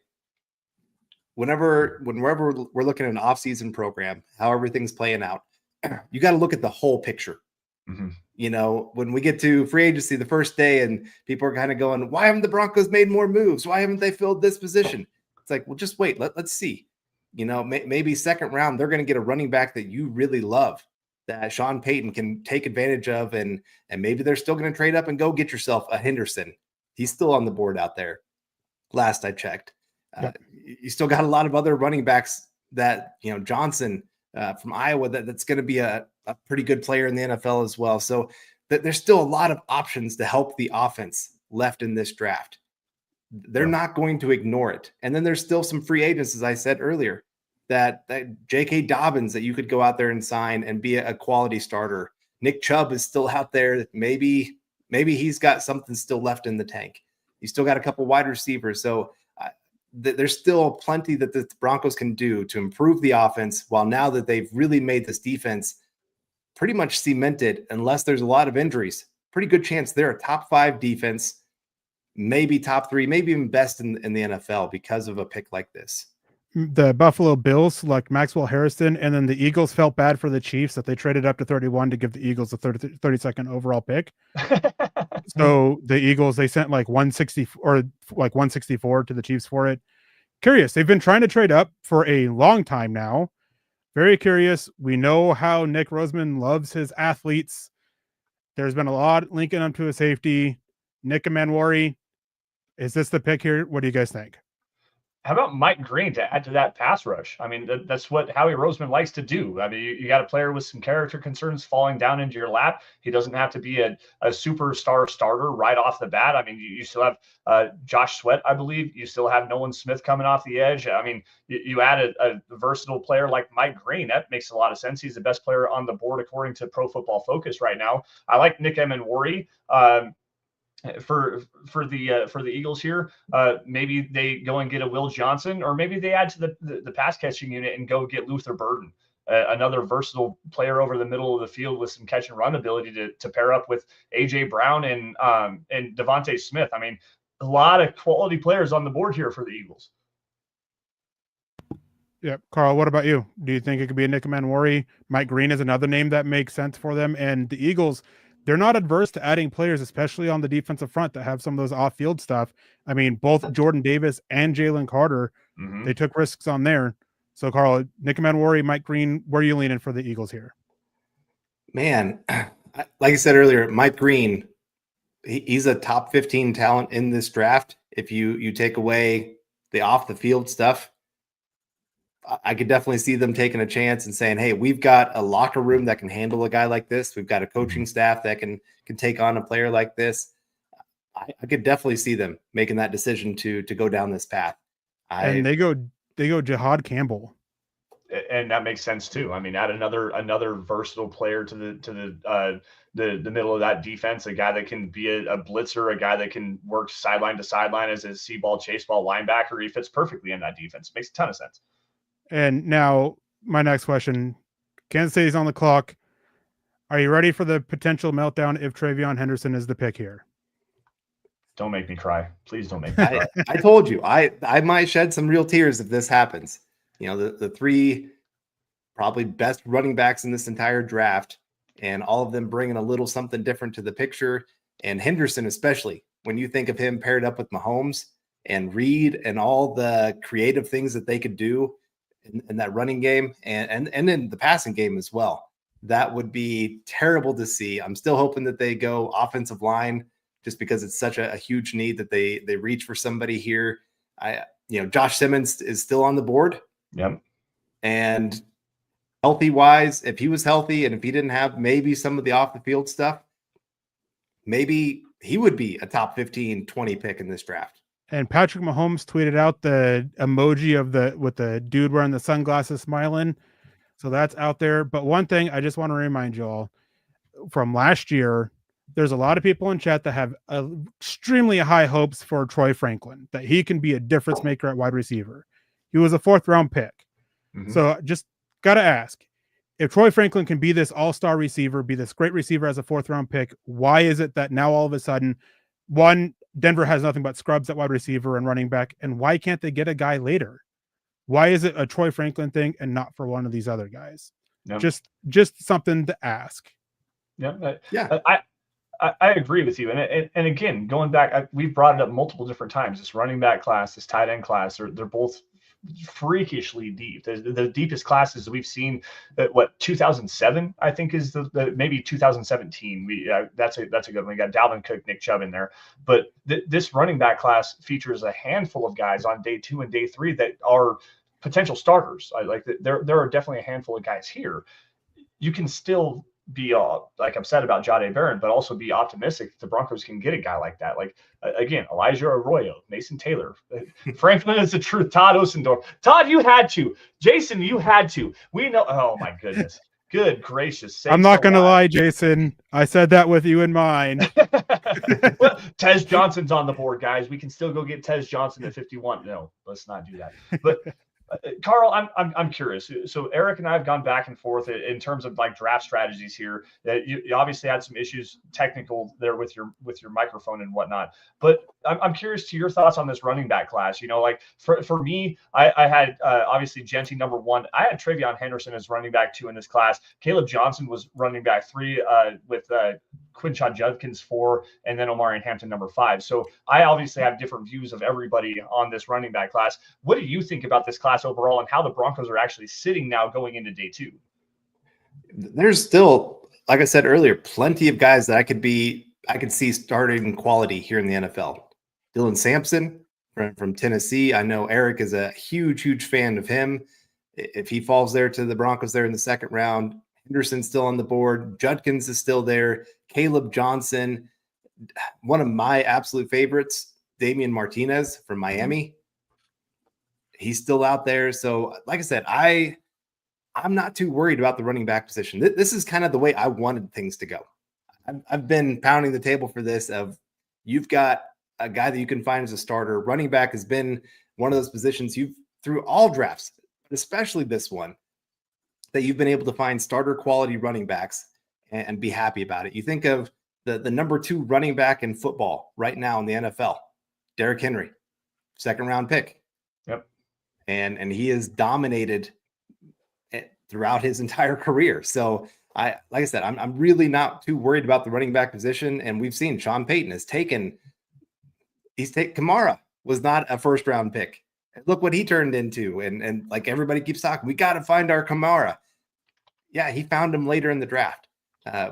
whenever we're looking at an off-season program, how everything's playing out, you got to look at the whole picture. Mm-hmm. You know, when we get to free agency the first day and people are kind of going, why haven't the Broncos made more moves? Why haven't they filled this position? It's like, well, just wait. Let's see. You know, maybe second round, they're going to get a running back that you really love, that Sean Payton can take advantage of. And maybe they're still going to trade up and go get yourself a Henderson. He's still on the board out there. Last I checked. You still got a lot of other running backs that, you know, Johnson from Iowa, that's going to be a pretty good player in the NFL as well. So there's still a lot of options to help the offense left in this draft. They're not going to ignore it. And then there's still some free agents, as I said earlier, that J.K. Dobbins that you could go out there and sign and be a quality starter. Nick Chubb is still out there. Maybe he's got something still left in the tank. You still got a couple wide receivers. So there's still plenty that the Broncos can do to improve the offense, while now that they've really made this defense pretty much cemented, unless there's a lot of injuries, pretty good chance they're a top 5 defense, maybe top 3, maybe even best in the NFL because of a pick like this. The Buffalo Bills select Maxwell Harrison, and then the Eagles felt bad for the Chiefs that they traded up to 31 to give the Eagles the 32nd overall pick. So the Eagles, they sent like 160 or like 164 to the Chiefs for it. Curious. They've been trying to trade up for a long time now. Very curious. We know how Nick Roseman loves his athletes. There's been a lot linking them to a safety. Nick Manwari. Is this the pick here? What do you guys think? How about Mike Green to add to that pass rush? I mean, that's what Howie Roseman likes to do. I mean, you got a player with some character concerns falling down into your lap. He doesn't have to be a superstar starter right off the bat. I mean, you still have Josh Sweat, I believe. You still have Nolan Smith coming off the edge. I mean, you add a versatile player like Mike Green. That makes a lot of sense. He's the best player on the board according to Pro Football Focus right now. I like Nick Manwari. For the Eagles here, maybe they go and get a Will Johnson, or maybe they add to the pass catching unit and go get Luther Burden, another versatile player over the middle of the field with some catch and run ability to pair up with AJ Brown and Devontae Smith. I mean, a lot of quality players on the board here for the Eagles. Yeah, Carl, what about you? Do you think it could be a Nick Manwari? Mike Green is another name that makes sense for them, and the Eagles, they're not adverse to adding players, especially on the defensive front, that have some of those off-field stuff. I mean, both Jordan Davis and Jalen Carter, they took risks on there. So, Carl, Nick Manwari, Mike Green, where are you leaning for the Eagles here? Man, like I said earlier, Mike Green, he's a top 15 talent in this draft. If you take away the off-the-field stuff, I could definitely see them taking a chance and saying, hey, we've got a locker room that can handle a guy like this. We've got a coaching staff that can take on a player like this. I could definitely see them making that decision to go down this path. And they go Jihad Campbell. And that makes sense too. I mean, add another versatile player to the middle of that defense, a guy that can be a blitzer, a guy that can work sideline to sideline as a see-ball, chase ball linebacker. He fits perfectly in that defense. Makes a ton of sense. And now my next question, Kansas City's on the clock. Are you ready for the potential meltdown if Travion Henderson is the pick here? Don't make me cry. Please don't make me cry. I told you, I might shed some real tears if this happens. You know, the 3 probably best running backs in this entire draft, and all of them bringing a little something different to the picture. And Henderson, especially when you think of him paired up with Mahomes and Reed and all the creative things that they could do in that running game and in the passing game as well. That would be terrible to see. I'm still hoping that they go offensive line, just because it's such a huge need that they reach for somebody here. Josh Simmons is still on the board. Yep. And healthy wise, if he was healthy and if he didn't have maybe some of the off the field stuff, maybe he would be a top 15, 20 pick in this draft. And Patrick Mahomes tweeted out the emoji of with the dude wearing the sunglasses smiling. So that's out there. But one thing I just want to remind you all from last year, there's a lot of people in chat that have extremely high hopes for Troy Franklin, that he can be a difference maker at wide receiver. He was a 4th round pick. Mhm. So just got to ask, if Troy Franklin can be this all-star receiver, be this great receiver as a 4th round pick, why is it that now all of a sudden, one, Denver has nothing but scrubs at wide receiver and running back, and why can't they get a guy later? Why is it a Troy Franklin thing and not for one of these other guys? Yep. Just something to ask. Yeah. I agree with you. And again, going back, we've brought it up multiple different times. This running back class, this tight end class, they're both freakishly deep. The deepest classes we've seen. 2007, I think, is the maybe 2017. That's a good one. We got Dalvin Cook, Nick Chubb in there. But this running back class features a handful of guys on day 2 and day 3 that are potential starters. There are definitely a handful of guys here. You can still be upset about Jahdae Barron, but also be optimistic that the Broncos can get a guy like that. Again, Elijah Arroyo, Mason Taylor, Franklin is the truth. Todd Osendorf. Todd, you had to. Jason, you had to. We know. Oh my goodness. Good gracious. I'm not going to lie, Jason. I said that with you in mind. Well, Tez Johnson's on the board, guys. We can still go get Tez Johnson at 51. No, let's not do that. But Carl, I'm curious. So Eric and I have gone back and forth in terms of draft strategies here. You obviously had some issues technical there with your microphone and whatnot. But I'm curious to your thoughts on this running back class. For me, I had obviously Jeanty number 1. I had Travion Henderson as running back 2 in this class. Caleb Johnson was running back 3 with Quinshon Judkins 4, and then Omarion Hampton number 5. So I obviously have different views of everybody on this running back class. What do you think about this class overall and how the Broncos are actually sitting now going into day 2? There's still, like I said earlier, plenty of guys that I could see starting quality here in the NFL. Dylan Sampson from Tennessee. I know Eric is a huge fan of him. If he falls there to the Broncos there in the 2nd round, Henderson's still on the board. Judkins is still there. Caleb Johnson, one of my absolute favorites, Damian Martinez from Miami. He's still out there. So, like I said, I'm not too worried about the running back position. This is kind of the way I wanted things to go. I've been pounding the table for this of you've got a guy that you can find as a starter. Running back has been one of those positions you've through all drafts, but especially this one, that you've been able to find starter quality running backs and be happy about it. You think of the number 2 running back in football right now in the NFL, Derrick Henry, 2nd round pick. Yep. And he has dominated throughout his entire career. So like I said, I'm really not too worried about the running back position. And we've seen Sean Payton Kamara was not a 1st round pick. Look what he turned into. And like everybody keeps talking, we got to find our Kamara. Yeah, he found him later in the draft.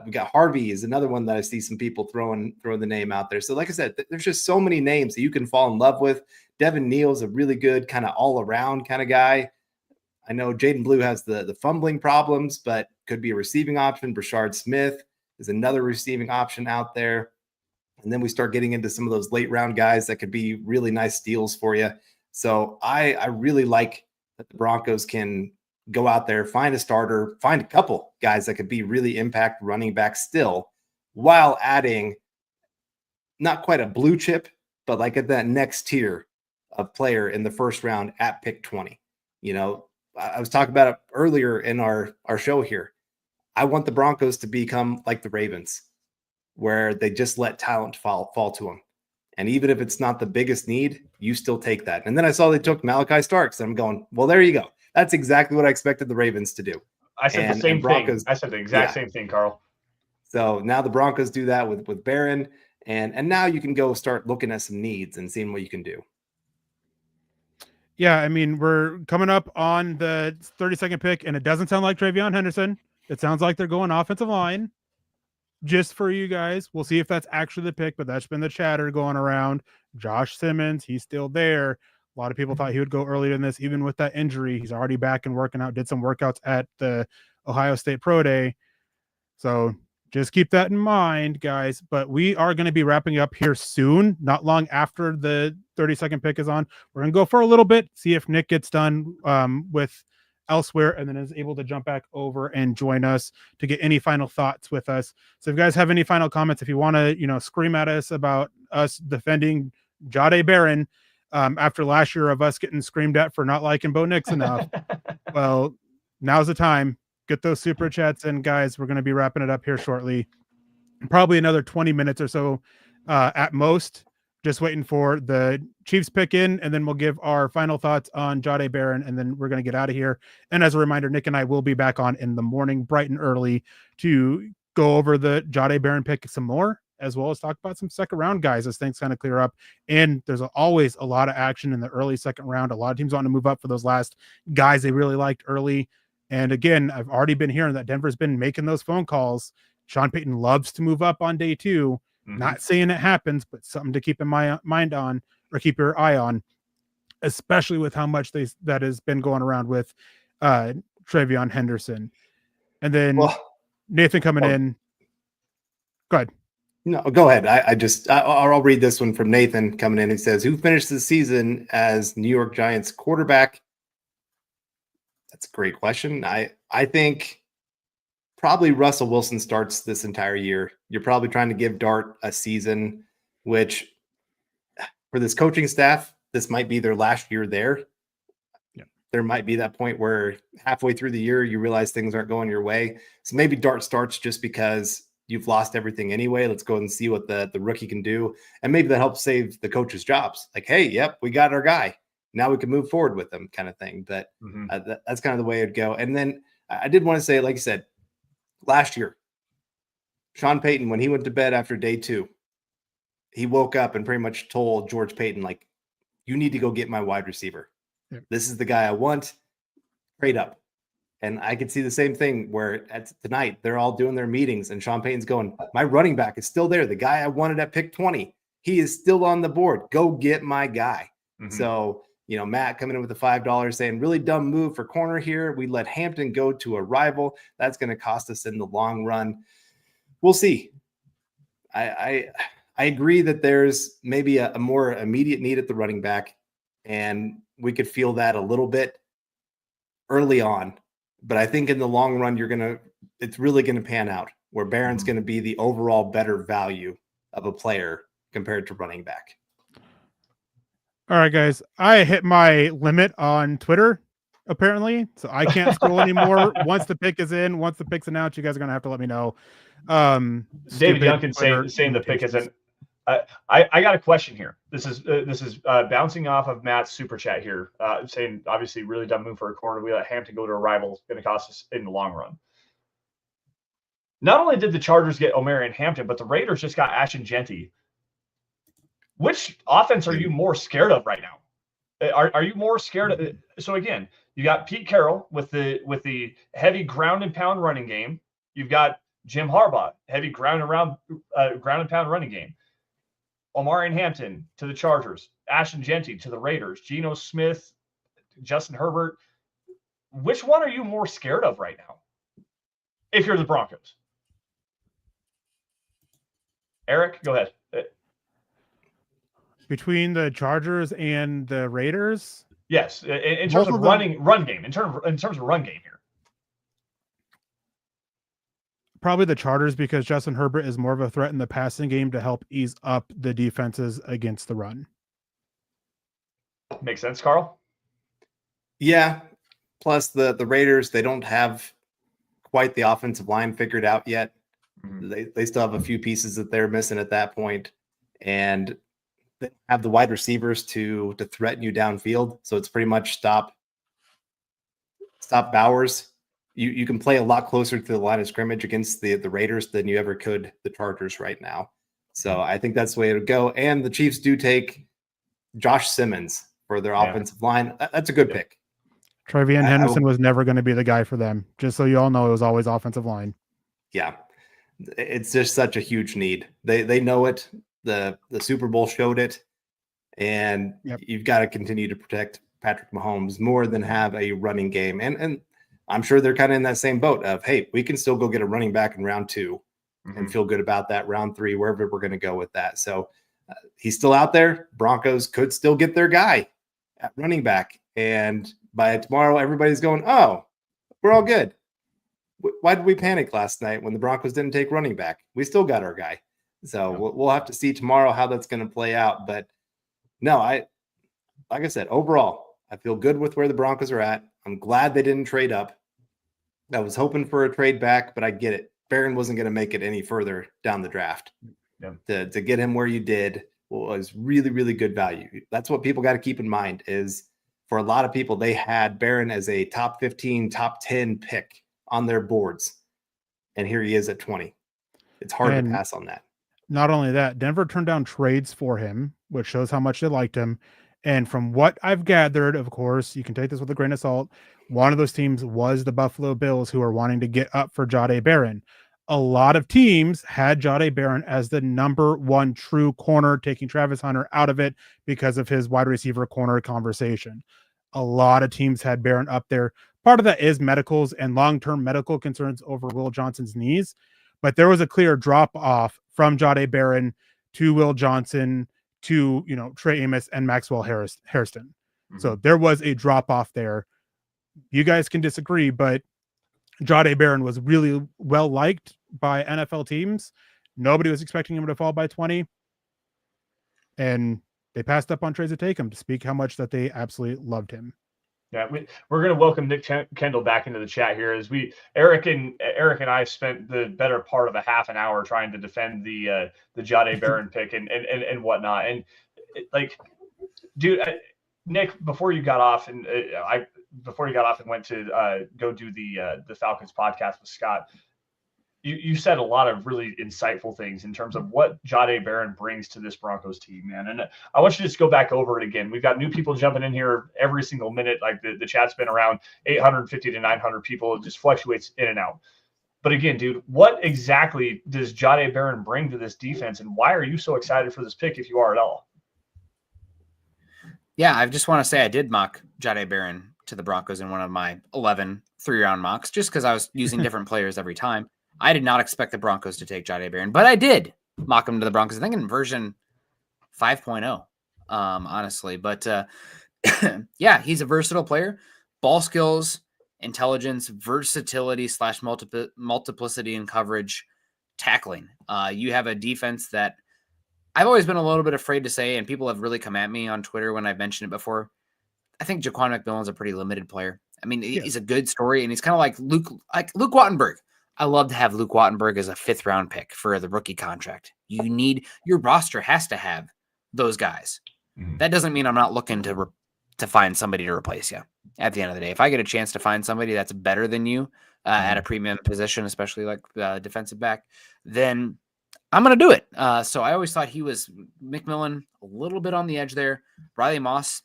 We got Harvey is another one that I see some people throwing the name out there. So like I said, there's just so many names that you can fall in love with. Devin Neal's a really good kind of all around kind of guy. I know Jaden Blue has the fumbling problems, but could be a receiving option. Brashard Smith is another receiving option out there. And then we start getting into some of those late round guys that could be really nice steals for you. So I really like that the Broncos can go out there, find a starter, find a couple guys that could be really impact running back still, while adding not quite a blue chip, but like at that next tier of player in the 1st round at pick 20. I was talking about it earlier in our show here. I want the Broncos to become like the Ravens, where they just let talent fall to them. And even if it's not the biggest need, you still take that. And then I saw they took Malachi Starks. And I'm going, well, there you go. That's exactly what I expected the Ravens to do. I said the same thing. I said the exact same thing, Carl. So now the Broncos do that with Barron. And now you can go start looking at some needs and seeing what you can do. Yeah, I mean, we're coming up on the 32nd pick, and it doesn't sound like Travion Henderson. It sounds like they're going offensive line. Just for you guys, we'll see if that's actually the pick, but that's been the chatter going around. Josh Simmons, he's still there. A lot of people thought he would go earlier than this, even with that injury. He's already back and working out, did some workouts at the Ohio State Pro Day. So Just keep that in mind, guys. But we are going to be wrapping up here soon, not long after the 30-second pick is on. We're going to go for a little bit, see if Nick gets done with elsewhere and then is able to jump back over and join us to get any final thoughts with us. So if you guys have any final comments, if you want to, scream at us about us defending Jahdae Barron after last year of us getting screamed at for not liking Bo Nix enough, well, now's the time. Get those super chats in, guys. We're going to be wrapping it up here shortly. Probably another 20 minutes or so at most. Just waiting for the Chiefs pick in, and then we'll give our final thoughts on Jahdae Barron, and then we're going to get out of here. And as a reminder, Nick and I will be back on in the morning, bright and early, to go over the Jahdae Barron pick some more, as well as talk about some second round guys as things kind of clear up. And there's always a lot of action in the early second round. A lot of teams want to move up for those last guys they really liked early. And again, I've already been hearing that Denver's been making those phone calls. Sean Payton loves to move up on day 2. Not saying it happens, but something to keep in my mind on, or keep your eye on, especially with how much that has been going around with Travion Henderson. And then Nathan coming in. Go ahead. No, go ahead. I'll read this one from Nathan coming in. He says, who finished the season as New York Giants quarterback? That's a great question. I think probably Russell Wilson starts this entire year. You're probably trying to give Dart a season, which for this coaching staff, this might be their last year there. Yeah. There might be that point where halfway through the year, you realize things aren't going your way. So maybe Dart starts just because you've lost everything anyway. Let's go and see what the rookie can do. And maybe that helps save the coaches' jobs. Like, hey, yep, we got our guy. Now we can move forward with them, kind of thing. But that's kind of the way it'd go. And then I did want to say, like you said, last year, Sean Payton, when he went to bed after day 2, he woke up and pretty much told George Payton, like, you need to go get my wide receiver. Yeah. This is the guy I want. Trade up. And I could see the same thing where tonight they're all doing their meetings and Sean Payton's going, my running back is still there. The guy I wanted at pick 20, he is still on the board. Go get my guy. So, Matt coming in with the $5 saying, really dumb move for corner here. We let Hampton go to a rival. That's going to cost us in the long run. We'll see. I agree that there's maybe a more immediate need at the running back, and we could feel that a little bit early on. But I think in the long run, it's really going to pan out where Barron's going to be the overall better value of a player compared to running back. All right, guys. I hit my limit on Twitter, apparently, so I can't scroll anymore. Once the pick is in, once the pick's announced, you guys are going to have to let me know. David Duncan saying the pick isn't. I got a question here. This is bouncing off of Matt's super chat here, saying obviously really dumb move for a corner. We let Hampton go to a rival. It's going to cost us in the long run. Not only did the Chargers get Omarion Hampton, but the Raiders just got Jeanty. Which offense are you more scared of right now? Are you more scared of? So again, you got Pete Carroll with the heavy ground and pound running game. You've got Jim Harbaugh, heavy ground and pound running game. Omarion Hampton to the Chargers, Jeanty to the Raiders, Geno Smith, Justin Herbert. Which one are you more scared of right now? If you're the Broncos, Eric, go ahead. Between the Chargers and the Raiders? Yes, in terms of run game. In terms of run game here. Probably the Chargers, because Justin Herbert is more of a threat in the passing game to help ease up the defenses against the run. Makes sense, Carl? Yeah. Plus the Raiders, they don't have quite the offensive line figured out yet. They still have a few pieces that they're missing at that point. And they have the wide receivers to threaten you downfield. So it's pretty much stop Bowers. You can play a lot closer to the line of scrimmage against the Raiders than you ever could the Chargers right now. So I think that's the way it would go. And the Chiefs do take Josh Simmons for their offensive line. That's a good pick. Travion Henderson was never going to be the guy for them. Just so you all know, it was always offensive line. Yeah. It's just such a huge need. They know it. The Super Bowl showed it. And you've got to continue to protect Patrick Mahomes more than have a running game. And I'm sure they're kind of in that same boat of, hey, we can still go get a running back in round 2 and feel good about that round 3, wherever we're going to go with that. So he's still out there. Broncos could still get their guy at running back. And by tomorrow, everybody's going, oh, we're all good. Why did we panic last night when the Broncos didn't take running back? We still got our guy. So we'll have to see tomorrow how that's going to play out. But no, like I said, overall, I feel good with where the Broncos are at. I'm glad they didn't trade up. I was hoping for a trade back, but I get it. Barron wasn't going to make it any further down the draft. To get him where you did was really, really good value. That's what people got to keep in mind is for a lot of people, they had Barron as a top 15, top 10 pick on their boards. And here he is at 20. It's hard to pass on that. Not only that, Denver turned down trades for him, which shows how much they liked him. And from what I've gathered, of course, you can take this with a grain of salt. One of those teams was the Buffalo Bills, who are wanting to get up for Jahdae Barron. A lot of teams had Jahdae Barron as the number 1 true corner, taking Travis Hunter out of it because of his wide receiver corner conversation. A lot of teams had Barron up there. Part of that is medicals and long-term medical concerns over Will Johnson's knees. But there was a clear drop-off from Jahdae Barron to Will Johnson to, Trey Amos and Maxwell Hairston. So there was a drop-off there. You guys can disagree, but Jahdae Barron was really well liked by NFL teams. Nobody was expecting him to fall by 20. And they passed up on trades to take him, to speak how much that they absolutely loved him. Yeah, we're going to welcome Nick Kendell back into the chat here as Eric and I spent the better part of a half an hour trying to defend the Jahdae Barron pick and whatnot. And dude, Nick, before you got off and went to go do the Falcons podcast with Scott, you said a lot of really insightful things in terms of what Jahdae Barron brings to this Broncos team, man. And I want you to just go back over it again. We've got new people jumping in here every single minute. Like the chat's been around 850 to 900 people. It just fluctuates in and out. But again, dude, what exactly does Jahdae Barron bring to this defense, and why are you so excited for this pick if you are at all? Yeah, I just want to say I did mock Jahdae Barron to the Broncos in one of my 11 3-round mocks, just because I was using different players every time. I did not expect the Broncos to take Jahdae Barron, but I did mock him to the Broncos. I think in version 5.0, honestly. But yeah, he's a versatile player. Ball skills, intelligence, versatility / multiplicity in coverage, tackling. You have a defense that I've always been a little bit afraid to say, and people have really come at me on Twitter when I've mentioned it before. I think Jaquan McMillan's a pretty limited player. I mean, he's a good story, and he's kind of like Luke Wattenberg. I love to have Luke Wattenberg as a 5th round pick for the rookie contract. Your roster has to have those guys. That doesn't mean I'm not looking to find somebody to replace you. At the end of the day, if I get a chance to find somebody that's better than you at a premium position, especially like defensive back, then I'm going to do it. So I always thought he was McMillan a little bit on the edge there. Riley Moss,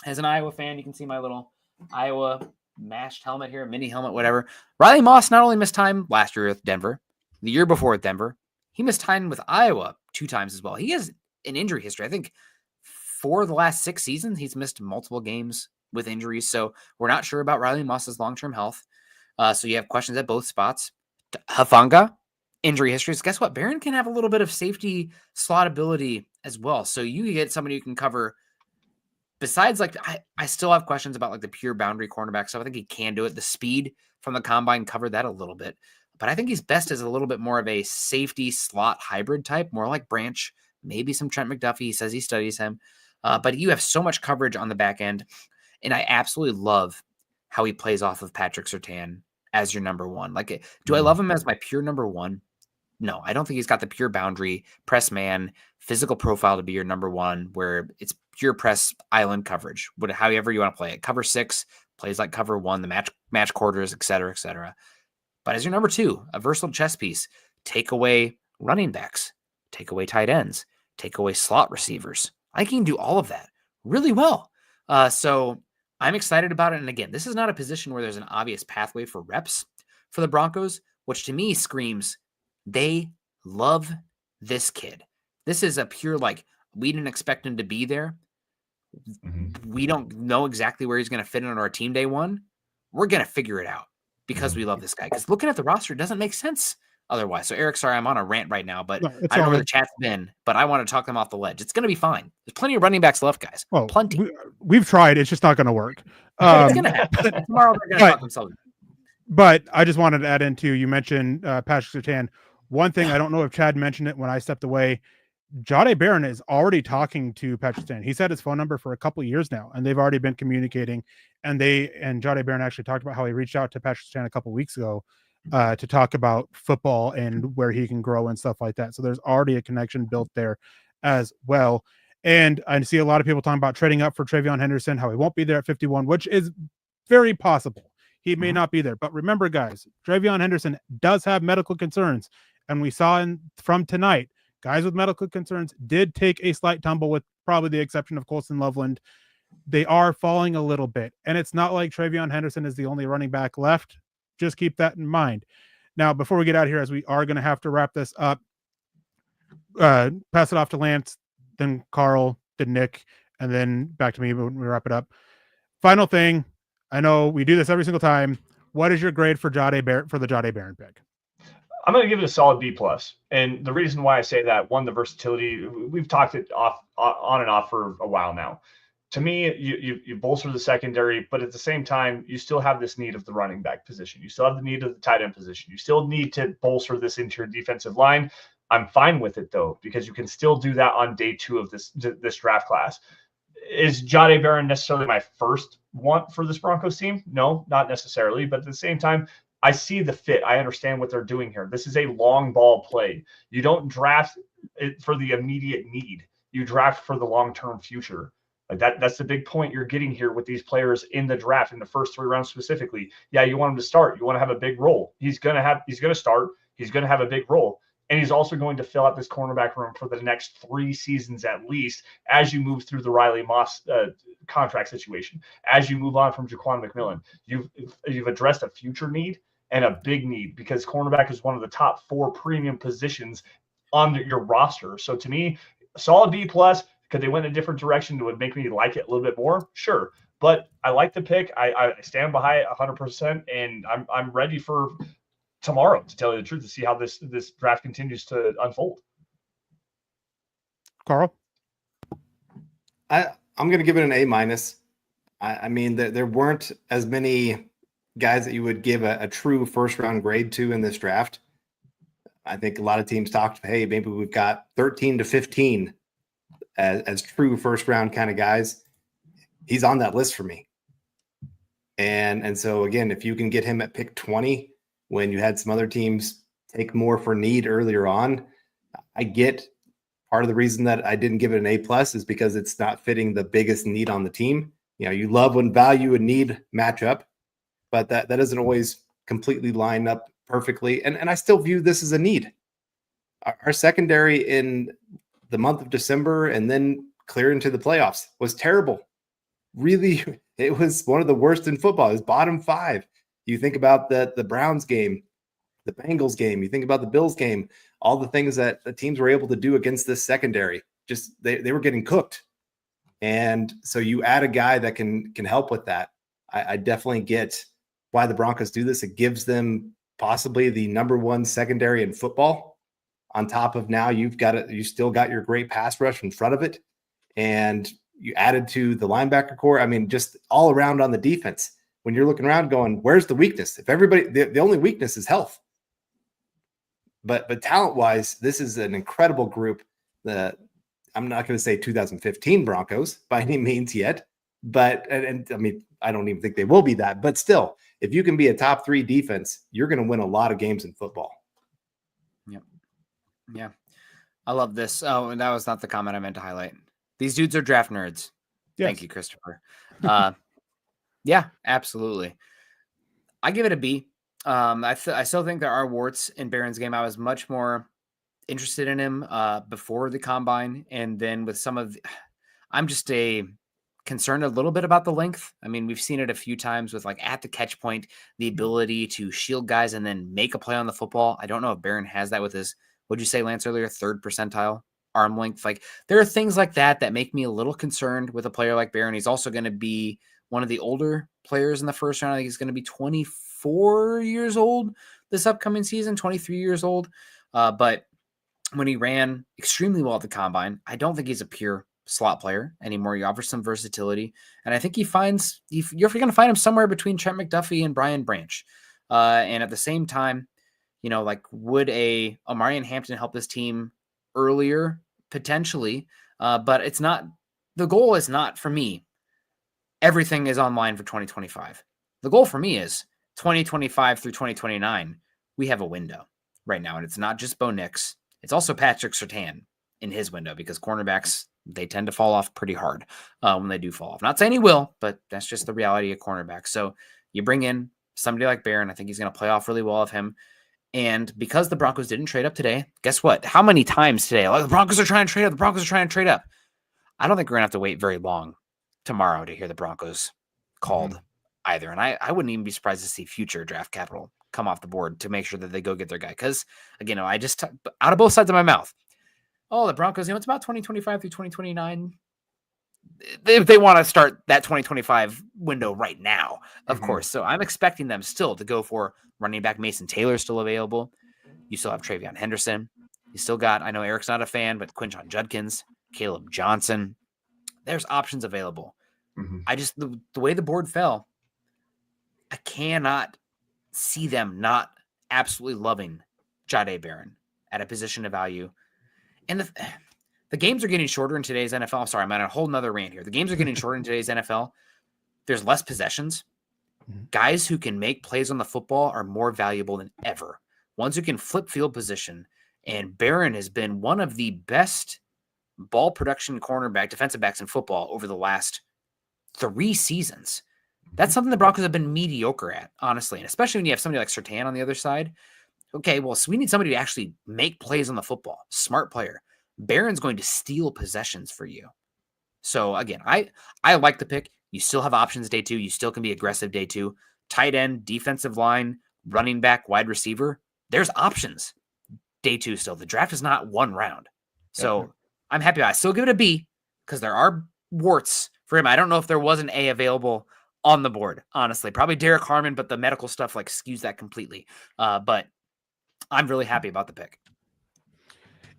as an Iowa fan, you can see my little Iowa mashed helmet here, mini helmet, whatever. Riley Moss not only missed time last year with Denver, the year before with Denver, he missed time with Iowa 2 times as well. He has an injury history. I think 4 of the last 6 seasons, he's missed multiple games with injuries. So we're not sure about Riley Moss's long-term health. So you have questions at both spots. Hufanga, injury histories. Guess what? Barron can have a little bit of safety slot ability as well. So you get somebody who can cover. Besides, I still have questions about the pure boundary cornerback stuff. I think he can do it. The speed from the combine covered that a little bit. But I think he's best as a little bit more of a safety slot hybrid type, more like Branch, maybe some Trent McDuffie. He says he studies him. But you have so much coverage on the back end. And I absolutely love how he plays off of Patrick Surtain as your number 1. Do I love him as my pure number 1? No, I don't think he's got the pure boundary, press man, physical profile to be your number 1, where it's pure press island coverage, however you want to play it. Cover 6, plays like cover 1, the match quarters, et cetera, et cetera. But as your number 2, a versatile chess piece, take away running backs, take away tight ends, take away slot receivers. I think he can do all of that really well. So I'm excited about it. And again, this is not a position where there's an obvious pathway for reps for the Broncos, which to me screams they love this kid. This is a pure, we didn't expect him to be there. We don't know exactly where he's going to fit in on our team day 1. We're going to figure it out because we love this guy. Because looking at the roster, it doesn't make sense otherwise. So Eric, sorry, I'm on a rant right now, but No, it's I don't know all where the good. chat's been, but I want to talk them off the ledge. It's going to be fine. There's plenty of running backs left, guys. Well, Plenty. we've tried. It's just not going to work. It's going to happen. Tomorrow they're going to but- talk themselves. But I just wanted to add into, you mentioned Patrick Surtain. One thing, I don't know if Chad mentioned it when I stepped away, Jahdae Barron is already talking to Patrick Surtain. He's had his phone number for a couple of years now, and they've already been communicating. And Jahdae Barron actually talked about how he reached out to Patrick Surtain a couple of weeks ago to talk about football and where he can grow and stuff like that. So there's already a connection built there as well. And I see a lot of people talking about trading up for Travion Henderson, how he won't be there at 51, which is very possible. He may not be there. But remember, guys, Travion Henderson does have medical concerns. And we saw from tonight, guys with medical concerns did take a slight tumble, with probably the exception of Colston Loveland. They are falling a little bit. And it's not like Travion Henderson is the only running back left. Just keep that in mind. Now, before we get out of here, as we are going to have to wrap this up, pass it off to Lance, then Carl, then Nick, and then back to me when we wrap it up. Final thing. I know we do this every single time. What is your grade for the Jahdae Barron pick? I'm going to give it a solid B+. And the reason why I say that, one, the versatility, we've talked it on and off for a while now. To me, you bolster the secondary, but at the same time, you still have this need of the running back position. You still have the need of the tight end position. You still need to bolster this interior defensive line. I'm fine with it, though, because you can still do that on day 2 of this draft class. Is Jahdae Barron necessarily my first want for this Broncos team? No, not necessarily. But at the same time, I see the fit. I understand what they're doing here. This is a long ball play. You don't draft it for the immediate need. You draft for the long-term future. Like that's the big point you're getting here with these players in the draft in the first 3 rounds specifically. Yeah, you want him to start. You want to have a big role. He's going to start. He's going to have a big role. And he's also going to fill out this cornerback room for the next 3 seasons at least as you move through the Riley Moss contract situation. As you move on from Jaquan McMillan, you've addressed a future need and a big need, because cornerback is one of the top 4 premium positions on your roster. So to me, solid B+. Could they went a different direction that would make me like it a little bit more? Sure. But I like the pick. I stand behind it 100%, and I'm ready for tomorrow, to tell you the truth, to see how this draft continues to unfold. Carl? I'm going to give it an A-. I mean, there weren't as many guys that you would give a true first-round grade to in this draft. I think a lot of teams talked, hey, maybe we've got 13 to 15 as true first-round kind of guys. He's on that list for me. And so, again, if you can get him at pick 20, when you had some other teams take more for need earlier on, I get part of the reason that I didn't give it an A+ is because it's not fitting the biggest need on the team. You know, you love when value and need match up, but that doesn't always completely line up perfectly. And I still view this as a need. Our secondary in the month of December and then clear into the playoffs was terrible. Really, it was one of the worst in football. It was bottom 5. You think about the Browns game, the Bengals game, you think about the Bills game, all the things that the teams were able to do against this secondary, just they were getting cooked. And so you add a guy that can help with that. I definitely get why the Broncos do this. It gives them possibly the number 1 secondary in football. On top of now, you still got your great pass rush in front of it. And you added to the linebacker core. I mean, just all around on the defense. When you're looking around going, where's the weakness? If everybody, the only weakness is health. But talent-wise, this is an incredible group. I'm not going to say 2015 Broncos by any means yet, but and I mean, I don't even think they will be that. But still, if you can be a top 3 defense, you're going to win a lot of games in football. Yep. Yeah. I love this. Oh, and that was not the comment I meant to highlight. These dudes are draft nerds. Yes. Thank you, Christopher. Yeah, absolutely. I give it a B. I still think there are warts in Barron's game. I was much more interested in him before the combine, and then with some of I'm just concerned a little bit about the length. I mean, we've seen it a few times with like at the catch point, the ability to shield guys and then make a play on the football. I don't know if Barron has that with his, what'd you say, Lance, earlier, 3rd percentile arm length. Like there are things like that make me a little concerned with a player like Barron. He's also going to be one of the older players in the first round. I think he's going to be 24 years old. this upcoming season, 23 years old. But when he ran extremely well at the combine, I don't think he's a pure slot player anymore. He offers some versatility. And I think you're going to find him somewhere between Trent McDuffie and Brian Branch. And at the same time, would a Omarion Hampton help this team earlier? Potentially. But it's not, the goal is not for me. Everything is online for 2025. The goal for me is 2025 through 2029. We have a window right now. And it's not just Bo Nix. It's also Patrick Surtain in his window, because cornerbacks, they tend to fall off pretty hard when they do fall off. Not saying he will, but that's just the reality of cornerbacks. So you bring in somebody like Barron. I think he's going to play off really well of him. And because the Broncos didn't trade up today, guess what? How many times today? Like, the Broncos are trying to trade up. The Broncos are trying to trade up. I don't think we're going to have to wait very long tomorrow to hear the Broncos called either. And I wouldn't even be surprised to see future draft capital come off the board to make sure that they go get their guy. Because, again, I just, out of both sides of my mouth, the Broncos, it's about 2025 through 2029. They want to start that 2025 window right now, of course. So I'm expecting them still to go for running back. Mason Taylor still available. You still have Travion Henderson. You still got, I know Eric's not a fan, but Quinshon Judkins, Caleb Johnson. There's options available. I just, the way the board fell, I cannot see them not absolutely loving Jahdae Barron at a position of value. And the games are getting shorter in today's NFL. Sorry, I'm on a whole nother rant here. The games are getting shorter in today's NFL. There's less possessions. Guys who can make plays on the football are more valuable than ever. Ones who can flip field position. And Barron has been one of the best ball production defensive backs in football over the last 3 seasons. That's something the Broncos have been mediocre at, honestly. And especially when you have somebody like Surtain on the other side. Okay, well, so we need somebody to actually make plays on the football. Smart player. Barron's going to steal possessions for you. So, again, I like the pick. You still have options day 2. You still can be aggressive day 2. Tight end, defensive line, running back, wide receiver. There's options day 2 still. The draft is not 1 round. So, I'm happy. I still give it a B because there are warts for him. I don't know if there was an A available on the board, honestly. Probably Derek Harmon, but the medical stuff skews that completely. But I'm really happy about the pick.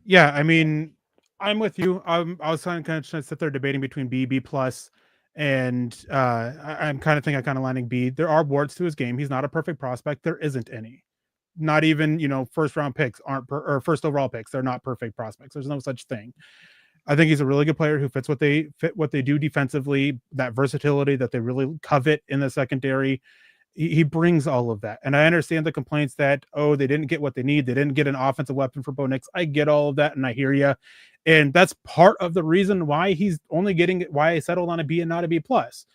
Yeah, I mean, I'm with you. I was kind of sit there debating between B plus, and I'm kind of lining B. There are warts to his game. He's not a perfect prospect. There isn't any. Not even first round picks or first overall picks. They're not perfect prospects. There's no such thing. I think he's a really good player who fits what they do defensively. That versatility that they really covet in the secondary. He brings all of that. And I understand the complaints that, they didn't get what they need. They didn't get an offensive weapon for Bo Nix. I get all of that, and I hear you. And that's part of the reason why he's only why I settled on a B and not a B plus.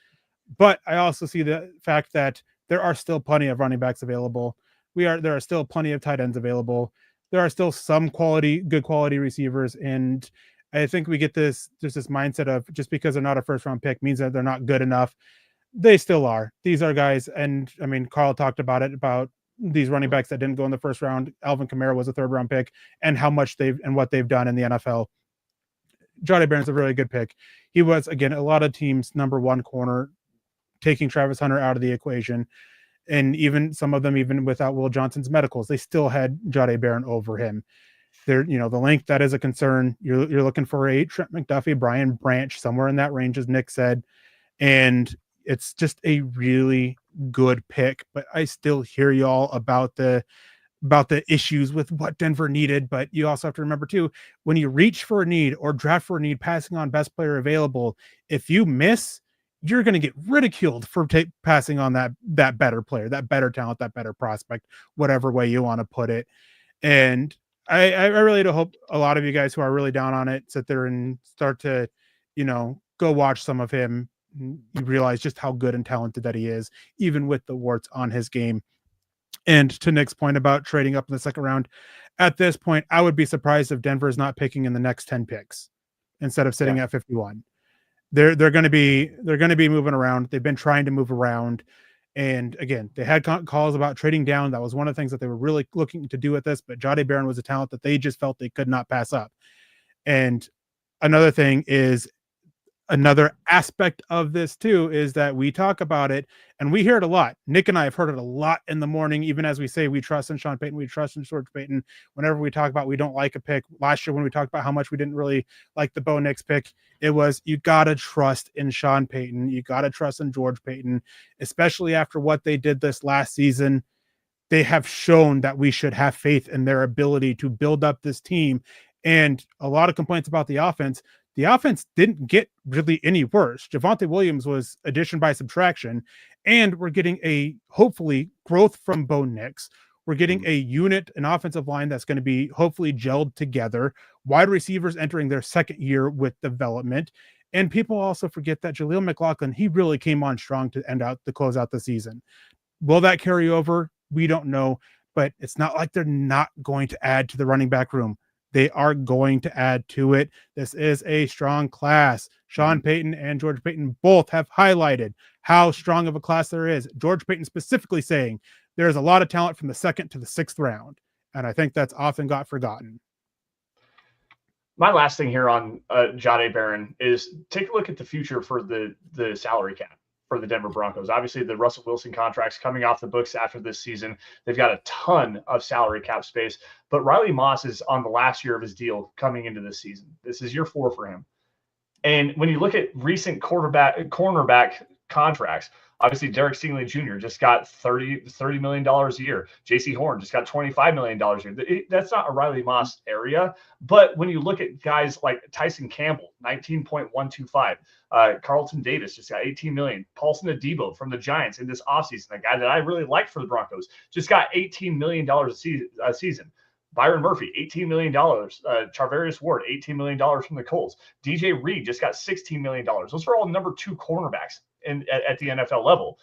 But I also see the fact that there are still plenty of running backs available. There are still plenty of tight ends available. There are still some good quality receivers. And I think we get there's this mindset of just because they're not a first round pick means that they're not good enough. They still are. These are guys, and I mean, Carl talked about these running backs that didn't go in the first round. Alvin Kamara was a 3rd round pick, and how much what they've done in the NFL. Jahdae Barron's a really good pick. He was, again, a lot of teams' number 1 corner, taking Travis Hunter out of the equation, and even some of them, even without Will Johnson's medicals, they still had Jahdae Barron over him. There, the length, that is a concern. You're looking for a Trent McDuffie, Brian Branch, somewhere in that range, as Nick said, and it's just a really good pick. But I still hear y'all about the issues with what Denver needed. But you also have to remember too, when you reach for a need or draft for a need, passing on best player available, if you miss, you're going to get ridiculed for passing on that better player, that better talent, that better prospect, whatever way you want to put it. And I really do hope a lot of you guys who are really down on it sit there and start to, go watch some of him. You realize just how good and talented that he is, even with the warts on his game. And to Nick's point about trading up in the 2nd round, at this point, I would be surprised if Denver is not picking in the next 10 picks instead of sitting at 51. They're going to be moving around. They've been trying to move around. And again, they had calls about trading down. That was one of the things that they were really looking to do with this, but Jahdae Barron was a talent that they just felt they could not pass up. And another thing is, another aspect of this too is that we talk about it and we hear it a lot. Nick and I have heard it a lot in the morning, even as we say we trust in Sean Payton, we trust in George Payton. Whenever we talk about we don't like a pick, last year when we talked about how much we didn't really like the Bo Nix pick, it was you gotta trust in Sean Payton, you gotta trust in George Payton, especially after what they did this last season. They have shown that we should have faith in their ability to build up this team. And a lot of complaints about the offense. The offense didn't get really any worse. Javonte Williams was addition by subtraction, and we're getting a hopefully growth from Bo Nix. We're getting a unit, an offensive line that's going to be hopefully gelled together. Wide receivers entering their second year with development. And people also forget that Jaleel McLaughlin, he really came on strong to close out the season. Will that carry over? We don't know, but it's not like they're not going to add to the running back room. They are going to add to it. This is a strong class. Sean Payton and George Payton both have highlighted how strong of a class there is. George Payton specifically saying there's a lot of talent from the 2nd to the 6th round. And I think that's often got forgotten. My last thing here on Jahdae Barron is take a look at the future for the salary cap for the Denver Broncos. Obviously, the Russell Wilson contract's coming off the books after this season. They've got a ton of salary cap space, but Riley Moss is on the last year of his deal coming into this season. This is year 4 for him. And when you look at recent cornerback contracts, obviously Derek Stingley Jr. just got $30 million a year. J.C. Horn just got $25 million a year. That's not a Riley Moss area. But when you look at guys like Tyson Campbell, 19.125, Carlton Davis just got $18 million. Paulson Adebo from the Giants in this offseason, a guy that I really like for the Broncos, just got $18 million a season. Byron Murphy, $18 million. Charvarius Ward, $18 million from the Colts. DJ Reed just got $16 million. Those are all number 2 cornerbacks at the NFL level.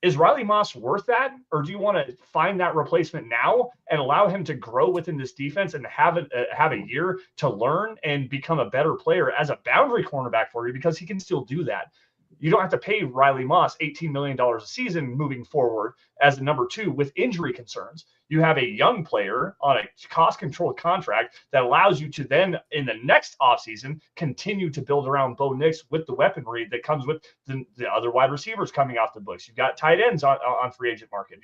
Is Riley Moss worth that? Or do you want to find that replacement now and allow him to grow within this defense and have a year to learn and become a better player as a boundary cornerback for you, because he can still do that? You don't have to pay Riley Moss $18 million a season moving forward as a number 2 with injury concerns. You have a young player on a cost-controlled contract that allows you to then, in the next offseason, continue to build around Bo Nix with the weaponry that comes with the other wide receivers coming off the books. You've got tight ends on free agent market.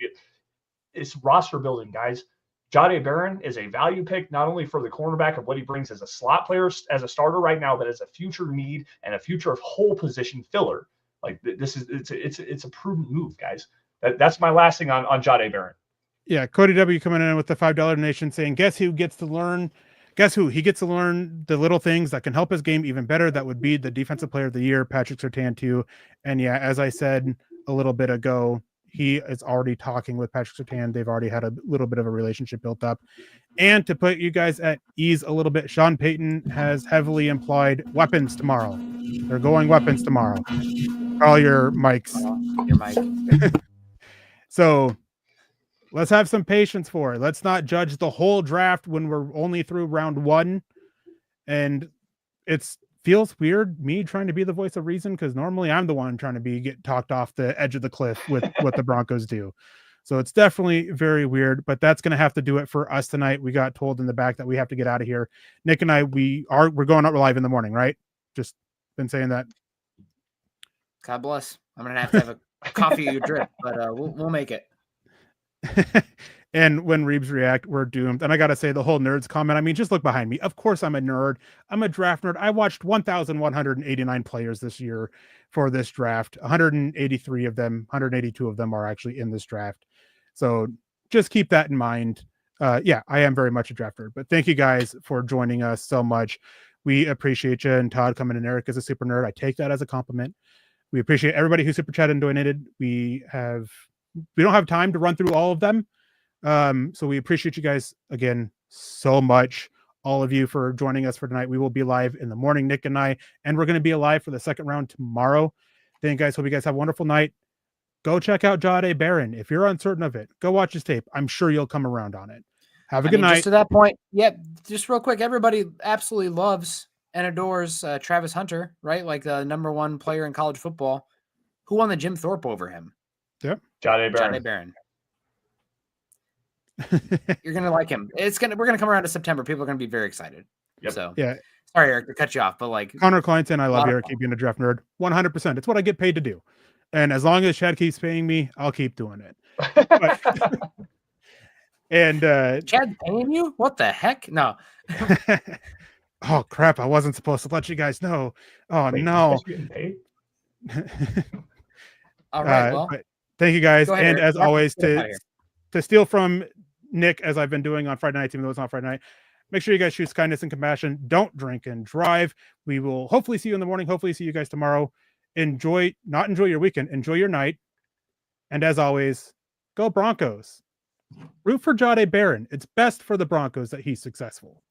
It's roster building, guys. Jahdae Barron is a value pick, not only for the cornerback of what he brings as a slot player, as a starter right now, but as a future need and a future of whole position filler. Like it's a prudent move, guys. That's my last thing on Jahdae Barron. Yeah, Cody W coming in with the $5 donation saying, guess who? He gets to learn the little things that can help his game even better. That would be the defensive player of the year, Patrick Surtain too. And yeah, as I said a little bit ago, he is already talking with Patrick Surtain. They've already had a little bit of a relationship built up. And to put you guys at ease a little bit, Sean Payton has heavily implied weapons tomorrow. They're going weapons tomorrow. Call your mics. Your mic. So let's have some patience for it. Let's not judge the whole draft when we're only through round 1. And it feels weird, me trying to be the voice of reason, because normally I'm the one trying to get talked off the edge of the cliff with what the Broncos do. So it's definitely very weird, but that's going to have to do it for us tonight. We got told in the back that we have to get out of here. Nick and I, we're going out live in the morning, right? Just been saying that. God bless. I'm going to have a coffee you drip, but we'll make it. And when Reeves react, we're doomed. And I got to say, the whole nerds comment, I mean, just look behind me. Of course I'm a nerd. I'm a draft nerd. I watched 1,189 players this year for this draft. 182 of them are actually in this draft. So just keep that in mind. Yeah, I am very much a draft nerd, but thank you guys for joining us so much. We appreciate you. And Todd coming in. Eric is a super nerd. I take that as a compliment. We appreciate everybody who super chatted and donated. We don't have time to run through all of them. So we appreciate you guys again so much, all of you, for joining us for tonight. We will be live in the morning, Nick and I, and we're going to be alive for the second round tomorrow. Thank you guys. Hope you guys have a wonderful night. Go check out Jahdae Barron. If you're uncertain of it, go watch his tape. I'm sure you'll come around on it. Have a good night. Just to that point, just real quick, everybody absolutely loves and adores Travis Hunter, right? Like the number 1 player in college football. Who won the Jim Thorpe over him? Yep. Jahdae Barron. You're gonna like him. We're gonna come around to September. People are gonna be very excited. Yep. So yeah. Sorry, Eric, to cut you off, but like Connor Clinton, I love lot you, of Eric, keep being a draft nerd. 100%. It's what I get paid to do. And as long as Chad keeps paying me, I'll keep doing it. But, and Chad's paying you? What the heck? No. oh crap, I wasn't supposed to let you guys know. Oh Wait, no. you getting paid? All right. Well, but thank you guys. go ahead, And Eric. as always, Get us out of here. to steal from Nick, as I've been doing on Friday nights, even though it's not Friday night, make sure you guys choose kindness and compassion. Don't drink and drive. We will hopefully see you in the morning. Hopefully see you guys tomorrow. Not enjoy your weekend, enjoy your night. And as always, go Broncos. Root for Jahdae Barron. It's best for the Broncos that he's successful.